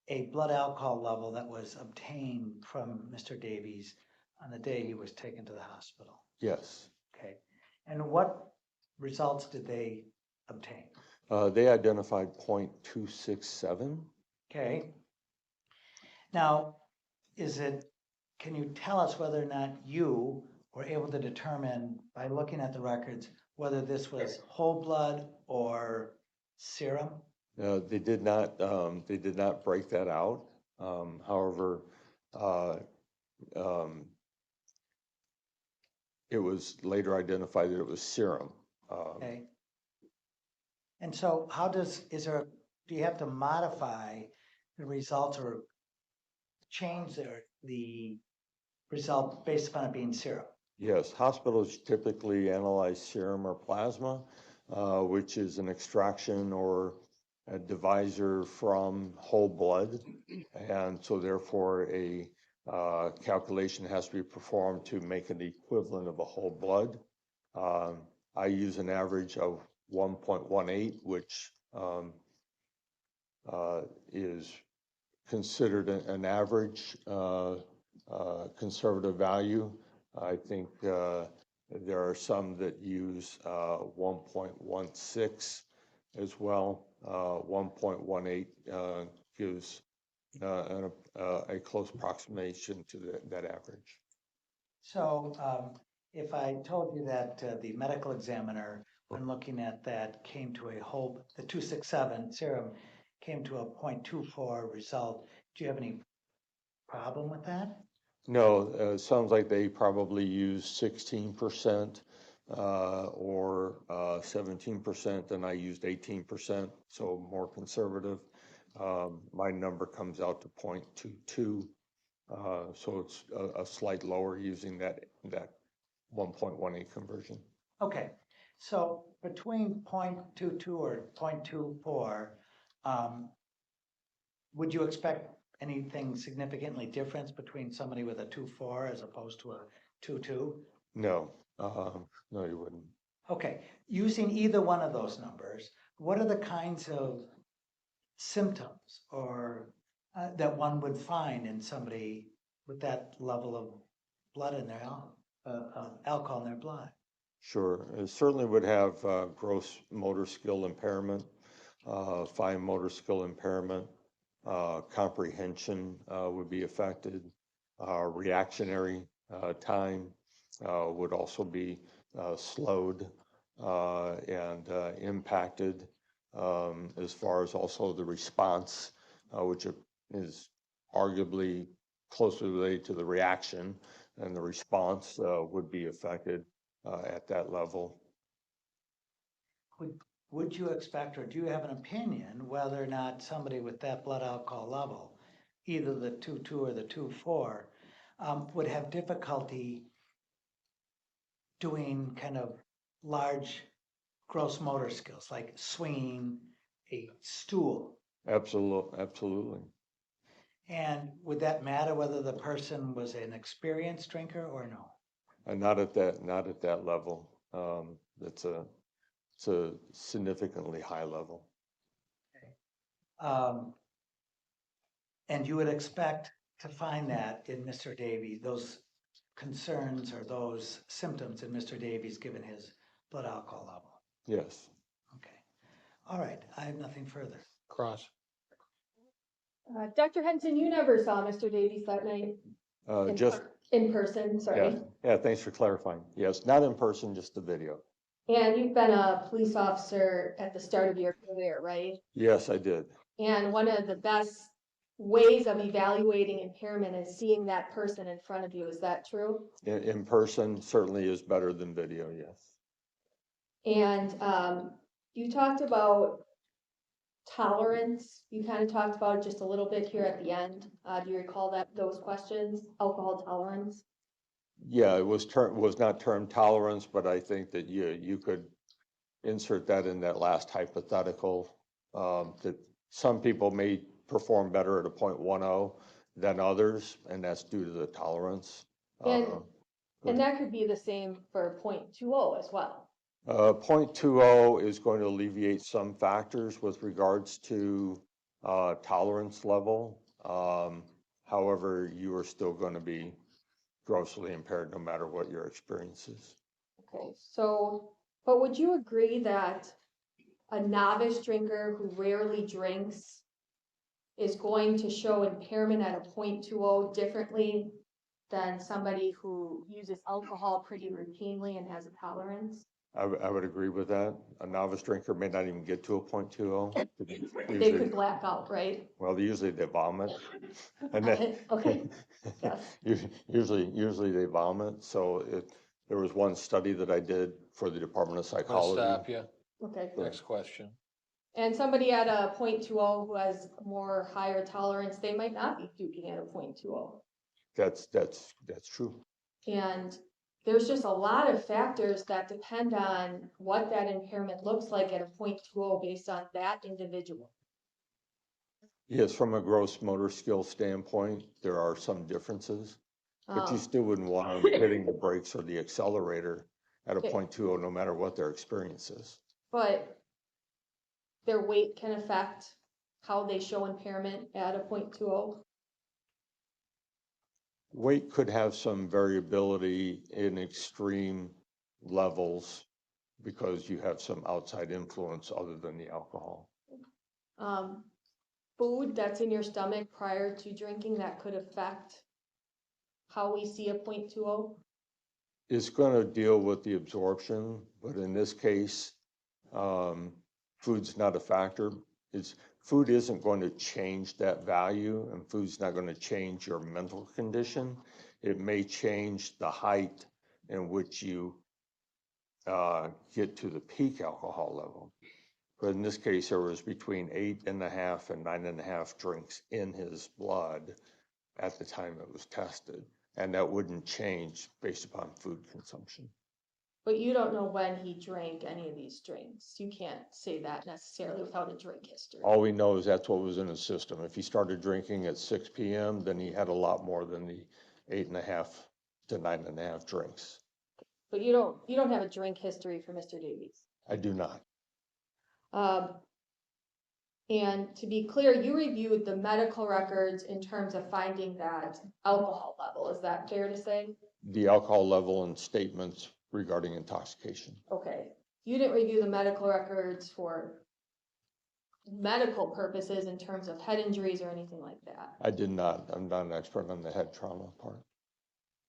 a blood alcohol level that was obtained from Mr. Davies on the day he was taken to the hospital? Yes. Okay. And what results did they obtain? They identified 0.267. Okay. Now, can you tell us whether or not you were able to determine by looking at the records whether this was whole blood or serum? They did not break that out. However, it was later identified that it was serum. Okay. And so do you have to modify the results or change the result based upon it being serum? Yes, hospitals typically analyze serum or plasma, which is an extraction or a divisor from whole blood, and so therefore a calculation has to be performed to make an equivalent of a whole blood. I use an average of 1.18, which is considered an average conservative value. I think there are some that use 1.16 as well. 1.18 gives a close approximation to that average. So if I told you that the medical examiner, when looking at that, came to the 267 serum came to a 0.24 result, Do you have any problem with that? No, it sounds like they probably use 16% or 17%, and I used 18%, so more conservative. My number comes out to 0.22, so it's a slight lower using that 1.18 conversion. Okay, so between 0.22 or 0.24, would you expect anything significantly different between somebody with a 2.4 as opposed to a 2.2? No, no, you wouldn't. Okay, using either one of those numbers, what are the kinds of symptoms or that one would find in somebody with that level of blood in their alcohol in their blood? Sure, it certainly would have gross motor skill impairment, fine motor skill impairment, comprehension would be affected, reactionary time would also be slowed and impacted, as far as also the response, which is arguably closely related to the reaction, and the response would be affected at that level. Would you expect, or do you have an opinion whether or not somebody with that blood alcohol level, either the 2.2 or the 2.4, would have difficulty doing kind of large gross motor skills, like swinging a stool? Absolutely. And would that matter whether the person was an experienced drinker or no? Not at that level. It's a significantly high level. And you would expect to find that in Mr. Davies, those concerns or those symptoms in Mr. Davies, given his blood alcohol level? Yes. Okay. All right. I have nothing further. Cross. Dr. Henson, you never saw Mr. Davies that night? In person, sorry. Yeah, thanks for clarifying. Yes, not in person, just the video. And you've been a police officer at the start of your career, right? Yes, I did. And one of the best ways of evaluating impairment is seeing that person in front of you. Is that true? In person certainly is better than video, yes. And you talked about tolerance. You kind of talked about it just a little bit here at the end. Do you recall those questions? Alcohol tolerance? Yeah, it was not term tolerance, but I think that you could insert that in that last hypothetical, that some people may perform better at a 0.10 than others, and that's due to the tolerance. And that could be the same for 0.20 as well. 0.20 is going to alleviate some factors with regards to tolerance level. However, you are still going to be grossly impaired no matter what your experience is. Okay, so, but would you agree that a novice drinker who rarely drinks is going to show impairment at a 0.20 differently than somebody who uses alcohol pretty routinely and has a tolerance? I would agree with that. A novice drinker may not even get to a 0.20. They could black out, right? Well, usually they vomit. And then, okay, yes. Usually they vomit. So there was one study that I did for the Department of Psychology. I'll stop you. Okay. Next question. And somebody at a 0.20 who has more higher tolerance, they might not be puking at a 0.20. That's true. And there's just a lot of factors that depend on what that impairment looks like at a 0.20 based on that individual. Yes, from a gross motor skill standpoint, there are some differences, but you still wouldn't want them hitting the brakes or the accelerator at a 0.20 no matter what their experience is. But their weight can affect how they show impairment at a 0.20. Weight could have some variability in extreme levels because you have some outside influence other than the alcohol. Food that's in your stomach prior to drinking that could affect how we see a 0.20. It's going to deal with the absorption, but in this case, food's not a factor. Food isn't going to change that value, and food's not going to change your mental condition. It may change the height in which you get to the peak alcohol level. But in this case, there was between 8.5 and 9.5 drinks in his blood at the time it was tested, and that wouldn't change based upon food consumption. But you don't know when he drank any of these drinks. You can't say that necessarily without a drink history. All we know is that's what was in his system. If he started drinking at 6 p.m., then he had a lot more than the 8.5 to 9.5 drinks. But you don't have a drink history for Mr. Davies. I do not. And to be clear, you reviewed the medical records in terms of finding that alcohol level. Is that fair to say? The alcohol level and statements regarding intoxication. Okay. You didn't review the medical records for medical purposes in terms of head injuries or anything like that. I did not. I'm not an expert on the head trauma part.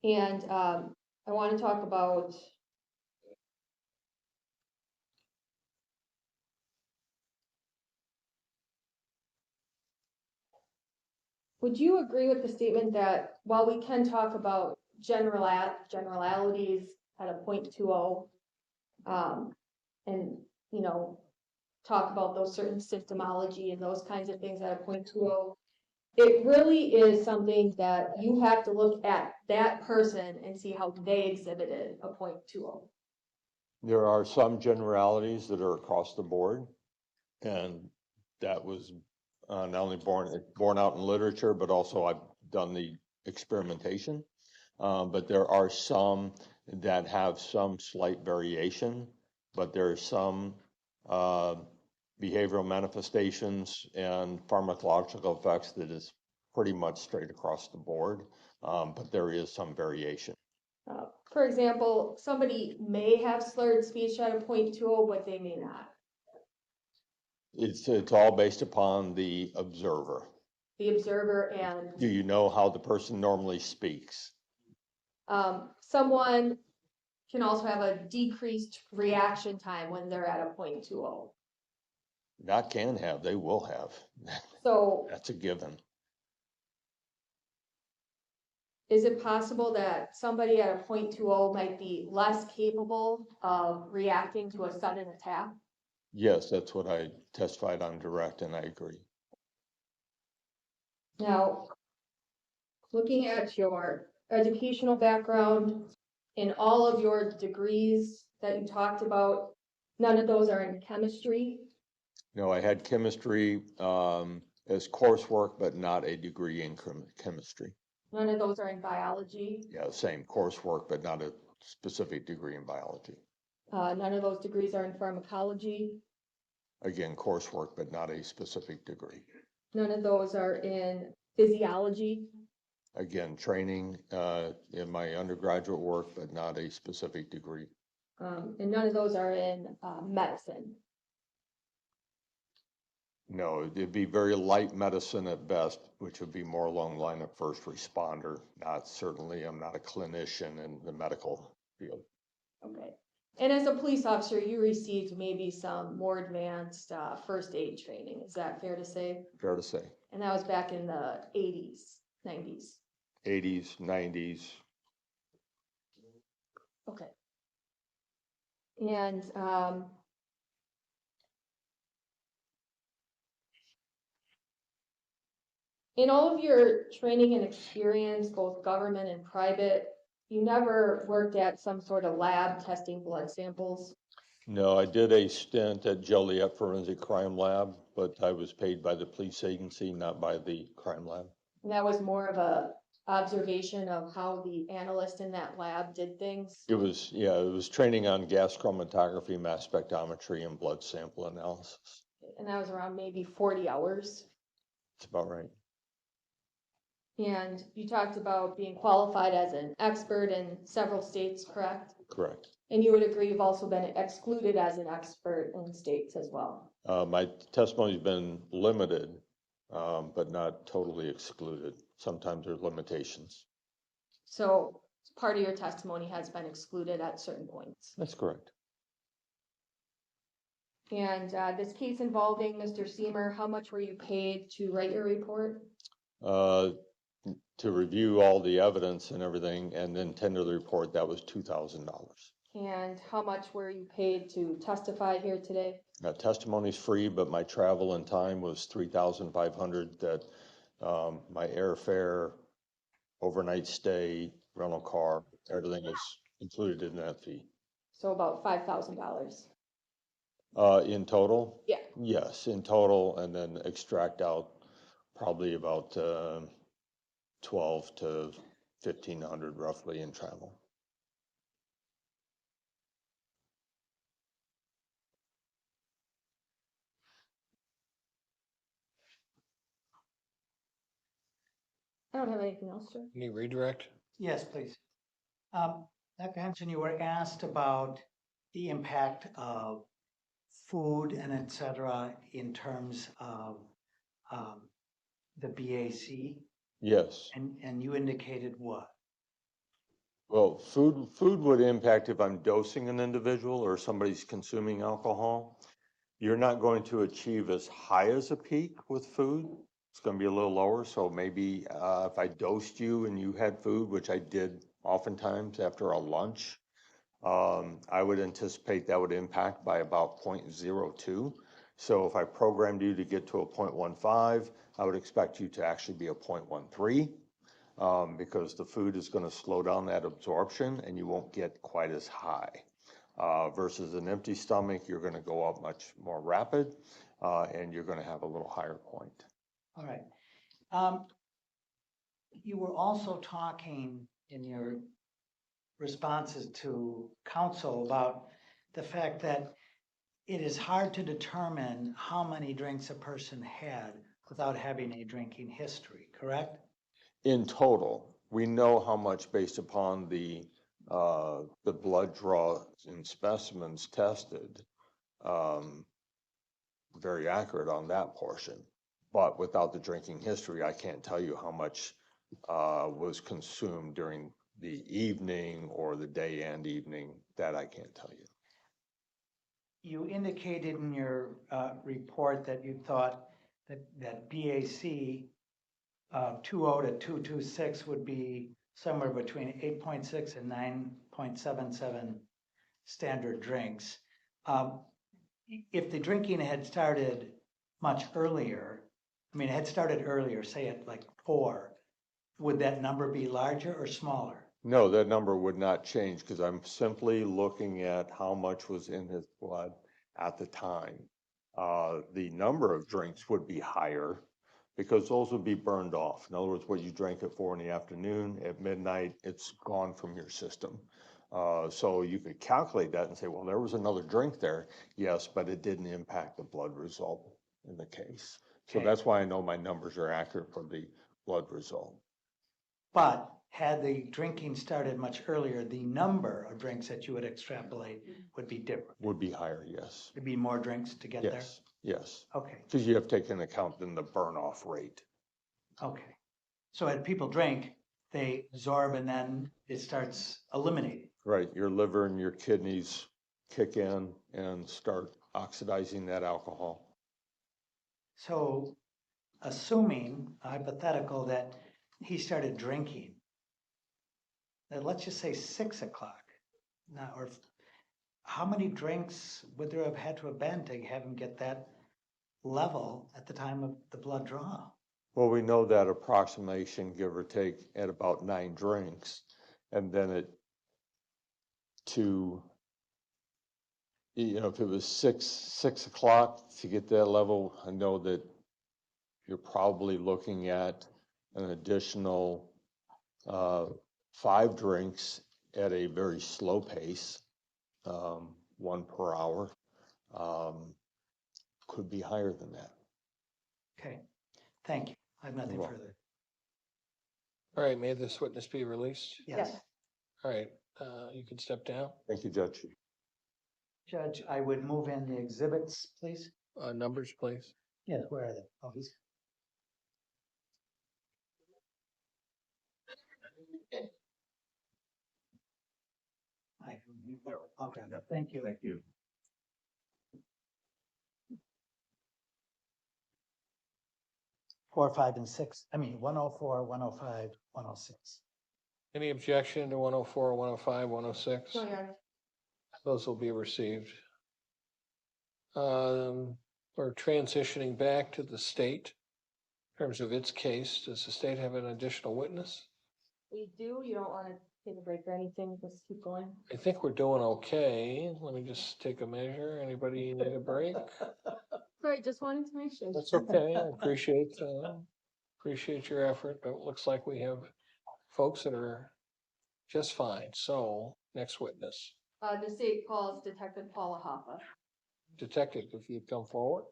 And I want to talk about would you agree with the statement that while we can talk about generalities at a 0.20, and talk about those certain symptomology and those kinds of things at a 0.20, it really is something that you have to look at that person and see how they exhibited a 0.20. There are some generalities that are across the board, and that was not only borne out in literature, but also I've done the experimentation. But there are some that have some slight variation, but there are some behavioral manifestations and pharmacological effects that is pretty much straight across the board, but there is some variation. For example, somebody may have slurred speech at a 0.20, but they may not. It's all based upon the observer. The observer and Do you know how the person normally speaks? someone can also have a decreased reaction time when they're at a 0.20. Not can have, they will have. So That's a given. is it possible that somebody at a 0.20 might be less capable of reacting to a sudden attack? Yes, that's what I testified on direct, and I agree. Now, looking at your educational background, in all of your degrees that you talked about, none of those are in chemistry. No, I had chemistry as coursework, but not a degree in chemistry. None of those are in biology. Yeah, same coursework, but not a specific degree in biology. None of those degrees are in pharmacology. Again, coursework, but not a specific degree. None of those are in physiology. Again, training in my undergraduate work, but not a specific degree. And none of those are in medicine. No, it'd be very light medicine at best, which would be more along the line of first responder. I'm not a clinician in the medical field. Okay. And as a police officer, you received maybe some more advanced first aid training. Is that fair to say? Fair to say. And that was back in the 80s, 90s. 80s, 90s. Okay. And in all of your training and experience, both government and private, you never worked at some sort of lab testing blood samples? No, I did a stint at Joliet Forensic Crime Lab, but I was paid by the police agency, not by the crime lab. And that was more of a observation of how the analyst in that lab did things? It was training on gas chromatography, mass spectrometry, and blood sample analysis. And that was around maybe 40 hours. That's about right. And you talked about being qualified as an expert in several states, correct? Correct. And you would agree you've also been excluded as an expert in states as well? My testimony's been limited, but not totally excluded. Sometimes there's limitations. So part of your testimony has been excluded at certain points? That's correct. And this case involving Mr. Sehmer, how much were you paid to write your report? To review all the evidence and everything and then tender the report, that was $2,000. And how much were you paid to testify here today? Testimony's free, but my travel and time was $3,500. That my airfare, overnight stay, rental car, everything is included in that fee. So about $5,000. In total? Yeah. Yes, in total, and then extract out probably about 12 to 1,500 roughly in travel. I don't have anything else, sir. Any redirect? Yes, please. Dr. Henson, you were asked about the impact of food and et cetera in terms of the BAC, Yes. and you indicated what? Well, food would impact if I'm dosing an individual or somebody's consuming alcohol. You're not going to achieve as high as a peak with food. It's going to be a little lower. So maybe if I dosed you and you had food, which I did oftentimes after a lunch, I would anticipate that would impact by about 0.02. So if I programmed you to get to a 0.15, I would expect you to actually be a 0.13. Because the food is going to slow down that absorption and you won't get quite as high. Versus an empty stomach, you're going to go up much more rapid and you're going to have a little higher point. All right. You were also talking in your responses to counsel about the fact that it is hard to determine how many drinks a person had without having a drinking history, correct? In total, we know how much based upon the blood draw and specimens tested. Very accurate on that portion, but without the drinking history, I can't tell you how much was consumed during the evening or the day and evening. That I can't tell you. You indicated in your report that you thought that BAC 2.0 to 2.26 would be somewhere between 8.6 and 9.77 standard drinks. If the drinking had started much earlier, it had started earlier, say at like 4, would that number be larger or smaller? No, that number would not change because I'm simply looking at how much was in his blood at the time. The number of drinks would be higher because those would be burned off. In other words, what you drank at 4 in the afternoon, at midnight, it's gone from your system. So you could calculate that and say, well, there was another drink there. Yes, but it didn't impact the blood result in the case. So that's why I know my numbers are accurate for the blood result. But had the drinking started much earlier, the number of drinks that you would extrapolate would be different. Would be higher, yes. It'd be more drinks to get there? Yes, yes. Okay. Because you have to take into account then the burn off rate. Okay. So as people drink, they absorb and then it starts eliminating. Right, your liver and your kidneys kick in and start oxidizing that alcohol. So assuming, hypothetical, that he started drinking, let's just say 6 o'clock. Now, or how many drinks would there have had to have been to have him get that level at the time of the blood draw? Well, we know that approximation, give or take, at about 9 drinks. And then if it was 6 o'clock to get that level, I know that you're probably looking at an additional 5 drinks at a very slow pace, 1 per hour. Could be higher than that. Okay, thank you. I have nothing further. All right, may this witness be released? Yes. All right, you can step down. Thank you, Judge. Judge, I would move in the exhibits, please. Numbers, please. Yes, where are they? Oh, he's. Okay, thank you. Thank you. 4, 5, and 6. I mean, 104, 105, 106. Any objection to 104, 105, 106? No, Your Honor. Those will be received. We're transitioning back to the state in terms of its case. Does the state have an additional witness? We do, you don't wanna take a break or anything, just keep going. I think we're doing okay. Let me just take a measure. Anybody need a break? Sorry, just wanted to make sure. That's okay. I appreciate your effort, but it looks like we have folks that are just fine. So, next witness. The state calls Detective Paula Hoffa. Detective, if you'd come forward.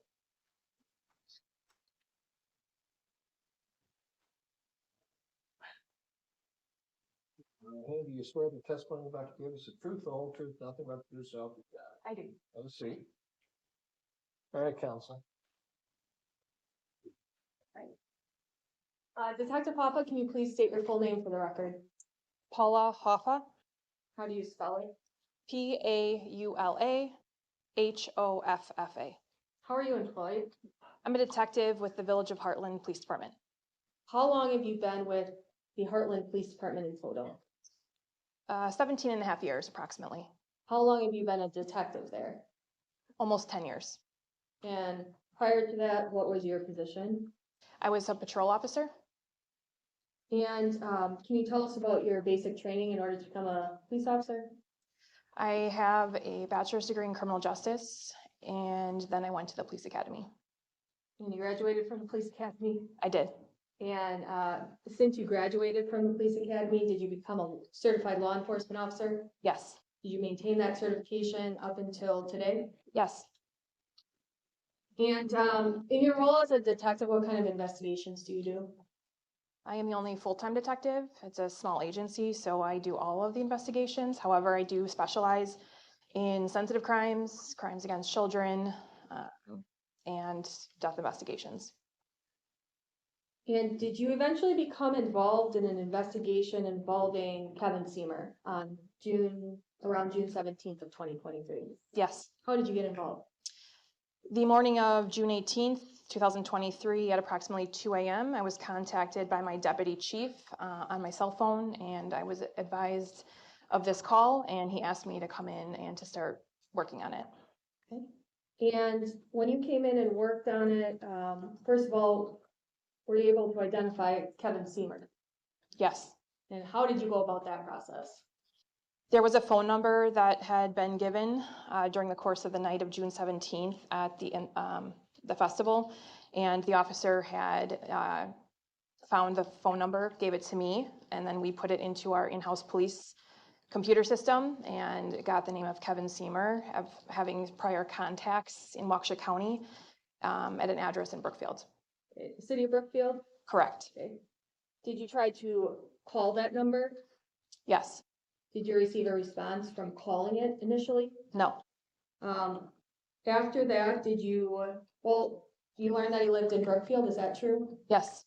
Hey, do you swear the testimony you're about to give is the truth, the whole truth, nothing but the truth, so help you God? I do. Have a seat. All right, Counselor. Detective Hoffa, can you please state your full name for the record? Paula Hoffa, How do you spell it? Paula Hoffa. How are you employed? I'm a detective with the Village of Heartland Police Department. How long have you been with the Heartland Police Department in total? 17 and a half years, approximately. How long have you been a detective there? Almost 10 years. And prior to that, what was your position? I was a patrol officer. And can you tell us about your basic training in order to become a police officer? I have a bachelor's degree in criminal justice, and then I went to the police academy. And you graduated from the police academy? I did. And since you graduated from the police academy, did you become a certified law enforcement officer? Yes. Did you maintain that certification up until today? Yes. And in your role as a detective, what kind of investigations do you do? I am the only full-time detective. It's a small agency, so I do all of the investigations. However, I do specialize in sensitive crimes, crimes against children, and death investigations. And did you eventually become involved in an investigation involving Kevin Sehmer on around June 17th of 2023? Yes. How did you get involved? The morning of June 18th, 2023, at approximately 2 a.m., I was contacted by my deputy chief on my cell phone, and I was advised of this call, and he asked me to come in and to start working on it. Okay. And when you came in and worked on it, first of all, were you able to identify Kevin Sehmer? Yes. And how did you go about that process? There was a phone number that had been given during the course of the night of June 17th at the festival, and the officer had found the phone number, gave it to me, and then we put it into our in-house police computer system and got the name of Kevin Sehmer, of having prior contacts in Waukesha County at an address in Brookfield. Okay. The city of Brookfield? Correct. Okay. Did you try to call that number? Yes. Did you receive a response from calling it initially? No. After that, you learned that he lived in Brookfield, is that true? Yes.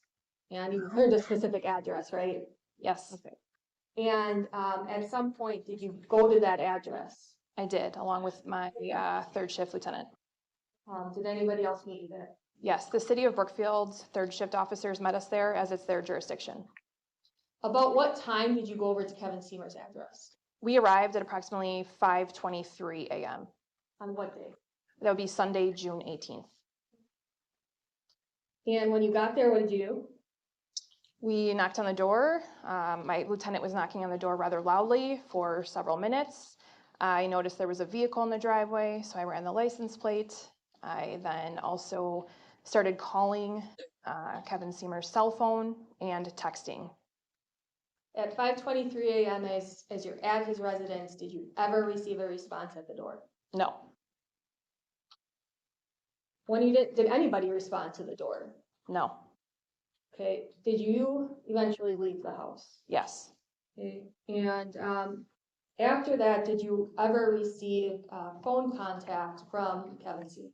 And you learned a specific address, right? Yes. Okay. And at some point, did you go to that address? I did, along with my third shift lieutenant. Did anybody else meet you there? Yes, the city of Brookfield's third shift officers met us there as it's their jurisdiction. About what time did you go over to Kevin Sehmer's address? We arrived at approximately 5:23 a.m. On what day? That would be Sunday, June 18th. And when you got there, what did you do? We knocked on the door. My lieutenant was knocking on the door rather loudly for several minutes. I noticed there was a vehicle in the driveway, so I ran the license plate. I then also started calling Kevin Sehmer's cell phone and texting. At 5:23 a.m. as you're at his residence, did you ever receive a response at the door? No. When you did anybody respond to the door? No. Okay. Did you eventually leave the house? Yes. Okay. And after that, did you ever receive phone contact from Kevin Sehmer?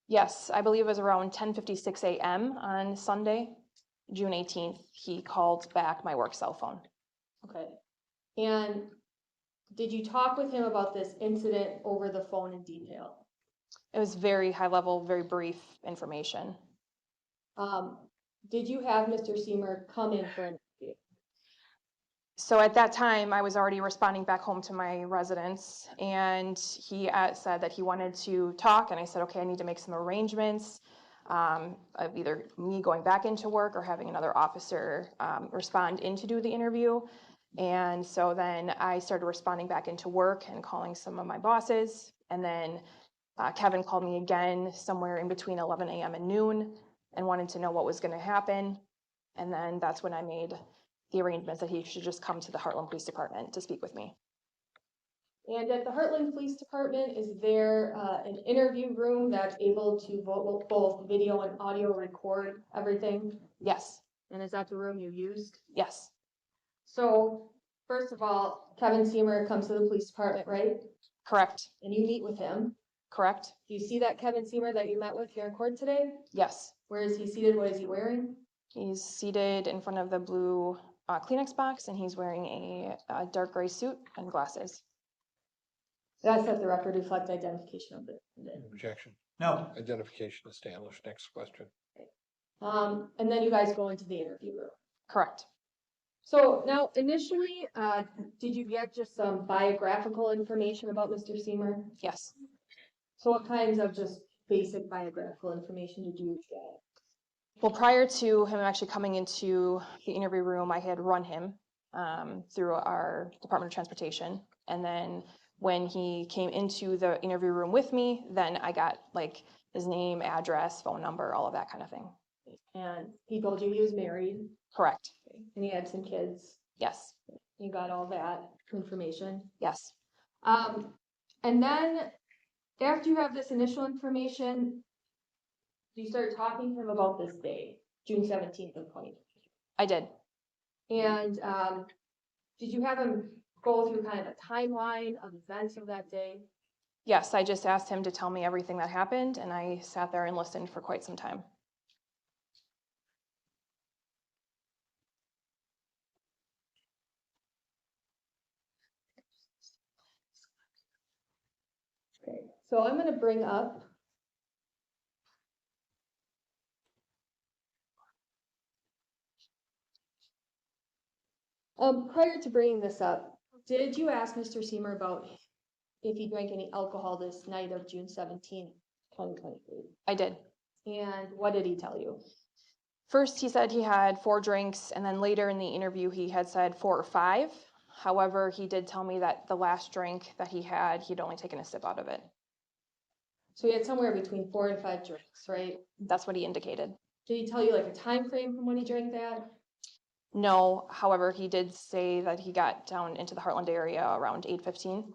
Yes, I believe it was around 10:56 a.m. on Sunday, June 18th. He called back my work cell phone. Okay. And did you talk with him about this incident over the phone in detail? It was very high level, very brief information. did you have Mr. Sehmer come in for an interview? So at that time, I was already responding back home to my residence, and he said that he wanted to talk, and I said, okay, I need to make some arrangements of either me going back into work or having another officer respond in to do the interview. And so then I started responding back into work and calling some of my bosses, and then Kevin called me again somewhere in between 11 a.m. and noon and wanted to know what was going to happen. And then that's when I made the arrangements that he should just come to the Heartland Police Department to speak with me. And at the Heartland Police Department, is there an interview room that's able to both video and audio record everything? Yes. And is that the room you used? Yes. So, first of all, Kevin Sehmer comes to the police department, right? Correct. And you meet with him. Correct. Do you see that Kevin Sehmer that you met with here in court today? Yes. Where is he seated? What is he wearing? He's seated in front of the blue Kleenex box, and he's wearing a dark gray suit and glasses. That's let the record reflect identification of it. Objection. No. Identification established. Next question. And then you guys go into the interview room. Correct. So now, initially, did you get just some biographical information about Mr. Sehmer? Yes. So what kinds of just basic biographical information did you get? Well, prior to him actually coming into the interview room, I had run him through our Department of Transportation. And then when he came into the interview room with me, then I got like his name, address, phone number, all of that kind of thing. And he told you he was married? Correct. And he had some kids? Yes. You got all that information? Yes. And then after you have this initial information, do you start talking to him about this day, June 17th of 2020? I did. And did you have him go through kind of a timeline of events of that day? Yes, I just asked him to tell me everything that happened, and I sat there and listened for quite some time. Okay, so I'm going to bring up prior to bringing this up, did you ask Mr. Sehmer about if he drank any alcohol this night of June 17th, 2023? I did. And what did he tell you? First, he said he had 4 drinks, and then later in the interview, he had said 4 or 5. However, he did tell me that the last drink that he had, he'd only taken a sip out of it. So he had somewhere between 4 and 5 drinks, right? That's what he indicated. Did he tell you like a time frame from when he drank that? No, however, he did say that he got down into the Heartland area around 8:15.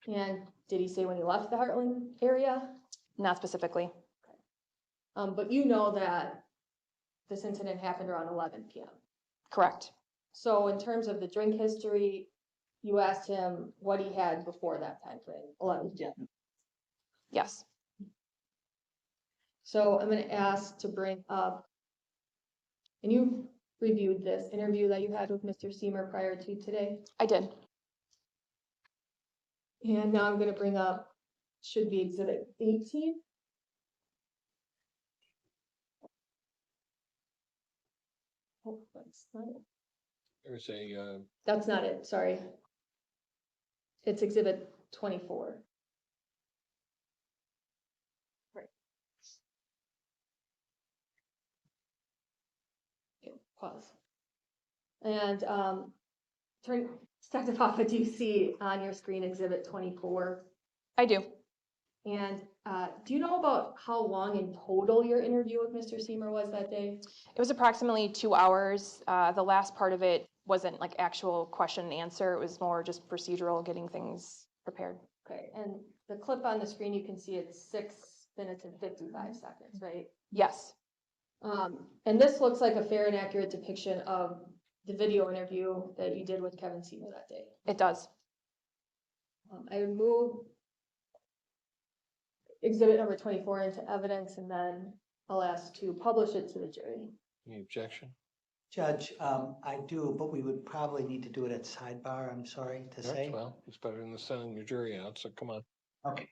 And did he say when he left the Heartland area? Not specifically. But you know that this incident happened around 11 p.m. Correct. So in terms of the drink history, you asked him what he had before that time frame, 11 p.m. Yes. So I'm going to ask to bring up, and you reviewed this interview that you had with Mr. Sehmer prior to today? I did. And now I'm going to bring up, should be exhibit 18. Oh, that's not it. There's a, That's not it, sorry. It's exhibit 24. Right. Okay, pause. And Detective Hoffa, do you see on your screen exhibit 24? I do. And do you know about how long in total your interview with Mr. Sehmer was that day? It was approximately 2 hours. The last part of it wasn't like actual question and answer. It was more just procedural, getting things prepared. Okay, and the clip on the screen, you can see it's 6 minutes and 55 seconds, right? Yes. And this looks like a fair and accurate depiction of the video interview that you did with Kevin Sehmer that day. It does. I would move exhibit number 24 into evidence, and then I'll ask to publish it to the jury. any objection? Judge, I do, but we would probably need to do it at sidebar, I'm sorry to say. Well, it's better than sending your jury out, so come on. Okay.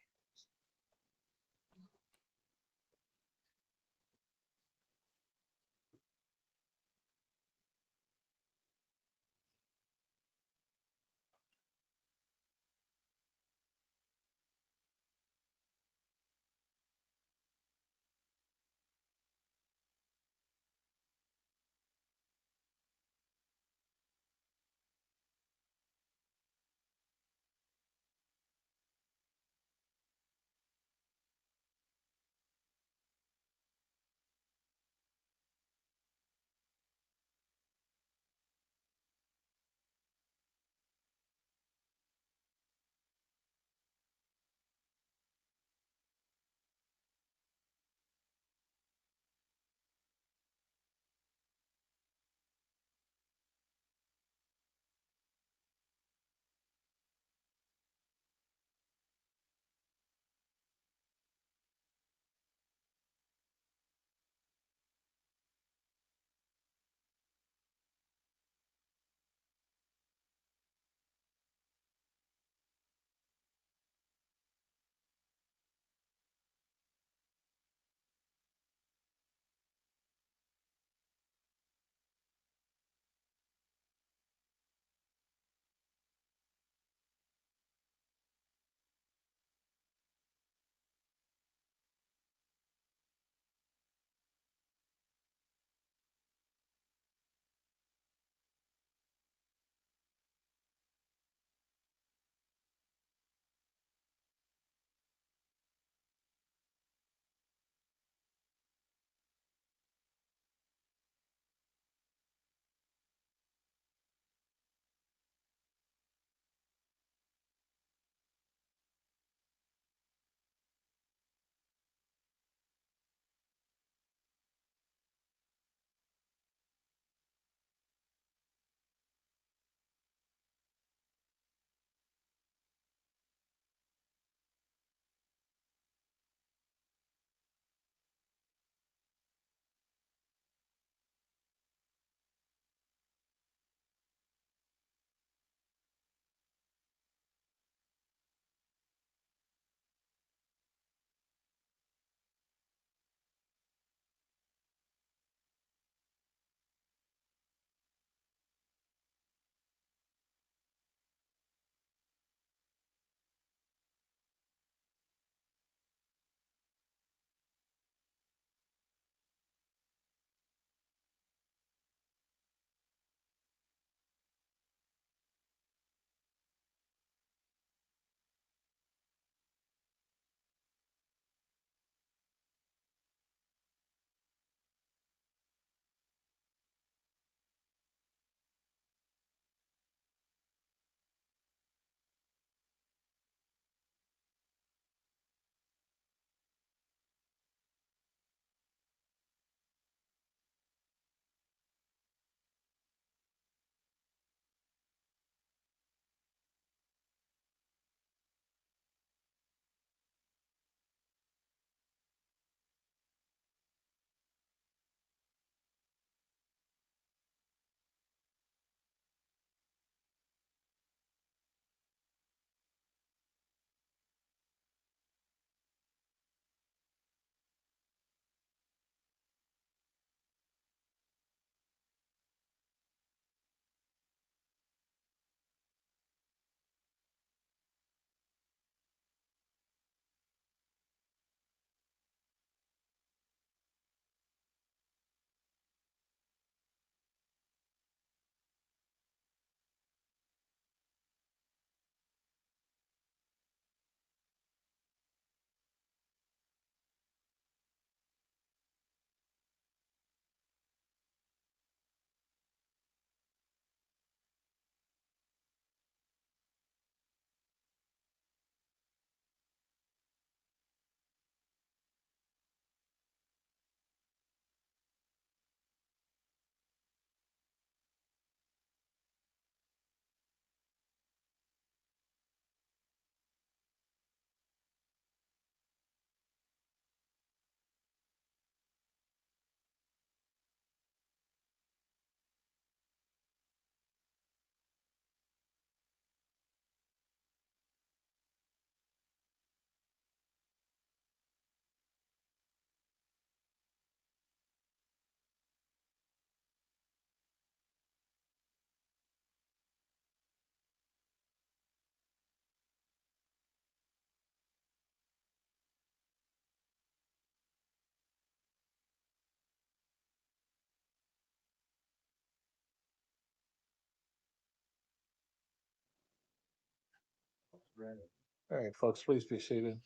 All right, folks, please be seated.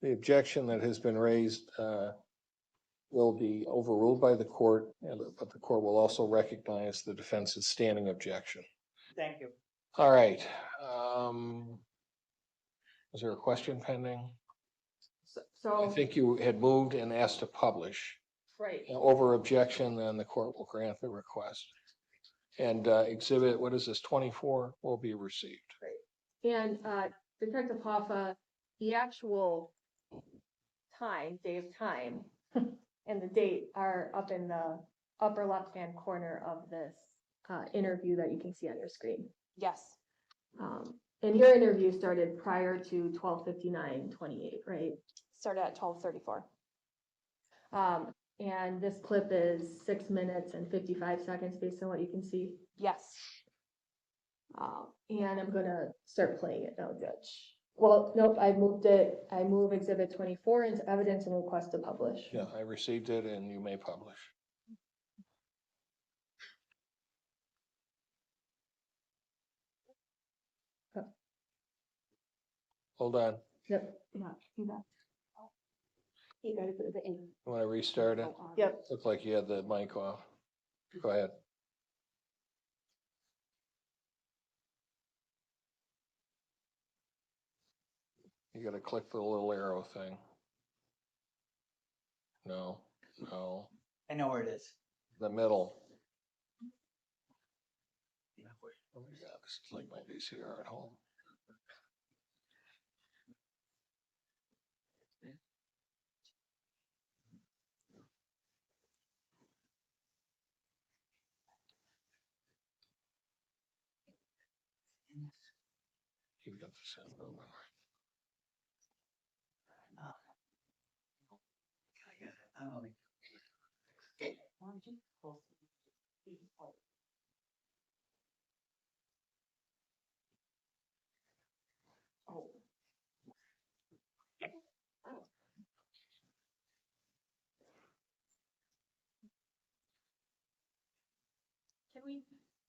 The objection that has been raised will be overruled by the court, but the court will also recognize the defense's standing objection. Thank you. All right. Is there a question pending? I So, think you had moved and asked to publish. right. Over objection, then the court will grant the request. And exhibit, what is this, 24, will be received. And Detective Hoffa, the actual time, day of time, and the date are up in the upper left-hand corner of this interview that you can see on your screen. Yes. And your interview started prior to 12:59:28, right? Started at 12:34. And this clip is 6 minutes and 55 seconds based on what you can see. Yes. And I'm gonna start playing it now, Judge. Well, nope, I moved it. I move exhibit 24 into evidence and request to publish. Yeah, I received it and you may publish. Hold on. Yep, yeah, do that. You gotta put it in. You want to restart it? Yep. Looked like you had the mic off. Go ahead. You gotta click the little arrow thing. No, no, I know where it is. the middle. Oh my God, this is like my VCR at home. You've got the sound on.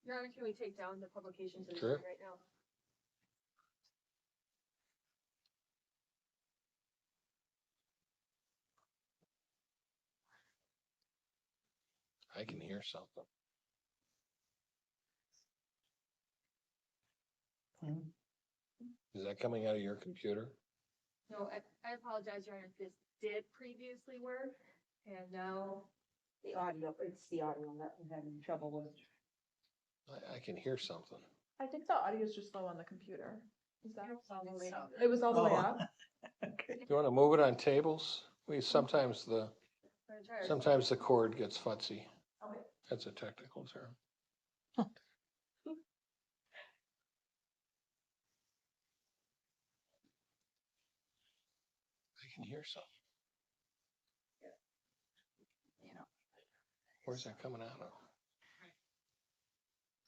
Your Honor, can we take down the publications in Sure. right now? I can hear something. Is that coming out of your computer? No, I apologize, Your Honor, this did previously work, and now The audio, it's the audio that I'm having trouble with. I can hear something. I think the audio is just low on the computer. Is that? it was all the way Oh. up. You want to move it on tables? Sometimes the cord gets futzy. Okay. That's a technical term. I can hear something. Where's that coming out of?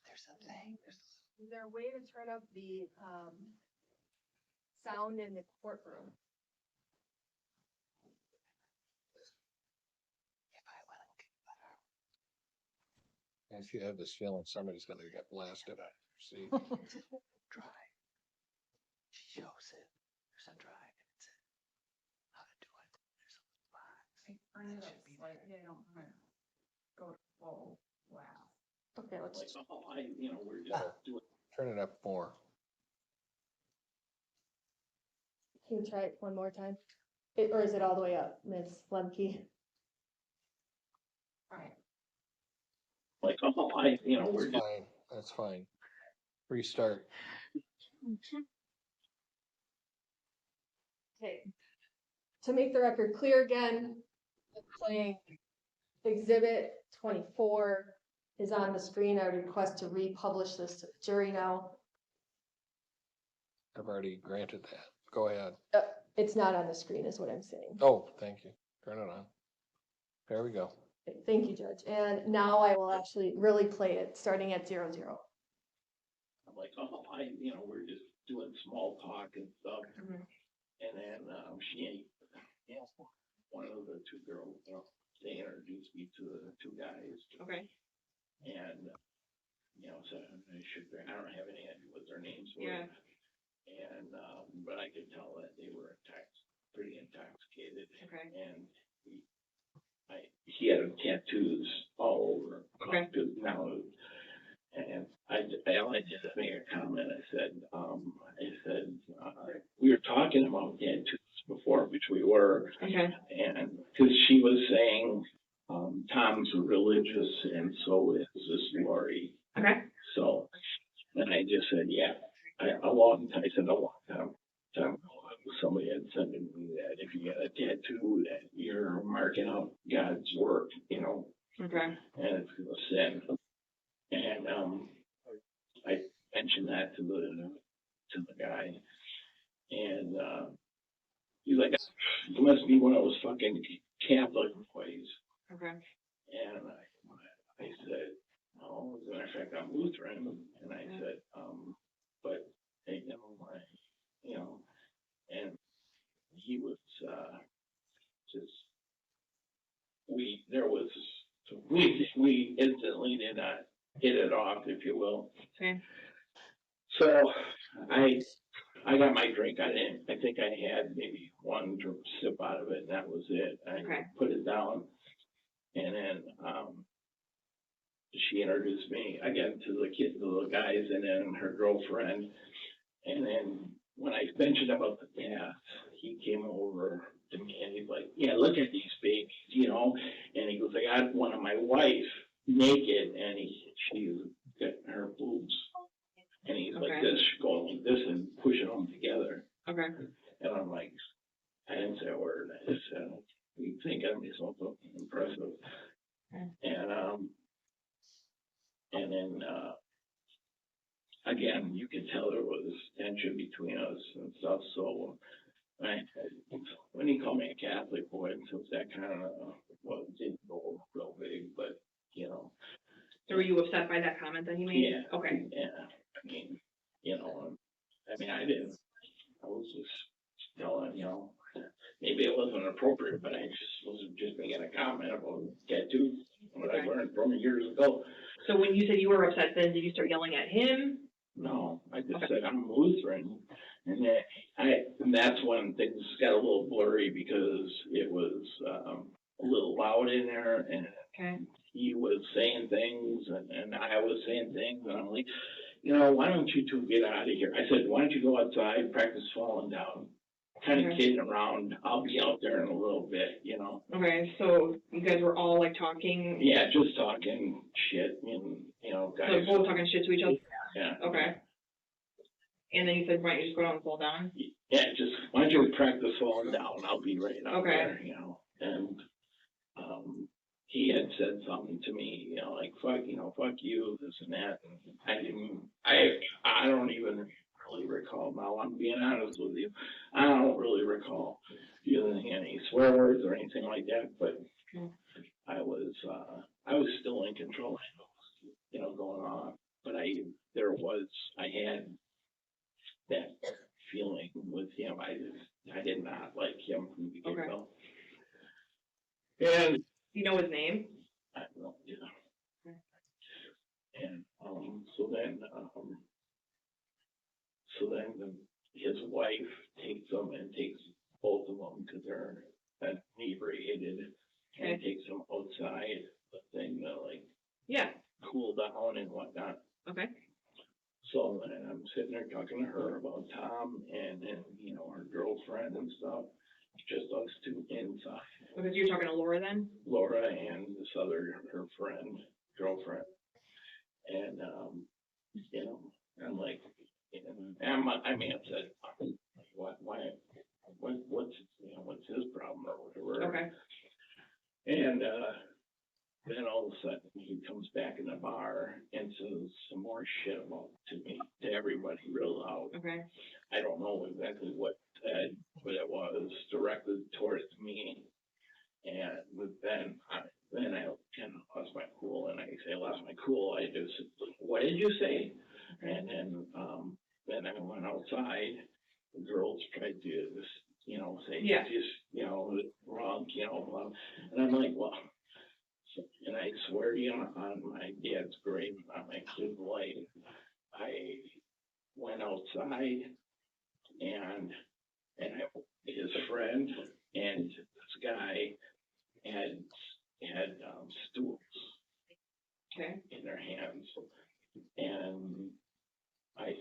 There's a thing. Is there a way to turn up the sound in the courtroom? If you have this feeling somebody's going to get blasted out of your seat. Drive. She shows it. There's a drive and it's how to do it. There's a little box. That should be there. Oh, wow. Okay, let's just. Turn it up more. Can you try it one more time? Or is it all the way up, Ms. Lemke? All right. That's fine. That's fine. Restart. Okay. To make the record clear again, playing exhibit 24 is on the screen. I request to republish this to the jury now. I've already granted that. Go ahead. It's not on the screen is what I'm saying. Oh, thank you. Turn it on. There we go. Okay, thank you, Judge. And now I will actually really play it starting at 00. I'm like, we're just doing small talk and stuff. Mhm. And then she asked one of the two girls, they introduced me to the two guys. Okay. And, said, I don't have any idea what their names were. Yeah. And, but I could tell that they were pretty intoxicated. Okay. And he had tattoos all over. Okay. Because now, and I just made a comment. I said, we were talking about tattoos before, which we were. Okay. And because she was saying, Tom's religious, and so is this Lori. Okay. So, and I just said, yeah, a long time somebody had said to me that if you get a tattoo, that you're marking out God's work, you know. Okay. And it's a sin. And I mentioned that to the guy, and he's like, "You must be one of those fucking Catholic boys." Okay. And I said, "No, as a matter of fact, I'm Lutheran." And I said, "But hey, you know," and he was just we instantly did not hit it off, if you will. Okay. So I got my drink. I think I had maybe one sip out of it, and that was it. I put it down, and then she introduced me again to the guys, and then her girlfriend. And then when I mentioned about the bath, he came over to me and he's like, "Yeah, look at these babies, you know." And he goes, "I got one of my wife naked, and she's got her boobs." And he's like this, going like this and pushing them together. Okay. And I'm like, I didn't say a word. I just said, "You think of me something impressive." And then again, you could tell there was tension between us and stuff. So when he called me a Catholic boy, and since that kind of didn't go real big, but you know. So were you upset by that comment that he made? Yeah. Okay. Yeah. I mean, you know, I didn't. I was just telling, you know, maybe it wasn't appropriate, but I just wasn't just making a comment about tattoos, what I learned from years ago. So when you said you were upset, then did you start yelling at him? No, I just said I'm Lutheran, and that's when things got a little blurry because it was a little loud in there, and he was saying things, and I was saying things, and I'm like, you know, why don't you two get out of here? I said, why don't you go outside, practice falling down, kind of kidding around. I'll be out there in a little bit, you know. Okay, so you guys were all like talking? Yeah, just talking shit, and you know, guys. So both talking shit to each other? Yeah. Okay. And then you said, why don't you just go down and fall down? Yeah, just why don't you practice falling down? I'll be right out there, you know. And he had said something to me, you know, like fuck you, this and that. And I don't even really recall. Now I'm being honest with you, I don't really recall using any swear words or anything like that. But I was still in control. I know, you know, going on. But I had that feeling with him. I did not like him from the get-go. And you know his name? I don't know, you know. And so then his wife takes them and takes both of them because they're inebriated and takes them outside the thing to like cool down and whatnot. Okay. So then I'm sitting there talking to her about Tom and then, you know, her girlfriend and stuff. Just us two inside. Because you're talking to Laura then? Laura and this other, her friend, girlfriend. And, you know, I'm like, I may have said, what's his problem or whatever. Okay. And, then all of a sudden he comes back in the bar and says some more shit about to everybody real loud. Okay. I don't know exactly what it was directed towards me. And then I kind of lost my cool, and I lost my cool. I just, what did you say? And then I went outside. The girls tried to just, you know, say, just, you know, wrong, you know, and I'm like, well. And I swear to you on my dad's grave, on my kid's life, outside, and his friend and this guy had stools in their hands, and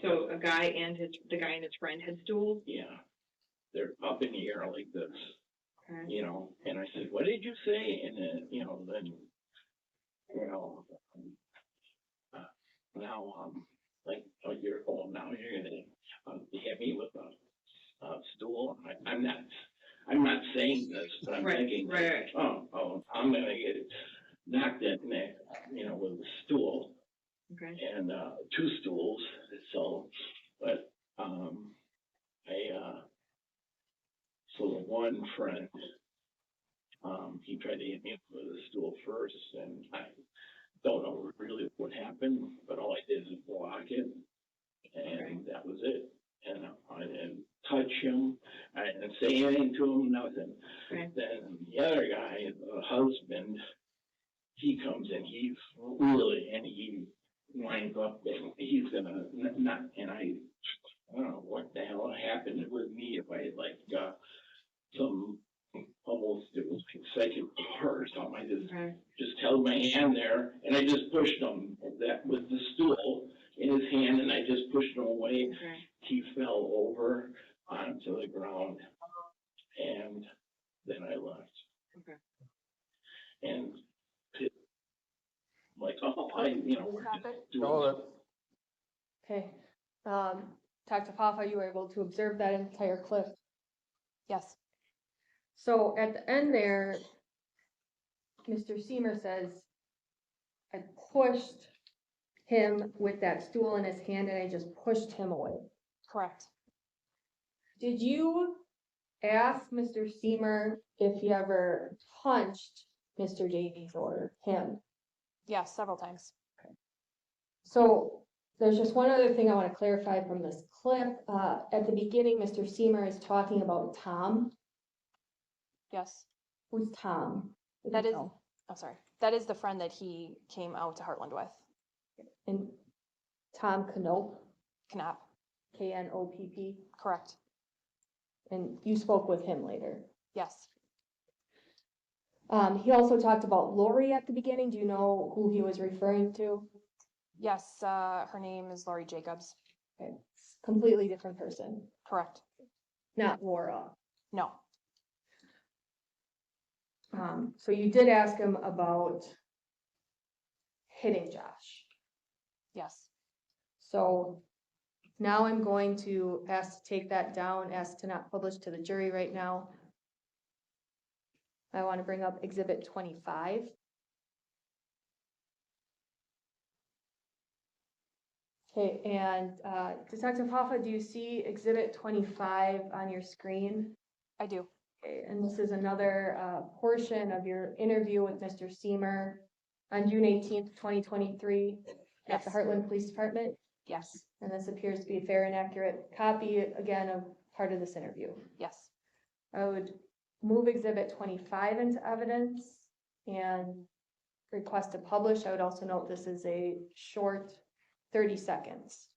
So a guy and the guy and his friend had stools? yeah, they're up in the air like this, Okay. you know, and I said, what did you say? And then, now, like a year old, now you're gonna hit me with a stool. I'm not saying this, but I'm thinking, oh, I'm gonna get knocked in the, with a stool. Okay. And, 2 stools, so, but, so the one friend, he tried to hit me with a stool first, and I don't know really what happened, but all I did is block it, and that was it. And I didn't touch him, I didn't say anything to him, nothing. Okay. Then the other guy, the husband, he comes in, he winds up and he's gonna not, and I don't know what the hell happened with me, if I had some, almost, it was like second part or something, I just held my hand there, and I just pushed him, that with the stool in his hand, and I just pushed him away. Okay. He fell over onto the ground, and then I left. Okay. And like, oh, we're just doing it. Okay. Dr. Papa, you were able to observe that entire clip? Yes. So at the end there, Mr. Sehmer says, I pushed him with that stool in his hand and I just pushed him away. Correct. Did you ask Mr. Sehmer if he ever punched Mr. Davies or him? Yes, several times. So there's just one other thing I want to clarify from this clip. At the beginning, Mr. Sehmer is talking about Tom. Yes. Who's Tom? That is, sorry. That is the friend that he came out to Heartland with. And Tom Knopp? Knopp. Knopp? Correct. And you spoke with him later? Yes. He also talked about Lori at the beginning. Do you know who he was referring to? Yes, her name is Lori Jacobs. Okay. Completely different person. Correct. Not Laura. No. So you did ask him about hitting Josh. Yes. So now I'm going to ask to take that down, ask to not publish to the jury right now. I want to bring up Exhibit 25. Okay, and Detective Hoffa, do you see Exhibit 25 on your screen? I do. Okay, and this is another portion of your interview with Mr. Sehmer on June 18th, 2023 at the Heartland Police Department. Yes. And this appears to be a fair and accurate copy, again, of part of this interview. Yes. I would move Exhibit 25 into evidence and request to publish. I would also note this is a short 30 seconds.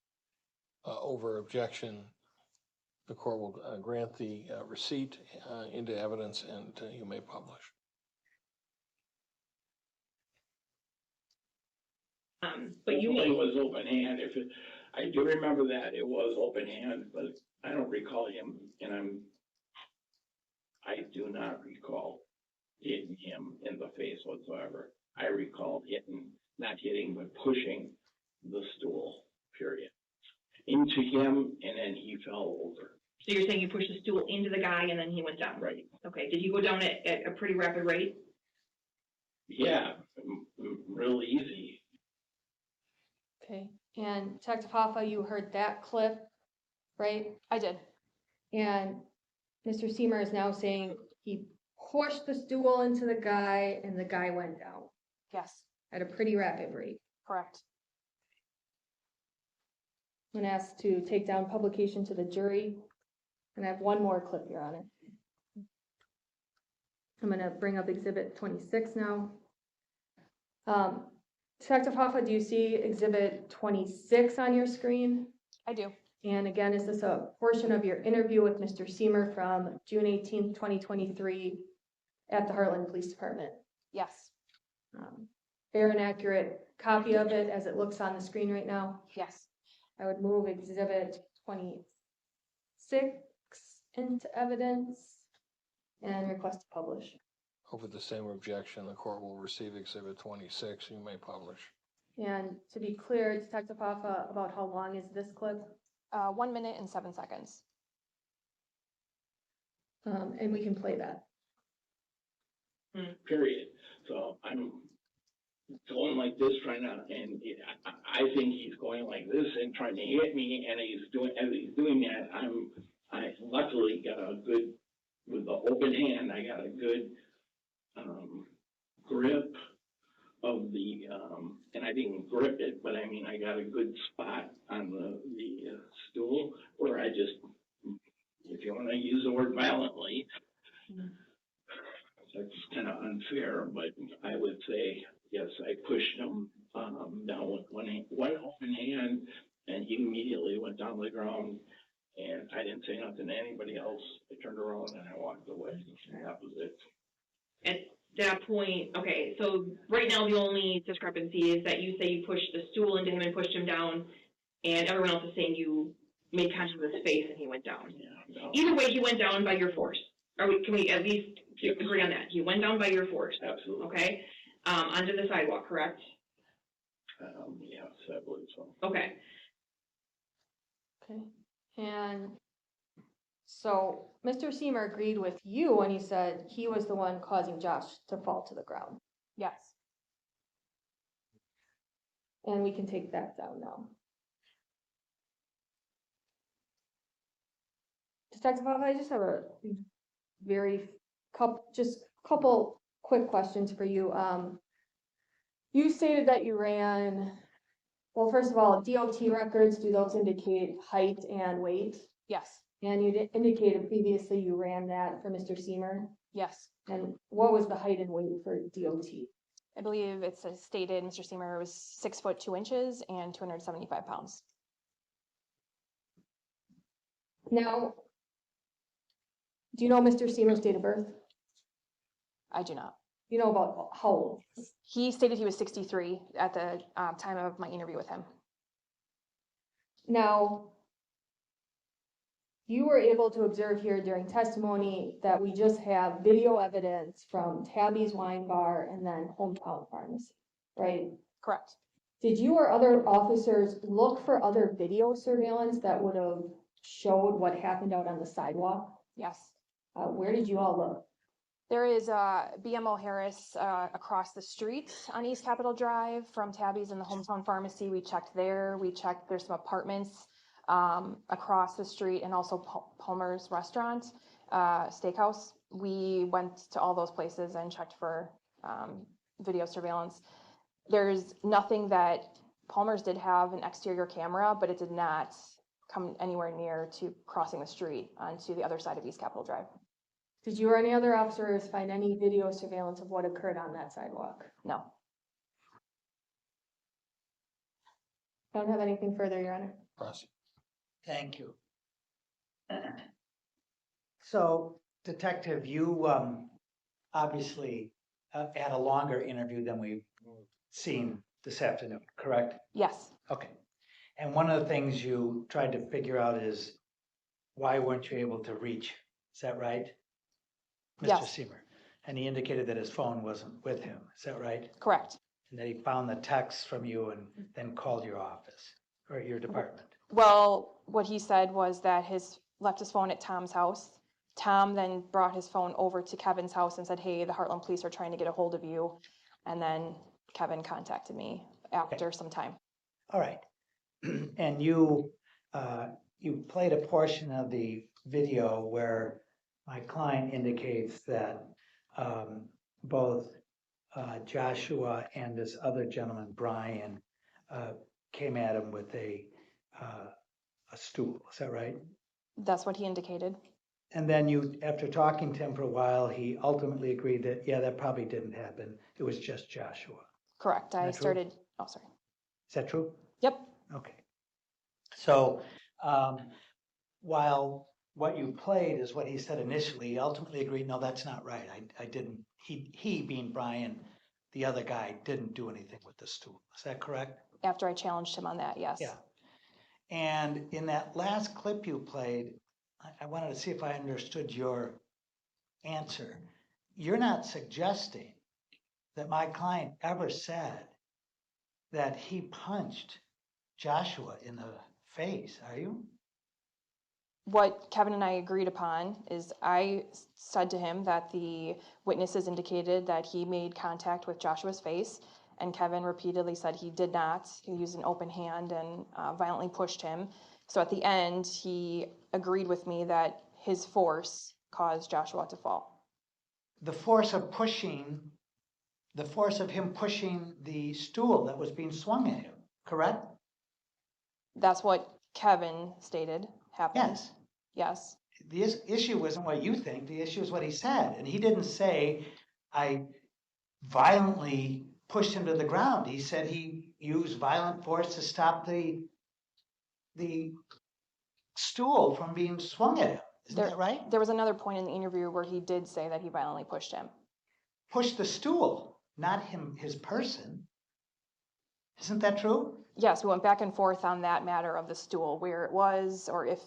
Over objection, the court will grant the receipt into evidence, and you may publish. But you It was open hand. I do remember that it was open hand, but I don't recall him, and I do not recall hitting him in the face whatsoever. I recall not hitting, but pushing the stool, period, into him, and then he fell over. So you're saying you pushed the stool into the guy and then he went down? Right. Okay, did you go down at a pretty rapid rate? Yeah, real easy. Okay, and Detective Hoffa, you heard that clip, right? I did. And Mr. Sehmer is now saying he pushed the stool into the guy and the guy went down. Yes. At a pretty rapid rate. Correct. I'm gonna ask to take down publication to the jury. And I have one more clip, Your Honor. I'm gonna bring up Exhibit 26 now. Detective Hoffa, do you see Exhibit 26 on your screen? I do. And again, is this a portion of your interview with Mr. Sehmer from June 18th, 2023 at the Heartland Police Department? Yes. Fair and accurate copy of it as it looks on the screen right now? Yes. I would move exhibit 26 into evidence and request to publish. Over the same objection, the court will receive Exhibit 26. You may publish. And to be clear, Detective Hoffa, about how long is this clip? 1 minute and 7 seconds. And we can play that. Period. So I'm going like this trying to, and I think he's going like this and trying to hit me, and as he's doing that, I luckily got a good, with the open hand, I got a good grip of the, and I didn't grip it, but I mean, I got a good spot on the stool where I just, if you want to use the word violently, that's kind of unfair, but I would say, yes, I pushed him down with one open hand, and he immediately went down to the ground, and I didn't say nothing to anybody else. I turned around and I walked away, and that was it. At that point, okay, so right now the only discrepancy is that you say you pushed the stool into him and pushed him down, and everyone else is saying you made contact with his face and he went down. Yeah, no. Either way, he went down by your force. Can we at least agree on that? He went down by your force. Absolutely. Okay? Onto the sidewalk, correct? Yes, I believe so. Okay. Okay. And so Mr. Sehmer agreed with you when he said he was the one causing Josh to fall to the ground. Yes. And we can take that down now. Detective Hoffa, I just have a couple quick questions for you. You stated that you ran, well, first of all, DOT records, do those indicate height and weight? Yes. And you indicated previously you ran that for Mr. Sehmer. Yes. And what was the height and weight for DOT? I believe it's stated Mr. Sehmer was 6 foot 2 inches and 275 pounds. Now, do you know Mr. Sehmer's date of birth? I do not. You know about how old? He stated he was 63 at the time of my interview with him. Now, you were able to observe here during testimony that we just have video evidence from Tabby's Wine Bar and then Hometown Pharmacy, right? Correct. Did you or other officers look for other video surveillance that would have showed what happened out on the sidewalk? Yes. Where did you all look? There is BMO Harris across the street on East Capitol Drive from Tabby's and the Hometown Pharmacy. We checked there. We checked, there's some apartments across the street, and also Palmer's Restaurant, Steakhouse. We went to all those places and checked for video surveillance. There's nothing that Palmer's did have an exterior camera, but it did not come anywhere near to crossing the street onto the other side of East Capitol Drive. Did you or any other officers find any video surveillance of what occurred on that sidewalk? No. Don't have anything further, Your Honor. Thank you. So, Detective, you obviously had a longer interview than we've seen this afternoon, correct? Yes. Okay. And one of the things you tried to figure out is why weren't you able to reach? Is that right? Mr. Yes. Sehmer. And he indicated that his phone wasn't with him. Is that right? Correct. And that he found the text from you and then called your office or your department. Well, what he said was that left his phone at Tom's house. Tom then brought his phone over to Kevin's house and said, hey, the Heartland Police are trying to get a hold of you. And then Kevin contacted me after some time. All right. And you played a portion of the video where my client indicates that both Joshua and this other gentleman, Brian, came at him with a stool. Is that right? That's what he indicated. And then you, after talking to him for a while, he ultimately agreed that, yeah, that probably didn't happen. It was just Joshua. Correct. Is that true? Oh, sorry. Is that true? Yep. Okay. So While what you played is what he said initially, he ultimately agreed, no, that's not right. I didn't, he being Brian, the other guy, didn't do anything with the stool. Is that correct? After I challenged him on that, yes. Yeah. And in that last clip you played, I wanted to see if I understood your answer. You're not suggesting that my client ever said that he punched Joshua in the face, are you? What Kevin and I agreed upon is I said to him that the witnesses indicated that he made contact with Joshua's face, and Kevin repeatedly said he did not. He used an open hand and violently pushed him. So at the end, he agreed with me that his force caused Joshua to fall. The force of him pushing the stool that was being swung at him, correct? That's what Kevin stated happened. Yes. Yes. The issue isn't what you think, the issue is what he said. And he didn't say, I violently pushed him to the ground. He said he used violent force to stop the stool from being swung at him. Isn't that right? There was another point in the interview where he did say that he violently pushed him. Pushed the stool, not his person. Isn't that true? Yes, we went back and forth on that matter of the stool, where it was, or if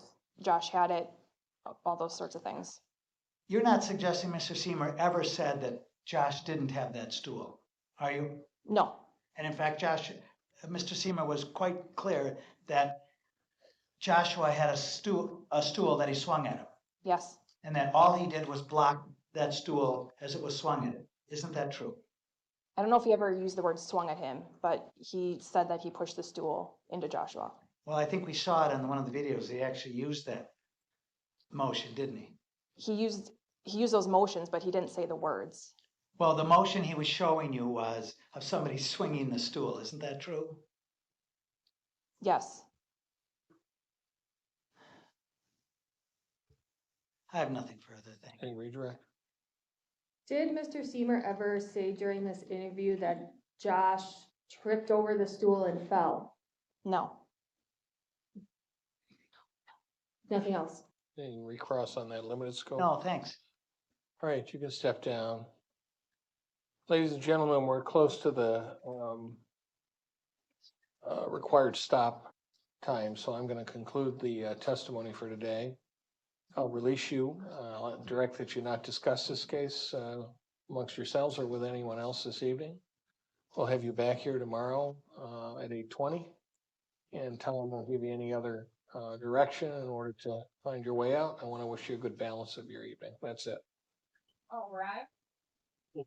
Josh had it, all those sorts of things. You're not suggesting Mr. Sehmer ever said that Josh didn't have that stool, are you? No. And in fact, Mr. Sehmer was quite clear that Joshua had a stool that he swung at him. Yes. And that all he did was block that stool as it was swung at him. Isn't that true? I don't know if he ever used the word swung at him, but he said that he pushed the stool into Joshua. Well, I think we saw it on one of the videos. He actually used that motion, didn't he? He used those motions, but he didn't say the words. Well, the motion he was showing you was of somebody swinging the stool. Isn't that true? Yes. I have nothing further. Thank you. Any redirect? Did Mr. Sehmer ever say during this interview that Josh tripped over the stool and fell? No. Nothing else? Any recross on that limited scope? No, thanks. All right, you can step down. Ladies and gentlemen, we're close to the required stop time, so I'm going to conclude the testimony for today. I'll release you. I'll direct that you not discuss this case amongst yourselves or with anyone else this evening. We'll have you back here tomorrow at 8:20, and Tom will give you any other direction in order to find your way out. I want to wish you a good balance of your evening. That's it. All right.